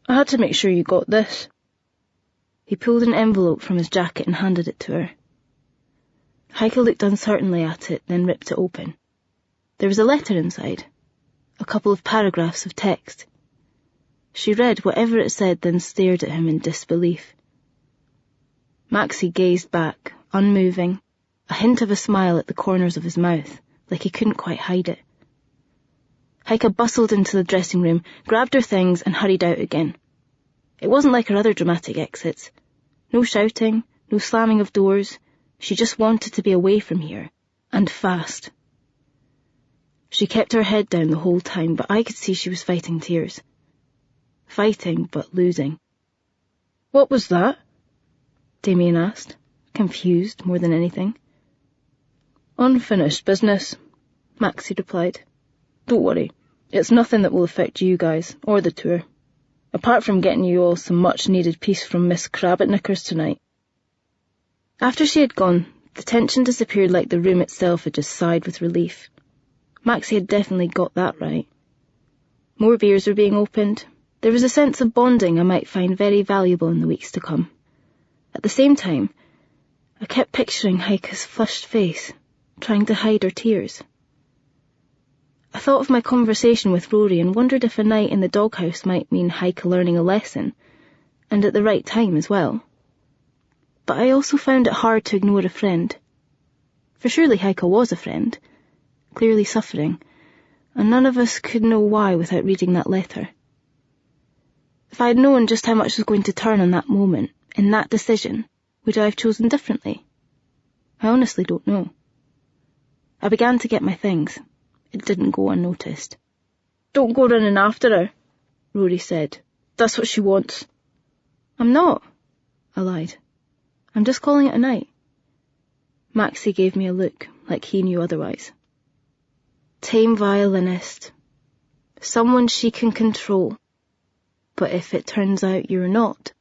I had to make sure you got this. He pulled an envelope from his jacket and handed it to her. Heike looked uncertainly at it, then ripped it open. There was a letter inside, a couple of paragraphs of text. She read whatever it said, then stared at him in disbelief. Maxie gazed back, unmoving, a hint of a smile at the corners of his mouth, like he couldn't quite hide it. Heike bustled into the dressing room, grabbed her things, and hurried out again. It wasn't like her other dramatic exits. No shouting, no slamming of doors. She just wanted to be away from here, and fast. She kept her head down the whole time, but I could see she was fighting tears. Fighting, but losing. What was that? Damien asked, confused more than anything. Unfinished business, Maxie replied. Don't worry, it's nothing that will affect you guys, or the tour. Apart from getting you all some much-needed peace from Miss Crabbit-Knickers tonight. After she had gone, the tension disappeared like the room itself had just sighed with relief. Maxie had definitely got that right. More beers were being opened. There was a sense of bonding I might find very valuable in the weeks to come. At the same time, I kept picturing Heike's flushed face, trying to hide her tears. I thought of my conversation with Rory and wondered if a night in the doghouse might mean Heike learning a lesson, and at the right time as well. But I also found it hard to ignore a friend. For surely Heike was a friend, clearly suffering, and none of us could know why without reading that letter. If I had known just how much was going to turn on that moment, in that decision, would I have chosen differently? I honestly don't know. I began to get my things. It didn't go unnoticed. Don't go running after her, Rory said. That's what she wants. I'm not, I lied. I'm just calling it a night. Maxie gave me a look, like he knew otherwise. Tame violinist. Someone she can control. But if it turns out you're not.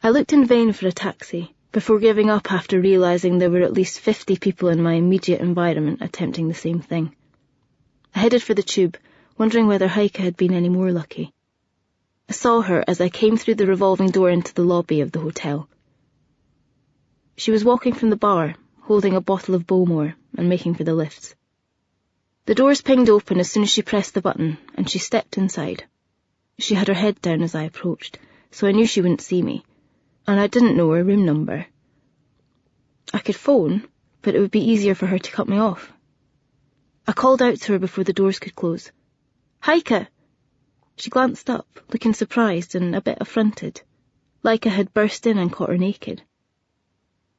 I looked in vain for a taxi, before giving up after realising there were at least 50 people in my immediate environment attempting the same thing. I headed for the tube, wondering whether Heike had been any more lucky. I saw her as I came through the revolving door into the lobby of the hotel. She was walking from the bar, holding a bottle of Bowmore and making for the lifts. The doors pinged open as soon as she pressed the button, and she stepped inside. She had her head down as I approached, so I knew she wouldn't see me, and I didn't know her room number. I could phone, but it would be easier for her to cut me off. I called out to her before the doors could close. Heike! She glanced up, looking surprised and a bit affronted, like I had burst in and caught her naked.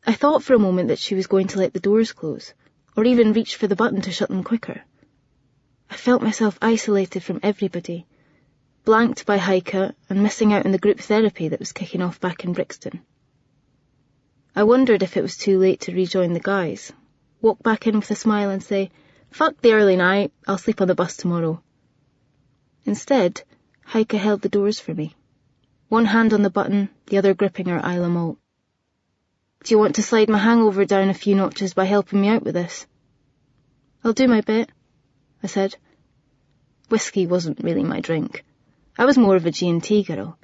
I thought for a moment that she was going to let the doors close, or even reach for the button to shut them quicker. I felt myself isolated from everybody, blanked by Heike and missing out on the group therapy that was kicking off back in Brixton. I wondered if it was too late to rejoin the guys, walk back in with a smile and say, "Fuck the early night, I'll sleep on the bus tomorrow." Instead, Heike held the doors for me, one hand on the button, the other gripping her Isla Malt. "Do you want to slide my hangover down a few notches by helping me out with this?" "I'll do my bit," I said. Whiskey wasn't really my drink. I was more of a G&T girl,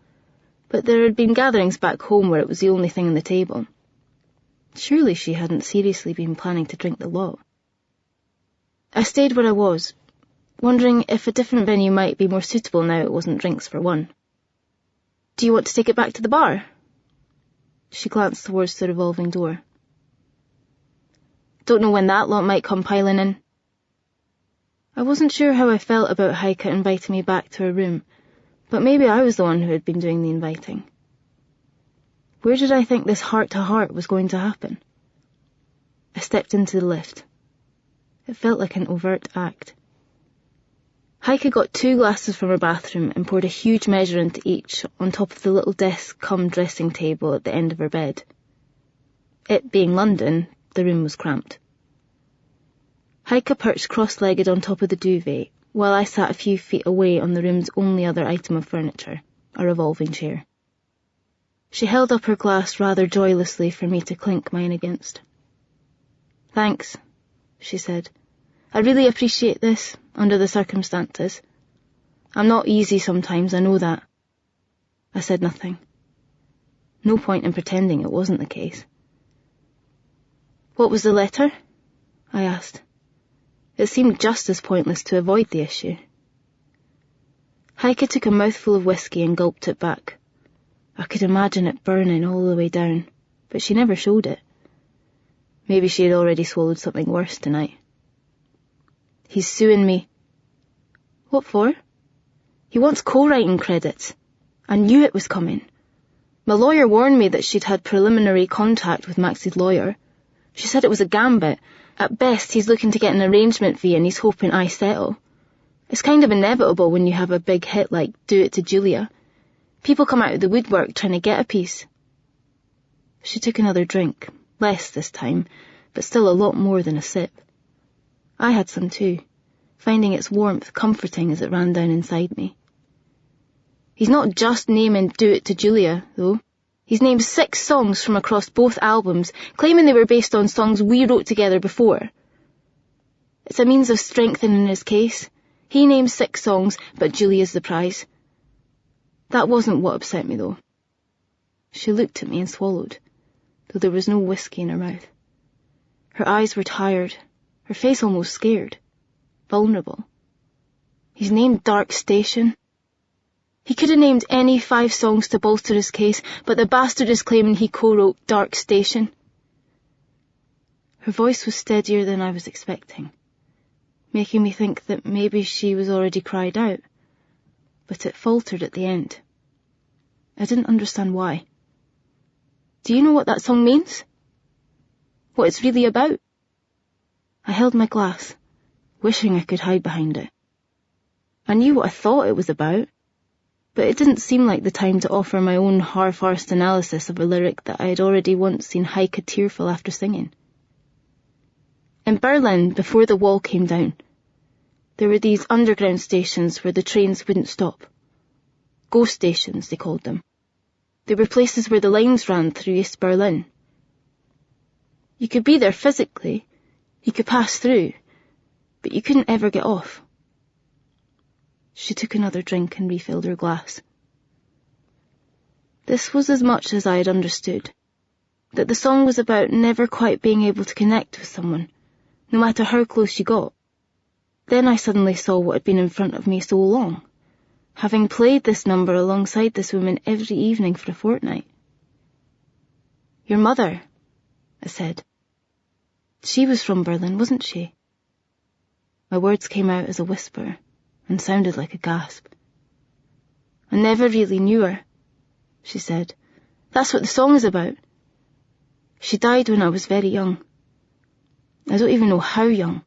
but there had been gatherings back home where it was the only thing on the table. Surely she hadn't seriously been planning to drink the lot. I stayed where I was, wondering if a different venue might be more suitable now it wasn't drinks for one. "Do you want to take it back to the bar?" She glanced towards the revolving door. "Don't know when that lot might come piling in." I wasn't sure how I felt about Heike inviting me back to her room, but maybe I was the one who had been doing the inviting. Where did I think this heart-to-heart was going to happen? I stepped into the lift. It felt like an overt act. Heike got 2 glasses from her bathroom and poured a huge measure into each on top of the little desk-cum-dressing table at the end of her bed. It being London, the room was cramped. Heike perched cross-legged on top of the duvet, while I sat a few feet away on the room's only other item of furniture, a revolving chair. She held up her glass rather joylessly for me to clink mine against. Thanks, she said. I really appreciate this, under the circumstances. I'm not easy sometimes, I know that. I said nothing. No point in pretending it wasn't the case. What was the letter? I asked. It seemed just as pointless to avoid the issue. Heike took a mouthful of whiskey and gulped it back. I could imagine it burning all the way down, but she never showed it. Maybe she had already swallowed something worse tonight. He's suing me. What for? He wants co-writing credits. I knew it was coming. My lawyer warned me that she'd had preliminary contact with Max's lawyer. She said it was a gambit. At best, he's looking to get an arrangement fee and he's hoping I settle. It's kind of inevitable when you have a big hit like Do It to Julia. People come out of the woodwork trying to get a piece. She took another drink, less this time, but still a lot more than a sip. I had some too, finding its warmth comforting as it ran down inside me. He's not just naming Do It to Julia, though. He's named 6 songs from across both albums, claiming they were based on songs we wrote together before. It's a means of strengthening his case. He names 6 songs, but Julia's the prize. That wasn't what upset me, though. She looked at me and swallowed, though there was no whiskey in her mouth. Her eyes were tired, her face almost scared, vulnerable. He's named Dark Station. He could have named any 5 songs to bolster his case, but the bastard is claiming he co-wrote Dark Station. Her voice was steadier than I was expecting, making me think that maybe she was already cried out, but it faltered at the end. I didn't understand why. Do you know what that song means? What it's really about? I held my glass, wishing I could hide behind it. I knew what I thought it was about, but it didn't seem like the time to offer my own half-arsed analysis of a lyric that I had already once seen Heike tearful after singing. In Berlin, before the wall came down, there were these underground stations where the trains wouldn't stop. Ghost stations, they called them. They were places where the lines ran through East Berlin. You could be there physically, you could pass through, but you couldn't ever get off. She took another drink and refilled her glass. This was as much as I had understood, that the song was about never quite being able to connect with someone, no matter how close you got. Then I suddenly saw what had been in front of me so long, having played this number alongside this woman every evening for a fortnight. Your mother, I said. She was from Berlin, wasn't she? My words came out as a whisper and sounded like a gasp. I never really knew her, she said. That's what the song is about. She died when I was very young. I don't even know how young.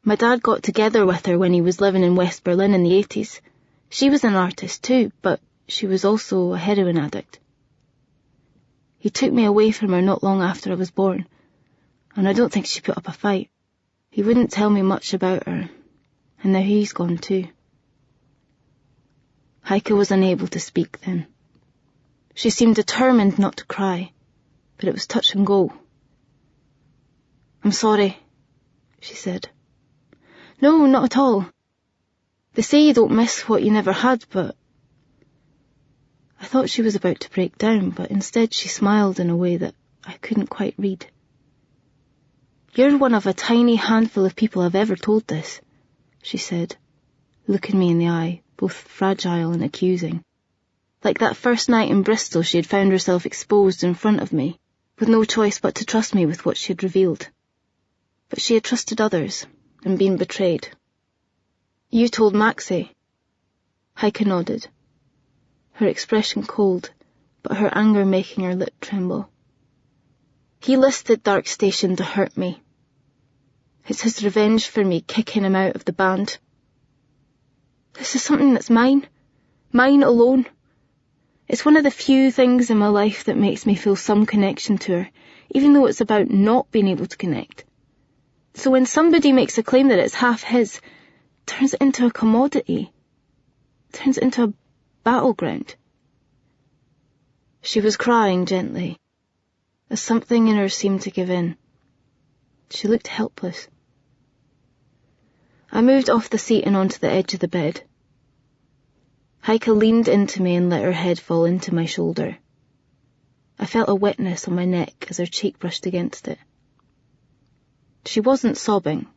My dad got together with her when he was living in West Berlin in the 80s. She was an artist too, but she was also a heroin addict. He took me away from her not long after I was born, and I don't think she put up a fight. He wouldn't tell me much about her, and now he's gone too. Heike was unable to speak then. She seemed determined not to cry, but it was touch and go. I'm sorry, she said. No, not at all. They say you don't miss what you never had, but... I thought she was about to break down, but instead she smiled in a way that I couldn't quite read. You're one of a tiny handful of people I've ever told this, she said, looking me in the eye, both fragile and accusing. Like that first night in Bristol she had found herself exposed in front of me, with no choice but to trust me with what she had revealed. But she had trusted others, and been betrayed. You told Maxie. Heike nodded, her expression cold, but her anger making her lip tremble. He listed Dark Station to hurt me. It's his revenge for me kicking him out of the band. This is something that's mine alone. It's one of the few things in my life that makes me feel some connection to her, even though it's about not being able to connect. So when somebody makes a claim that it's half his, it turns it into a commodity. It turns it into a battleground. She was crying gently, as something in her seemed to give in. She looked helpless. I moved off the seat and onto the edge of the bed. Heike leaned into me and let her head fall into my shoulder. I felt a wetness on my neck as her cheek brushed against it. She wasn't sobbing.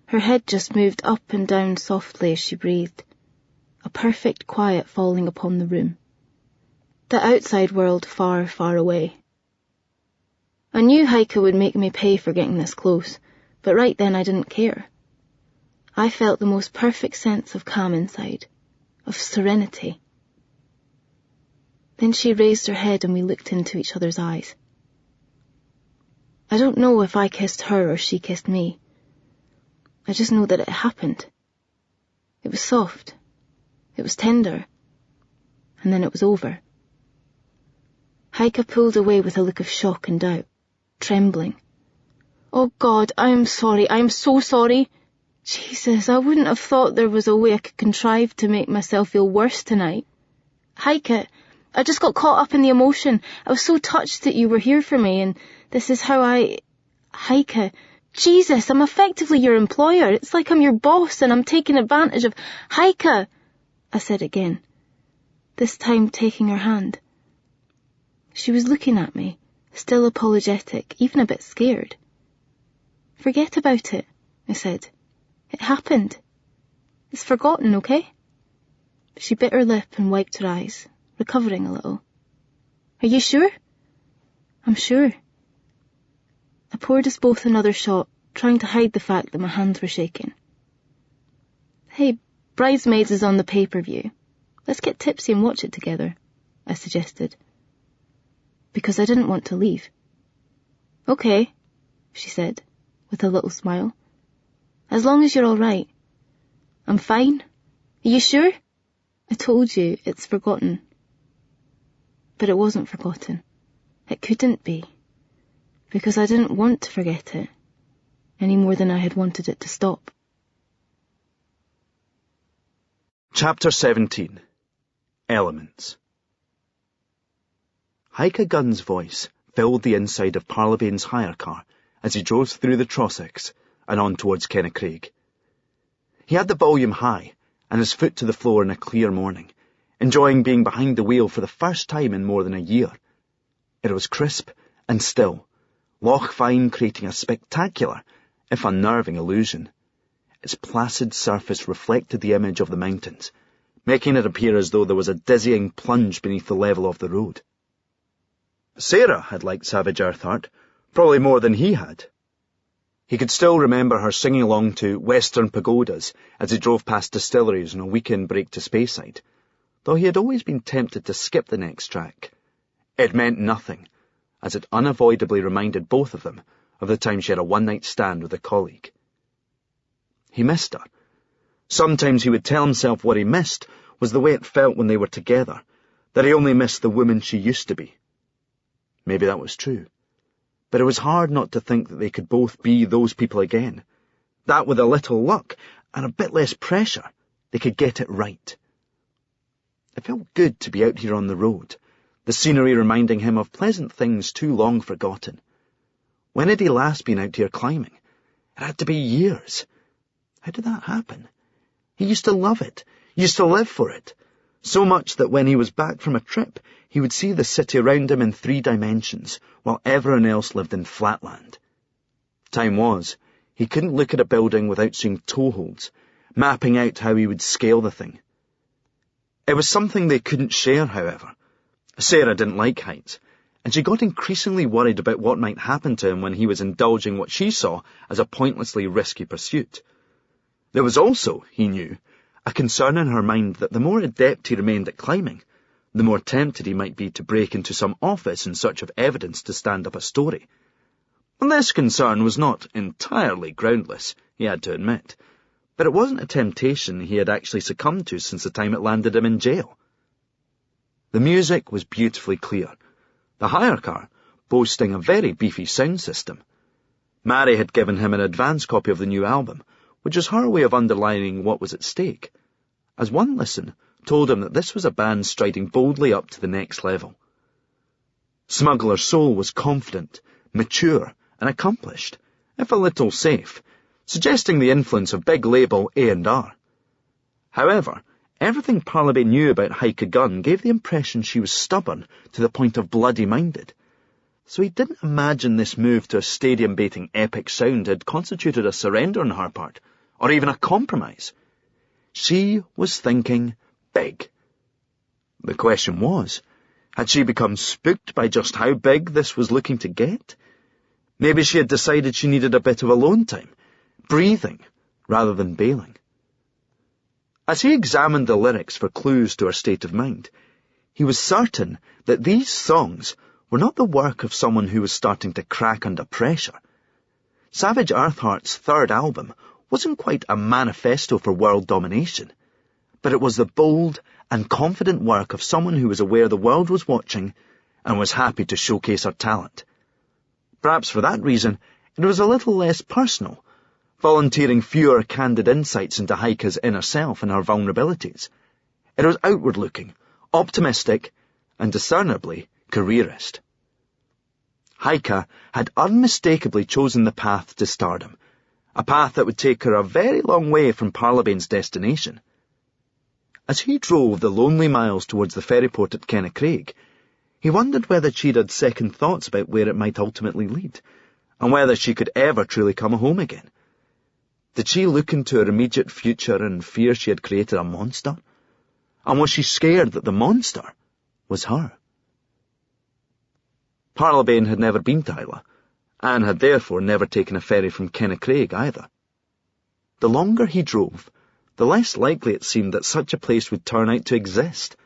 Her head just moved up and down softly as she breathed, a perfect quiet falling upon the room. The outside world far, far away. I knew Heike would make me pay for getting this close, but right then I didn't care. I felt the most perfect sense of calm inside, of serenity. Then she raised her head and we looked into each other's eyes. I don't know if I kissed her or she kissed me. I just know that it happened. It was soft. It was tender. And then it was over. Heike pulled away with a look of shock and doubt, trembling. "Oh God, I am sorry. I am so sorry. Jesus, I wouldn't have thought there was a way I could contrive to make myself feel worse tonight. Heike, I just got caught up in the emotion. I was so touched that you were here for me, and this is how Heike, Jesus, I'm effectively your employer. It's like I'm your boss and I'm taking advantage of... Heike, I said again, this time taking her hand. She was looking at me, still apologetic, even a bit scared. Forget about it, I said. It happened. It's forgotten, okay? She bit her lip and wiped her eyes, recovering a little. Are you sure? I'm sure. I poured us both another shot, trying to hide the fact that my hands were shaking. Hey, Bridesmaids is on the pay-per-view. Let's get tipsy and watch it together, I suggested. Because I didn't want to leave. Okay, she said, with a little smile. As long as you're all right. I'm fine. Are you sure? I told you, it's forgotten. But it wasn't forgotten. It couldn't be. Because I didn't want to forget it, any more than I had wanted it to stop. Chapter 17. Elements. Heike Gunn's voice filled the inside of Parlabane's hire car as he drove through the Trossachs and on towards Kennecraig. He had the volume high and his foot to the floor in a clear morning, enjoying being behind the wheel for the first time in more than a year. It was crisp and still, Loch Fyne creating a spectacular, if unnerving, illusion. Its placid surface reflected the image of the mountains, making it appear as though there was a dizzying plunge beneath the level of the road. Sarah had liked Savage Earthheart, probably more than he had. He could still remember her singing along to Western Pagodas as he drove past distilleries on a weekend break to Speyside, though he had always been tempted to skip the next track. It meant nothing, as it unavoidably reminded both of them of the time she had a one-night stand with a colleague. He missed her. Sometimes he would tell himself what he missed was the way it felt when they were together, that he only missed the woman she used to be. Maybe that was true. But it was hard not to think that they could both be those people again. That with a little luck and a bit less pressure, they could get it right. It felt good to be out here on the road, the scenery reminding him of pleasant things too long forgotten. When had he last been out here climbing? It had to be years. How did that happen? He used to love it, used to live for it, so much that when he was back from a trip, he would see the city around him in 3 dimensions, while everyone else lived in flatland. Time was, he couldn't look at a building without seeing toeholds, mapping out how he would scale the thing. It was something they couldn't share, however. Sarah didn't like heights, and she got increasingly worried about what might happen to him when he was indulging what she saw as a pointlessly risky pursuit. There was also, he knew, a concern in her mind that the more adept he remained at climbing, the more tempted he might be to break into some office in search of evidence to stand up a story. And this concern was not entirely groundless, he had to admit, but it wasn't a temptation he had actually succumbed to since the time it landed him in jail. The music was beautifully clear, the hire car boasting a very beefy sound system. Mary had given him an advance copy of the new album, which was her way of underlining what was at stake, as one listen told him that this was a band striding boldly up to the next level. Smuggler's Soul was confident, mature, and accomplished, if a little safe, suggesting the influence of big label A&R. However, everything Parlabane knew about Heike Gunn gave the impression she was stubborn to the point of bloody-minded, so he didn't imagine this move to a stadium-baiting epic sound had constituted a surrender on her part, or even a compromise. She was thinking big. The question was, had she become spooked by just how big this was looking to get? Maybe she had decided she needed a bit of alone time, breathing, rather than bailing. As he examined the lyrics for clues to her state of mind, he was certain that these songs were not the work of someone who was starting to crack under pressure. Savage Earthheart's third album wasn't quite a manifesto for world domination, but it was the bold and confident work of someone who was aware the world was watching and was happy to showcase her talent. Perhaps for that reason, it was a little less personal, volunteering fewer candid insights into Heike's inner self and her vulnerabilities. It was outward-looking, optimistic, and discernibly careerist. Heike had unmistakably chosen the path to stardom, a path that would take her a very long way from Parlabane's destination. As he drove the lonely miles towards the ferryport at Kennecraig, he wondered whether she'd had second thoughts about where it might ultimately lead, and whether she could ever truly come home again. Did she look into her immediate future and fear she had created a monster? And was she scared that the monster was her? Parlabane had never been to Islay, and had therefore never taken a ferry from Kennecraig either. The longer he drove, the less likely it seemed that such a place would turn out to exist.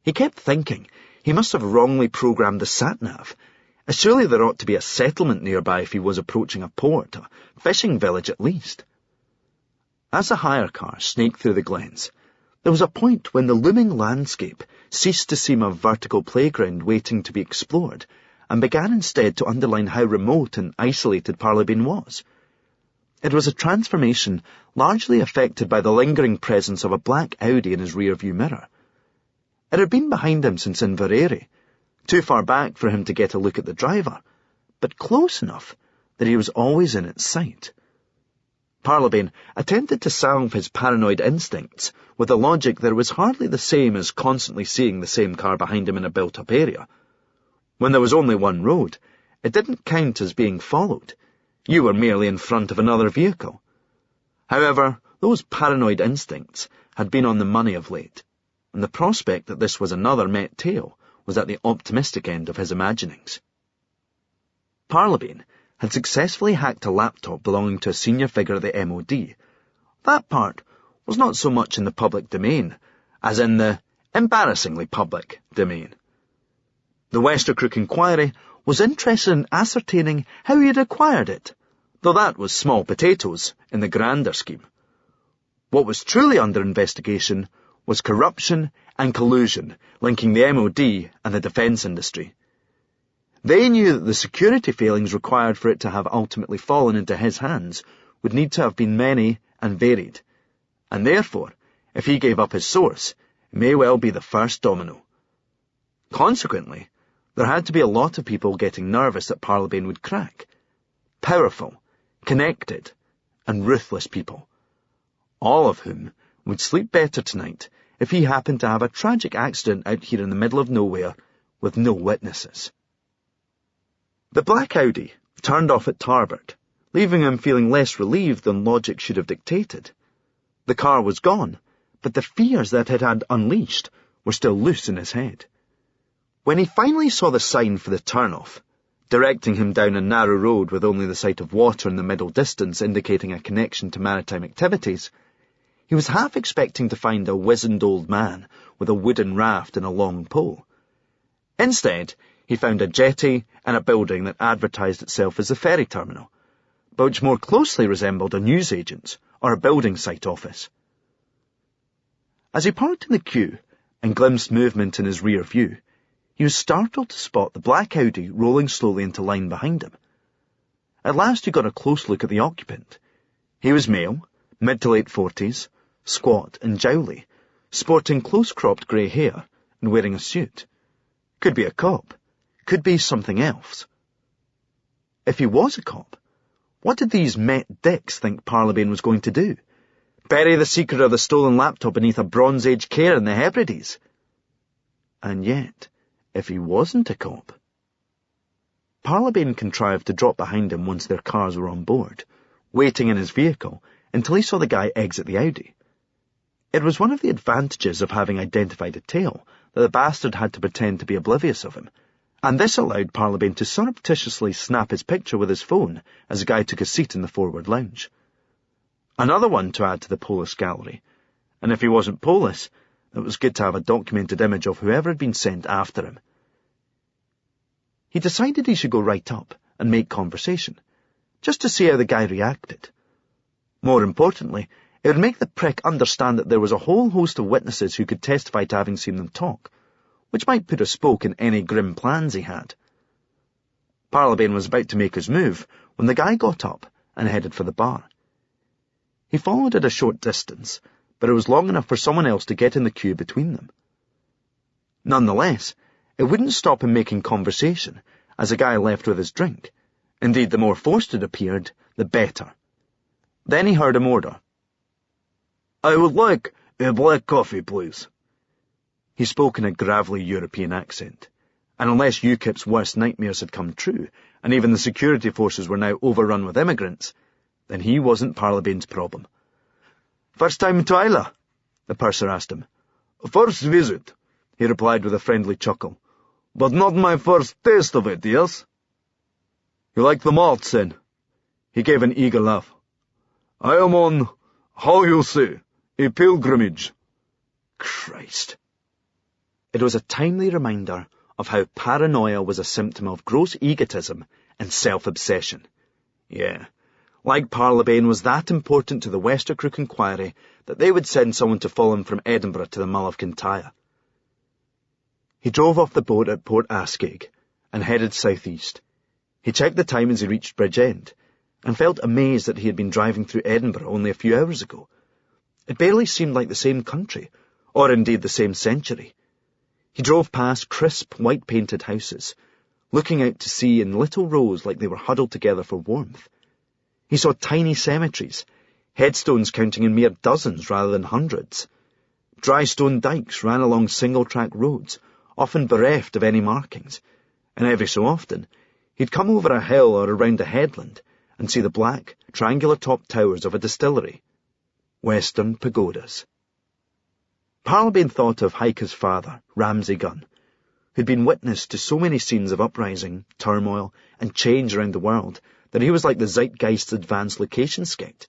He kept thinking he must have wrongly programmed the sat-nav, as surely there ought to be a settlement nearby if he was approaching a port, a fishing village at least. As the hire car snaked through the glens, there was a point when the looming landscape ceased to seem a vertical playground waiting to be explored, and began instead to underline how remote and isolated Parlabane was. It was a transformation largely affected by the lingering presence of a black Audi in his rear-view mirror. It had been behind him since Inverary, too far back for him to get a look at the driver, but close enough that he was always in its sight. Parlabane attempted to salve his paranoid instincts with the logic that it was hardly the same as constantly seeing the same car behind him in a built-up area. When there was only one road, it didn't count as being followed. You were merely in front of another vehicle. However, those paranoid instincts had been on the money of late, and the prospect that this was another met tail was at the optimistic end of his imaginings. Parlabane had successfully hacked a laptop belonging to a senior figure at the MOD. That part was not so much in the public domain as in the embarrassingly public domain. The Westercrook Inquiry was interested in ascertaining how he had acquired it, though that was small potatoes in the grander scheme. What was truly under investigation was corruption and collusion linking the MOD and the defence industry. They knew that the security failings required for it to have ultimately fallen into his hands would need to have been many and varied, and therefore, if he gave up his source, it may well be the first domino. Consequently, there had to be a lot of people getting nervous that Parlabane would crack. Powerful, connected, and ruthless people, all of whom would sleep better tonight if he happened to have a tragic accident out here in the middle of nowhere with no witnesses. The black Audi turned off at Tarbert, leaving him feeling less relieved than logic should have dictated. The car was gone, but the fears that it had unleashed were still loose in his head. When he finally saw the sign for the turn-off, directing him down a narrow road with only the sight of water in the middle distance indicating a connection to maritime activities, he was half expecting to find a wizened old man with a wooden raft and a long pole. Instead, he found a jetty and a building that advertised itself as the ferry terminal, but which more closely resembled a newsagent's or a building site office. As he parked in the queue and glimpsed movement in his rear view, he was startled to spot the black Audi rolling slowly into line behind him. At last he got a close look at the occupant. He was male, mid to late 40s, squat and jowly, sporting close-cropped grey hair and wearing a suit. Could be a cop. Could be something else. If he was a cop, What did these Met dicks think Parlabane was going to do? Bury the secret of the stolen laptop beneath a Bronze Age cairn in the Hebrides? And yet, if he wasn't a cop... Parlabane contrived to drop behind him once their cars were on board, waiting in his vehicle until he saw the guy exit the Audi. It was one of the advantages of having identified a tail that the bastard had to pretend to be oblivious of him, and this allowed Parlabane to surreptitiously snap his picture with his phone as the guy took a seat in the forward lounge. Another one to add to the Polis gallery, and if he wasn't Polis, it was good to have a documented image of whoever had been sent after him. He decided he should go right up and make conversation, just to see how the guy reacted. More importantly, it would make the prick understand that there was a whole host of witnesses who could testify to having seen them talk, which might put a spoke in any grim plans he had. Parlabane was about to make his move when the guy got up and headed for the bar. He followed at a short distance, but it was long enough for someone else to get in the queue between them. Nonetheless, it wouldn't stop him making conversation as the guy left with his drink. Indeed, the more forced it appeared, the better. Then he heard him order. "I would like a black coffee, please." He spoke in a gravelly European accent, and unless UKIP's worst nightmares had come true, and even the security forces were now overrun with immigrants, then he wasn't Parlabane's problem. "First time to Isla?" the purser asked him. "First visit," he replied with a friendly chuckle. "But not my first taste of it, yes?" "You like the malts, then?" He gave an eager laugh. "I am on, how you say, a pilgrimage." Christ. It was a timely reminder of how paranoia was a symptom of gross egotism and self-obsession. Yeah, like Parlabane was that important to the Westercrook inquiry that they would send someone to follow him from Edinburgh to the Mull of Kintyre. He drove off the boat at Port Askaig and headed southeast. He checked the time as he reached Bridgend and felt amazed that he had been driving through Edinburgh only a few hours ago. It barely seemed like the same country, or indeed the same century. He drove past crisp, white-painted houses, looking out to sea in little rows like they were huddled together for warmth. He saw tiny cemeteries, headstones counting in mere dozens rather than hundreds. Dry stone dikes ran along single-track roads, often bereft of any markings, and every so often he'd come over a hill or around a headland and see the black, triangular-topped towers of a distillery. Western pagodas. Parlabane thought of Heike's father, Ramsay Gunn, who'd been witness to so many scenes of uprising, turmoil, and change around the world that he was like the Zeitgeist's advanced location scout,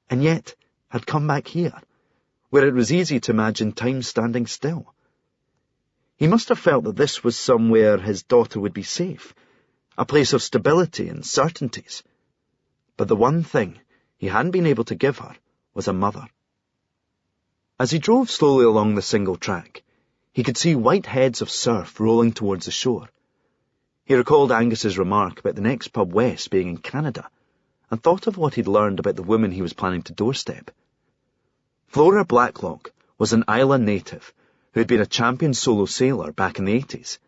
and yet had come back here, where it was easy to imagine time standing still. He must have felt that this was somewhere his daughter would be safe, a place of stability and certainties. But the one thing he hadn't been able to give her was a mother. As he drove slowly along the single track, he could see white heads of surf rolling towards the shore. He recalled Angus's remark about the next pub west being in Canada, and thought of what he'd learned about the woman he was planning to doorstep. Flora Blacklock was an Isla native who had been a champion solo sailor back in the 80s.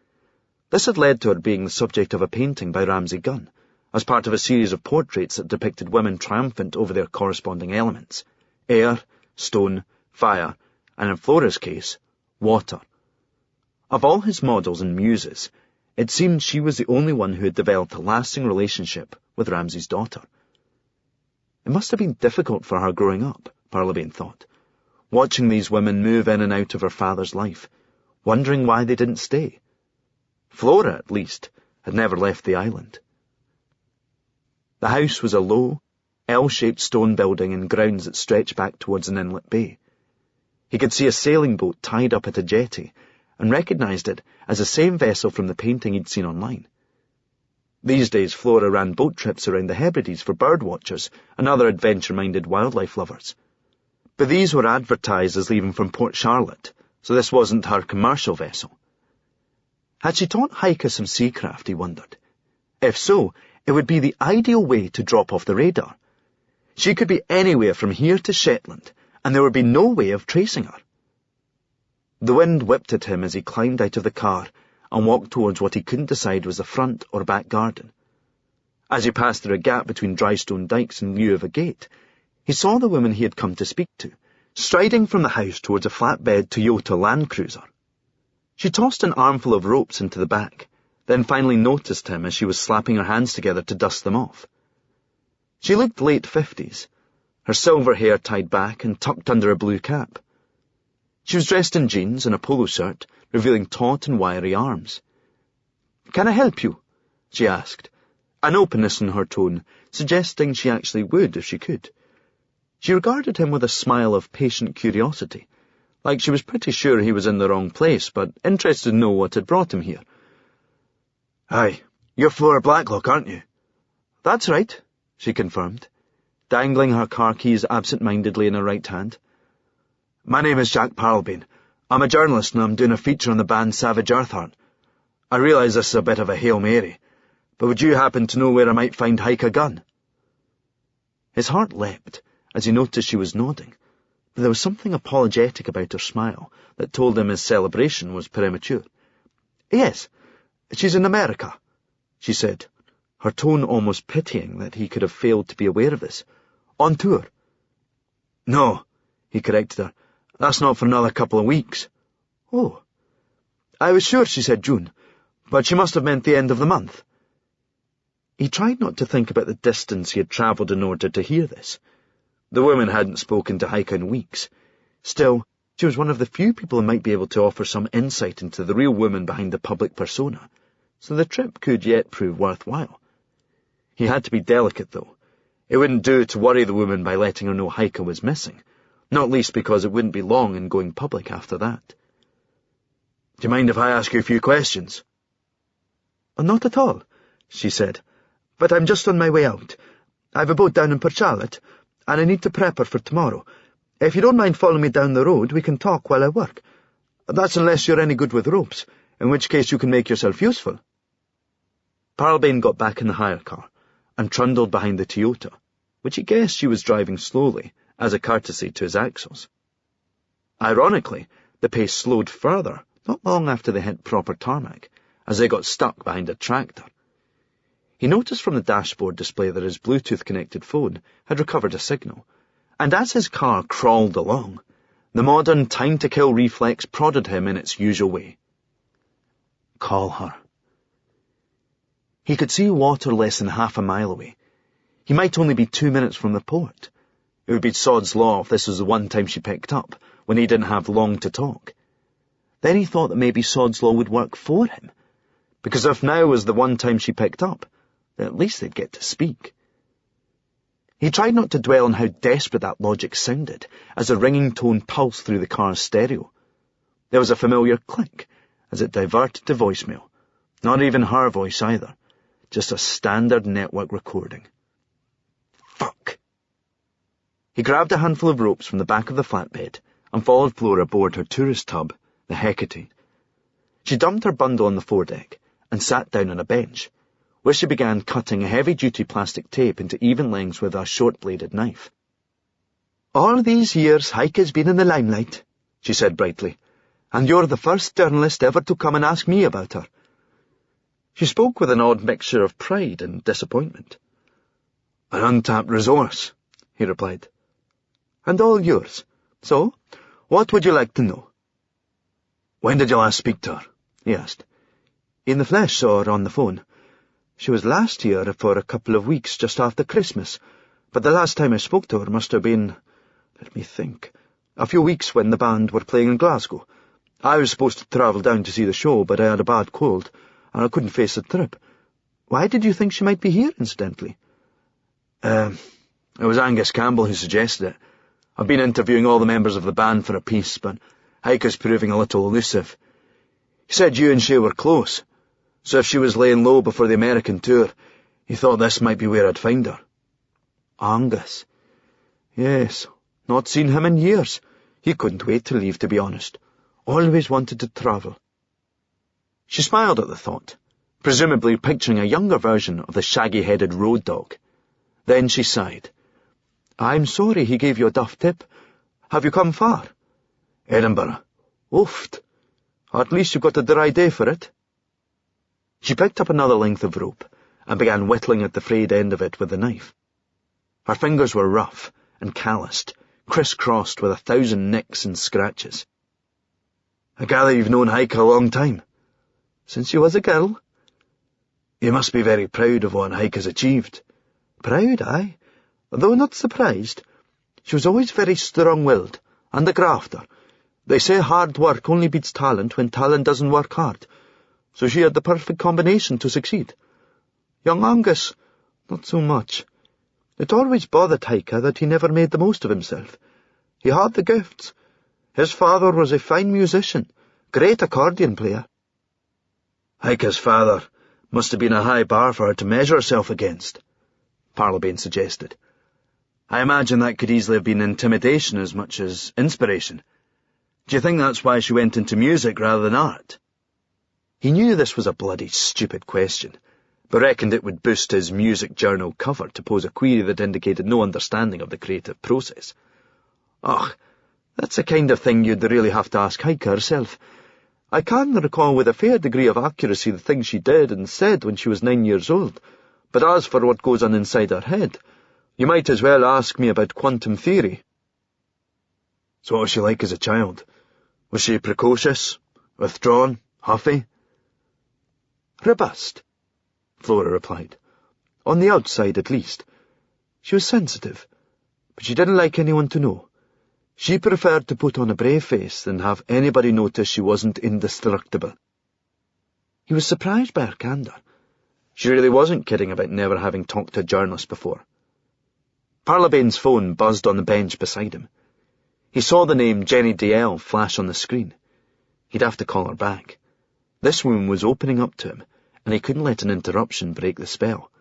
This had led to her being the subject of a painting by Ramsay Gunn, as part of a series of portraits that depicted women triumphant over their corresponding elements: air, stone, fire, and in Flora's case, water. Of all his models and muses, it seemed she was the only one who had developed a lasting relationship with Ramsay's daughter. It must have been difficult for her growing up, Parlabane thought, watching these women move in and out of her father's life, wondering why they didn't stay. Flora, at least, had never left the island. The house was a low, L-shaped stone building in grounds that stretched back towards an inlet bay. He could see a sailing boat tied up at a jetty, and recognised it as the same vessel from the painting he'd seen online. These days Flora ran boat trips around the Hebrides for birdwatchers and other adventure-minded wildlife lovers. But these were advertised as leaving from Port Charlotte, so this wasn't her commercial vessel. Had she taught Heike some seacraft, he wondered? If so, it would be the ideal way to drop off the radar. She could be anywhere from here to Shetland, and there would be no way of tracing her. The wind whipped at him as he climbed out of the car and walked towards what he couldn't decide was the front or back garden. As he passed through a gap between dry stone dikes in lieu of a gate, he saw the woman he had come to speak to, striding from the house towards a flatbed Toyota Land Cruiser. She tossed an armful of ropes into the back, then finally noticed him as she was slapping her hands together to dust them off. She looked late 50s, her silver hair tied back and tucked under a blue cap. She was dressed in jeans and a polo shirt, revealing taut and wiry arms. "Can I help you?" she asked, an openness in her tone, suggesting she actually would if she could. She regarded him with a smile of patient curiosity, like she was pretty sure he was in the wrong place, but interested to know what had brought him here. "Aye, you're Flora Blacklock, aren't you?" "That's right," she confirmed, dangling her car keys absent-mindedly in her right hand. "My name is Jack Parlabane. I'm a journalist and I'm doing a feature on the band Savage Earthheart. I realise this is a bit of a Hail Mary, but would you happen to know where I might find Heike Gunn?" His heart leapt as he noticed she was nodding, but there was something apologetic about her smile that told him his celebration was premature. "Yes, she's in America," she said, her tone almost pitying that he could have failed to be aware of this. "On tour." "No," he corrected her. "That's not for another couple of weeks." "Oh." "I was sure she said June, but she must have meant the end of the month." He tried not to think about the distance he had travelled in order to hear this. The woman hadn't spoken to Heike in weeks. Still, she was one of the few people who might be able to offer some insight into the real woman behind the public persona, so the trip could yet prove worthwhile. He had to be delicate, though. It wouldn't do to worry the woman by letting her know Heike was missing, not least because it wouldn't be long in going public after that. "Do you mind if I ask you a few questions?" "Not at all," she said, "but I'm just on my way out. I've a boat down in Port Charlotte, and I need to prep her for tomorrow. If you don't mind following me down the road, we can talk while I work. That's unless you're any good with ropes, in which case you can make yourself useful." Parlabane got back in the hire car and trundled behind the Toyota, which he guessed she was driving slowly, as a courtesy to his axles. Ironically, the pace slowed further not long after they hit proper tarmac, as they got stuck behind a tractor. He noticed from the dashboard display that his Bluetooth-connected phone had recovered a signal, and as his car crawled along, the modern time-to-kill reflex prodded him in its usual way. Call her. He could see water less than half a mile away. He might only be 2 minutes from the port. It would be sod's law if this was the one time she picked up, when he didn't have long to talk. Then he thought that maybe sod's law would work for him, because if now was the one time she picked up, then at least they'd get to speak. He tried not to dwell on how desperate that logic sounded, as a ringing tone pulsed through the car's stereo. There was a familiar click, as it diverted to voicemail. Not even her voice either, just a standard network recording. Fuck. He grabbed a handful of ropes from the back of the flatbed and followed Flora aboard her tourist tub, the Hecate. She dumped her bundle on the foredeck and sat down on a bench, where she began cutting a heavy-duty plastic tape into even lengths with a short-bladed knife. "All these years Heike's been in the limelight," she said brightly, "and you're the first journalist ever to come and ask me about her." She spoke with an odd mixture of pride and disappointment. "An untapped resource," he replied. "And all yours. So, what would you like to know?" "When did you last speak to her?" he asked. "In the flesh or on the phone? She was last here for a couple of weeks just after Christmas, but the last time I spoke to her must have been, let me think, a few weeks when the band were playing in Glasgow. I was supposed to travel down to see the show, but I had a bad cold, and I couldn't face the trip. Why did you think she might be here, incidentally?" It was Angus Campbell who suggested it. I've been interviewing all the members of the band for a piece, but Heike's proving a little elusive. He said you and she were close, so if she was laying low before the American tour, he thought this might be where I'd find her. Angus? Yes, not seen him in years. He couldn't wait to leave, to be honest. Always wanted to travel. She smiled at the thought, presumably picturing a younger version of the shaggy-headed road dog. Then she sighed. "I'm sorry he gave you a duff tip. Have you come far?" "Edinburgh." "Oofed. At least you got a dry day for it." She picked up another length of rope and began whittling at the frayed end of it with a knife. Her fingers were rough and calloused, criss-crossed with 1,000 nicks and scratches. "I gather you've known Heike a long time." "Since she was a girl." "You must be very proud of what Heike has achieved." "Proud, aye, though not surprised. She was always very strong-willed, and a grafter. They say hard work only beats talent when talent doesn't work hard, so she had the perfect combination to succeed. Young Angus, not so much. It always bothered Heike that he never made the most of himself. He had the gifts. His father was a fine musician, great accordion player." "Heike's father must have been a high bar for her to measure herself against," Parlabane suggested. "I imagine that could easily have been intimidation as much as inspiration. Do you think that's why she went into music rather than art?" He knew this was a bloody stupid question, but reckoned it would boost his music journal cover to pose a query that indicated no understanding of the creative process. "Och, that's the kind of thing you'd really have to ask Heike herself. I can recall with a fair degree of accuracy the things she did and said when she was 9 years old, but as for what goes on inside her head, you might as well ask me about quantum theory." "So what was she like as a child? Was she precocious, withdrawn, huffy?" "Robust," Flora replied. "On the outside, at least. She was sensitive, but she didn't like anyone to know. She preferred to put on a brave face than have anybody notice she wasn't indestructible." He was surprised by her candour. She really wasn't kidding about never having talked to a journalist before. Parlabane's phone buzzed on the bench beside him. He saw the name Jenny DL flash on the screen. He'd have to call her back. This woman was opening up to him, and he couldn't let an interruption break the spell.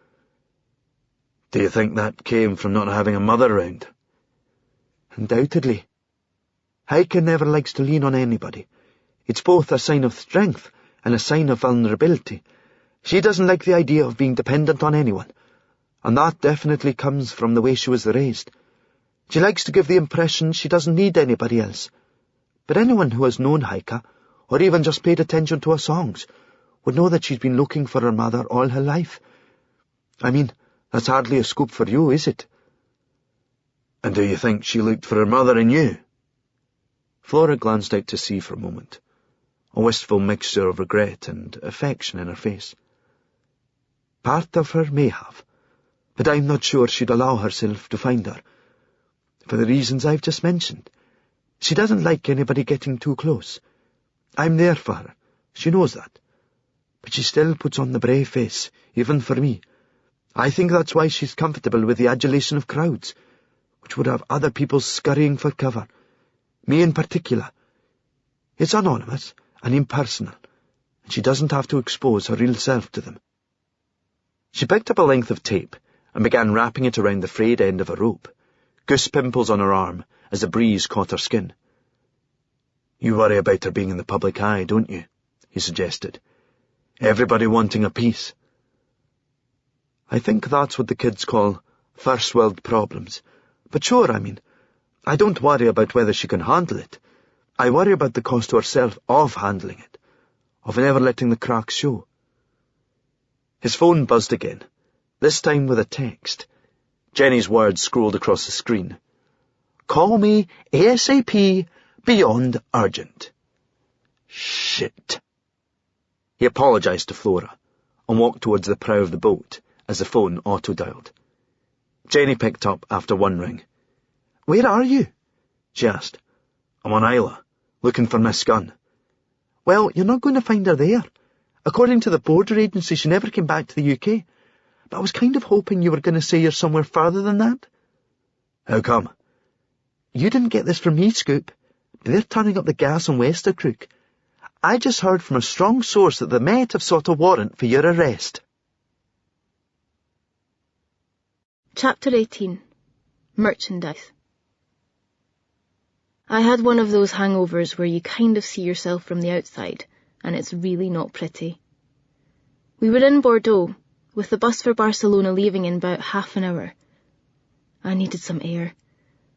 "Do you think that came from not having a mother around?" "Undoubtedly. Heike never likes to lean on anybody. It's both a sign of strength and a sign of vulnerability. She doesn't like the idea of being dependent on anyone, and that definitely comes from the way she was raised. She likes to give the impression she doesn't need anybody else. But anyone who has known Heike, or even just paid attention to her songs, would know that she's been looking for her mother all her life. I mean, that's hardly a scoop for you, is it?" "And do you think she looked for her mother in you?" Flora glanced out to sea for a moment, a wistful mixture of regret and affection in her face. "Part of her may have, but I'm not sure she'd allow herself to find her. For the reasons I've just mentioned. She doesn't like anybody getting too close. I'm there for her, she knows that. But she still puts on the brave face, even for me. I think that's why she's comfortable with the adulation of crowds, which would have other people scurrying for cover. Me in particular. It's anonymous and impersonal, and she doesn't have to expose her real self to them." She picked up a length of tape and began wrapping it around the frayed end of a rope, goose pimples on her arm as the breeze caught her skin. "You worry about her being in the public eye, don't you?" he suggested. "Everybody wanting a piece." "I think that's what the kids call first world problems. But sure, I don't worry about whether she can handle it. I worry about the cost to herself of handling it, of never letting the cracks show." His phone buzzed again, this time with a text. Jenny's words scrolled across the screen. "Call me ASAP, beyond urgent." Shit. He apologized to Flora and walked towards the prow of the boat as the phone auto-dialed. Jenny picked up after one ring. "Where are you?" she asked. "I'm on Isla, looking for Miss Gunn." "Well, you're not going to find her there. According to the border agency, she never came back to the UK. But I was kind of hoping you were going to say you're somewhere further than that." "How come?" "You didn't get this from me, Scoop. They're turning up the gas on Westercrook. I just heard from a strong source that the Met have sought a warrant for your arrest." Chapter 18. Merchandise. I had one of those hangovers where you kind of see yourself from the outside, and it's really not pretty. We were in Bordeaux, with the bus for Barcelona leaving in about half an hour. I needed some air.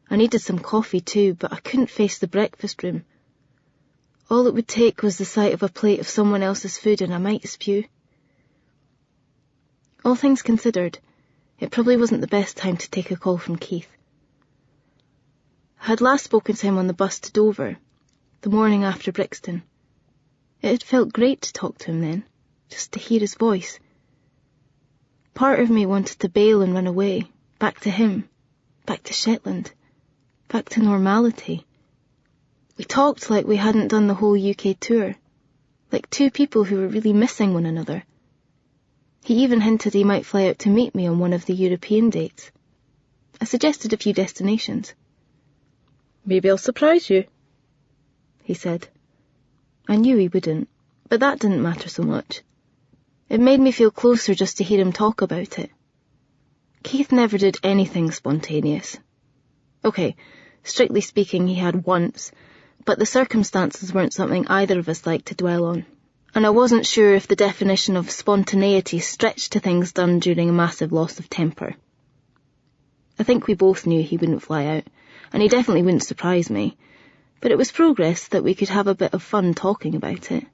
I needed some coffee too, but I couldn't face the breakfast room. All it would take was the sight of a plate of someone else's food and I might spew. All things considered, it probably wasn't the best time to take a call from Keith. I had last spoken to him on the bus to Dover, the morning after Brixton. It had felt great to talk to him then, just to hear his voice. Part of me wanted to bail and run away, back to him, back to Shetland, back to normality. We talked like we hadn't done the whole UK tour, like two people who were really missing one another. He even hinted he might fly out to meet me on one of the European dates. I suggested a few destinations. Maybe I'll surprise you, he said. I knew he wouldn't, but that didn't matter so much. It made me feel closer just to hear him talk about it. Keith never did anything spontaneous. Okay, strictly speaking, he had once, but the circumstances weren't something either of us liked to dwell on, and I wasn't sure if the definition of spontaneity stretched to things done during a massive loss of temper. I think we both knew he wouldn't fly out, and he definitely wouldn't surprise me, but it was progress that we could have a bit of fun talking about it.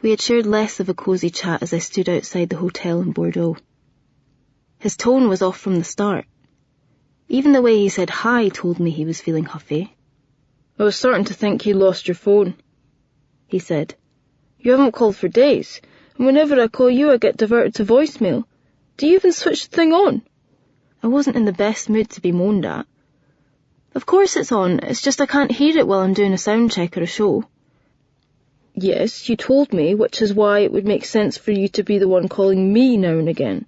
We had shared less of a cosy chat as I stood outside the hotel in Bordeaux. His tone was off from the start. Even the way he said hi told me he was feeling huffy. I was starting to think you lost your phone, he said. You haven't called for days, and whenever I call you I get diverted to voicemail. Do you even switch the thing on? I wasn't in the best mood to be moaned at. Of course it's on, it's just I can't hear it while I'm doing a sound check or a show. Yes, you told me, which is why it would make sense for you to be the one calling me now and again.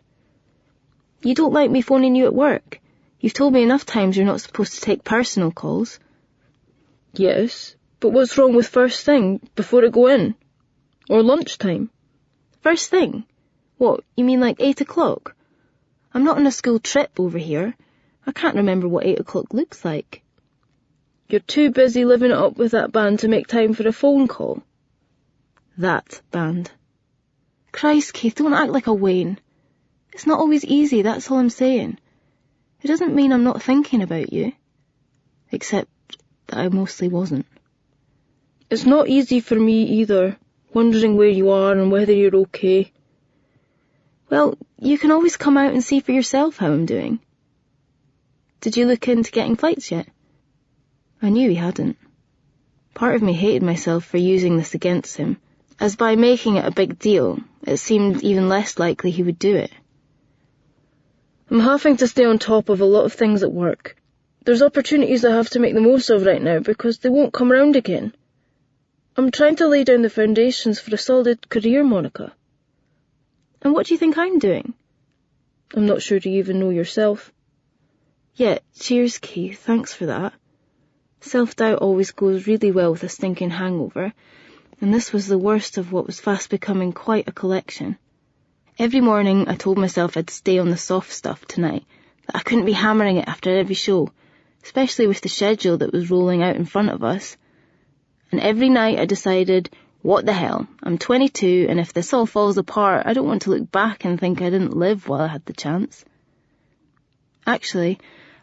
You don't like me phoning you at work. You've told me enough times you're not supposed to take personal calls. Yes, but what's wrong with first thing, before I go in? Or lunchtime? First thing? What, you mean like 8 o'clock? I'm not on a school trip over here. I can't remember what 8 o'clock looks like. You're too busy living it up with that band to make time for a phone call. That band. Christ, Keith, don't act like a Wayne. It's not always easy, that's all I'm saying. It doesn't mean I'm not thinking about you. Except that I mostly wasn't. It's not easy for me either, wondering where you are and whether you're okay. Well, you can always come out and see for yourself how I'm doing. Did you look into getting flights yet? I knew he hadn't. Part of me hated myself for using this against him, as by making it a big deal, it seemed even less likely he would do it. I'm having to stay on top of a lot of things at work. There's opportunities I have to make the most of right now because they won't come round again. I'm trying to lay down the foundations for a solid career, Monica. And what do you think I'm doing? I'm not sure you even know yourself. Yeah, cheers, Keith, thanks for that. Self-doubt always goes really well with a stinking hangover, and this was the worst of what was fast becoming quite a collection. Every morning I told myself I'd stay on the soft stuff tonight, that I couldn't be hammering it after every show, especially with the schedule that was rolling out in front of us. And every night I decided, what the hell, I'm 22, and if this all falls apart, I don't want to look back and think I didn't live while I had the chance. Actually,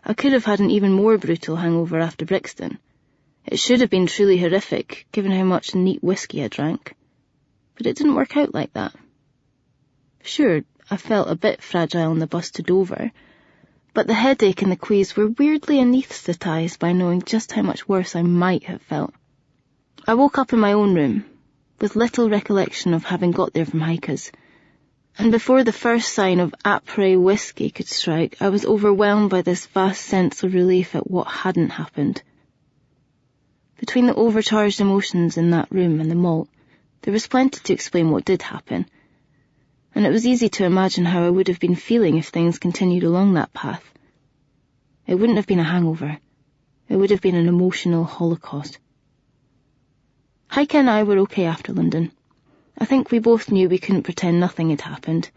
I could have had an even more brutal hangover after Brixton. It should have been truly horrific, given how much neat whiskey I drank. But it didn't work out like that. Sure, I felt a bit fragile on the bus to Dover, but the headache and the quease were weirdly anaesthetised by knowing just how much worse I might have felt. I woke up in my own room, with little recollection of having got there from Heike's, and before the first sign of après whiskey could strike, I was overwhelmed by this vast sense of relief at what hadn't happened. Between the overcharged emotions in that room and the malt, there was plenty to explain what did happen, and it was easy to imagine how I would have been feeling if things continued along that path. It wouldn't have been a hangover. It would have been an emotional holocaust. Heike and I were okay after London. I think we both knew we couldn't pretend nothing had happened,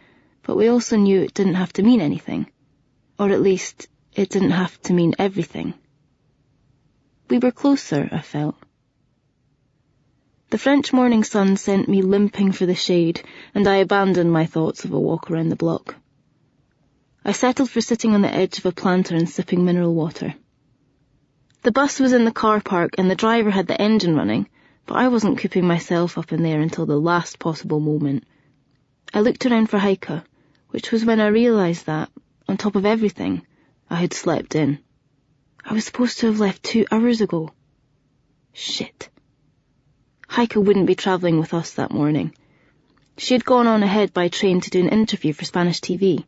but we also knew it didn't have to mean anything. Or at least, it didn't have to mean everything. We were closer, I felt. The French morning sun sent me limping for the shade, and I abandoned my thoughts of a walk around the block. I settled for sitting on the edge of a planter and sipping mineral water. The bus was in the car park and the driver had the engine running, but I wasn't cooping myself up in there until the last possible moment. I looked around for Heike, which was when I realised that, on top of everything, I had slept in. I was supposed to have left 2 hours ago. Shit. Heike wouldn't be travelling with us that morning. She had gone on ahead by train to do an interview for Spanish TV.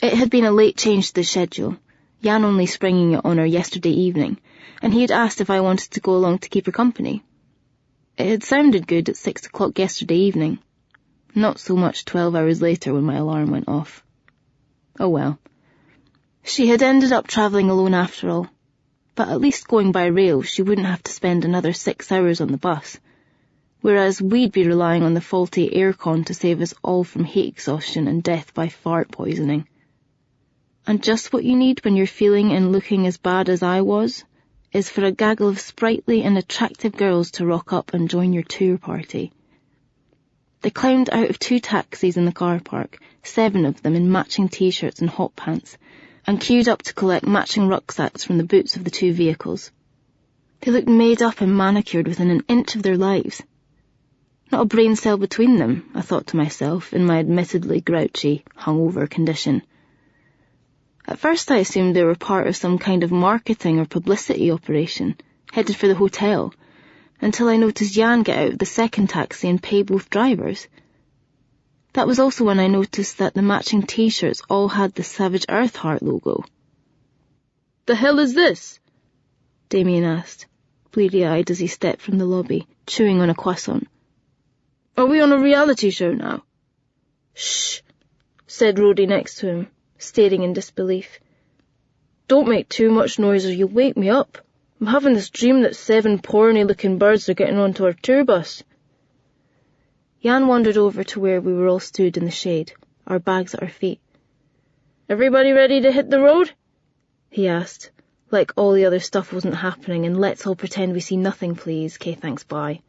It had been a late change to the schedule, Jan only springing it on her yesterday evening, and he had asked if I wanted to go along to keep her company. It had sounded good at 6 o'clock yesterday evening. Not so much 12 hours later when my alarm went off. Oh well. She had ended up travelling alone after all, but at least going by rail she wouldn't have to spend another 6 hours on the bus, whereas we'd be relying on the faulty aircon to save us all from heat exhaustion and death by fart poisoning. And just what you need when you're feeling and looking as bad as I was is for a gaggle of sprightly and attractive girls to rock up and join your tour party. They climbed out of 2 taxis in the car park, 7 of them in matching t-shirts and hot pants, and queued up to collect matching rucksacks from the boots of the 2 vehicles. They looked made up and manicured within an inch of their lives. Not a brain cell between them, I thought to myself, in my admittedly grouchy, hungover condition. At first I assumed they were part of some kind of marketing or publicity operation, headed for the hotel, until I noticed Jan get out of the second taxi and pay both drivers. That was also when I noticed that the matching t-shirts all had the Savage Earth Heart logo. "The hell is this?" Damien asked, bleary-eyed as he stepped from the lobby, chewing on a croissant. "Are we on a reality show now?" "Shh," said Rhodey next to him, staring in disbelief. "Don't make too much noise or you'll wake me up. I'm having this dream that 7 porny-looking birds are getting onto our tour bus." Jan wandered over to where we were all stood in the shade, our bags at our feet. "Everybody ready to hit the road?" he asked, like all the other stuff wasn't happening and let's all pretend we see nothing please, K thanks bye.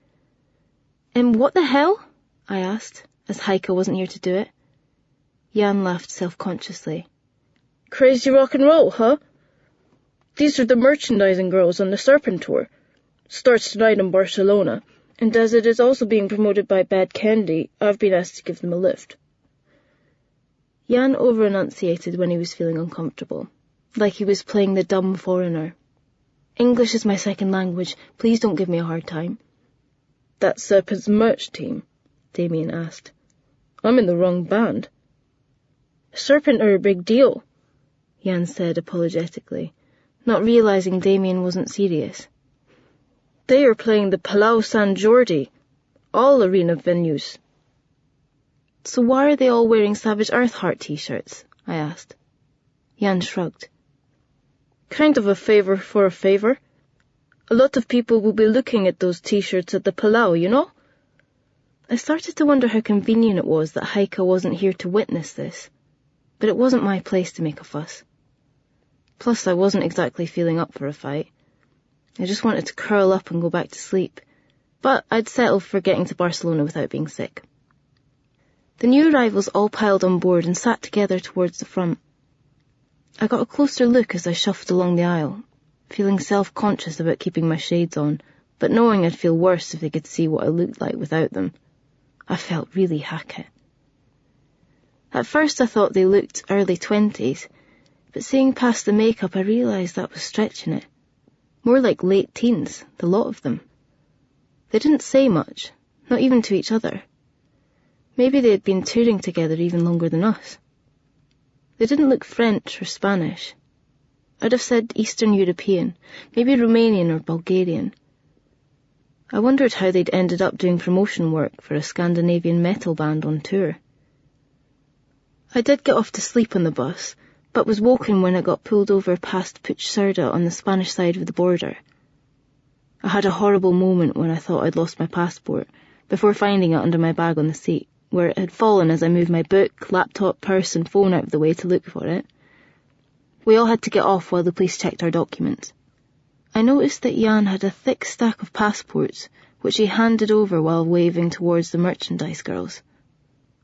What the hell? I asked, as Heike wasn't here to do it. Jan laughed self-consciously. "Crazy rock and roll, huh? These are the merchandising girls on the Serpent Tour. Starts tonight in Barcelona, and as it is also being promoted by Bad Candy, I've been asked to give them a lift." Jan over-enunciated when he was feeling uncomfortable, like he was playing the dumb foreigner. "English is my second language. Please don't give me a hard time." "That's Serpent's merch team?" Damien asked. "I'm in the wrong band." "Serpent are a big deal," Jan said apologetically, not realising Damien wasn't serious. "They are playing the Palau San Jordi, all arena venues." "So why are they all wearing Savage Earth Heart t-shirts?" I asked. Jan shrugged. "Kind of a favour for a favour. A lot of people will be looking at those t-shirts at the Palau, you know?" I started to wonder how convenient it was that Heike wasn't here to witness this, but it wasn't my place to make a fuss. Plus, I wasn't exactly feeling up for a fight. I just wanted to curl up and go back to sleep, but I'd settle for getting to Barcelona without being sick. The new arrivals all piled on board and sat together towards the front. I got a closer look as I shuffled along the aisle, feeling self-conscious about keeping my shades on, but knowing I'd feel worse if they could see what I looked like without them. I felt really hackett. At first I thought they looked early 20s, but seeing past the makeup I realised that was stretching it. More like late teens, the lot of them. They didn't say much, not even to each other. Maybe they had been touring together even longer than us. They didn't look French or Spanish. I'd have said Eastern European, maybe Romanian or Bulgarian. I wondered how they'd ended up doing promotion work for a Scandinavian metal band on tour. I did get off to sleep on the bus, but was woken when I got pulled over past Puigcerdá on the Spanish side of the border. I had a horrible moment when I thought I'd lost my passport, before finding it under my bag on the seat, where it had fallen as I moved my book, laptop, purse and phone out of the way to look for it. We all had to get off while the police checked our documents. I noticed that Jan had a thick stack of passports, which he handed over while waving towards the merchandise girls.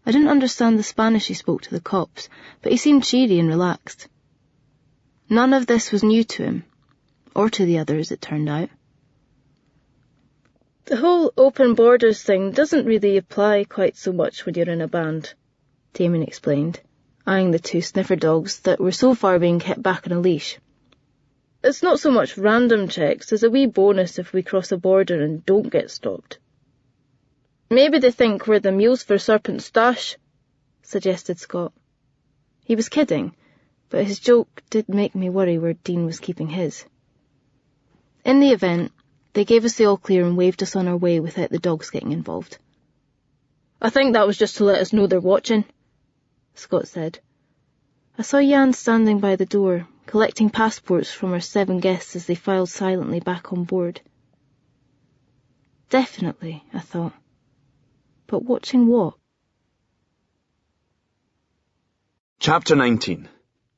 I didn't understand the Spanish he spoke to the cops, but he seemed cheery and relaxed. None of this was new to him, or to the others, it turned out. "The whole open borders thing doesn't really apply quite so much when you're in a band," Damien explained, eyeing the two sniffer dogs that were so far being kept back on a leash. "It's not so much random checks as a wee bonus if we cross a border and don't get stopped." "Maybe they think we're the mules for Serpent's Stash," suggested Scott. He was kidding, but his joke did make me worry where Dean was keeping his. In the event, they gave us the all clear and waved us on our way without the dogs getting involved. "I think that was just to let us know they're watching," Scott said. I saw Jan standing by the door, collecting passports from our 7 guests as they filed silently back on board. Definitely, I thought. But watching what? Chapter 19.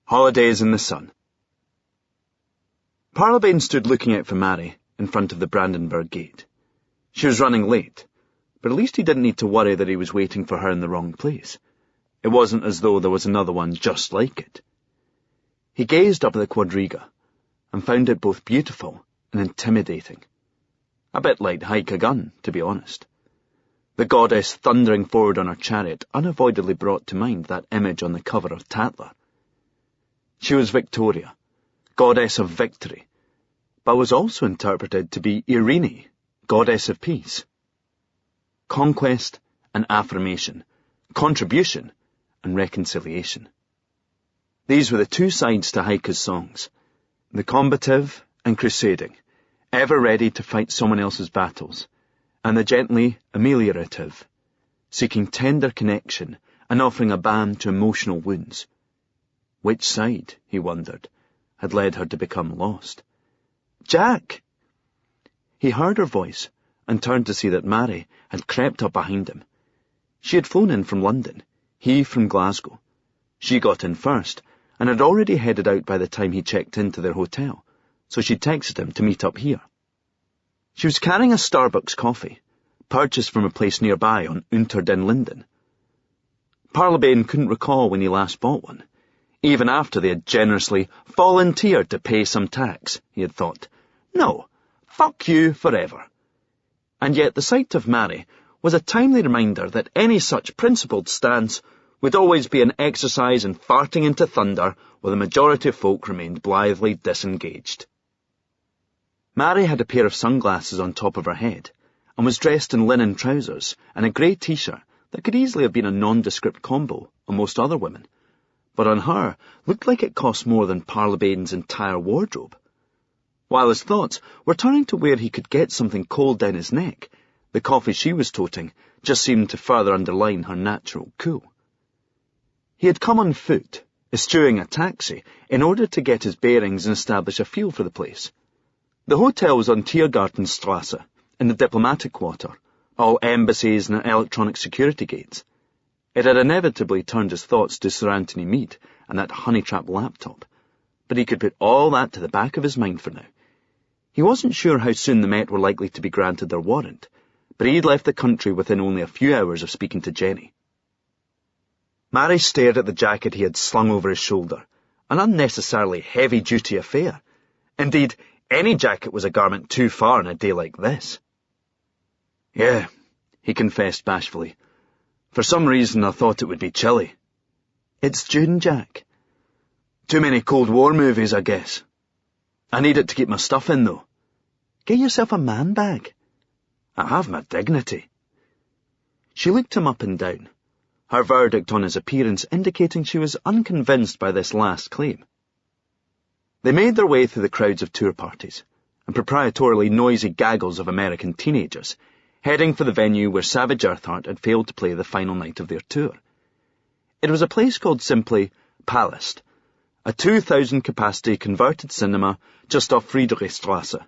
Holidays in the Sun. Parlabane stood looking out for Mary in front of the Brandenburg Gate. She was running late, but at least he didn't need to worry that he was waiting for her in the wrong place. It wasn't as though there was another one just like it. He gazed up at the quadriga and found it both beautiful and intimidating. A bit like Heike Gunn, to be honest. The goddess thundering forward on her chariot unavoidably brought to mind that image on the cover of Tatler. She was Victoria, goddess of victory, but was also interpreted to be Irene, goddess of peace. Conquest and affirmation, contribution and reconciliation. These were the two sides to Heike's songs, the combative and crusading, ever ready to fight someone else's battles, and the gently ameliorative, seeking tender connection and offering a balm to emotional wounds. Which side, he wondered, had led her to become lost? "Jack!" He heard her voice and turned to see that Mary had crept up behind him. She had flown in from London, he from Glasgow. She got in first and had already headed out by the time he checked into their hotel, so she texted him to meet up here. She was carrying a Starbucks coffee, purchased from a place nearby on Unter den Linden. Parlabane couldn't recall when he last bought one, even after they had generously volunteered to pay some tax. He had thought, "No, fuck you forever." And yet the sight of Mary was a timely reminder that any such principled stance would always be an exercise in farting into thunder while the majority of folk remained blithely disengaged. Mary had a pair of sunglasses on top of her head and was dressed in linen trousers and a grey t-shirt that could easily have been a nondescript combo on most other women, but on her looked like it cost more than Parlabane's entire wardrobe. While his thoughts were turning to where he could get something cold down his neck, the coffee she was toting just seemed to further underline her natural cool. He had come on foot, eschewing a taxi, in order to get his bearings and establish a feel for the place. The hotel was on Tiergartenstrasse, in the diplomatic quarter, all embassies and electronic security gates. It had inevitably turned his thoughts to Sir Anthony Meade and that honey-trap laptop, but he could put all that to the back of his mind for now. He wasn't sure how soon the Met were likely to be granted their warrant, but he'd left the country within only a few hours of speaking to Jenny. Mary stared at the jacket he had slung over his shoulder, an unnecessarily heavy-duty affair. Indeed, any jacket was a garment too far on a day like this. "Yeah," he confessed bashfully. "For some reason I thought it would be chilly." "It's June, Jack." "Too many Cold War movies, I guess. I need it to keep my stuff in, though." "Get yourself a man bag." "I have my dignity." She looked him up and down, her verdict on his appearance indicating she was unconvinced by this last claim. They made their way through the crowds of tour parties and proprietorily noisy gaggles of American teenagers, heading for the venue where Savage Earthheart had failed to play the final night of their tour. It was a place called simply Palast, a 2,000-capacity converted cinema just off Friedrichstrasse.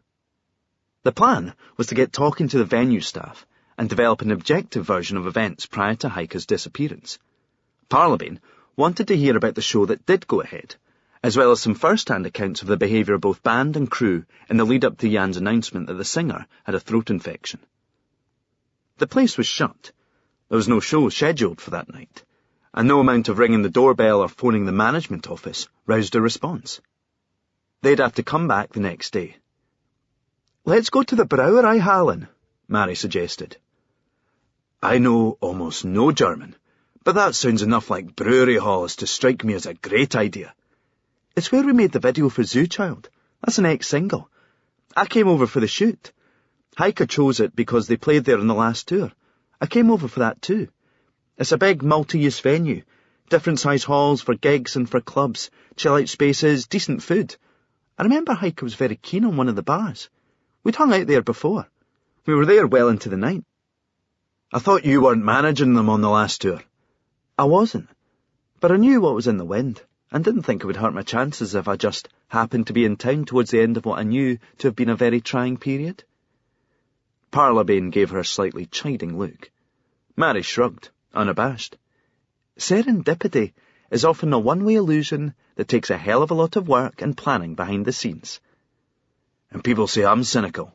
The plan was to get talking to the venue staff and develop an objective version of events prior to Heike's disappearance. Parlabane wanted to hear about the show that did go ahead, as well as some first-hand accounts of the behaviour of both band and crew in the lead-up to Jan's announcement that the singer had a throat infection. The place was shut. There was no show scheduled for that night, and no amount of ringing the doorbell or phoning the management office roused a response. They'd have to come back the next day. "Let's go to the Brauerei Hallen," Mary suggested. "I know almost no German, but that sounds enough like brewery halls to strike me as a great idea. It's where we made the video for Zoo Child. That's an ex-single. I came over for the shoot. Heike chose it because they played there on the last tour. I came over for that too. It's a big multi-use venue. Different size halls for gigs and for clubs, chill-out spaces, decent food. I remember Heike was very keen on one of the bars. We'd hung out there before. We were there well into the night. I thought you weren't managing them on the last tour. I wasn't, but I knew what was in the wind, and didn't think it would hurt my chances if I just happened to be in town towards the end of what I knew to have been a very trying period. Parlabane gave her a slightly chiding look. Mary shrugged, unabashed. Serendipity is often a one-way illusion that takes a hell of a lot of work and planning behind the scenes. And people say I'm cynical.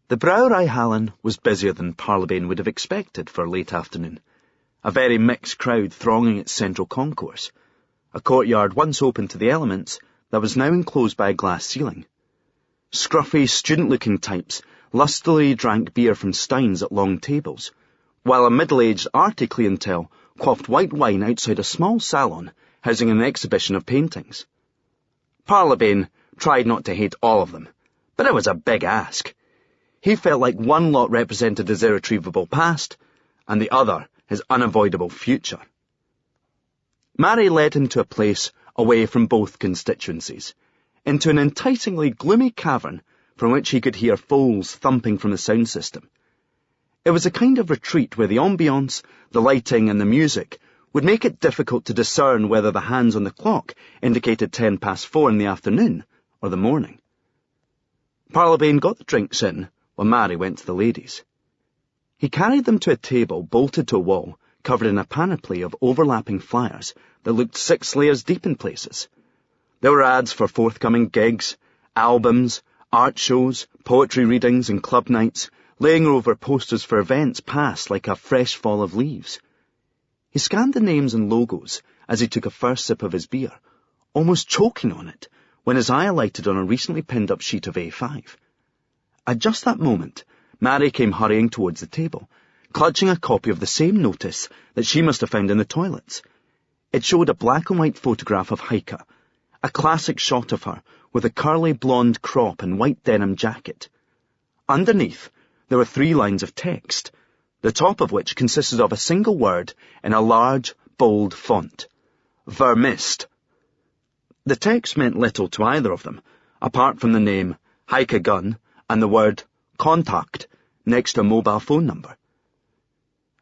The Brouwerij Hallen was busier than Parlabane would have expected for a late afternoon. A very mixed crowd thronging its central concourse, a courtyard once open to the elements that was now enclosed by a glass ceiling. Scruffy, student-looking types lustily drank beer from steins at long tables, while a middle-aged arty clientele quaffed white wine outside a small salon housing an exhibition of paintings. Parlabane tried not to hate all of them, but it was a big ask. He felt like one lot represented his irretrievable past, and the other his unavoidable future. Mary led him to a place away from both constituencies, into an enticingly gloomy cavern from which he could hear foals thumping from the sound system. It was a kind of retreat where the ambience, the lighting and the music would make it difficult to discern whether the hands on the clock indicated 4:10 in the afternoon or the morning. Parlabane got the drinks in while Mary went to the ladies. He carried them to a table bolted to a wall, covered in a panoply of overlapping flyers that looked 6 layers deep in places. There were ads for forthcoming gigs, albums, art shows, poetry readings and club nights, laying over posters for events past like a fresh fall of leaves. He scanned the names and logos as he took a first sip of his beer, almost choking on it, when his eye alighted on a recently pinned up sheet of A5. At just that moment, Mary came hurrying towards the table, clutching a copy of the same notice that she must have found in the toilets. It showed a black and white photograph of Heike, a classic shot of her with a curly blonde crop and white denim jacket. Underneath, there were 3 lines of text, the top of which consisted of a single word in a large, bold font. Vermist. The text meant little to either of them, apart from the name Heike Gunn and the word contact next to a mobile phone number.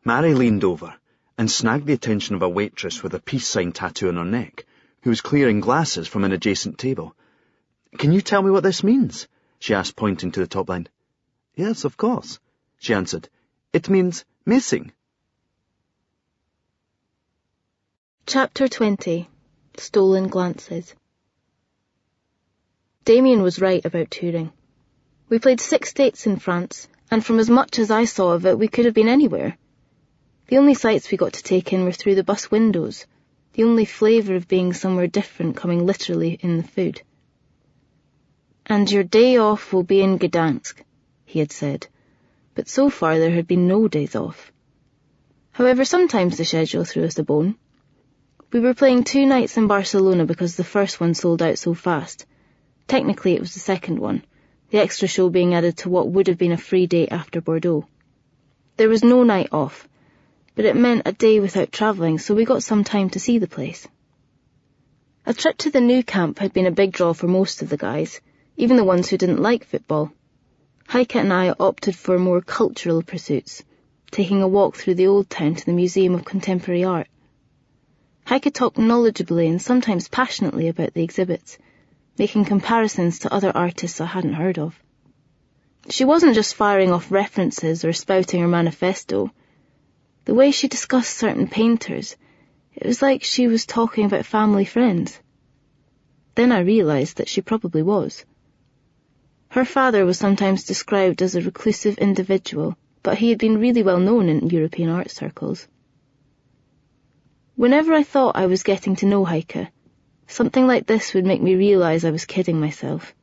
Mary leaned over and snagged the attention of a waitress with a peace sign tattoo on her neck, who was clearing glasses from an adjacent table. "Can you tell me what this means?" she asked, pointing to the top line. "Yes, of course," she answered. "It means missing." Chapter 20. Stolen Glances. Damien was right about touring. We played 6 dates in France, and from as much as I saw of it, we could have been anywhere. The only sights we got to take in were through the bus windows, the only flavour of being somewhere different coming literally in the food. "And your day off will be in Gdansk," he had said, but so far there had been no days off. However, sometimes the schedule threw us a bone. We were playing 2 nights in Barcelona because the first one sold out so fast. Technically it was the second one, the extra show being added to what would have been a free date after Bordeaux. There was no night off, but it meant a day without travelling, so we got some time to see the place. A trip to the new camp had been a big draw for most of the guys, even the ones who didn't like football. Heike and I opted for more cultural pursuits, taking a walk through the old town to the Museum of Contemporary Art. Heike talked knowledgeably and sometimes passionately about the exhibits, making comparisons to other artists I hadn't heard of. She wasn't just firing off references or spouting her manifesto. The way she discussed certain painters, it was like she was talking about family friends. Then I realised that she probably was. Her father was sometimes described as a reclusive individual, but he had been really well known in European art circles. Whenever I thought I was getting to know Heike, something like this would make me realise I was kidding myself.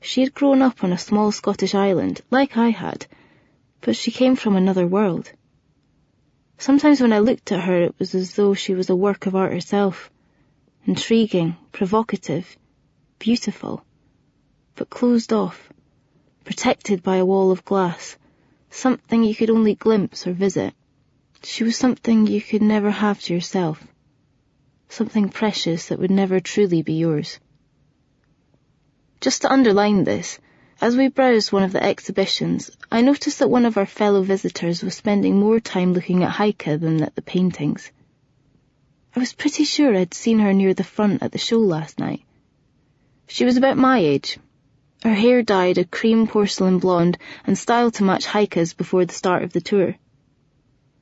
She had grown up on a small Scottish island, like I had, but she came from another world. Sometimes when I looked at her, it was as though she was a work of art herself. Intriguing, provocative, beautiful, but closed off, protected by a wall of glass, something you could only glimpse or visit. She was something you could never have to yourself, something precious that would never truly be yours. Just to underline this, as we browsed one of the exhibitions, I noticed that one of our fellow visitors was spending more time looking at Heike than at the paintings. I was pretty sure I'd seen her near the front at the show last night. She was about my age. Her hair dyed a cream porcelain blonde and styled to match Heike's before the start of the tour.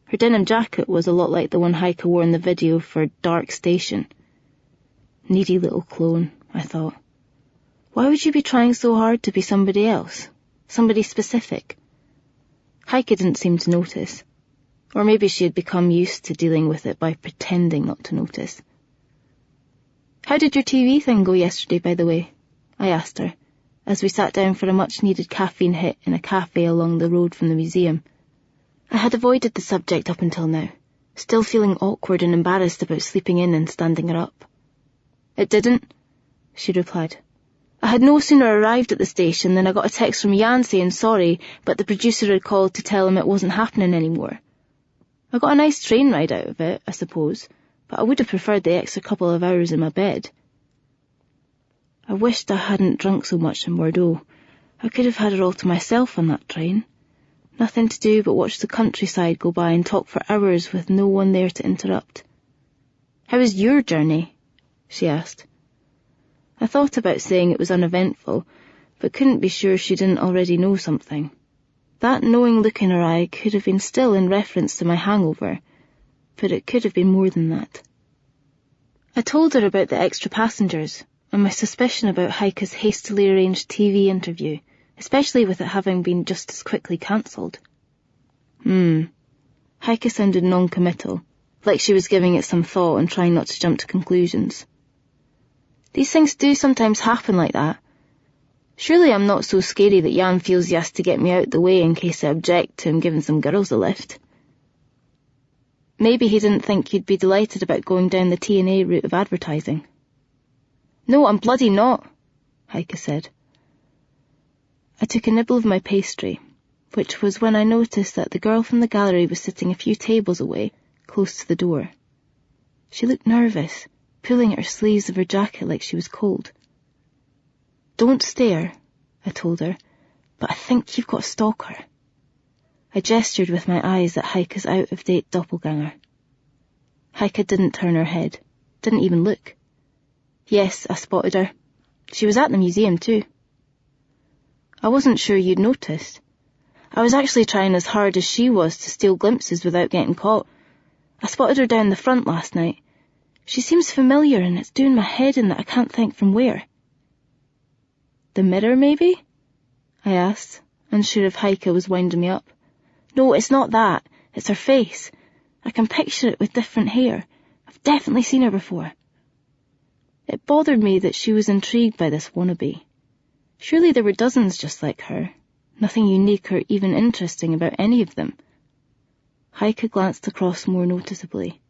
Her denim jacket was a lot like the one Heike wore in the video for Dark Station. Needy little clone, I thought. Why would you be trying so hard to be somebody else? Somebody specific? Heike didn't seem to notice. Or maybe she had become used to dealing with it by pretending not to notice. How did your TV thing go yesterday, by the way? I asked her, as we sat down for a much-needed caffeine hit in a cafe along the road from the museum. I had avoided the subject up until now, still feeling awkward and embarrassed about sleeping in and standing her up. It didn't, she replied. I had no sooner arrived at the station than I got a text from Jan saying sorry, but the producer had called to tell him it wasn't happening anymore. I got a nice train ride out of it, I suppose, but I would have preferred the extra couple of hours in my bed. I wished I hadn't drunk so much in Bordeaux. I could have had it all to myself on that train. Nothing to do but watch the countryside go by and talk for hours with no one there to interrupt. How was your journey? She asked. I thought about saying it was uneventful, but couldn't be sure she didn't already know something. That knowing look in her eye could have been still in reference to my hangover, but it could have been more than that. I told her about the extra passengers, and my suspicion about Heike's hastily arranged TV interview, especially with it having been just as quickly cancelled. Heike sounded non-committal, like she was giving it some thought and trying not to jump to conclusions. These things do sometimes happen like that. Surely I'm not so scary that Jan feels he has to get me out the way in case I object to him giving some girls a lift. Maybe he didn't think you'd be delighted about going down the T&A route of advertising. No, I'm bloody not, Heike said. I took a nibble of my pastry, which was when I noticed that the girl from the gallery was sitting a few tables away, close to the door. She looked nervous, pulling at her sleeves of her jacket like she was cold. Don't stare, I told her, but I think you've got a stalker. I gestured with my eyes at Heike's out-of-date doppelganger. Heike didn't turn her head, didn't even look. Yes, I spotted her. She was at the museum too. I wasn't sure you'd noticed. I was actually trying as hard as she was to steal glimpses without getting caught. I spotted her down the front last night. She seems familiar and it's doing my head in that I can't think from where. The mirror, maybe? I asked, unsure if Heike was winding me up. No, it's not that. It's her face. I can picture it with different hair. I've definitely seen her before. It bothered me that she was intrigued by this wannabe. Surely there were dozens just like her. Nothing unique or even interesting about any of them. Heike glanced across more noticeably.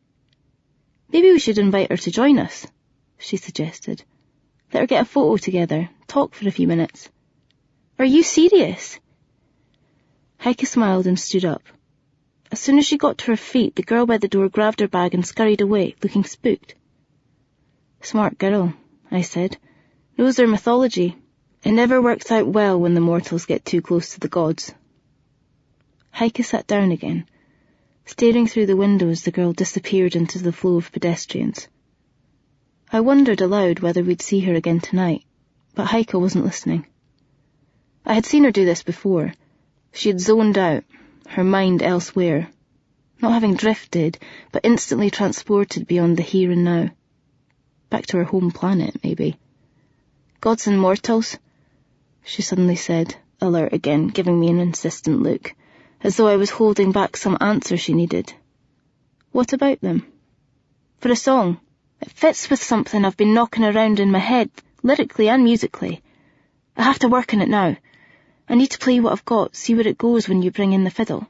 Maybe we should invite her to join us, she suggested. Let her get a photo together, talk for a few minutes. Are you serious? Heike smiled and stood up. As soon as she got to her feet, the girl by the door grabbed her bag and scurried away, looking spooked. Smart girl, I said. Knows their mythology. It never works out well when the mortals get too close to the gods. Heike sat down again. Staring through the window as the girl disappeared into the flow of pedestrians. I wondered aloud whether we'd see her again tonight, but Heike wasn't listening. I had seen her do this before. She had zoned out, her mind elsewhere, not having drifted, but instantly transported beyond the here and now. Back to her home planet, maybe. Gods and mortals, she suddenly said, alert again, giving me an insistent look, as though I was holding back some answer she needed. What about them? For a song. It fits with something I've been knocking around in my head, lyrically and musically. I have to work on it now. I need to play what I've got, see where it goes when you bring in the fiddle.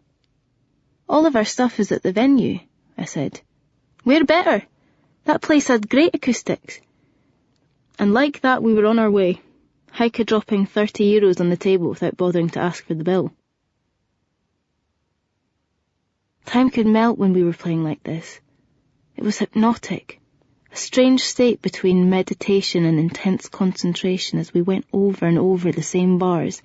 All of our stuff is at the venue, I said. Where better? That place had great acoustics. And like that we were on our way, Heike dropping €30 on the table without bothering to ask for the bill. Time could melt when we were playing like this. It was hypnotic, a strange state between meditation and intense concentration as we went over and over the same bars,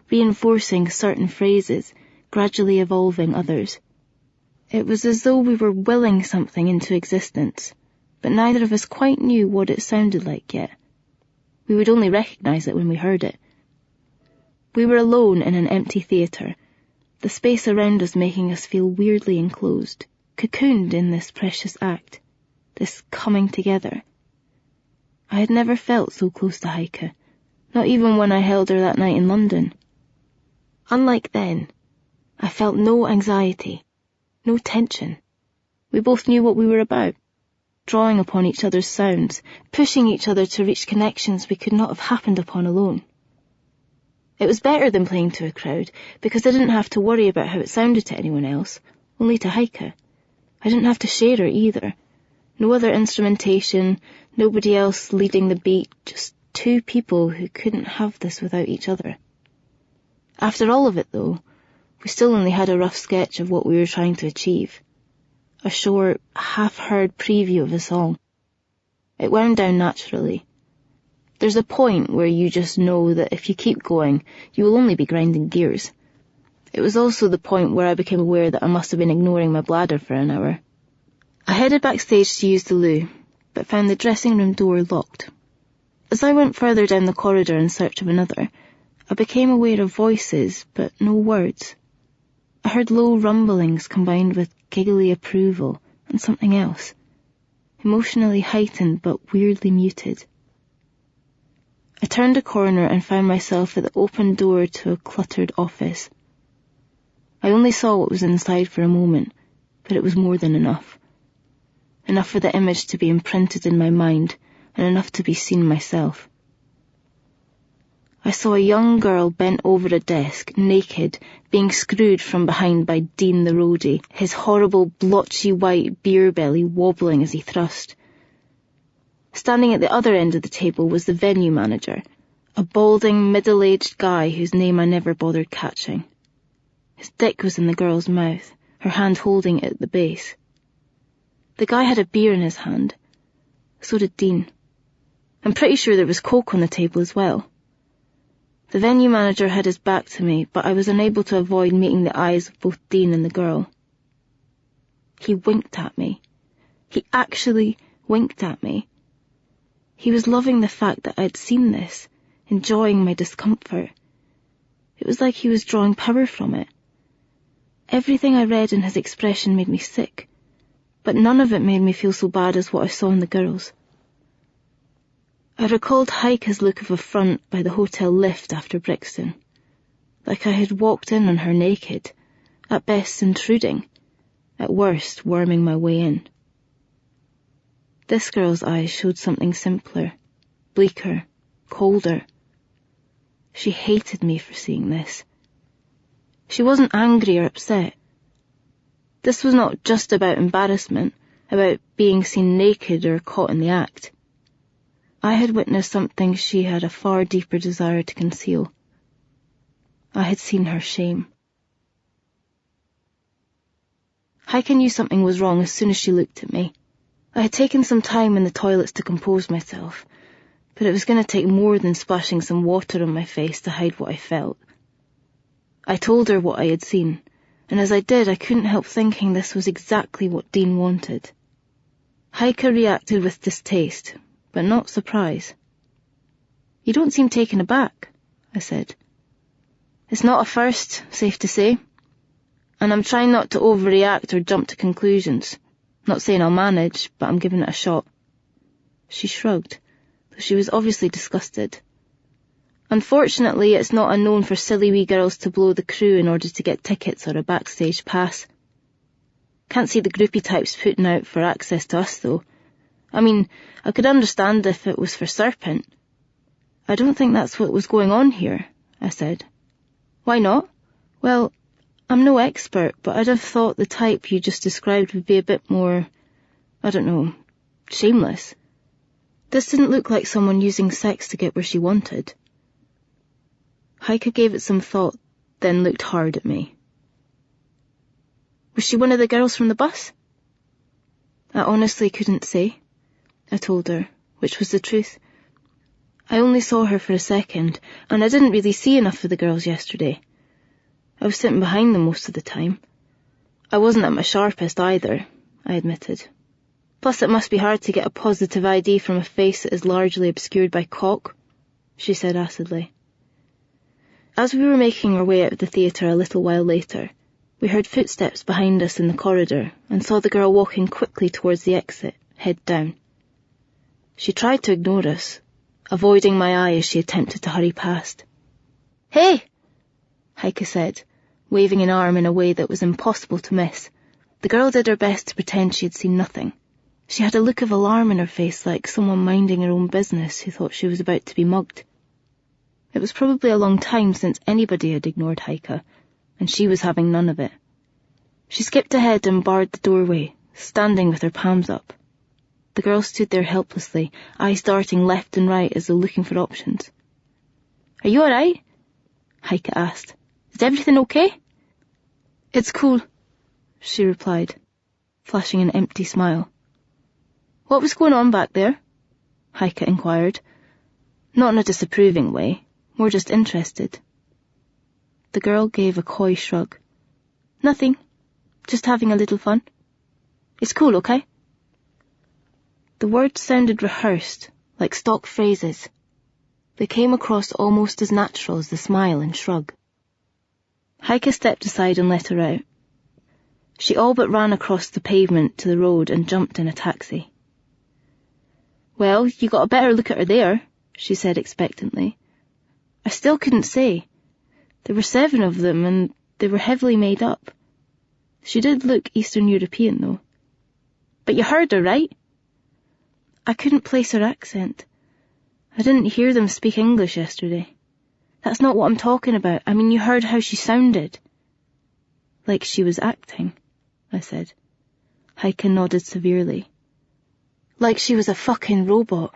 reinforcing certain phrases, gradually evolving others. It was as though we were willing something into existence, but neither of us quite knew what it sounded like yet. We would only recognize it when we heard it. We were alone in an empty theatre, the space around us making us feel weirdly enclosed, cocooned in this precious act, this coming together. I had never felt so close to Heike, not even when I held her that night in London. Unlike then, I felt no anxiety, no tension. We both knew what we were about, drawing upon each other's sounds, pushing each other to reach connections we could not have happened upon alone. It was better than playing to a crowd, because I didn't have to worry about how it sounded to anyone else, only to Heike. I didn't have to share her either. No other instrumentation, nobody else leading the beat, just two people who couldn't have this without each other. After all of it, though, we still only had a rough sketch of what we were trying to achieve. A short, half-heard preview of a song. It wound down naturally. There's a point where you just know that if you keep going, you will only be grinding gears. It was also the point where I became aware that I must have been ignoring my bladder for an hour. I headed backstage to use the loo, but found the dressing room door locked. As I went further down the corridor in search of another, I became aware of voices, but no words. I heard low rumblings combined with giggly approval and something else, emotionally heightened but weirdly muted. I turned a corner and found myself at the open door to a cluttered office. I only saw what was inside for a moment, but it was more than enough. Enough for the image to be imprinted in my mind, and enough to be seen myself. I saw a young girl bent over a desk, naked, being screwed from behind by Dean the roadie, his horrible blotchy white beer belly wobbling as he thrust. Standing at the other end of the table was the venue manager, a balding, middle-aged guy whose name I never bothered catching. His dick was in the girl's mouth, her hand holding it at the base. The guy had a beer in his hand. So did Dean. I'm pretty sure there was coke on the table as well. The venue manager had his back to me, but I was unable to avoid meeting the eyes of both Dean and the girl. He winked at me. He actually winked at me. He was loving the fact that I'd seen this, enjoying my discomfort. It was like he was drawing power from it. Everything I read in his expression made me sick, but none of it made me feel so bad as what I saw in the girls. I recalled Heike's look of affront by the hotel lift after Brixton, like I had walked in on her naked, at best intruding, at worst worming my way in. This girl's eyes showed something simpler, bleaker, colder. She hated me for seeing this. She wasn't angry or upset. This was not just about embarrassment, about being seen naked or caught in the act. I had witnessed something she had a far deeper desire to conceal. I had seen her shame. Heike knew something was wrong as soon as she looked at me. I had taken some time in the toilets to compose myself, but it was going to take more than splashing some water on my face to hide what I felt. I told her what I had seen, and as I did, I couldn't help thinking this was exactly what Dean wanted. Heike reacted with distaste, but not surprise. "You don't seem taken aback," I said. "It's not a first, safe to say. And I'm trying not to overreact or jump to conclusions. Not saying I'll manage, but I'm giving it a shot." She shrugged, though she was obviously disgusted. "Unfortunately, it's not unknown for silly wee girls to blow the crew in order to get tickets or a backstage pass. Can't see the groupie types putting out for access to us, though. I mean, I could understand if it was for Serpent." "I don't think that's what was going on here," I said. "Why not?" "Well, I'm no expert, but I'd have thought the type you just described would be a bit more, I don't know, shameless. This didn't look like someone using sex to get where she wanted. Heike gave it some thought, then looked hard at me. Was she one of the girls from the bus? I honestly couldn't say, I told her, which was the truth. I only saw her for a second, and I didn't really see enough of the girls yesterday. I was sitting behind them most of the time. I wasn't at my sharpest either, I admitted. Plus it must be hard to get a positive ID from a face that is largely obscured by cock, she said acidly. As we were making our way out of the theatre a little while later, we heard footsteps behind us in the corridor and saw the girl walking quickly towards the exit, head down. She tried to ignore us, avoiding my eye as she attempted to hurry past. "Hey!" Heike said, waving an arm in a way that was impossible to miss. The girl did her best to pretend she had seen nothing. She had a look of alarm in her face, like someone minding her own business who thought she was about to be mugged. It was probably a long time since anybody had ignored Heike, and she was having none of it. She skipped ahead and barred the doorway, standing with her palms up. The girl stood there helplessly, eyes darting left and right as though looking for options. "Are you all right?" Heike asked. "Is everything okay?" "It's cool," she replied, flashing an empty smile. "What was going on back there?" Heike inquired. Not in a disapproving way, more just interested. The girl gave a coy shrug. "Nothing. Just having a little fun. It's cool, okay?" The words sounded rehearsed, like stock phrases. They came across almost as natural as the smile and shrug. Heike stepped aside and let her out. She all but ran across the pavement to the road and jumped in a taxi. "Well, you got a better look at her there," she said expectantly. I still couldn't say. There were 7 of them, and they were heavily made up. She did look Eastern European, though. "But you heard her, right?" I couldn't place her accent. I didn't hear them speak English yesterday. That's not what I'm talking about. I mean, you heard how she sounded. "Like she was acting," I said. Heike nodded severely. "Like she was a fucking robot."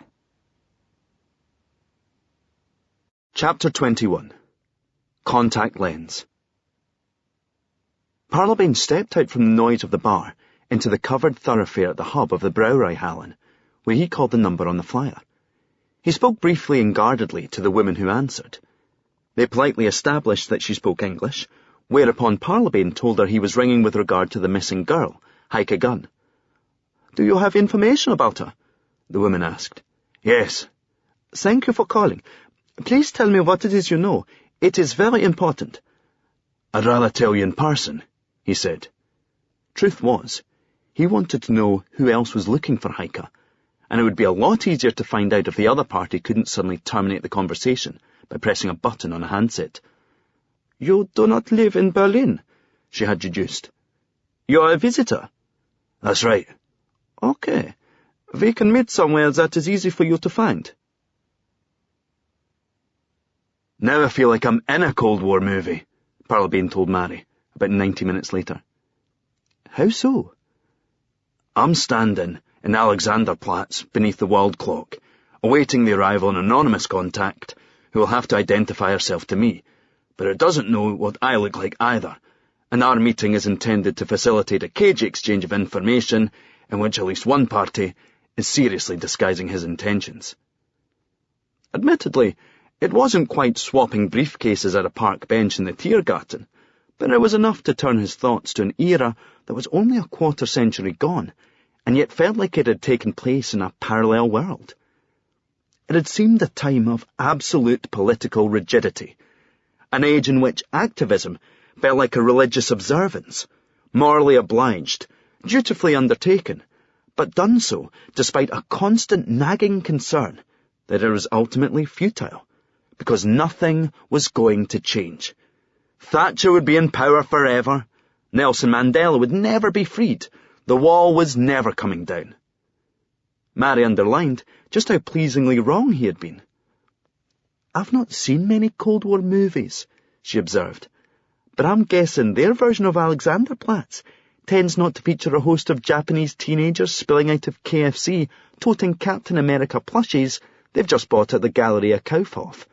Chapter 21. Contact Lens. Parlabane stepped out from the noise of the bar into the covered thoroughfare at the hub of the Brouwerijhallen, where he called the number on the flyer. He spoke briefly and guardedly to the woman who answered. They politely established that she spoke English, whereupon Parlabane told her he was ringing with regard to the missing girl, Heike Gunn. "Do you have information about her?" the woman asked. "Yes." "Thank you for calling. Please tell me what it is you know. It is very important." "I'd rather tell you in person," he said. Truth was, he wanted to know who else was looking for Heike, and it would be a lot easier to find out if the other party couldn't suddenly terminate the conversation by pressing a button on a handset. "You do not live in Berlin," she had deduced. "You're a visitor?" "That's right." "Okay. We can meet somewhere that is easy for you to find." "Now I feel like I'm in a Cold War movie," Parlabane told Mary, about 90 minutes later. "How so?" "I'm standing in Alexanderplatz beneath the world clock, awaiting the arrival of an anonymous contact who will have to identify herself to me, but it doesn't know what I look like either, and our meeting is intended to facilitate a cagey exchange of information in which at least one party is seriously disguising his intentions." Admittedly, it wasn't quite swapping briefcases at a park bench in the Tiergarten, but it was enough to turn his thoughts to an era that was only a quarter-century gone, and yet felt like it had taken place in a parallel world. It had seemed a time of absolute political rigidity, an age in which activism felt like a religious observance, morally obliged, dutifully undertaken, but done so despite a constant nagging concern that it was ultimately futile, because nothing was going to change. Thatcher would be in power forever, Nelson Mandela would never be freed, the wall was never coming down. Mary underlined just how pleasingly wrong he had been. "I've not seen many Cold War movies," she observed, but I'm guessing their version of Alexanderplatz tends not to feature a host of Japanese teenagers spilling out of KFC, toting Captain America plushies they've just bought at the Galleria Kaufhof.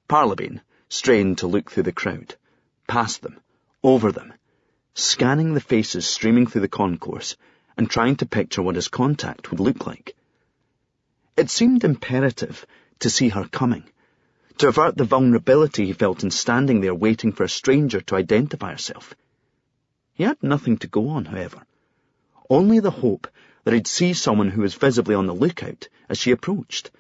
Parlabane strained to look through the crowd, past them, over them, scanning the faces streaming through the concourse and trying to picture what his contact would look like. It seemed imperative to see her coming, to avert the vulnerability he felt in standing there waiting for a stranger to identify herself. He had nothing to go on, however, only the hope that he'd see someone who was visibly on the lookout as she approached.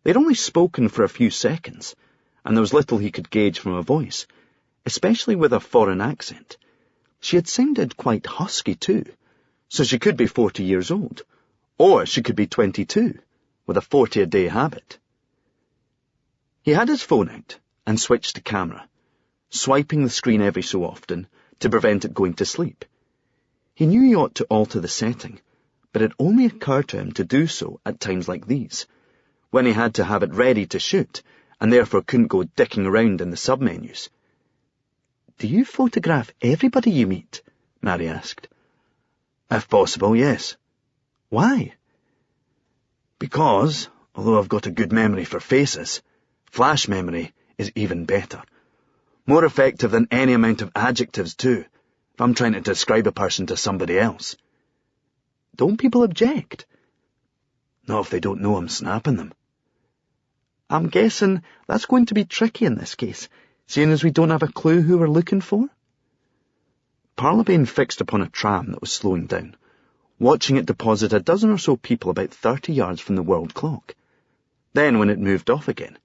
They'd only spoken for a few seconds, and there was little he could gauge from her voice, especially with a foreign accent. She had sounded quite husky too, so she could be 40 years old, or she could be 22, with a 40-a-day habit. He had his phone out and switched to camera, swiping the screen every so often to prevent it going to sleep. He knew he ought to alter the setting, but it only occurred to him to do so at times like these, when he had to have it ready to shoot, and therefore couldn't go dicking around in the submenus. "Do you photograph everybody you meet?" Mary asked. "If possible, yes." "Why?" "Because, although I've got a good memory for faces, flash memory is even better. More effective than any amount of adjectives, too, if I'm trying to describe a person to somebody else." "Don't people object?" "Not if they don't know I'm snapping them." "I'm guessing that's going to be tricky in this case, seeing as we don't have a clue who we're looking for." Parlabane fixed upon a tram that was slowing down, watching it deposit a dozen or so people about 30 yards from the world clock. Then, when it moved off again,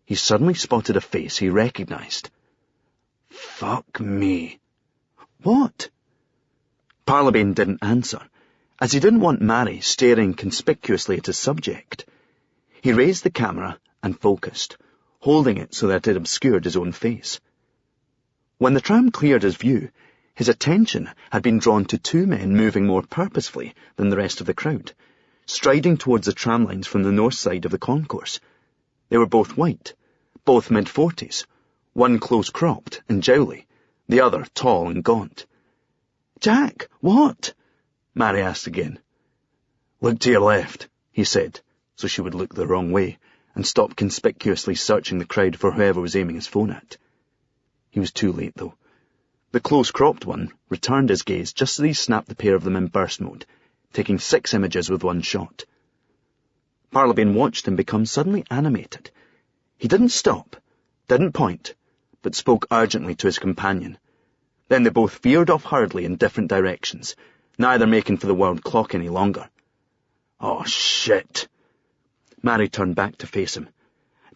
he suddenly spotted a face he recognised. "Fuck me." "What?" Parlabane didn't answer, as he didn't want Mary staring conspicuously at his subject. He raised the camera and focused, holding it so that it obscured his own face. When the tram cleared his view, his attention had been drawn to two men moving more purposefully than the rest of the crowd, striding towards the tram lines from the north side of the concourse. They were both white, both mid-40s, one close-cropped and jowly, the other tall and gaunt. "Jack, what?" Mary asked again. "Look to your left," he said, so she would look the wrong way, and stop conspicuously searching the crowd for whoever was aiming his phone at. He was too late, though. The close-cropped one returned his gaze just as he snapped the pair of them in burst mode, taking 6 images with one shot. Parlabane watched him become suddenly animated. He didn't stop, didn't point, but spoke urgently to his companion. Then they both veered off hurriedly in different directions, neither making for the world clock any longer. "Oh, shit." Mary turned back to face him.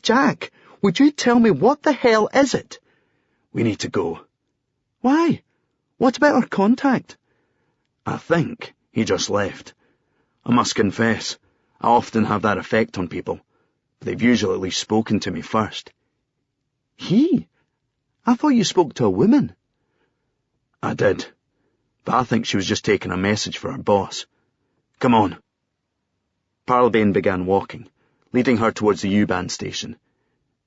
"Jack, would you tell me what the hell is it?" "We need to go." "Why? What about our contact?" "I think he just left. I must confess, I often have that effect on people, but they've usually at least spoken to me first." "He? I thought you spoke to a woman." "I did, but I think she was just taking a message for her boss. Come on." Parlabane began walking, leading her towards the U-Bahn station.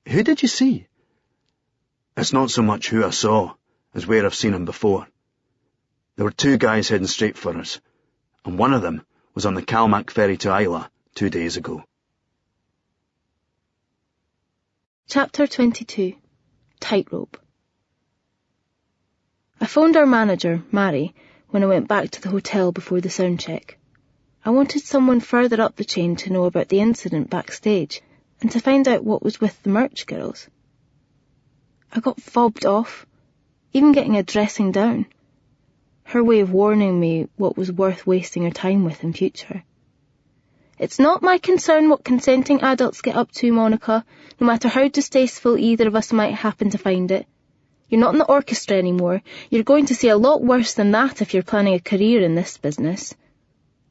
"Who did you see?" "It's not so much who I saw as where I've seen him before. There were 2 guys heading straight for us, and one of them was on the Kalmak ferry to Isla 2 days ago." Chapter 22. Tightrope. I phoned our manager, Mary, when I went back to the hotel before the sound check. I wanted someone further up the chain to know about the incident backstage and to find out what was with the merch girls. I got fobbed off, even getting a dressing down. Her way of warning me what was worth wasting her time with in future. "It's not my concern what consenting adults get up to, Monica, no matter how distasteful either of us might happen to find it. You're not in the orchestra anymore. You're going to see a lot worse than that if you're planning a career in this business.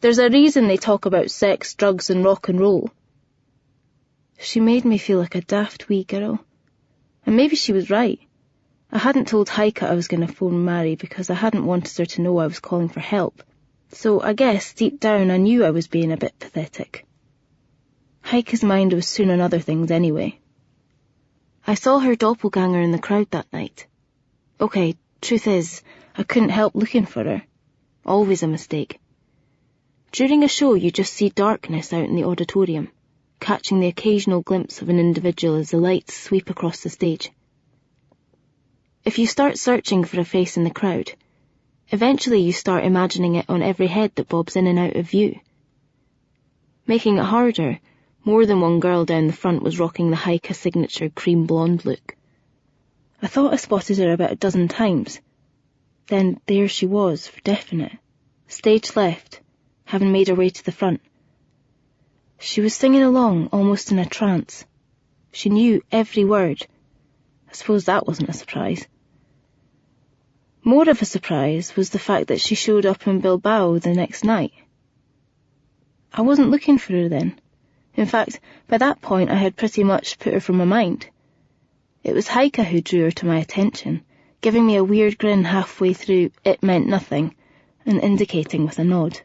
There's a reason they talk about sex, drugs and rock and roll." She made me feel like a daft wee girl. And maybe she was right. I hadn't told Heike I was going to phone Mary because I hadn't wanted her to know I was calling for help. So I guess deep down I knew I was being a bit pathetic. Heike's mind was soon on other things anyway. I saw her doppelganger in the crowd that night. Okay, truth is, I couldn't help looking for her. Always a mistake. During a show, you just see darkness out in the auditorium, catching the occasional glimpse of an individual as the lights sweep across the stage. If you start searching for a face in the crowd, eventually you start imagining it on every head that bobs in and out of view. Making it harder, more than one girl down the front was rocking the Heike signature cream blonde look. I thought I spotted her about a dozen times. Then there she was, for definite, stage left, having made her way to the front. She was singing along, almost in a trance. She knew every word. I suppose that wasn't a surprise. More of a surprise was the fact that she showed up in Bilbao the next night. I wasn't looking for her then. In fact, by that point I had pretty much put her from my mind. It was Heike who drew her to my attention, giving me a weird grin halfway through It Meant Nothing, and indicating with a nod.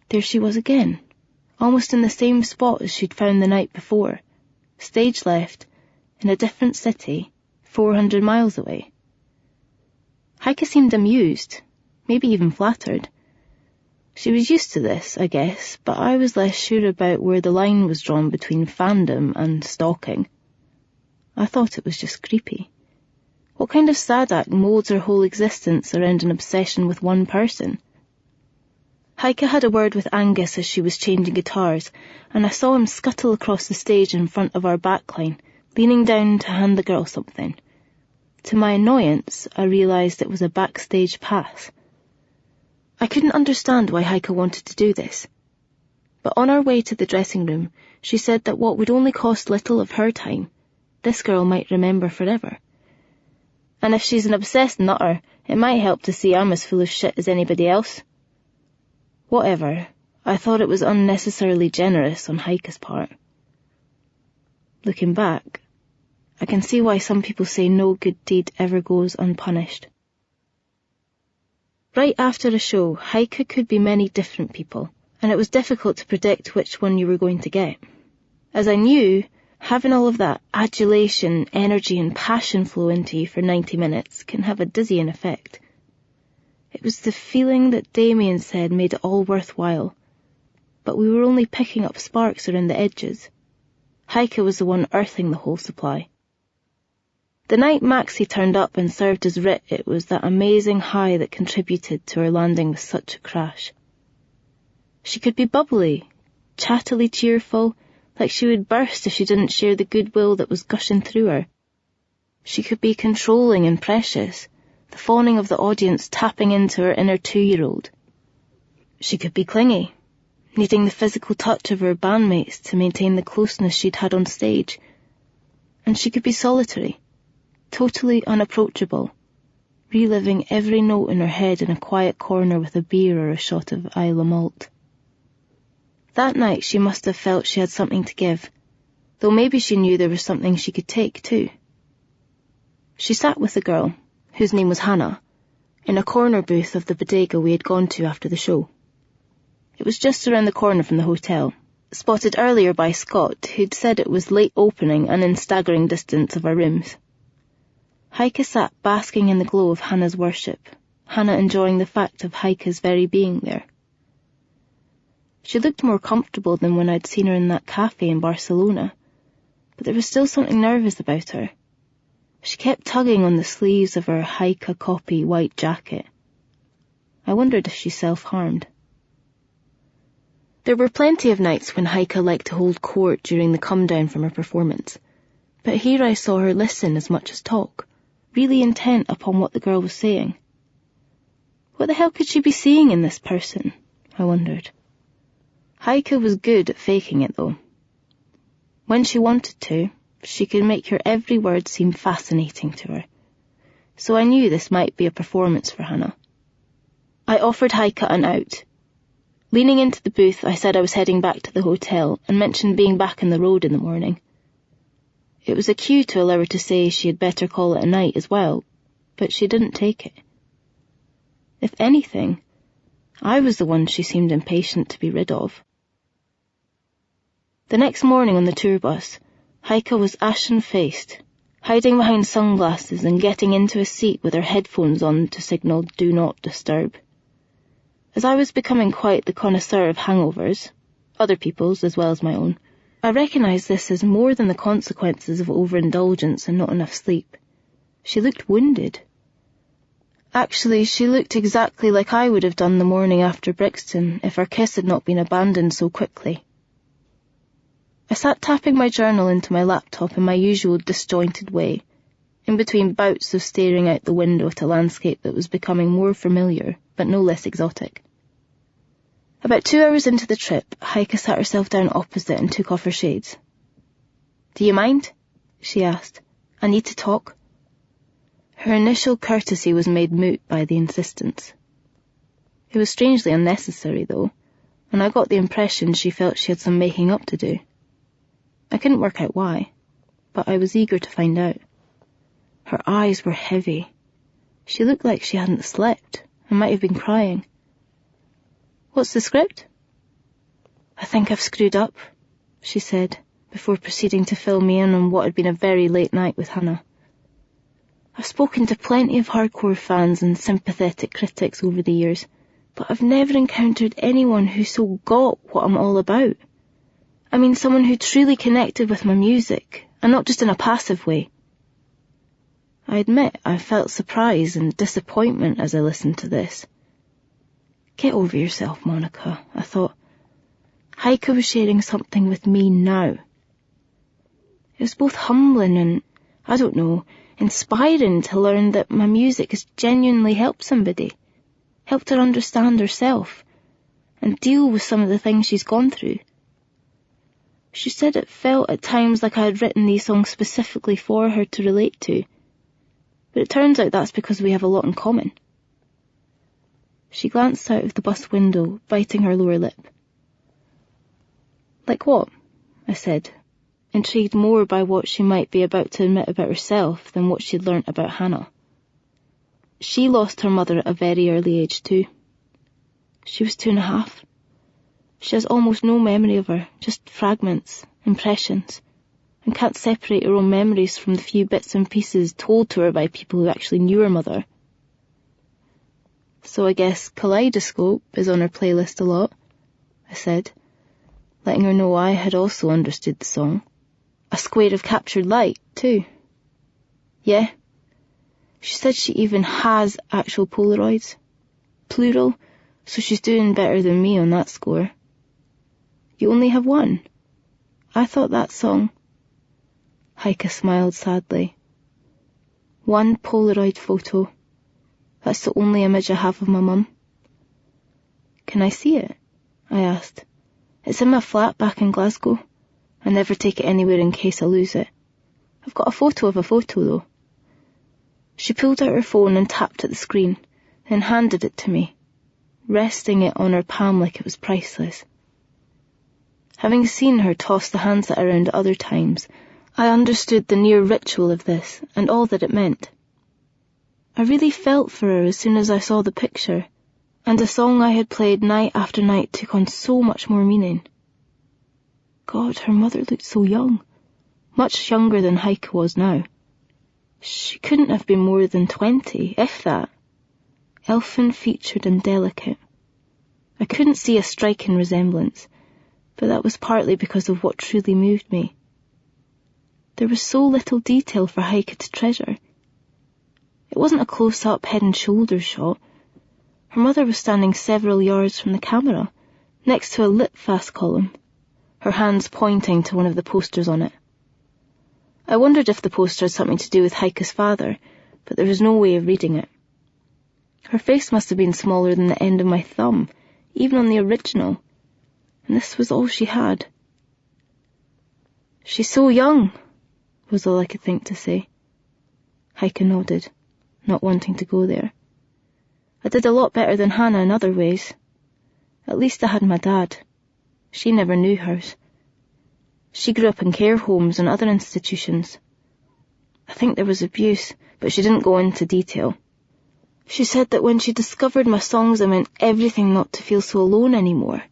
There she was again, almost in the same spot as she'd found the night before, stage left, in a different city, 400 miles away. Heike seemed amused, maybe even flattered. She was used to this, I guess, but I was less sure about where the line was drawn between fandom and stalking. I thought it was just creepy. What kind of sad act moulds her whole existence around an obsession with one person? Heike had a word with Angus as she was changing guitars, and I saw him scuttle across the stage in front of our backline, leaning down to hand the girl something. To my annoyance, I realised it was a backstage pass. I couldn't understand why Heike wanted to do this. But on our way to the dressing room, she said that what would only cost little of her time, this girl might remember forever. And if she's an obsessed nutter, it might help to see I'm as full of shit as anybody else. Whatever, I thought it was unnecessarily generous on Heike's part. Looking back, I can see why some people say no good deed ever goes unpunished. Right after a show, Heike could be many different people, and it was difficult to predict which one you were going to get. As I knew, having all of that adulation, energy and passion flow into you for 90 minutes can have a dizzying effect. It was the feeling that Damien said made it all worthwhile, but we were only picking up sparks around the edges. Heike was the one earthing the whole supply. The night Maxie turned up and served as writ, it was that amazing high that contributed to her landing with such a crash. She could be bubbly, chattily cheerful, like she would burst if she didn't share the goodwill that was gushing through her. She could be controlling and precious, the fawning of the audience tapping into her inner 2-year-old. She could be clingy, needing the physical touch of her bandmates to maintain the closeness she'd had on stage. And she could be solitary, totally unapproachable, reliving every note in her head in a quiet corner with a beer or a shot of Islay malt. That night she must have felt she had something to give, though maybe she knew there was something she could take too. She sat with the girl, whose name was Hannah, in a corner booth of the bodega we had gone to after the show. It was just around the corner from the hotel, spotted earlier by Scott, who'd said it was late opening and in staggering distance of our rooms. Heike sat basking in the glow of Hannah's worship, Hannah enjoying the fact of Heike's very being there. She looked more comfortable than when I'd seen her in that cafe in Barcelona, but there was still something nervous about her. She kept tugging on the sleeves of her Heike copy white jacket. I wondered if she self-harmed. There were plenty of nights when Heike liked to hold court during the come-down from her performance, but here I saw her listen as much as talk, really intent upon what the girl was saying. What the hell could she be seeing in this person? I wondered. Heike was good at faking it, though. When she wanted to, she could make her every word seem fascinating to her. So I knew this might be a performance for Hannah. I offered Heike an out. Leaning into the booth, I said I was heading back to the hotel and mentioned being back on the road in the morning. It was a cue to allow her to say she had better call it a night as well, but she didn't take it. If anything, I was the one she seemed impatient to be rid of. The next morning on the tour bus, Heike was ashen-faced, hiding behind sunglasses and getting into a seat with her headphones on to signal "do not disturb." As I was becoming quite the connoisseur of hangovers, other people's as well as my own, I recognised this as more than the consequences of overindulgence and not enough sleep. She looked wounded. Actually, she looked exactly like I would have done the morning after Brixton if our kiss had not been abandoned so quickly. I sat tapping my journal into my laptop in my usual disjointed way, in between bouts of staring out the window at a landscape that was becoming more familiar, but no less exotic. About 2 hours into the trip, Heike sat herself down opposite and took off her shades. "Do you mind?" she asked. "I need to talk." Her initial courtesy was made moot by the insistence. It was strangely unnecessary, though, and I got the impression she felt she had some making up to do. I couldn't work out why, but I was eager to find out. Her eyes were heavy. She looked like she hadn't slept and might have been crying. "What's the script?" "I think I've screwed up," she said, before proceeding to fill me in on what had been a very late night with Hannah. "I've spoken to plenty of hardcore fans and sympathetic critics over the years, but I've never encountered anyone who so got what I'm all about. I mean, someone who truly connected with my music, and not just in a passive way." I admit I felt surprise and disappointment as I listened to this. Get over yourself, Monica, I thought. Heike was sharing something with me now. It was both humbling and, I don't know, inspiring to learn that my music has genuinely helped somebody, helped her understand herself, and deal with some of the things she's gone through. She said it felt at times like I had written these songs specifically for her to relate to, but it turns out that's because we have a lot in common. She glanced out of the bus window, biting her lower lip. "Like what?" I said, intrigued more by what she might be about to admit about herself than what she'd learnt about Hannah. She lost her mother at a very early age too. She was 2.5. She has almost no memory of her, just fragments, impressions, and can't separate her own memories from the few bits and pieces told to her by people who actually knew her mother. "So I guess Kaleidoscope is on her playlist a lot," I said, letting her know I had also understood the song. "A square of captured light, too." "Yeah." She said she even has actual Polaroids. Plural, so she's doing better than me on that score. "You only have one?" I thought that song... Heike smiled sadly. "One Polaroid photo. That's the only image I have of my mum." "Can I see it?" I asked. "It's in my flat back in Glasgow. I never take it anywhere in case I lose it. I've got a photo of a photo, though." She pulled out her phone and tapped at the screen, then handed it to me, resting it on her palm like it was priceless. Having seen her toss the handset around at other times, I understood the near ritual of this and all that it meant. I really felt for her as soon as I saw the picture, and a song I had played night after night took on so much more meaning. God, her mother looked so young, much younger than Heike was now. She couldn't have been more than 20, if that. Elfin-featured and delicate. I couldn't see a striking resemblance, but that was partly because of what truly moved me. There was so little detail for Heike to treasure. It wasn't a close-up head and shoulders shot. Her mother was standing several yards from the camera, next to a lit-fast column, her hands pointing to one of the posters on it. I wondered if the poster had something to do with Heike's father, but there was no way of reading it. Her face must have been smaller than the end of my thumb, even on the original, and this was all she had. "She's so young," was all I could think to say. Heike nodded, not wanting to go there. "I did a lot better than Hannah in other ways. At least I had my dad. She never knew hers. She grew up in care homes and other institutions. I think there was abuse, but she didn't go into detail. She said that when she discovered my songs, it meant everything not to feel so alone anymore.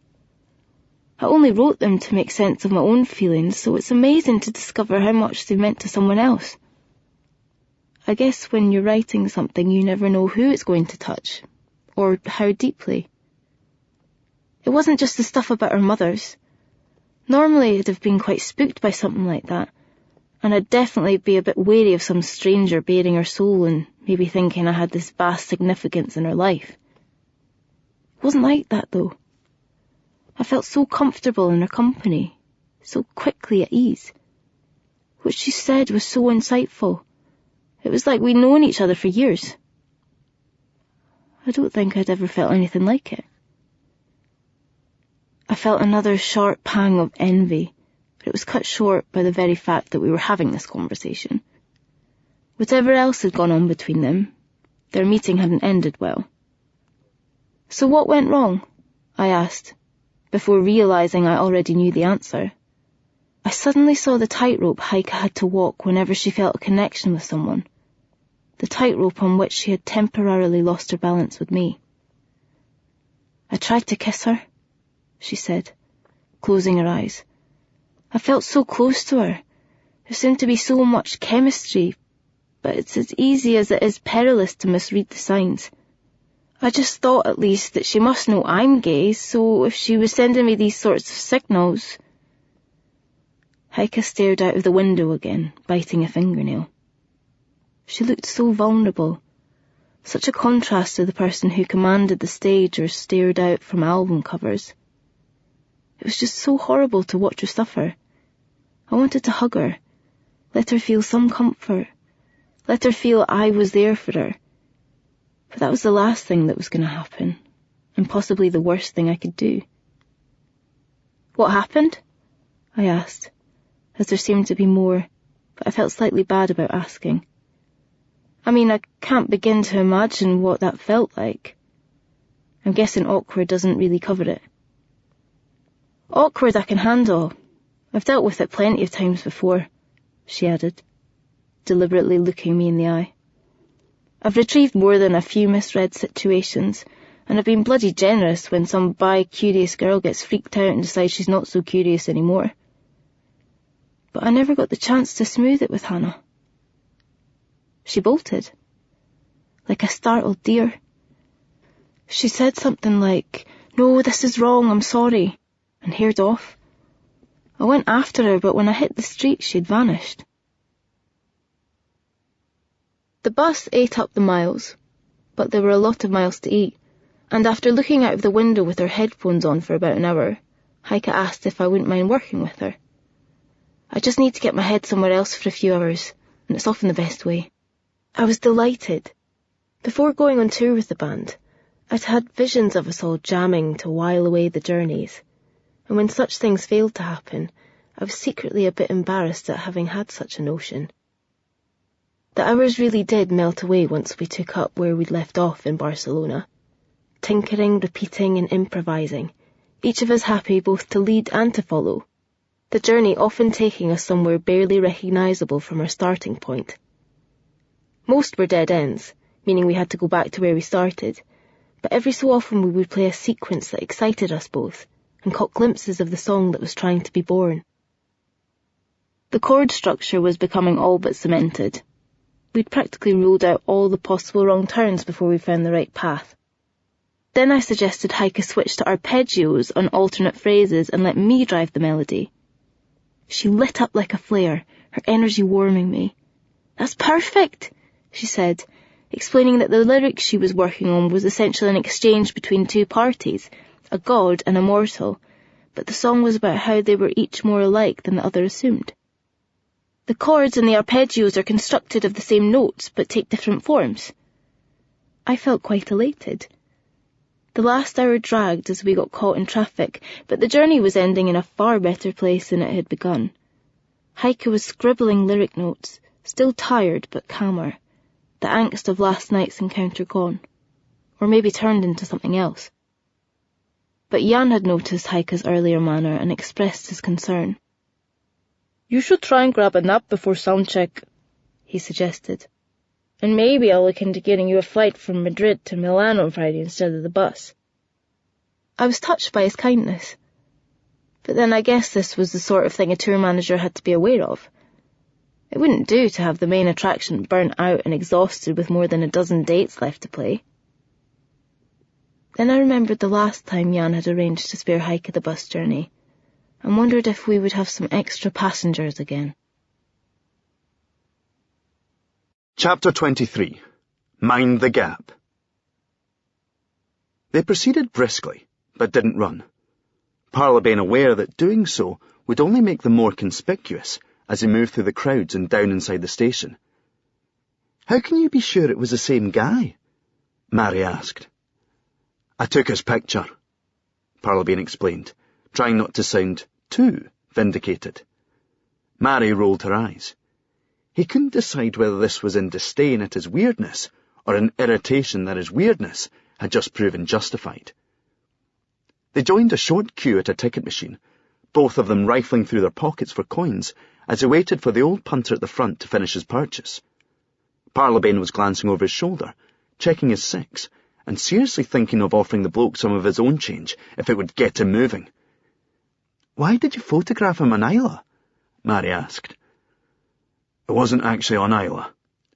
I only wrote them to make sense of my own feelings, so it's amazing to discover how much they meant to someone else. I guess when you're writing something, you never know who it's going to touch, or how deeply. It wasn't just the stuff about our mothers. Normally I'd have been quite spooked by something like that, and I'd definitely be a bit wary of some stranger baring her soul and maybe thinking I had this vast significance in her life. It wasn't like that, though. I felt so comfortable in her company, so quickly at ease. What she said was so insightful. It was like we'd known each other for years. I don't think I'd ever felt anything like it. I felt another sharp pang of envy, but it was cut short by the very fact that we were having this conversation. Whatever else had gone on between them, their meeting hadn't ended well. So what went wrong? I asked, before realising I already knew the answer. I suddenly saw the tightrope Heike had to walk whenever she felt a connection with someone. The tightrope on which she had temporarily lost her balance with me. I tried to kiss her, she said, closing her eyes. I felt so close to her. There seemed to be so much chemistry, but it's as easy as it is perilous to misread the signs. I just thought at least that she must know I'm gay, so if she was sending me these sorts of signals... Heike stared out of the window again, biting a fingernail. She looked so vulnerable, such a contrast to the person who commanded the stage or stared out from album covers. It was just so horrible to watch her suffer. I wanted to hug her, let her feel some comfort, let her feel I was there for her. But that was the last thing that was going to happen, and possibly the worst thing I could do. What happened? I asked, as there seemed to be more, but I felt slightly bad about asking. I mean, I can't begin to imagine what that felt like. I'm guessing awkward doesn't really cover it. Awkward I can handle. I've dealt with it plenty of times before, she added, deliberately looking me in the eye. I've retrieved more than a few misread situations, and I've been bloody generous when some bi-curious girl gets freaked out and decides she's not so curious anymore. But I never got the chance to smooth it with Hannah. She bolted, like a startled deer. She said something like, "No, this is wrong, I'm sorry," and haired off. I went after her, but when I hit the street, she'd vanished. The bus ate up the miles, but there were a lot of miles to eat, and after looking out of the window with her headphones on for about an hour, Heike asked if I wouldn't mind working with her. I just need to get my head somewhere else for a few hours, and it's often the best way. I was delighted. Before going on tour with the band, I'd had visions of us all jamming to while away the journeys, and when such things failed to happen, I was secretly a bit embarrassed at having had such a notion. The hours really did melt away once we took up where we'd left off in Barcelona. Tinkering, repeating and improvising, each of us happy both to lead and to follow, the journey often taking us somewhere barely recognisable from our starting point. Most were dead ends, meaning we had to go back to where we started, but every so often we would play a sequence that excited us both, and caught glimpses of the song that was trying to be born. The chord structure was becoming all but cemented. We'd practically ruled out all the possible wrong turns before we found the right path. Then I suggested Heike switch to arpeggios on alternate phrases and let me drive the melody. She lit up like a flare, her energy warming me. "That's perfect," she said, explaining that the lyrics she was working on was essentially an exchange between two parties, a god and a mortal, but the song was about how they were each more alike than the other assumed. The chords and the arpeggios are constructed of the same notes, but take different forms. I felt quite elated. The last hour dragged as we got caught in traffic, but the journey was ending in a far better place than it had begun. Heike was scribbling lyric notes, still tired but calmer, the angst of last night's encounter gone, or maybe turned into something else. But Jan had noticed Heike's earlier manner and expressed his concern. "You should try and grab a nap before soundcheck," he suggested. "And maybe I'll look into getting you a flight from Madrid to Milan on Friday instead of the bus." I was touched by his kindness. But then I guess this was the sort of thing a tour manager had to be aware of. It wouldn't do to have the main attraction burnt out and exhausted with more than a dozen dates left to play. Then I remembered the last time Jan had arranged to spare Heike the bus journey, and wondered if we would have some extra passengers again. Chapter 23. Mind the Gap. They proceeded briskly, but didn't run. Parlabane aware that doing so would only make them more conspicuous as they moved through the crowds and down inside the station. "How can you be sure it was the same guy?" Mary asked. "I took his picture," Parlabane explained, trying not to sound too vindicated. Mary rolled her eyes. He couldn't decide whether this was in disdain at his weirdness or in irritation that his weirdness had just proven justified. They joined a short queue at a ticket machine, both of them rifling through their pockets for coins as they waited for the old punter at the front to finish his purchase. Parlabane was glancing over his shoulder, checking his six, and seriously thinking of offering the bloke some of his own change if it would get him moving. "Why did you photograph him on Isla?" Mary asked. "It wasn't actually on Isla.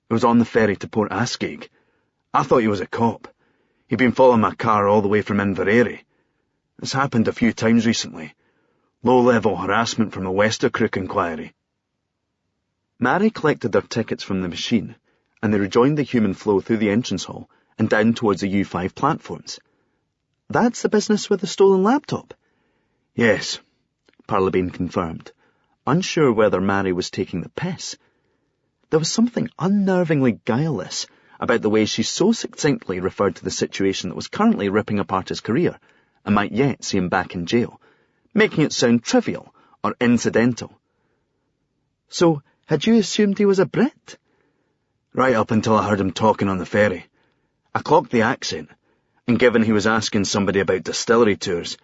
It was on the ferry to Port Ascaig. I thought he was a cop. He'd been following my car all the way from Inverary. It's happened a few times recently. Low-level harassment from a Westercrook inquiry." Mary collected their tickets from the machine, and they rejoined the human flow through the entrance hall and down towards the U5 platforms. "That's the business with the stolen laptop?" "Yes," Parlabane confirmed, unsure whether Mary was taking the piss. There was something unnervingly guileless about the way she so succinctly referred to the situation that was currently ripping apart his career and might yet see him back in jail, making it sound trivial or incidental. "So, had you assumed he was a Brit?" "Right up until I heard him talking on the ferry. I clocked the accent, and given he was asking somebody about distillery tours,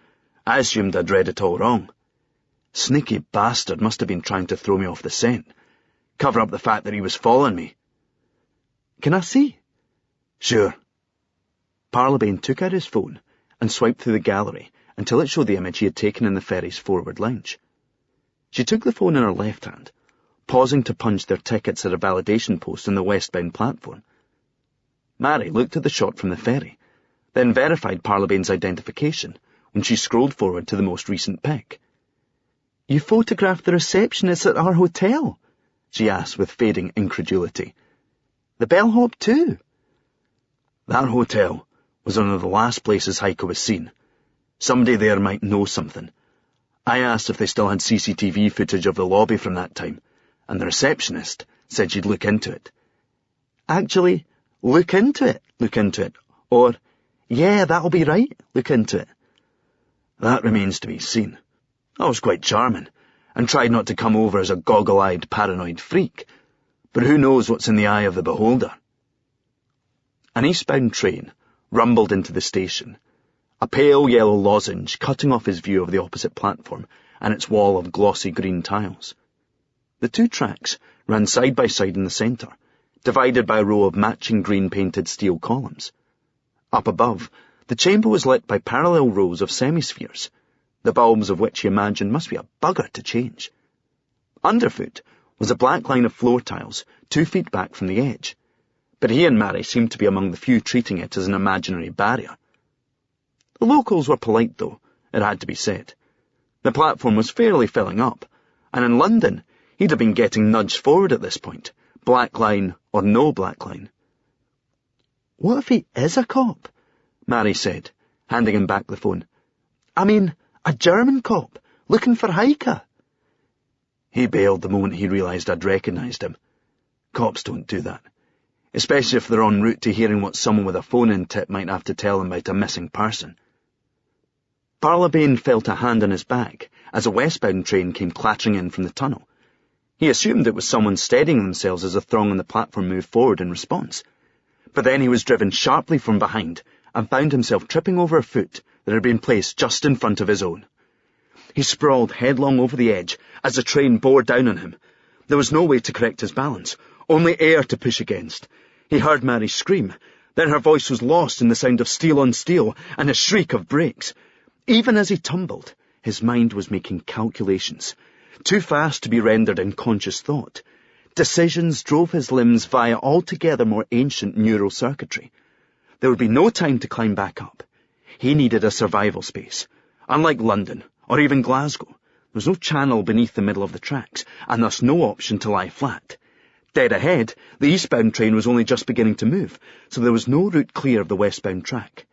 I assumed I'd read it all wrong. Sneaky bastard must have been trying to throw me off the scent, cover up the fact that he was following me." "Can I see?" "Sure." Parlabane took out his phone and swiped through the gallery until it showed the image he had taken in the ferry's forward lounge. She took the phone in her left hand, pausing to punch their tickets at a validation post on the westbound platform. Mary looked at the shot from the ferry, then verified Parlabane's identification when she scrolled forward to the most recent pic. "You photographed the receptionist at our hotel?" she asked with fading incredulity. "The bellhop too?" "That hotel was one of the last places Heike was seen. Somebody there might know something. I asked if they still had CCTV footage of the lobby from that time, and the receptionist said she'd look into it." "Actually, look into it, or, yeah, that'll be right, look into it." "That remains to be seen. I was quite charming, and tried not to come over as a goggle-eyed paranoid freak, but who knows what's in the eye of the beholder." An eastbound train rumbled into the station, a pale yellow lozenge cutting off his view of the opposite platform and its wall of glossy green tiles. The two tracks ran side by side in the centre, divided by a row of matching green-painted steel columns. Up above, the chamber was lit by parallel rows of semispheres, the bulbs of which he imagined must be a bugger to change. Underfoot was a black line of floor tiles 2 feet back from the edge, but he and Mary seemed to be among the few treating it as an imaginary barrier. The locals were polite, though, it had to be said. The platform was fairly filling up, and in London he'd have been getting nudged forward at this point, black line or no black line. "What if he is a cop?" Mary said, handing him back the phone. "I mean, a German cop, looking for Heike." He bailed the moment he realised I'd recognised him. Cops don't do that, especially if they're en route to hearing what someone with a phone-in tip might have to tell them about a missing person. Parlabane felt a hand on his back as a westbound train came clattering in from the tunnel. He assumed it was someone steadying themselves as the throng on the platform moved forward in response. But then he was driven sharply from behind and found himself tripping over a foot that had been placed just in front of his own. He sprawled headlong over the edge as the train bore down on him. There was no way to correct his balance, only air to push against. He heard Mary scream, then her voice was lost in the sound of steel on steel and a shriek of brakes. Even as he tumbled, his mind was making calculations, too fast to be rendered in conscious thought, Decisions drove his limbs via altogether more ancient neural circuitry. There would be no time to climb back up. He needed a survival space. Unlike London, or even Glasgow, there was no channel beneath the middle of the tracks, and thus no option to lie flat. Dead ahead, the eastbound train was only just beginning to move, so there was no route clear of the westbound track.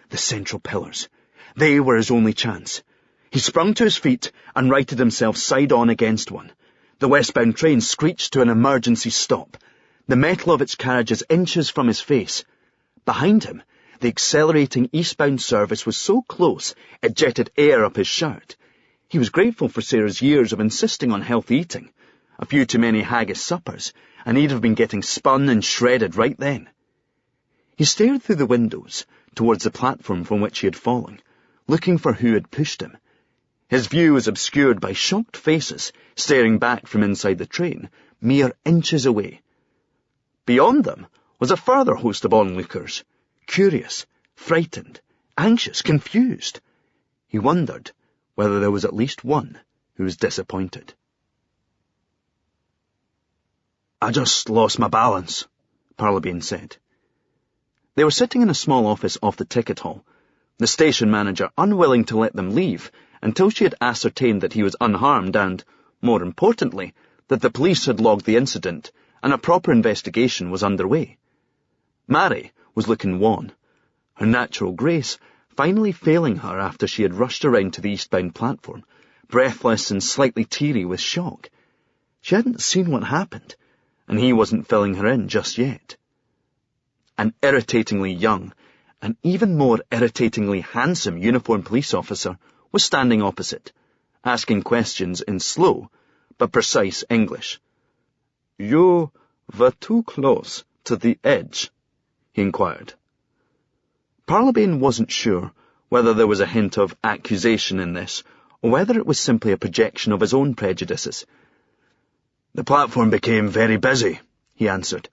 The central pillars. They were his only chance. He sprung to his feet and righted himself side-on against one. The westbound train screeched to an emergency stop, the metal of its carriages inches from his face. Behind him, the accelerating eastbound service was so close it jetted air up his shirt. He was grateful for Sarah's years of insisting on healthy eating. A few too many haggis suppers, and he'd have been getting spun and shredded right then. He stared through the windows towards the platform from which he had fallen, looking for who had pushed him. His view was obscured by shocked faces staring back from inside the train, mere inches away. Beyond them was a further host of onlookers, curious, frightened, anxious, confused. He wondered whether there was at least one who was disappointed. "I just lost my balance," Parlabane said. They were sitting in a small office off the ticket hall, the station manager unwilling to let them leave until she had ascertained that he was unharmed and, more importantly, that the police had logged the incident and a proper investigation was underway. Mary was looking wan, her natural grace finally failing her after she had rushed around to the eastbound platform, breathless and slightly teary with shock. She hadn't seen what happened, and he wasn't filling her in just yet. An irritatingly young, and even more irritatingly handsome uniformed police officer was standing opposite, asking questions in slow but precise English. "You were too close to the edge?" he inquired. Parlabane wasn't sure whether there was a hint of accusation in this, or whether it was simply a projection of his own prejudices. "The platform became very busy," he answered.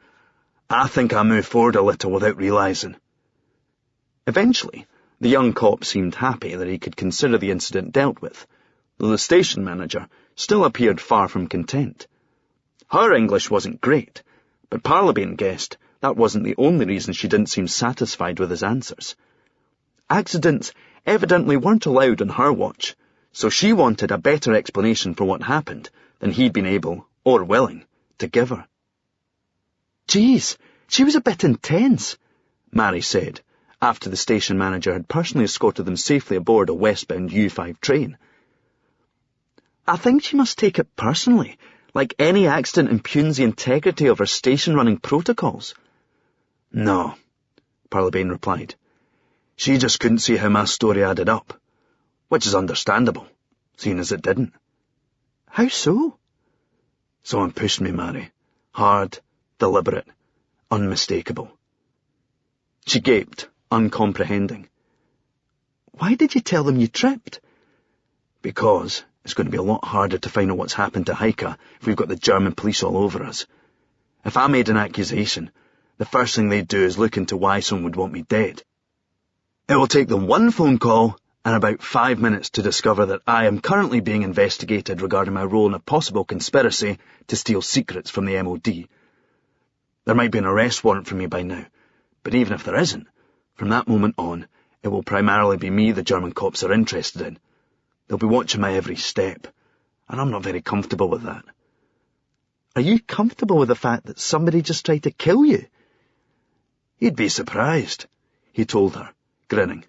"I think I moved forward a little without realizing." Eventually, the young cop seemed happy that he could consider the incident dealt with, though the station manager still appeared far from content. Her English wasn't great, but Parlabane guessed that wasn't the only reason she didn't seem satisfied with his answers. Accidents evidently weren't allowed on her watch, so she wanted a better explanation for what happened than he'd been able, or willing, to give her. "Geez, she was a bit intense," Mary said, after the station manager had personally escorted them safely aboard a westbound U5 train. "I think she must take it personally, like any accident impugns the integrity of her station-running protocols." "No," Parlabane replied. "She just couldn't see how my story added up, which is understandable, seeing as it didn't." "How so?" "Someone pushed me, Mary. Hard, deliberate, unmistakable." She gaped, uncomprehending. "Why did you tell them you tripped?" "Because it's going to be a lot harder to find out what's happened to Heike if we've got the German police all over us. If I made an accusation, the first thing they'd do is look into why someone would want me dead. It will take them one phone call and about 5 minutes to discover that I am currently being investigated regarding my role in a possible conspiracy to steal secrets from the MOD. There might be an arrest warrant for me by now, but even if there isn't, from that moment on, it will primarily be me the German cops are interested in. They'll be watching my every step, and I'm not very comfortable with that." "Are you comfortable with the fact that somebody just tried to kill you?" "You'd be surprised," he told her, grinning.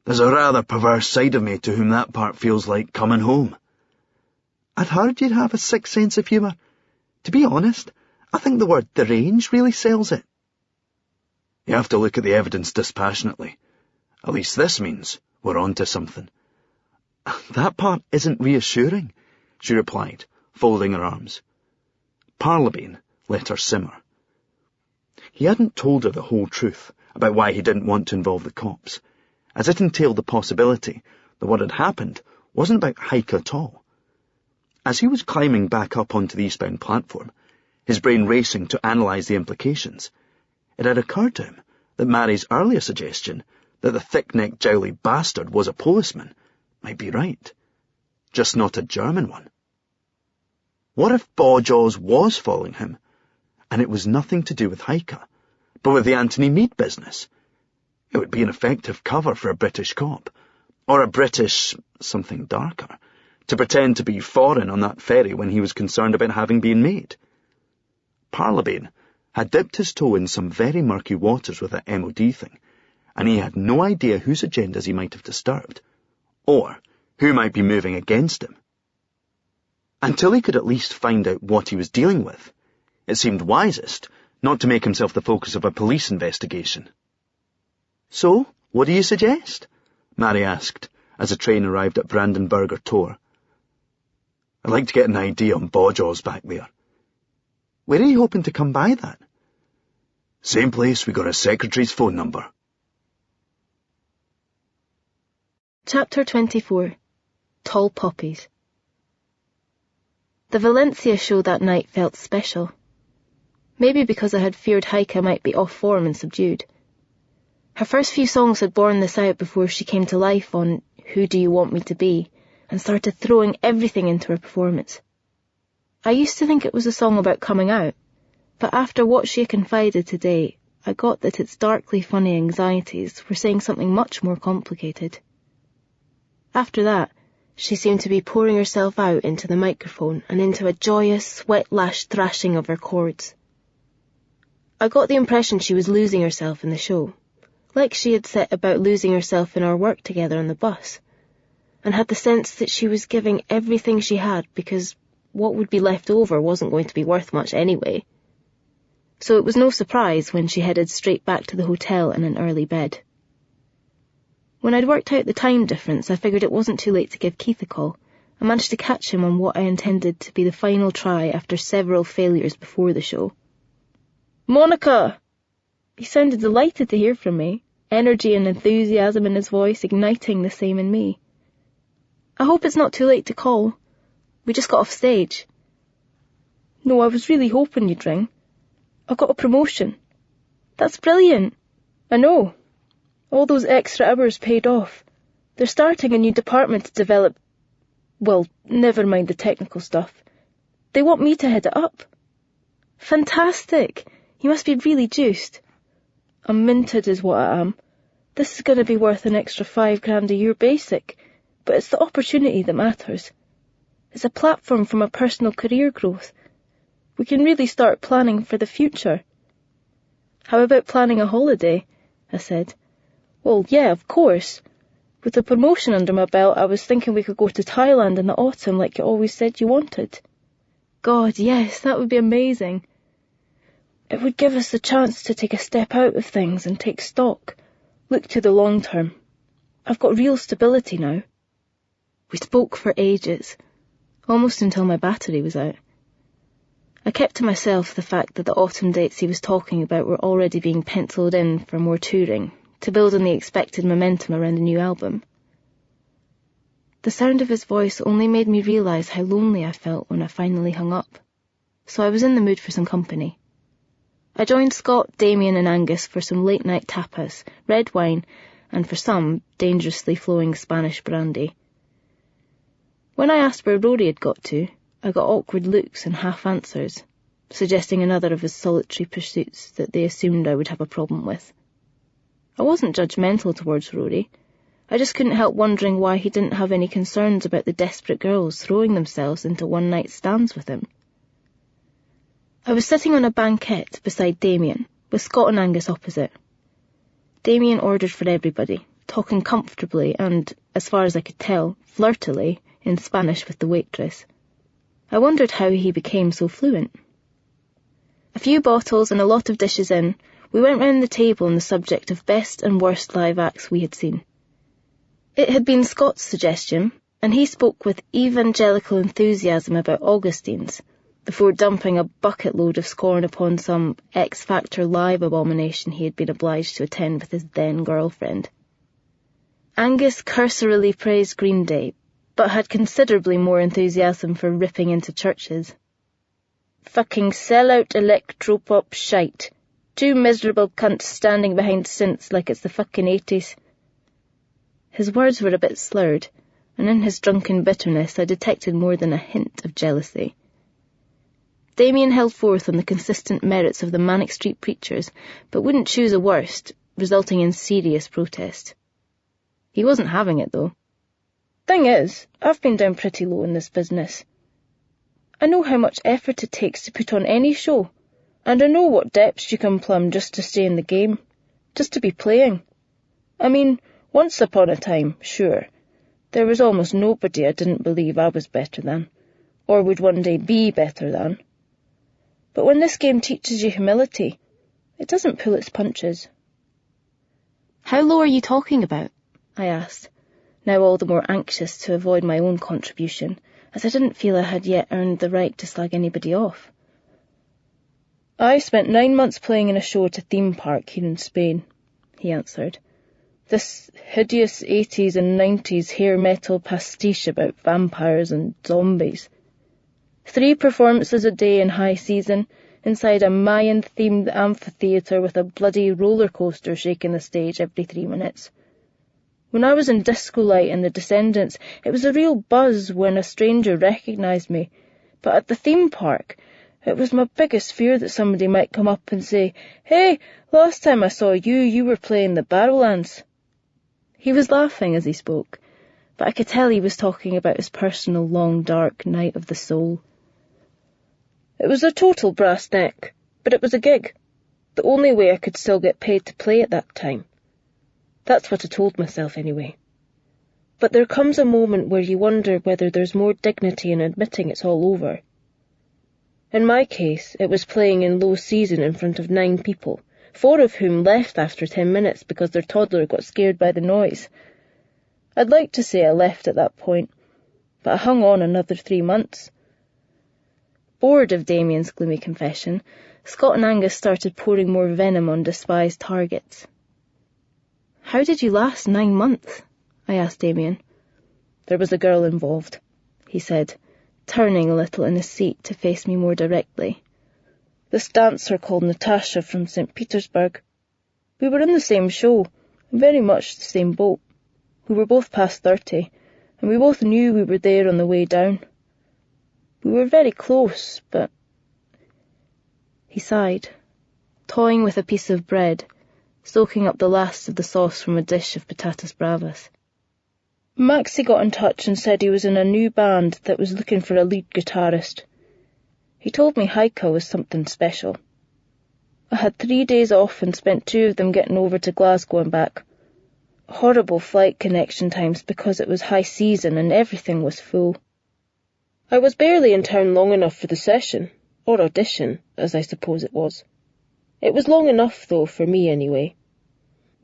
"There's a rather perverse side of me to whom that part feels like coming home." "I'd heard you'd have a sick sense of humour. To be honest, I think the word deranged really sells it." "You have to look at the evidence dispassionately. At least this means we're on to something." "That part isn't reassuring," she replied, folding her arms. Parlabane let her simmer. He hadn't told her the whole truth about why he didn't want to involve the cops, as it entailed the possibility that what had happened wasn't about Heike at all. As he was climbing back up onto the eastbound platform, his brain racing to analyse the implications, it had occurred to him that Mary's earlier suggestion that the thick-necked jowly bastard was a policeman might be right, just not a German one. What if Bawjaws was following him, and it was nothing to do with Heike, but with the Anthony Meade business? It would be an effective cover for a British cop, or a British something darker, to pretend to be foreign on that ferry when he was concerned about having been made. Parlabane had dipped his toe in some very murky waters with that MOD thing, and he had no idea whose agendas he might have disturbed, or who might be moving against him. Until he could at least find out what he was dealing with, it seemed wisest not to make himself the focus of a police investigation. "So, what do you suggest?" Mary asked, as the train arrived at Brandenburger Tor. "I'd like to get an ID on Bawjaws back there." "Where are you hoping to come by that?" "Same place we got his secretary's phone number." Chapter 24. Tall Poppies. The Valencia show that night felt special. Maybe because I had feared Heike might be off form and subdued. Her first few songs had borne this out before she came to life on Who Do You Want Me to Be, and started throwing everything into her performance. I used to think it was a song about coming out, but after what she had confided today, I got that its darkly funny anxieties were saying something much more complicated. After that, she seemed to be pouring herself out into the microphone and into a joyous, sweat-lashed thrashing of her chords. I got the impression she was losing herself in the show, like she had set about losing herself in our work together on the bus, and had the sense that she was giving everything she had because what would be left over wasn't going to be worth much anyway. So it was no surprise when she headed straight back to the hotel in an early bed. When I'd worked out the time difference, I figured it wasn't too late to give Keith a call. I managed to catch him on what I intended to be the final try after several failures before the show. "Monica!" He sounded delighted to hear from me, energy and enthusiasm in his voice igniting the same in me. "I hope it's not too late to call. We just got off stage." "No, I was really hoping you'd ring. I got a promotion." "That's brilliant." "I know. All those extra hours paid off. They're starting a new department to develop... Well, never mind the technical stuff. They want me to head it up." "Fantastic! You must be really juiced." "I'm minted is what I am. This is going to be worth an extra $5,000 a year basic, but it's the opportunity that matters. It's a platform for my personal career growth. We can really start planning for the future." "How about planning a holiday?" I said. "Well, yeah, of course. With the promotion under my belt, I was thinking we could go to Thailand in the autumn like you always said you wanted." "God, yes, that would be amazing." "It would give us the chance to take a step out of things and take stock. Look to the long term. I've got real stability now." We spoke for ages, almost until my battery was out. I kept to myself the fact that the autumn dates he was talking about were already being penciled in for more touring, to build on the expected momentum around the new album. The sound of his voice only made me realise how lonely I felt when I finally hung up, so I was in the mood for some company. I joined Scott, Damien and Angus for some late-night tapas, red wine, and for some, dangerously flowing Spanish brandy. When I asked where Rory had got to, I got awkward looks and half-answers, suggesting another of his solitary pursuits that they assumed I would have a problem with. I wasn't judgmental towards Rory. I just couldn't help wondering why he didn't have any concerns about the desperate girls throwing themselves into one-night stands with him. I was sitting on a banquette beside Damien, with Scott and Angus opposite. Damien ordered for everybody, talking comfortably and, as far as I could tell, flirtily, in Spanish with the waitress. I wondered how he became so fluent. A few bottles and a lot of dishes in, we went round the table on the subject of best and worst live acts we had seen. It had been Scott's suggestion, and he spoke with evangelical enthusiasm about Augustine's, before dumping a bucket load of scorn upon some X Factor live abomination he had been obliged to attend with his then-girlfriend. Angus cursorily praised Green Day, but had considerably more enthusiasm for ripping into churches. "Fucking sell-out electropop shite. Two miserable cunts standing behind synths like it's the fucking 80s. His words were a bit slurred, and in his drunken bitterness I detected more than a hint of jealousy. Damien held forth on the consistent merits of the Manic Street Preachers, but wouldn't choose a worst, resulting in serious protest. He wasn't having it, though. Thing is, I've been down pretty low in this business. I know how much effort it takes to put on any show, and I know what depths you can plumb just to stay in the game, just to be playing. I mean, once upon a time, sure, there was almost nobody I didn't believe I was better than, or would one day be better than. But when this game teaches you humility, it doesn't pull its punches. How low are you talking about? I asked, now all the more anxious to avoid my own contribution, as I didn't feel I had yet earned the right to slag anybody off. I spent 9 months playing in a show at a theme park here in Spain, he answered. This hideous 80s and 90s hair metal pastiche about vampires and zombies. 3 performances a day in high season, inside a Mayan-themed amphitheatre with a bloody roller coaster shaking the stage every 3 minutes. When I was in Disco Light and The Descendants, it was a real buzz when a stranger recognised me, but at the theme park, it was my biggest fear that somebody might come up and say, "Hey, last time I saw you, you were playing the Barrowlands." He was laughing as he spoke, but I could tell he was talking about his personal long dark night of the soul. It was a total brass neck, but it was a gig, the only way I could still get paid to play at that time. That's what I told myself anyway. But there comes a moment where you wonder whether there's more dignity in admitting it's all over. In my case, it was playing in low season in front of 9 people, 4 of whom left after 10 minutes because their toddler got scared by the noise. I'd like to say I left at that point, but I hung on another 3 months. Bored of Damien's gloomy confession, Scott and Angus started pouring more venom on despised targets. "How did you last 9 months?" I asked Damien. "There was a girl involved," he said, turning a little in his seat to face me more directly. "This dancer called Natasha from St. Petersburg. We were in the same show, in very much the same boat. We were both past 30, and we both knew we were there on the way down. We were very close, but—" He sighed, toying with a piece of bread, soaking up the last of the sauce from a dish of patatas bravas. "Maxie got in touch and said he was in a new band that was looking for a lead guitarist. He told me Heike was something special. I had 3 days off and spent 2 of them getting over to Glasgow and back. Horrible flight connection times because it was high season and everything was full. I was barely in town long enough for the session, or audition, as I suppose it was. It was long enough, though, for me anyway.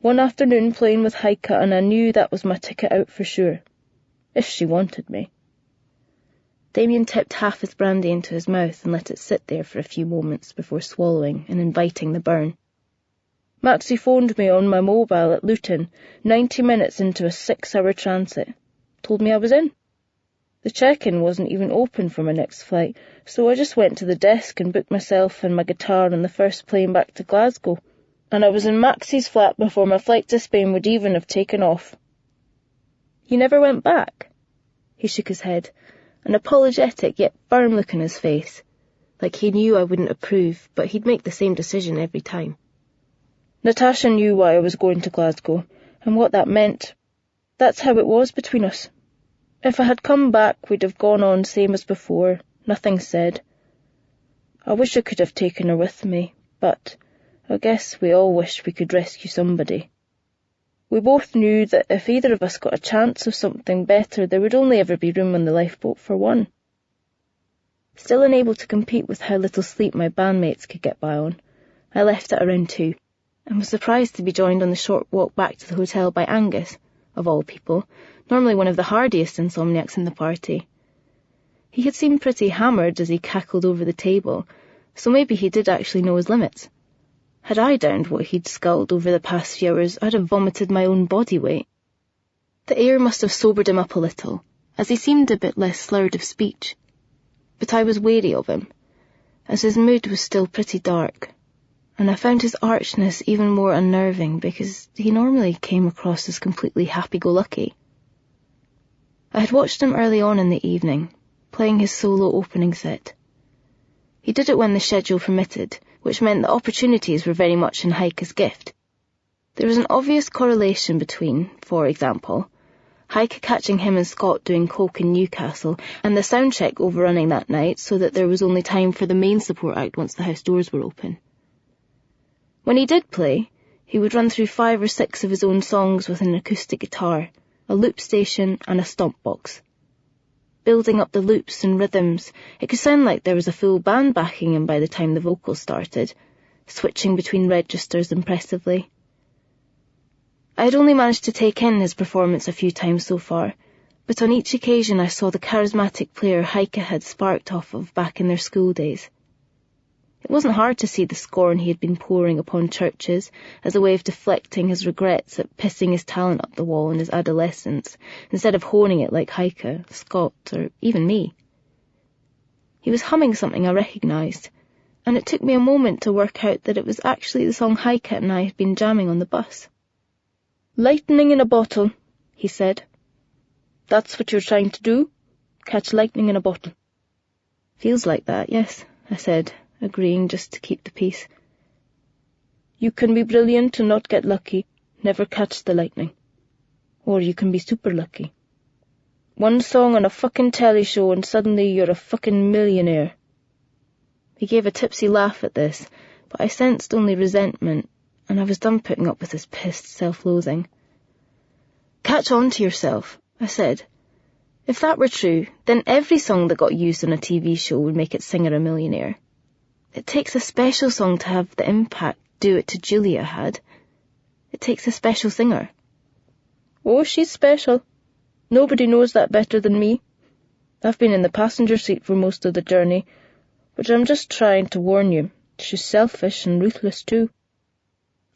One afternoon playing with Heike, and I knew that was my ticket out for sure, if she wanted me." Damien tipped half his brandy into his mouth and let it sit there for a few moments before swallowing and inviting the burn. "Maxie phoned me on my mobile at Luton, 90 minutes into a 6-hour transit. Told me I was in. The check-in wasn't even open for my next flight, so I just went to the desk and booked myself and my guitar on the first plane back to Glasgow, and I was in Maxie's flat before my flight to Spain would even have taken off." "You never went back?" He shook his head, an apologetic yet firm look in his face, like he knew I wouldn't approve, but he'd make the same decision every time. "Natasha knew why I was going to Glasgow, and what that meant. That's how it was between us. If I had come back, we'd have gone on same as before, nothing said. I wish I could have taken her with me, but I guess we all wished we could rescue somebody. We both knew that if either of us got a chance of something better, there would only ever be room on the lifeboat for one." Still unable to compete with how little sleep my bandmates could get by on, I left at around 2, and was surprised to be joined on the short walk back to the hotel by Angus, of all people, normally one of the hardiest insomniacs in the party. He had seemed pretty hammered as he cackled over the table, so maybe he did actually know his limits. Had I downed what he'd sculled over the past few hours, I'd have vomited my own body weight. The air must have sobered him up a little, as he seemed a bit less slurred of speech. But I was wary of him, as his mood was still pretty dark, and I found his archness even more unnerving because he normally came across as completely happy-go-lucky. I had watched him early on in the evening, playing his solo opening set. He did it when the schedule permitted, which meant that opportunities were very much in Heike's gift. There was an obvious correlation between, for example, Heike catching him and Scott doing coke in Newcastle and the sound check overrunning that night so that there was only time for the main support act once the house doors were open. When he did play, he would run through 5 or 6 of his own songs with an acoustic guitar, a loop station and a stomp box. Building up the loops and rhythms, it could sound like there was a full band backing him by the time the vocals started, switching between registers impressively. I had only managed to take in his performance a few times so far, but on each occasion I saw the charismatic player Heike had sparked off of back in their school days. It wasn't hard to see the scorn he had been pouring upon churches as a way of deflecting his regrets at pissing his talent up the wall in his adolescence, instead of honing it like Heike, Scott, or even me. He was humming something I recognised, and it took me a moment to work out that it was actually the song Heike and I had been jamming on the bus. "Lightning in a bottle," he said. "That's what you're trying to do? Catch lightning in a bottle." "Feels like that, yes," I said, agreeing just to keep the peace. "You can be brilliant and not get lucky, never catch the lightning. Or you can be super lucky. One song on a fucking telly show and suddenly you're a fucking millionaire." He gave a tipsy laugh at this, but I sensed only resentment, and I was done putting up with his pissed self-loathing. "Catch on to yourself," I said. "If that were true, then every song that got used on a TV show would make its singer a millionaire. It takes a special song to have the impact Do It to Julia had. It takes a special singer." "Oh, she's special. Nobody knows that better than me. I've been in the passenger seat for most of the journey, but I'm just trying to warn you, she's selfish and ruthless too."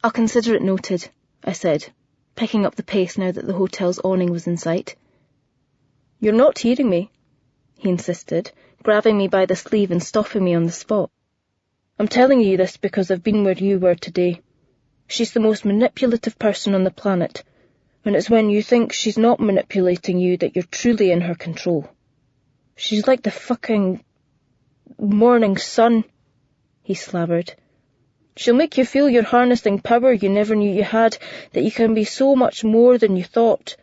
"I'll consider it noted," I said, picking up the pace now that the hotel's awning was in sight. "You're not hearing me," he insisted, grabbing me by the sleeve and stopping me on the spot. "I'm telling you this because I've been where you were today. She's the most manipulative person on the planet, and it's when you think she's not manipulating you that you're truly in her control. She's like the fucking morning sun," he slabbered. "She'll make you feel you're harnessing power you never knew you had, that you can be so much more than you thought.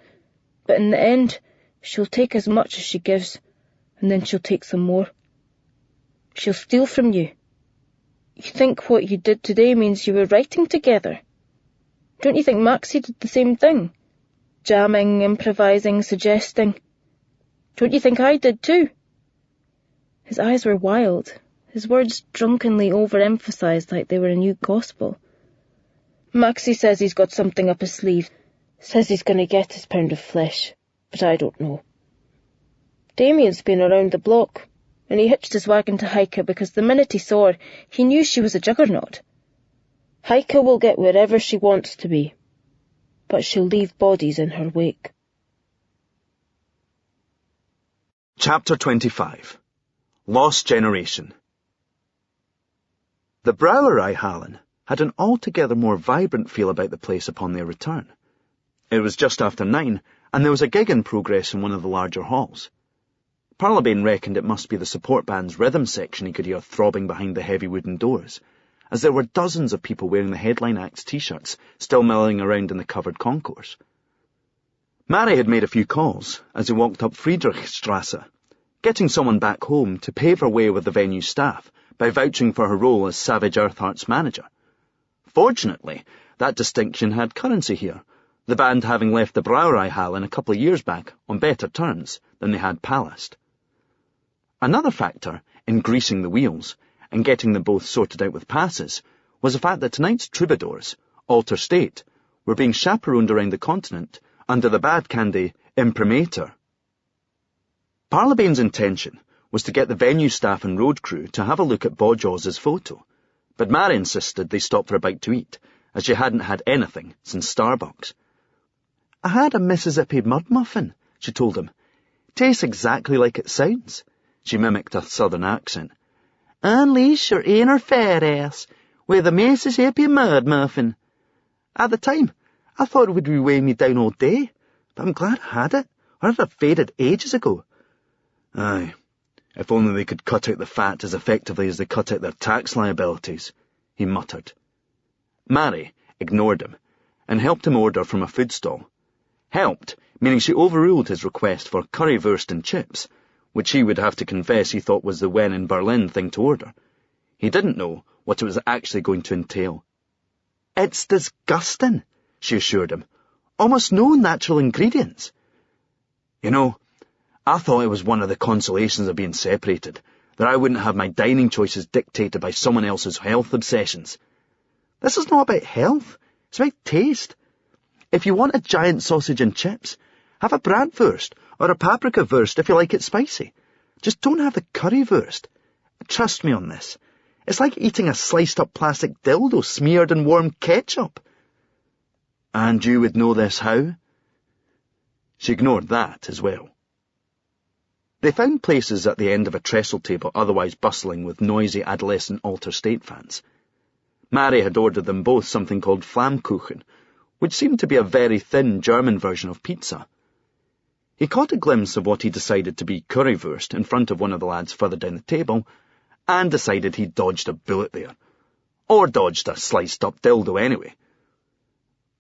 But in the end, she'll take as much as she gives, and then she'll take some more. She'll steal from you. You think what you did today means you were writing together? Don't you think Maxie did the same thing? Jamming, improvising, suggesting. Don't you think I did too?" His eyes were wild, his words drunkenly overemphasized like they were a new gospel. "Maxie says he's got something up his sleeve, says he's going to get his pound of flesh, but I don't know. Damien's been around the block, and he hitched his wagon to Heike because the minute he saw her, he knew she was a juggernaut. Heike will get wherever she wants to be, but she'll leave bodies in her wake." Chapter 25. Lost Generation. The Brouwerij-hallen had an altogether more vibrant feel about the place upon their return. It was just after 9, and there was a gig in progress in one of the larger halls. Parlabane reckoned it must be the support band's rhythm section he could hear throbbing behind the heavy wooden doors, as there were dozens of people wearing the headline act's t-shirts still milling around in the covered concourse. Mary had made a few calls as he walked up Friedrichstrasse, getting someone back home to pave her way with the venue staff by vouching for her role as Savage Earthheart's manager. Fortunately, that distinction had currency here, the band having left the Brouwerij-hallen a couple of years back on better terms than they had palaced. Another factor in greasing the wheels and getting them both sorted out with passes was the fact that tonight's troubadours, Alter State, were being chaperoned around the continent under the bad candy imprimatur. Parlabane's intention was to get the venue staff and road crew to have a look at Bodjaws's photo, but Mary insisted they stop for a bite to eat, as she hadn't had anything since Starbucks. "I had a Mississippi mud muffin," she told him. "Tastes exactly like it sounds." She mimicked a southern accent. "Unleash your inner fat ass with a Mississippi mud muffin." At the time, I thought it would be weighing me down all day, but I'm glad I had it, or I'd have faded ages ago. Aye, If only they could cut out the fat as effectively as they cut out their tax liabilities, he muttered. Mary ignored him and helped him order from a food stall. Helped, meaning she overruled his request for currywurst and chips, which he would have to confess he thought was the when in Berlin thing to order. He didn't know what it was actually going to entail. "It's disgusting," she assured him. "Almost no natural ingredients." "You know, I thought it was one of the consolations of being separated, that I wouldn't have my dining choices dictated by someone else's health obsessions. This is not about health, it's about taste. If you want a giant sausage and chips, have a bratwurst or a paprika wurst if you like it spicy. Just don't have the currywurst. Trust me on this. It's like eating a sliced-up plastic dildo smeared in warm ketchup." "And you would know this how?" She ignored that as well. They found places at the end of a trestle table otherwise bustling with noisy adolescent Alter State fans. Mary had ordered them both something called Flammkuchen, which seemed to be a very thin German version of pizza. He caught a glimpse of what he decided to be currywurst in front of one of the lads further down the table, and decided he'd dodged a bullet there. Or dodged a sliced-up dildo anyway.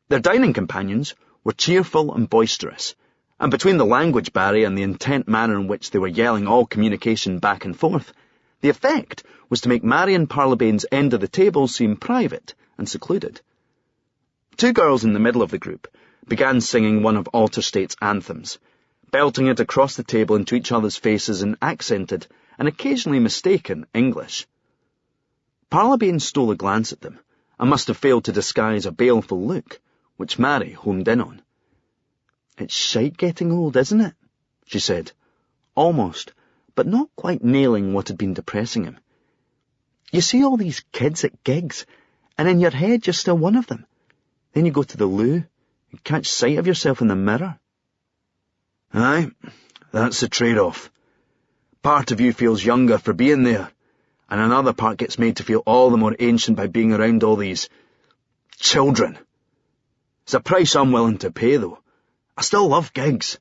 Their dining companions were cheerful and boisterous, and between the language barrier and the intent manner in which they were yelling all communication back and forth, the effect was to make Mary and Parlabane's end of the table seem private and secluded. Two girls in the middle of the group began singing one of Alter State's anthems, belting it across the table into each other's faces in accented and occasionally mistaken English. Parlabane stole a glance at them, and must have failed to disguise a baleful look, which Mary homed in on. "It's shite getting old, isn't it?" she said, almost, but not quite nailing what had been depressing him. "You see all these kids at gigs, and in your head you're still one of them. Then you go to the loo, and catch sight of yourself in the mirror." "Aye, that's the trade-off. Part of you feels younger for being there, and another part gets made to feel all the more ancient by being around all these children. It's a price I'm willing to pay, though. I still love gigs.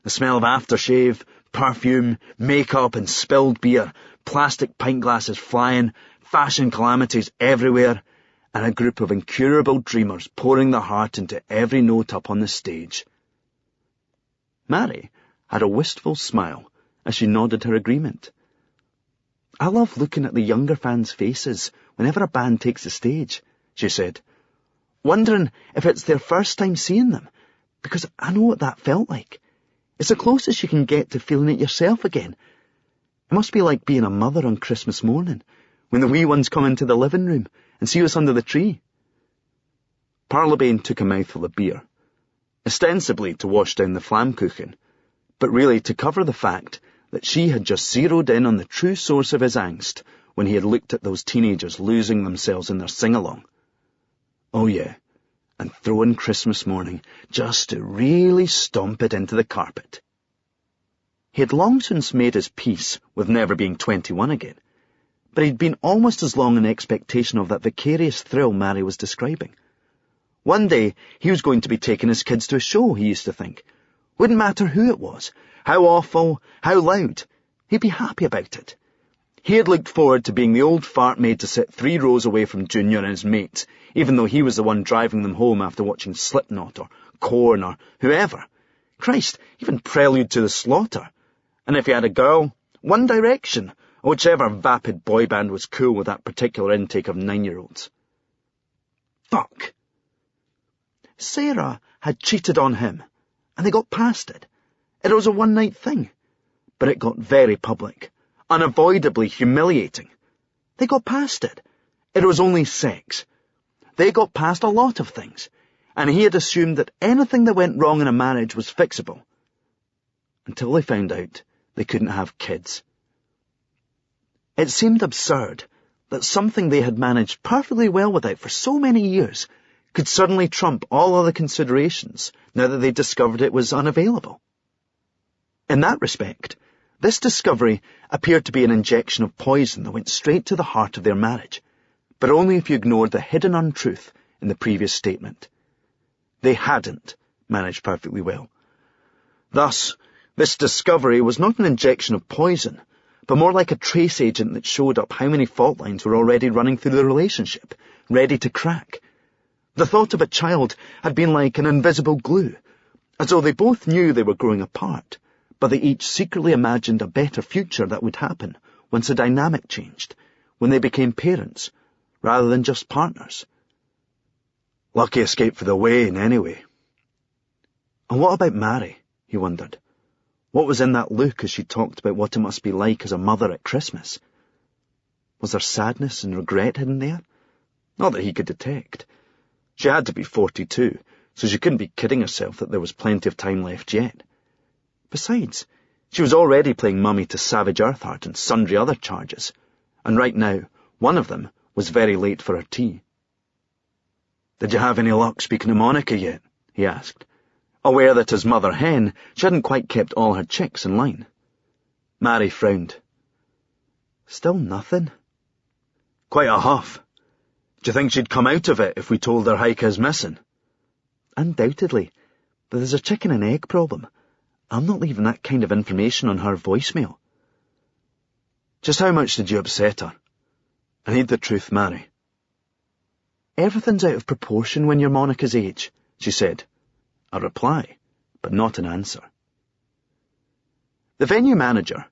The smell of aftershave, perfume, makeup and spilled beer, plastic pint glasses flying, fashion calamities everywhere, and a group of incurable dreamers pouring their heart into every note up on the stage." Mary had a wistful smile as she nodded her agreement. "I love looking at the younger fans' faces whenever a band takes the stage," she said, "wondering if it's their first time seeing them, because I know what that felt like. It's the closest you can get to feeling it yourself again. It must be like being a mother on Christmas morning, when the wee ones come into the living room and see us under the tree." Parlabane took a mouthful of beer, ostensibly to wash down the Flammkuchen, but really to cover the fact that she had just zeroed in on the true source of his angst when he had looked at those teenagers losing themselves in their sing-along. Oh yeah, and throwing Christmas morning just to really stomp it into the carpet. He had long since made his peace with never being 21 again, but he'd been almost as long in expectation of that vicarious thrill Mary was describing. One day he was going to be taking his kids to a show, he used to think. Wouldn't matter who it was, how awful, how loud. He'd be happy about it. He had looked forward to being the old fart made to sit 3 rows away from Junior and his mates, even though he was the one driving them home after watching Slipknot or Korn or whoever. Christ, even Prelude to the Slaughter. And if he had a girl, One Direction, or whichever vapid boy band was cool with that particular intake of 9-year-olds. Fuck. Sarah had cheated on him, and they got past it. It was a one-night thing, but it got very public, unavoidably humiliating. They got past it. It was only sex. They got past a lot of things, and he had assumed that anything that went wrong in a marriage was fixable. Until they found out they couldn't have kids. It seemed absurd that something they had managed perfectly well without for so many years could suddenly trump all other considerations now that they discovered it was unavailable. In that respect, this discovery appeared to be an injection of poison that went straight to the heart of their marriage, but only if you ignored the hidden untruth in the previous statement. They hadn't managed perfectly well. Thus, this discovery was not an injection of poison, but more like a trace agent that showed up how many fault lines were already running through the relationship, ready to crack. The thought of a child had been like an invisible glue, as though they both knew they were growing apart, but they each secretly imagined a better future that would happen once the dynamic changed, when they became parents, rather than just partners. Lucky escape for the Wayne, anyway. And what about Mary? He wondered. What was in that look as she talked about what it must be like as a mother at Christmas? Was there sadness and regret hidden there? Not that he could detect. She had to be 42, so she couldn't be kidding herself that there was plenty of time left yet. Besides, she was already playing mummy to Savage Earthheart and sundry other charges, and right now, one of them was very late for her tea. "Did you have any luck speaking to Monica yet?" he asked, aware that as mother hen, she hadn't quite kept all her chicks in line. Mary frowned. "Still nothing." "Quite a huff. Do you think she'd come out of it if we told her Heike is missing?" "Undoubtedly, but there's a chicken and egg problem. I'm not leaving that kind of information on her voicemail." "Just how much did you upset her? I need the truth, Mary." "Everything's out of proportion when you're Monica's age," she said. A reply, but not an answer. The venue manager,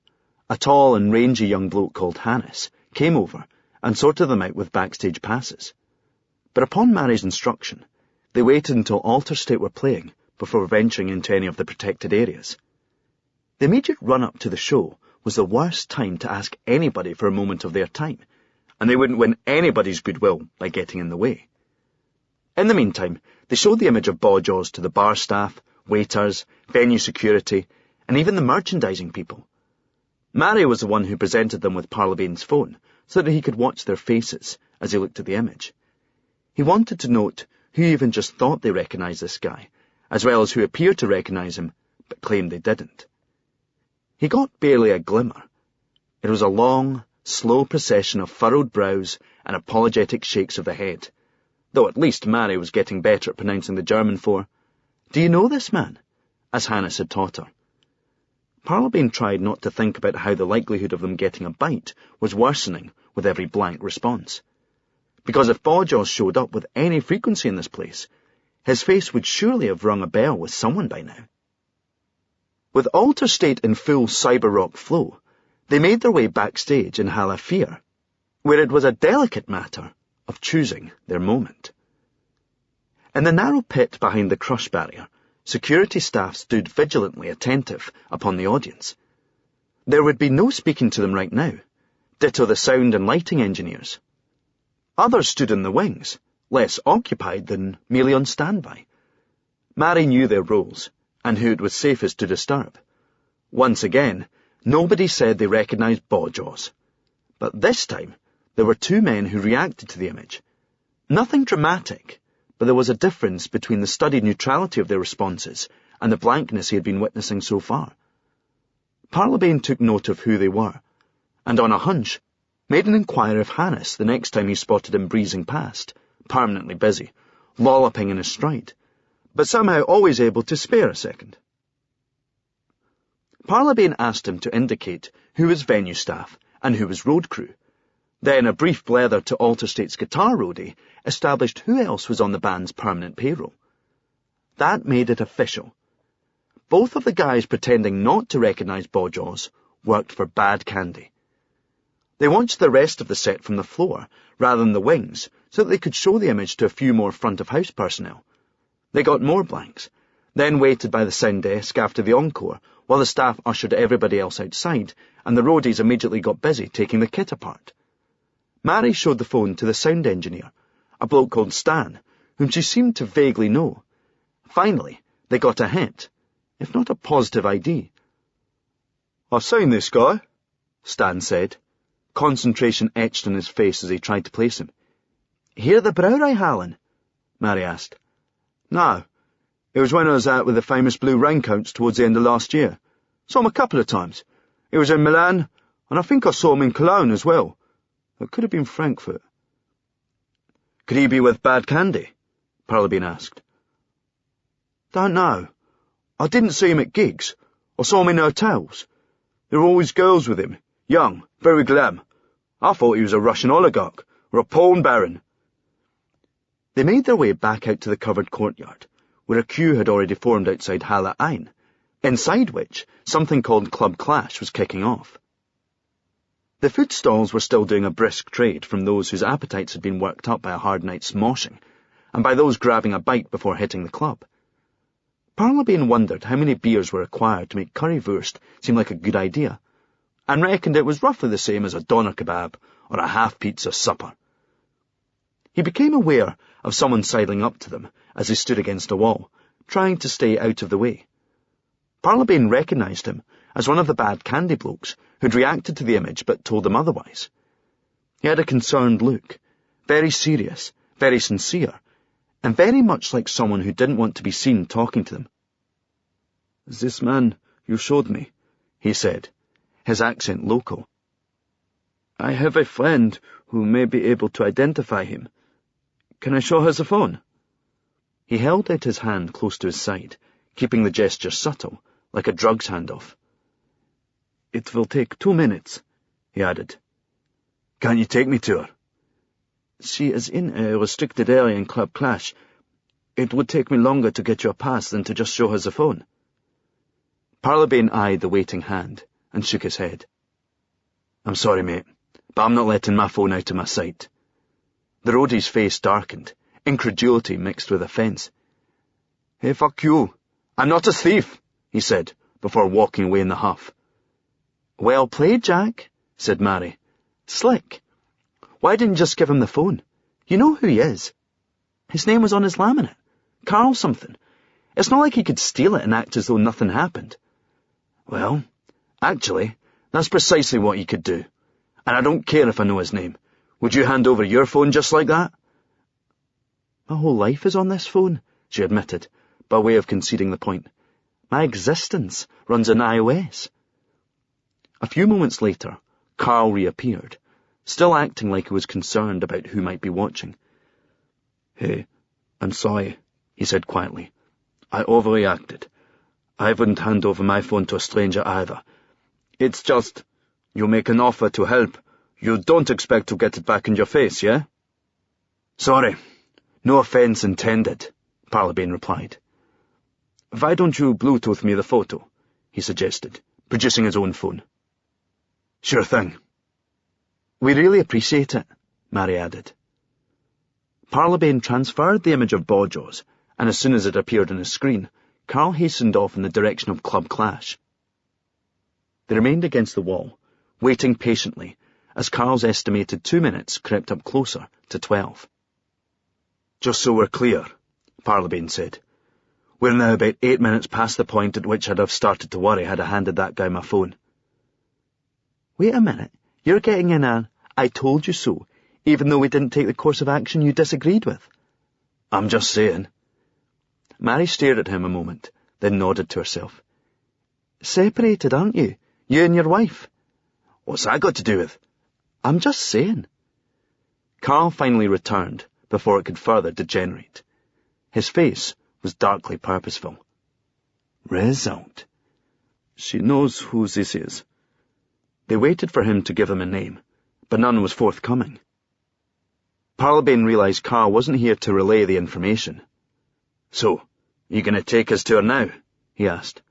a tall and rangy young bloke called Hannes, came over and sorted them out with backstage passes. But upon Mary's instruction, they waited until Alter State were playing before venturing into any of the protected areas. The immediate run-up to the show was the worst time to ask anybody for a moment of their time, and they wouldn't win anybody's goodwill by getting in the way. In the meantime, they showed the image of Bawjaws to the bar staff, waiters, venue security, and even the merchandising people. Mary was the one who presented them with Parlabane's phone, so that he could watch their faces as he looked at the image. He wanted to note who even just thought they recognised this guy, as well as who appeared to recognise him, but claimed they didn't. He got barely a glimmer. It was a long, slow procession of furrowed brows and apologetic shakes of the head, though at least Mary was getting better at pronouncing the German for, "Do you know this man?" as Hannes had taught her. Parlabane tried not to think about how the likelihood of them getting a bite was worsening with every blank response. Because if Bawjaws showed up with any frequency in this place, his face would surely have rung a bell with someone by now. With Alter State in full cyber rock flow, they made their way backstage in Halafir, where it was a delicate matter of choosing their moment. In the narrow pit behind the crush barrier, security staff stood vigilantly attentive upon the audience. There would be no speaking to them right now, ditto the sound and lighting engineers. Others stood in the wings, less occupied than merely on standby. Mary knew their roles, and who it was safest to disturb. Once again, nobody said they recognised Bawjaws. But this time, there were two men who reacted to the image. Nothing dramatic, but there was a difference between the studied neutrality of their responses and the blankness he had been witnessing so far. Parlabane took note of who they were, and on a hunch, made an inquiry of Hannes the next time he spotted him breezing past, permanently busy, lolloping in his stride, but somehow always able to spare a second. Parlabane asked him to indicate who was venue staff and who was road crew. Then a brief blether to Alter State's guitar roadie established who else was on the band's permanent payroll. That made it official. Both of the guys pretending not to recognise Bawjaws worked for Bad Candy. They watched the rest of the set from the floor rather than the wings so that they could show the image to a few more front-of-house personnel. They got more blanks, then waited by the sound desk after the encore while the staff ushered everybody else outside and the roadies immediately got busy taking the kit apart. Mary showed the phone to the sound engineer, a bloke called Stan, whom she seemed to vaguely know. Finally, they got a hint, if not a positive ID. "I've seen this guy," Stan said, concentration etched on his face as he tried to place him. "Hear the Browrie howling?" Mary asked. "No. It was when I was out with the famous Blue Raincoats towards the end of last year. Saw him a couple of times. He was in Milan, and I think I saw him in Cologne as well. It could have been Frankfurt." "Could he be with Bad Candy?" Parlabane asked. "Don't know. I didn't see him at gigs. I saw him in hotels. There were always girls with him, Young, very glam. I thought he was a Russian oligarch, or a Poland baron. They made their way back out to the covered courtyard, where a queue had already formed outside Parlabane, inside which something called Club Clash was kicking off. The food stalls were still doing a brisk trade from those whose appetites had been worked up by a hard night's moshing, and by those grabbing a bite before hitting the club. Parlabane wondered how many beers were required to make currywurst seem like a good idea, and reckoned it was roughly the same as a doner kebab or a half-pizza supper. He became aware of someone sidling up to them as they stood against a wall, trying to stay out of the way. Parlabane recognised him as one of the bad candy blokes who'd reacted to the image but told them otherwise. He had a concerned look, very serious, very sincere, and very much like someone who didn't want to be seen talking to them. "This man you showed me," he said, his accent local. "I have a friend who may be able to identify him. Can I show her the phone?" He held out his hand close to his side, keeping the gesture subtle, like a drugs handoff. "It will take 2 minutes," he added. "Can't you take me to her?" "She is in a restricted area in Club Clash. It would take me longer to get your pass than to just show her the phone." Parlabane eyed the waiting hand and shook his head. "I'm sorry, mate, but I'm not letting my phone out of my sight." The roadie's face darkened, incredulity mixed with offence. "Hey, fuck you. I'm not a thief," he said, before walking away in a huff. "Well played, Jack," said Mary. "Slick. Why didn't you just give him the phone? You know who he is. His name was on his laminate. Carl something. It's not like he could steal it and act as though nothing happened." "Well, actually, that's precisely what he could do. And I don't care if I know his name. Would you hand over your phone just like that?" "My whole life is on this phone," she admitted, by way of conceding the point. "My existence runs on iOS." A few moments later, Carl reappeared, still acting like he was concerned about who might be watching. "Hey, I'm sorry," he said quietly. "I overreacted. I wouldn't hand over my phone to a stranger either. It's just, you make an offer to help. You don't expect to get it back in your face, yeah?" "Sorry. No offence intended," Parlabane replied. "Why don't you Bluetooth me the photo?" he suggested, producing his own phone. "Sure thing." "We really appreciate it," Mary added. Parlabane transferred the image of Bawjaws, and as soon as it appeared on his screen, Carl hastened off in the direction of Club Clash. They remained against the wall, waiting patiently, as Carl's estimated 2 minutes crept up closer to 12. "Just so we're clear," Parlabane said, "we're now about 8 minutes past the point at which I'd have started to worry had I handed that guy my phone." "Wait a minute, you're getting in an I told you so, even though we didn't take the course of action you disagreed with." "I'm just saying." Mary stared at him a moment, then nodded to herself. "Separated, aren't you? You and your wife." "What's that got to do with?" "I'm just saying." Carl finally returned before it could further degenerate. His face was darkly purposeful. "Result. She knows who this is." They waited for him to give them a name, but none was forthcoming. Parlabane realised Carl wasn't here to relay the information. "So, you going to take us to her now?" he asked.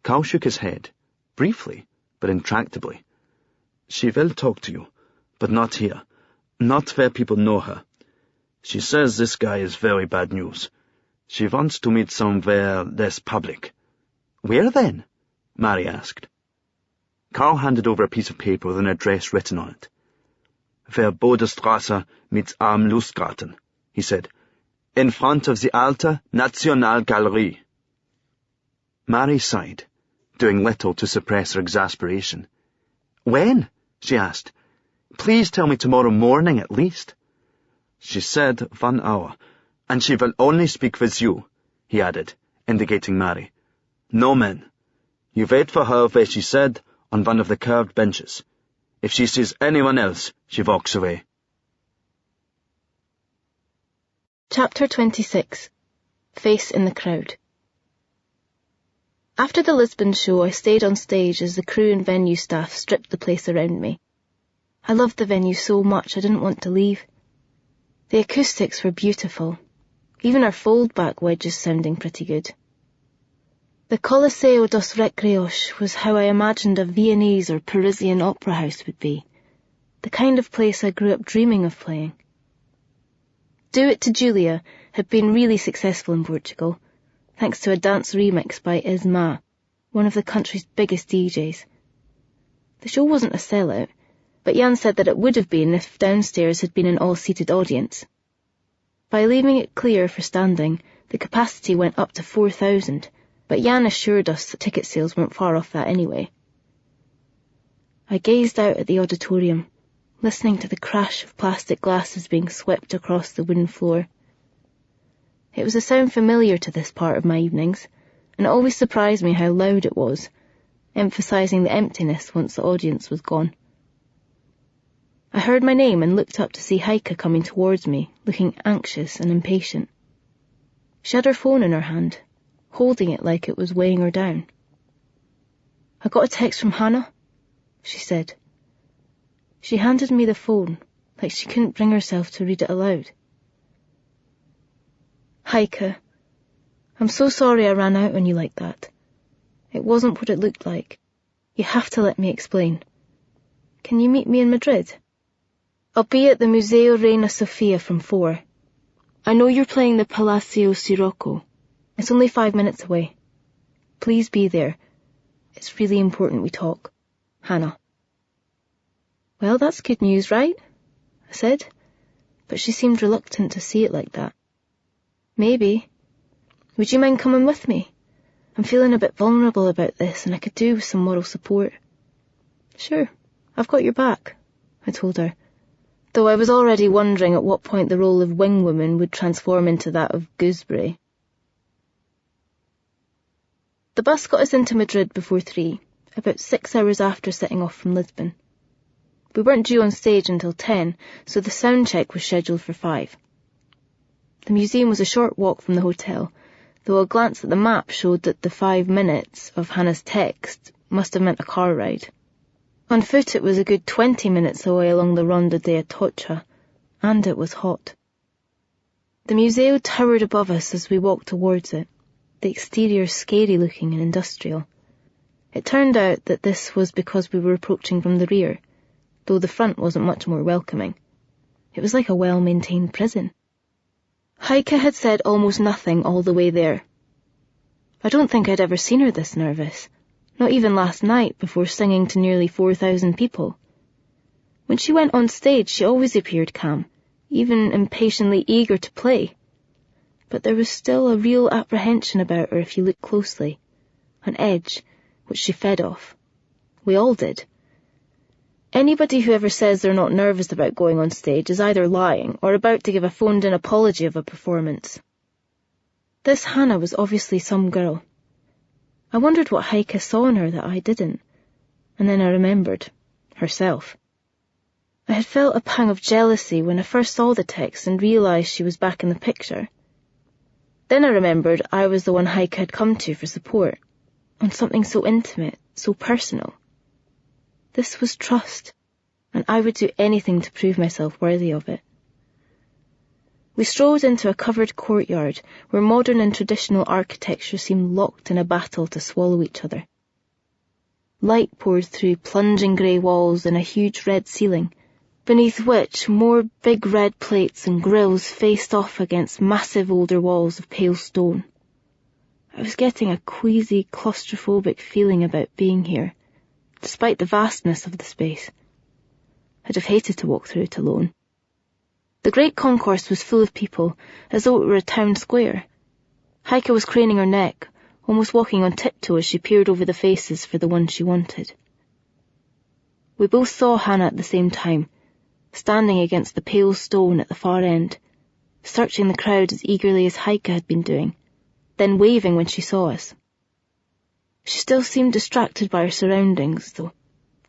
Carl shook his head, briefly, but intractably. "She will talk to you, but not here. Not where people know her. She says this guy is very bad news. She wants to meet somewhere less public." "Where then?" Mary asked. Carl handed over a piece of paper with an address written on it. "Where Bodestrasse meets Am Lustgarten," he said. "In front of the Alte Nationalgalerie." Mary sighed, doing little to suppress her exasperation. "When?" she asked. "Please tell me tomorrow morning at least." "She said 1 hour, and she will only speak with you," he added, indicating Mary. "No men. You wait for her where she said, on one of the curved benches. If she sees anyone else, she walks away." Chapter 26. Face in the Crowd. After the Lisbon show, I stayed on stage as the crew and venue staff stripped the place around me. I loved the venue so much I didn't want to leave. The acoustics were beautiful, even our fold-back wedges sounding pretty good. The Coliseu dos Recreos was how I imagined a Viennese or Parisian opera house would be, the kind of place I grew up dreaming of playing. Do It to Julia had been really successful in Portugal, thanks to a dance remix by Isma, one of the country's biggest DJs. The show wasn't a sellout, but Jan said that it would have been if downstairs had been an all-seated audience. By leaving it clear for standing, the capacity went up to 4,000, but Jan assured us that ticket sales weren't far off that anyway. I gazed out at the auditorium, listening to the crash of plastic glasses being swept across the wooden floor. It was a sound familiar to this part of my evenings, and it always surprised me how loud it was, emphasising the emptiness once the audience was gone. I heard my name and looked up to see Heike coming towards me, looking anxious and impatient. She had her phone in her hand, holding it like it was weighing her down. "I got a text from Hannah," she said. She handed me the phone, like she couldn't bring herself to read it aloud. "Heike, I'm so sorry I ran out on you like that. It wasn't what it looked like. You have to let me explain. Can you meet me in Madrid? I'll be at the Museo Reina Sofia from 4. I know you're playing the Palacio Sirocco. It's only 5 minutes away. Please be there. It's really important we talk. Hannah." "Well, that's good news, right?" I said, but she seemed reluctant to see it like that. "Maybe. Would you mind coming with me? I'm feeling a bit vulnerable about this and I could do with some moral support." "Sure, I've got your back," I told her, though I was already wondering at what point the role of wingwoman would transform into that of gooseberry. The bus got us into Madrid before 3, about 6 hours after setting off from Lisbon. We weren't due on stage until 10, so the sound check was scheduled for 5. The museum was a short walk from the hotel, though a glance at the map showed that the 5 minutes of Hannah's text must have meant a car ride. On foot it was a good 20 minutes away along the Ronda de Atocha, and it was hot. The museo towered above us as we walked towards it, the exterior scary-looking and industrial. It turned out that this was because we were approaching from the rear, though the front wasn't much more welcoming. It was like a well-maintained prison. Heike had said almost nothing all the way there. I don't think I'd ever seen her this nervous, not even last night before singing to nearly 4,000 people. When she went on stage, she always appeared calm, even impatiently eager to play. But there was still a real apprehension about her if you looked closely, an edge which she fed off. We all did. Anybody who ever says they're not nervous about going on stage is either lying or about to give a phoned-in apology of a performance. This Hannah was obviously some girl. I wondered what Heike saw in her that I didn't, and then I remembered herself. I had felt a pang of jealousy when I first saw the text and realised she was back in the picture. Then I remembered I was the one Heike had come to for support, on something so intimate, so personal. This was trust, and I would do anything to prove myself worthy of it. We strolled into a covered courtyard where modern and traditional architecture seemed locked in a battle to swallow each other. Light poured through plunging grey walls and a huge red ceiling, beneath which more big red plates and grills faced off against massive older walls of pale stone. I was getting a queasy, claustrophobic feeling about being here, despite the vastness of the space. I'd have hated to walk through it alone. The great concourse was full of people, as though it were a town square. Heike was craning her neck, almost walking on tiptoe as she peered over the faces for the one she wanted. We both saw Hannah at the same time, standing against the pale stone at the far end, searching the crowd as eagerly as Heike had been doing, then waving when she saw us. She still seemed distracted by her surroundings, though,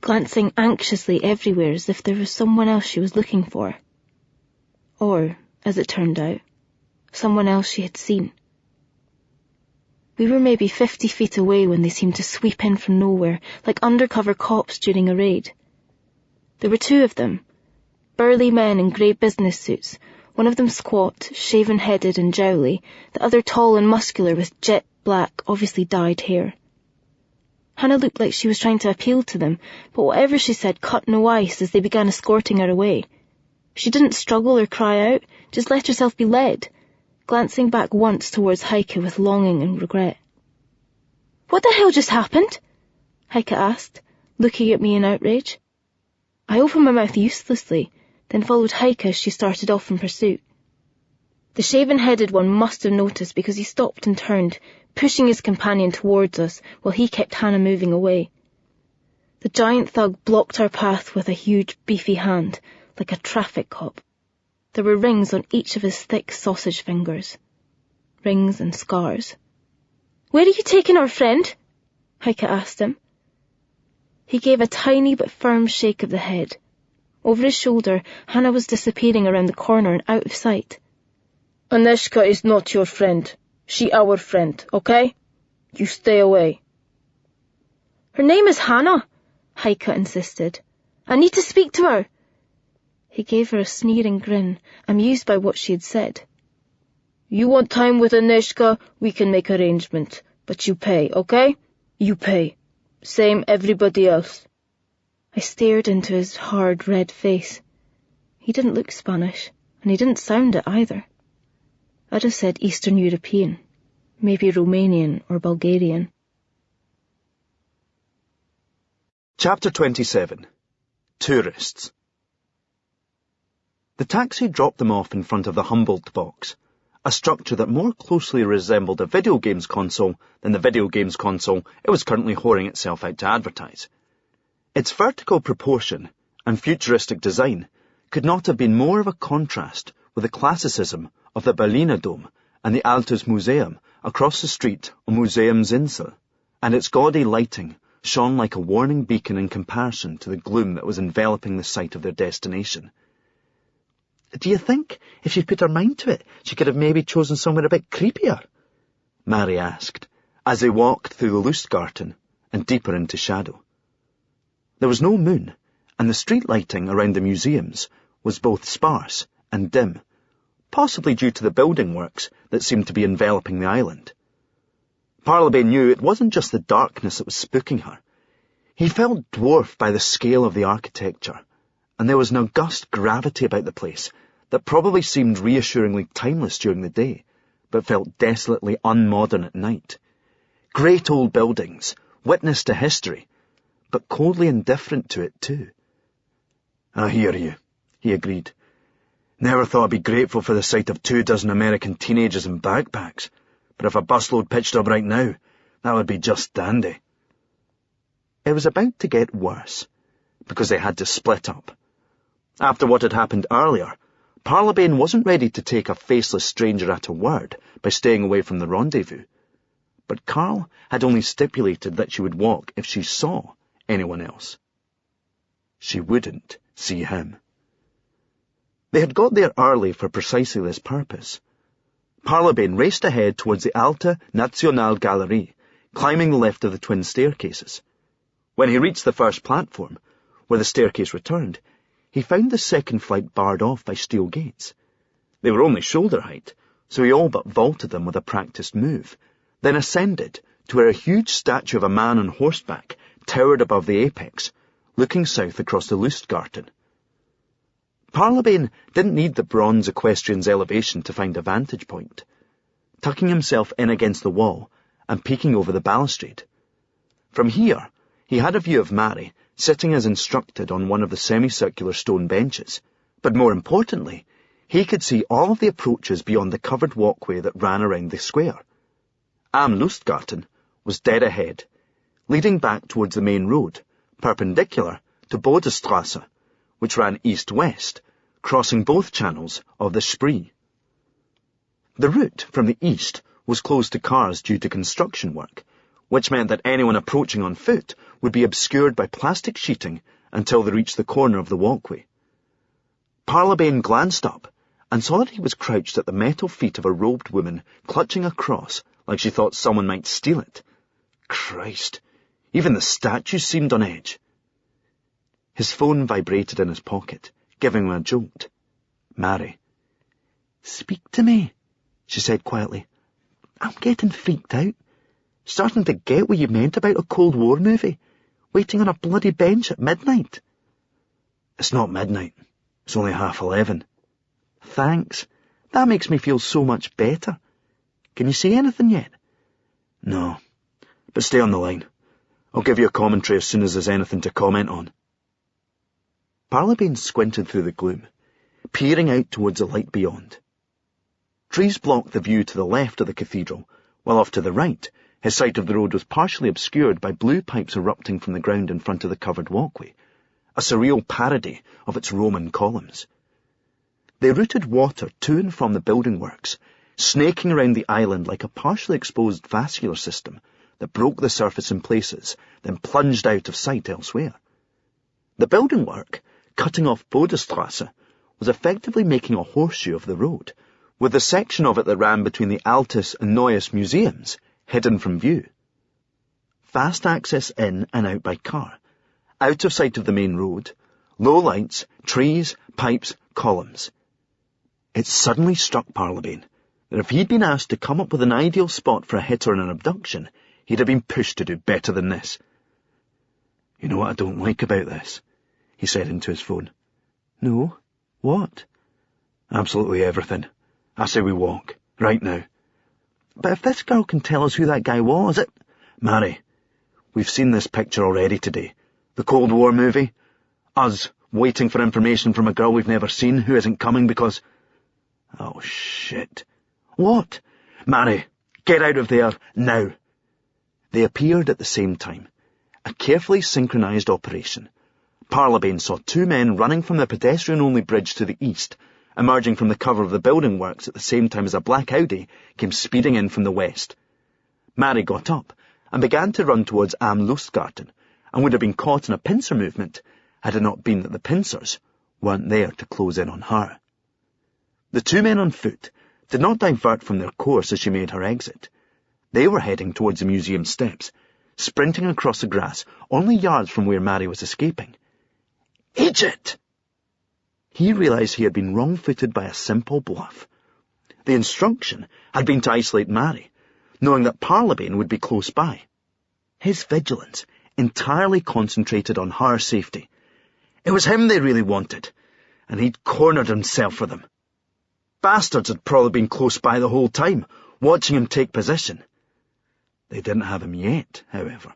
glancing anxiously everywhere as if there was someone else she was looking for. Or, as it turned out, someone else she had seen. We were maybe 50 feet away when they seemed to sweep in from nowhere, like undercover cops during a raid. There were 2 of them, burly men in grey business suits, one of them squat, shaven-headed and jowly, the other tall and muscular with jet black, obviously dyed hair. Hannah looked like she was trying to appeal to them, but whatever she said cut no ice as they began escorting her away. She didn't struggle or cry out, just let herself be led, glancing back once towards Heike with longing and regret. "What the hell just happened?" Heike asked, looking at me in outrage. I opened my mouth uselessly, then followed Heike as she started off in pursuit. The shaven-headed one must have noticed because he stopped and turned, pushing his companion towards us while he kept Hannah moving away. The giant thug blocked our path with a huge, beefy hand, like a traffic cop. There were rings on each of his thick sausage fingers. Rings and scars. "Where are you taking our friend?" Heike asked him. He gave a tiny but firm shake of the head. Over his shoulder, Hannah was disappearing around the corner and out of sight. "Aneshka is not your friend. She our friend, okay? You stay away." "Her name is Hannah," Heike insisted. "I need to speak to her." He gave her a sneering grin, amused by what she had said. "You want time with Aneshka, we can make arrangement, but you pay, okay? You pay. Same everybody else." I stared into his hard red face. He didn't look Spanish, and he didn't sound it either. I'd have said Eastern European, maybe Romanian or Bulgarian. Chapter 27. Tourists. The taxi dropped them off in front of the Humboldt box, a structure that more closely resembled a video games console than the video games console it was currently whoring itself out to advertise. Its vertical proportion and futuristic design could not have been more of a contrast with the classicism of the Berliner Dom and the Altes Museum across the street on Museumsinsel, and its gaudy lighting shone like a warning beacon in comparison to the gloom that was enveloping the site of their destination. "Do you think, if she'd put her mind to it, she could have maybe chosen somewhere a bit creepier?" Mary asked, as they walked through the Lustgarten and deeper into shadow. There was no moon, and the street lighting around the museums was both sparse and dim, possibly due to the building works that seemed to be enveloping the island. Parlabane knew it wasn't just the darkness that was spooking her. He felt dwarfed by the scale of the architecture, and there was an august gravity about the place that probably seemed reassuringly timeless during the day, but felt desolately unmodern at night. Great old buildings, witness to history, but coldly indifferent to it too. "I hear you," he agreed. "Never thought I'd be grateful for the sight of 24 American teenagers in backpacks, but if a busload pitched up right now, that would be just dandy." It was about to get worse, because they had to split up. After what had happened earlier, Parlabane wasn't ready to take a faceless stranger at her word by staying away from the rendezvous. But Carl had only stipulated that she would walk if she saw anyone else. She wouldn't see him. They had got there early for precisely this purpose. Parlabane raced ahead towards the Alte Nationalgalerie, climbing the left of the twin staircases. When he reached the first platform, where the staircase returned, he found the second flight barred off by steel gates. They were only shoulder height, so he all but vaulted them with a practiced move, then ascended to where a huge statue of a man on horseback towered above the apex, looking south across the Lustgarten. Parlabane didn't need the bronze equestrian's elevation to find a vantage point, tucking himself in against the wall and peeking over the balustrade. From here, he had a view of Mary sitting as instructed on one of the semicircular stone benches, but more importantly, he could see all of the approaches beyond the covered walkway that ran around the square. Am Lustgarten was dead ahead, leading back towards the main road, perpendicular to Bodestrasse, which ran east-west, crossing both channels of the Spree. The route from the east was closed to cars due to construction work, which meant that anyone approaching on foot would be obscured by plastic sheeting until they reached the corner of the walkway. Parlabane glanced up and saw that he was crouched at the metal feet of a robed woman clutching a cross like she thought someone might steal it. Christ, even the statues seemed on edge. His phone vibrated in his pocket, giving him a jolt. Mary. "Speak to me," she said quietly. "I'm getting freaked out. Starting to get what you meant about a Cold War movie. Waiting on a bloody bench at midnight." "It's not midnight. It's only 11:30. "Thanks. That makes me feel so much better. Can you see anything yet?" "No. But stay on the line. I'll give you a commentary as soon as there's anything to comment on." Parlabane squinted through the gloom, peering out towards the light beyond. Trees blocked the view to the left of the cathedral, while off to the right, his sight of the road was partially obscured by blue pipes erupting from the ground in front of the covered walkway, a surreal parody of its Roman columns. They routed water to and from the building works, snaking around the island like a partially exposed vascular system that broke the surface in places, then plunged out of sight elsewhere. The building work, cutting off Bodestrasse, was effectively making a horseshoe of the road, with the section of it that ran between the Altes and Neues museums hidden from view. Fast access in and out by car, out of sight of the main road, low lights, trees, pipes, columns. It suddenly struck Parlabane that if he'd been asked to come up with an ideal spot for a hit or an abduction, he'd have been pushed to do better than this. "You know what I don't like about this?" he said into his phone. "No? What?" "Absolutely everything. I say we walk. Right now." "But if this girl can tell us who that guy was, it—" "Mary, we've seen this picture already today. The Cold War movie. Us waiting for information from a girl we've never seen who isn't coming because—" "Oh, shit." "What?" "Mary, get out of there, now." They appeared at the same time. A carefully synchronized operation. Parlabane saw two men running from the pedestrian-only bridge to the east, emerging from the cover of the building works at the same time as a black Audi came speeding in from the west. Mary got up and began to run towards Am Lustgarten, and would have been caught in a pincer movement had it not been that the pincers weren't there to close in on her. The two men on foot did not divert from their course as she made her exit. They were heading towards the museum steps, sprinting across the grass only yards from where Mary was escaping. "Idiot!" He realized he had been wrong-footed by a simple bluff. The instruction had been to isolate Mary, knowing that Parlabane would be close by. His vigilance entirely concentrated on her safety. It was him they really wanted, and he'd cornered himself for them. Bastards had probably been close by the whole time, watching him take position. They didn't have him yet, however.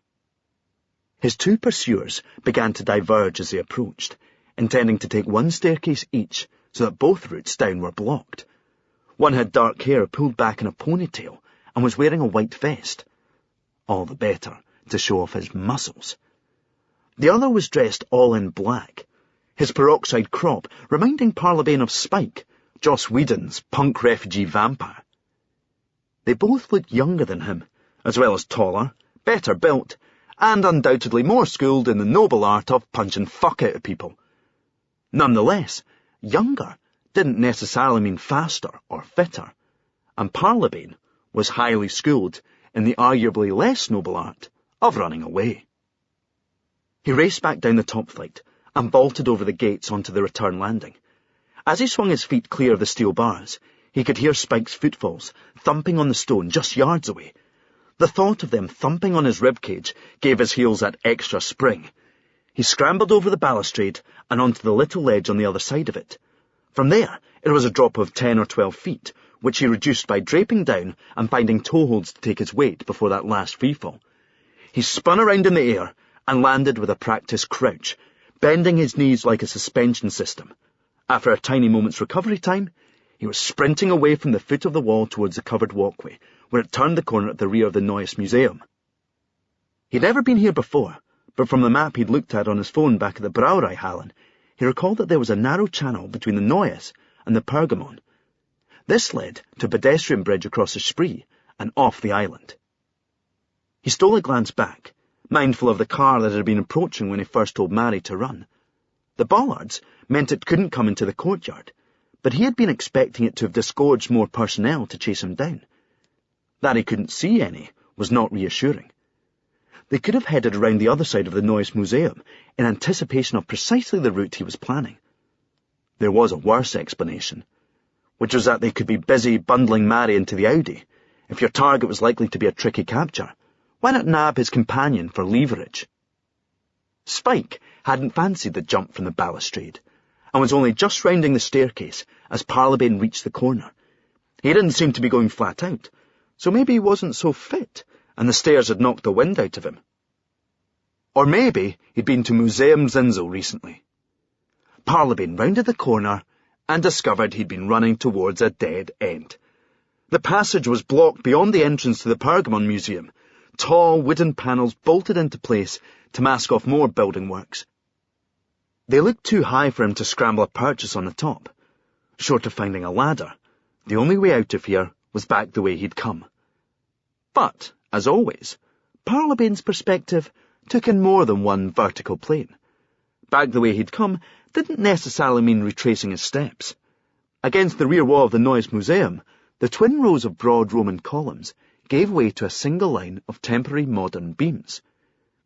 His two pursuers began to diverge as they approached, intending to take one staircase each so that both routes down were blocked. One had dark hair pulled back in a ponytail and was wearing a white vest. All the better to show off his muscles. The other was dressed all in black, his peroxide crop reminding Parlabane of Spike, Joss Whedon's punk refugee vampire. They both looked younger than him, as well as taller, better built, and undoubtedly more schooled in the noble art of punching fuck out of people. Nonetheless, younger didn't necessarily mean faster or fitter, and Parlabane was highly schooled in the arguably less noble art of running away. He raced back down the top flight and vaulted over the gates onto the return landing. As he swung his feet clear of the steel bars, he could hear Spike's footfalls thumping on the stone just yards away. The thought of them thumping on his ribcage gave his heels that extra spring. He scrambled over the balustrade and onto the little ledge on the other side of it. From there, it was a drop of 10 or 12 feet, which he reduced by draping down and finding toeholds to take his weight before that last freefall. He spun around in the air and landed with a practiced crouch, bending his knees like a suspension system. After a tiny moment's recovery time, he was sprinting away from the foot of the wall towards the covered walkway, where it turned the corner at the rear of the Neues Museum. He'd never been here before, but from the map he'd looked at on his phone back at the Brauereihallen, he recalled that there was a narrow channel between the Neues and the Pergamon. This led to a pedestrian bridge across the Spree and off the island. He stole a glance back, mindful of the car that had been approaching when he first told Mary to run. The bollards meant it couldn't come into the courtyard, but he had been expecting it to have disgorged more personnel to chase him down. That he couldn't see any was not reassuring. They could have headed around the other side of the Neues Museum in anticipation of precisely the route he was planning. There was a worse explanation, which was that they could be busy bundling Mary into the Audi. If your target was likely to be a tricky capture, why not nab his companion for leverage? Spike hadn't fancied the jump from the balustrade, and was only just rounding the staircase as Parlabane reached the corner. He didn't seem to be going flat out, so maybe he wasn't so fit, and the stairs had knocked the wind out of him. Or maybe he'd been to Museum Zinzel recently. Parlabane rounded the corner and discovered he'd been running towards a dead end. The passage was blocked beyond the entrance to the Pergamon Museum, tall wooden panels bolted into place to mask off more building works. They looked too high for him to scramble a purchase on the top. Short of finding a ladder, the only way out of here was back the way he'd come. But, as always, Parlabane's perspective took in more than one vertical plane. Back the way he'd come didn't necessarily mean retracing his steps. Against the rear wall of the Neues Museum, the twin rows of broad Roman columns gave way to a single line of temporary modern beams.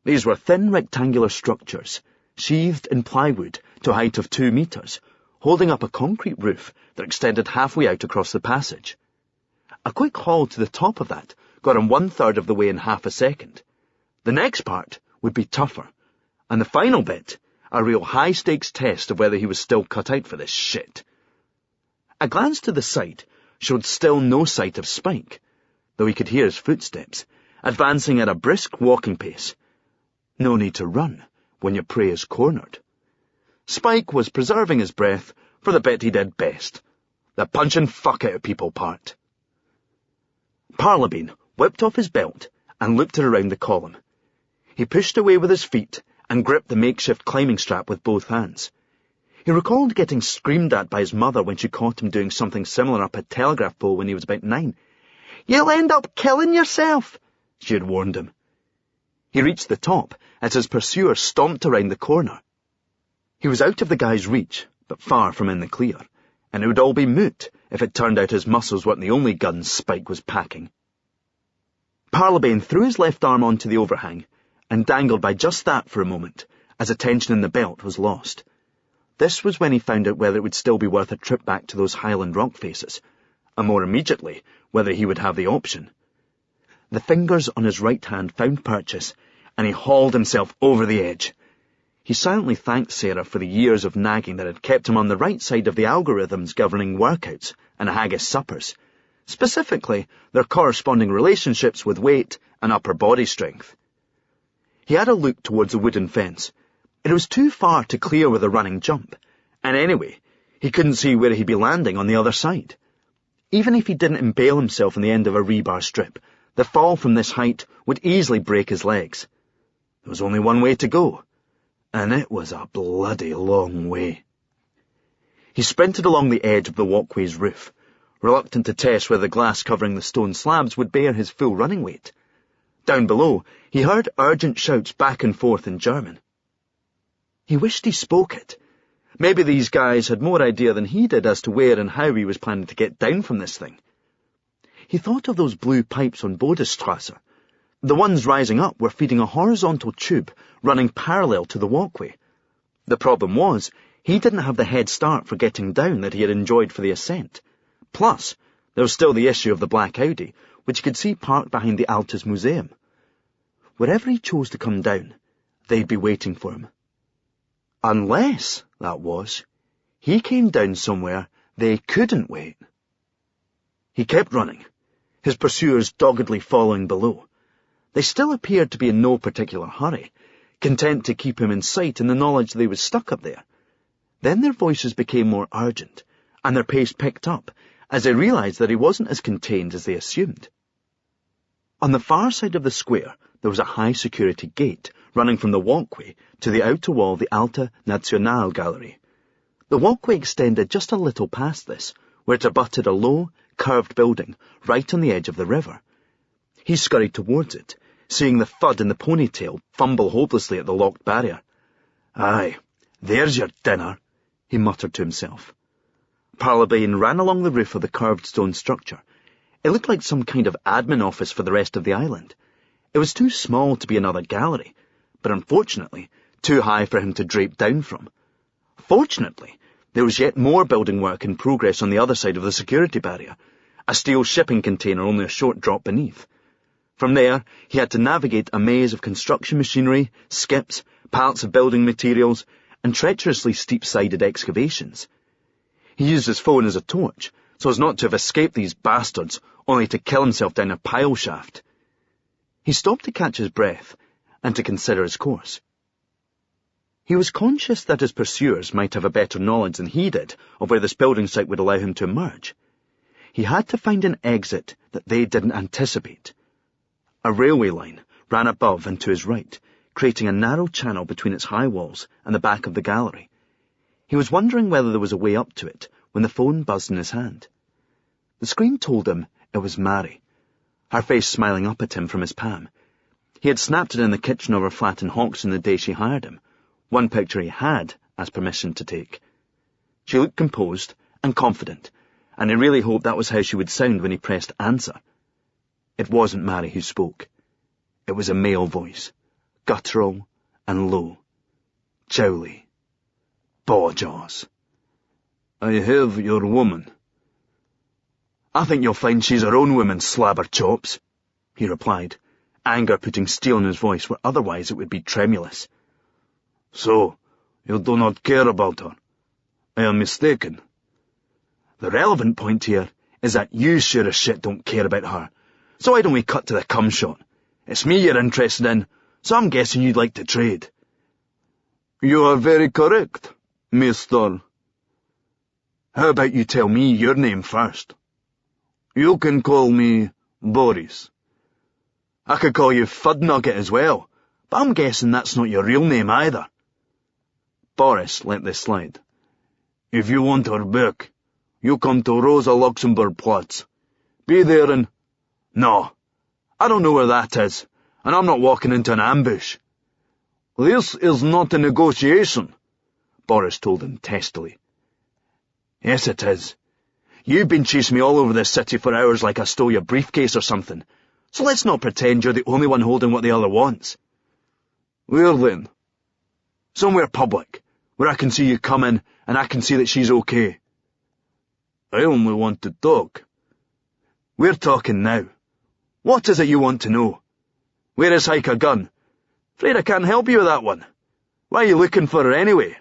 These were thin rectangular structures, sheathed in plywood to a height of 2 meters, holding up a concrete roof that extended halfway out across the passage. A quick haul to the top of that got him 1/3 of the way in half a second. The next part would be tougher, and the final bit, a real high-stakes test of whether he was still cut out for this shit. A glance to the side showed still no sight of Spike, though he could hear his footsteps, advancing at a brisk walking pace. No need to run when your prey is cornered. Spike was preserving his breath for the bit he did best, the punching fuck out of people part. Parlabane whipped off his belt and looped it around the column. He pushed away with his feet and gripped the makeshift climbing strap with both hands. He recalled getting screamed at by his mother when she caught him doing something similar up a telegraph pole when he was about 9. "You'll end up killing yourself," she had warned him. He reached the top as his pursuer stomped around the corner. He was out of the guy's reach, but far from in the clear, and it would all be moot if it turned out his muscles weren't the only guns Spike was packing. Parlabane threw his left arm onto the overhang and dangled by just that for a moment, as the tension in the belt was lost. This was when he found out whether it would still be worth a trip back to those Highland rock faces, and more immediately, whether he would have the option. The fingers on his right hand found purchase, and he hauled himself over the edge. He silently thanked Sarah for the years of nagging that had kept him on the right side of the algorithms governing workouts and haggis suppers, specifically their corresponding relationships with weight and upper body strength. He had a look towards the wooden fence. It was too far to clear with a running jump, and anyway, he couldn't see where he'd be landing on the other side. Even if he didn't impale himself on the end of a rebar strip, the fall from this height would easily break his legs. There was only one way to go, and it was a bloody long way. He sprinted along the edge of the walkway's roof, reluctant to test whether the glass covering the stone slabs would bear his full running weight. Down below, he heard urgent shouts back and forth in German. He wished he spoke it. Maybe these guys had more idea than he did as to where and how he was planning to get down from this thing. He thought of those blue pipes on Bodestrasse. The ones rising up were feeding a horizontal tube running parallel to the walkway. The problem was, he didn't have the head start for getting down that he had enjoyed for the ascent. Plus, there was still the issue of the black Audi, which he could see parked behind the Altes Museum. Wherever he chose to come down, they'd be waiting for him. Unless, that was, he came down somewhere they couldn't wait. He kept running, his pursuers doggedly following below. They still appeared to be in no particular hurry, content to keep him in sight in the knowledge that he was stuck up there. Then their voices became more urgent, and their pace picked up, as they realized that he wasn't as contained as they assumed. On the far side of the square, there was a high-security gate running from the walkway to the outer wall of the Alte National Gallery. The walkway extended just a little past this, where it abutted a low, curved building right on the edge of the river. He scurried towards it, seeing the Fudd in the ponytail fumble hopelessly at the locked barrier. "Aye, there's your dinner," he muttered to himself. Parlabane ran along the roof of the curved stone structure, It looked like some kind of admin office for the rest of the island. It was too small to be another gallery, but unfortunately, too high for him to drape down from. Fortunately, there was yet more building work in progress on the other side of the security barrier, a steel shipping container only a short drop beneath. From there, he had to navigate a maze of construction machinery, skips, pallets of building materials, and treacherously steep-sided excavations. He used his phone as a torch, so as not to have escaped these bastards, only to kill himself down a pile shaft. He stopped to catch his breath and to consider his course. He was conscious that his pursuers might have a better knowledge than he did of where this building site would allow him to emerge. He had to find an exit that they didn't anticipate. A railway line ran above and to his right, creating a narrow channel between its high walls and the back of the gallery. He was wondering whether there was a way up to it when the phone buzzed in his hand. The screen told him it was Mary, her face smiling up at him from his palm. He had snapped it in the kitchen of her flat in Hoxton the day she hired him, one picture he had asked permission to take. She looked composed and confident, and he really hoped that was how she would sound when he pressed answer. It wasn't Mary who spoke. It was a male voice, guttural and low. Jowly. Bawjaws. I have your woman. I think you'll find she's her own woman, slabber chops, he replied, anger putting steel in his voice where otherwise it would be tremulous. So, you do not care about her. I am mistaken. The relevant point here is that you sure as shit don't care about her. So why don't we cut to the cum shot? It's me you're interested in, so I'm guessing you'd like to trade. You are very correct, Mr. How about you tell me your name first? You can call me Boris. I could call you Fudnugget as well, but I'm guessing that's not your real name either. Boris let this slide. If you want her back, you come to Rosa Luxemburg Platz. Be there and... No, I don't know where that is, and I'm not walking into an ambush. This is not a negotiation, Boris told him testily. Yes, it is. You've been chasing me all over this city for hours like I stole your briefcase or something, so let's not pretend you're the only one holding what the other wants. Where then? Somewhere public, where I can see you coming and I can see that she's okay. I only want to talk. We're talking now. What is it you want to know? Where is Hiker Gunn? Afraid I can't help you with that one. Why are you looking for her anyway?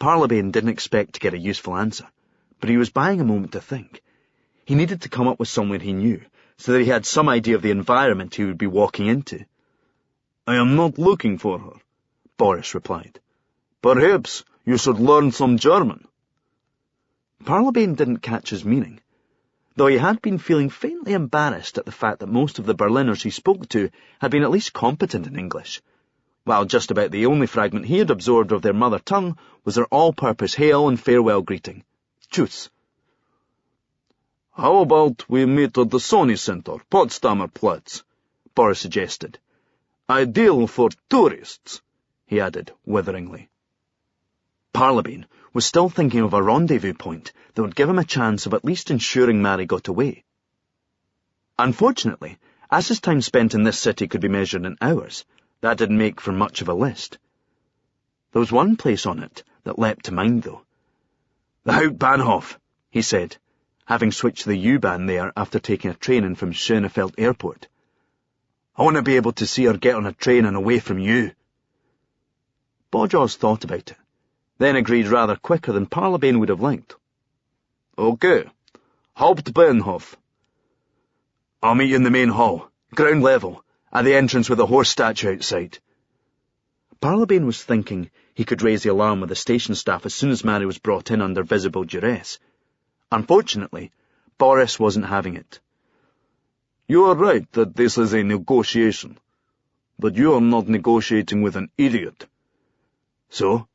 Parlabane didn't expect to get a useful answer, but he was buying a moment to think. He needed to come up with somewhere he knew, so that he had some idea of the environment he would be walking into. I am not looking for her, Boris replied. Perhaps you should learn some German. Parlabane didn't catch his meaning, though he had been feeling faintly embarrassed at the fact that most of the Berliners he spoke to had been at least competent in English, while just about the only fragment he had absorbed of their mother tongue was their all-purpose hail and farewell greeting. Tschüss. How about we meet at the Sony Center, Potsdamer Platz, Boris suggested. Ideal for tourists, he added witheringly. Parlabane was still thinking of a rendezvous point that would give him a chance of at least ensuring Mary got away. Unfortunately, as his time spent in this city could be measured in hours, that didn't make for much of a list. There was one place on it that leapt to mind, though. The Hauptbahnhof, he said, having switched to the U-Bahn there after taking a train in from Schönefeld Airport. I want to be able to see her get on a train and away from you. Bawjaws thought about it, then agreed rather quicker than Parlabane would have liked. Okay, Hauptbahnhof. I'll meet you in the main hall, ground level, at the entrance with a horse statue outside. Parlabane was thinking he could raise the alarm with the station staff as soon as Mary was brought in under visible duress. Unfortunately, Boris wasn't having it. You are right that this is a negotiation, but you are not negotiating with an idiot. So,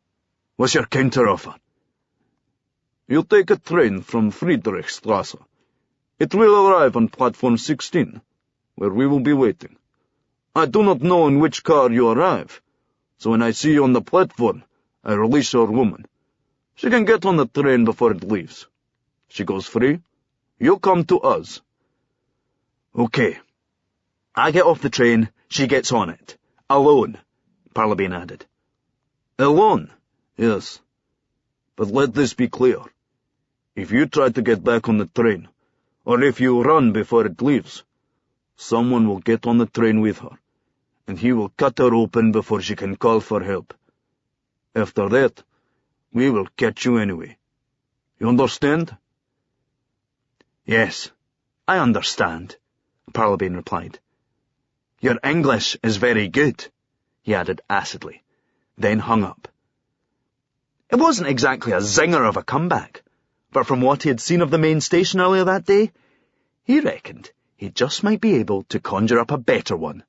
what's your counter-offer? You take a train from Friedrichstrasse. It will arrive on platform 16, where we will be waiting. I do not know in which car you arrive, so when I see you on the platform, I release your woman. She can get on the train before it leaves. She goes free, You come to us. Okay. I get off the train, she gets on it. Alone, Parlabane added. Alone? Yes. But let this be clear. If you try to get back on the train, or if you run before it leaves, someone will get on the train with her, and he will cut her open before she can call for help. After that, we will catch you anyway. You understand? Yes, I understand, Parlabane replied. Your English is very good, he added acidly, then hung up. It wasn't exactly a zinger of a comeback, but from what he had seen of the main station earlier that day, he reckoned he just might be able to conjure up a better one.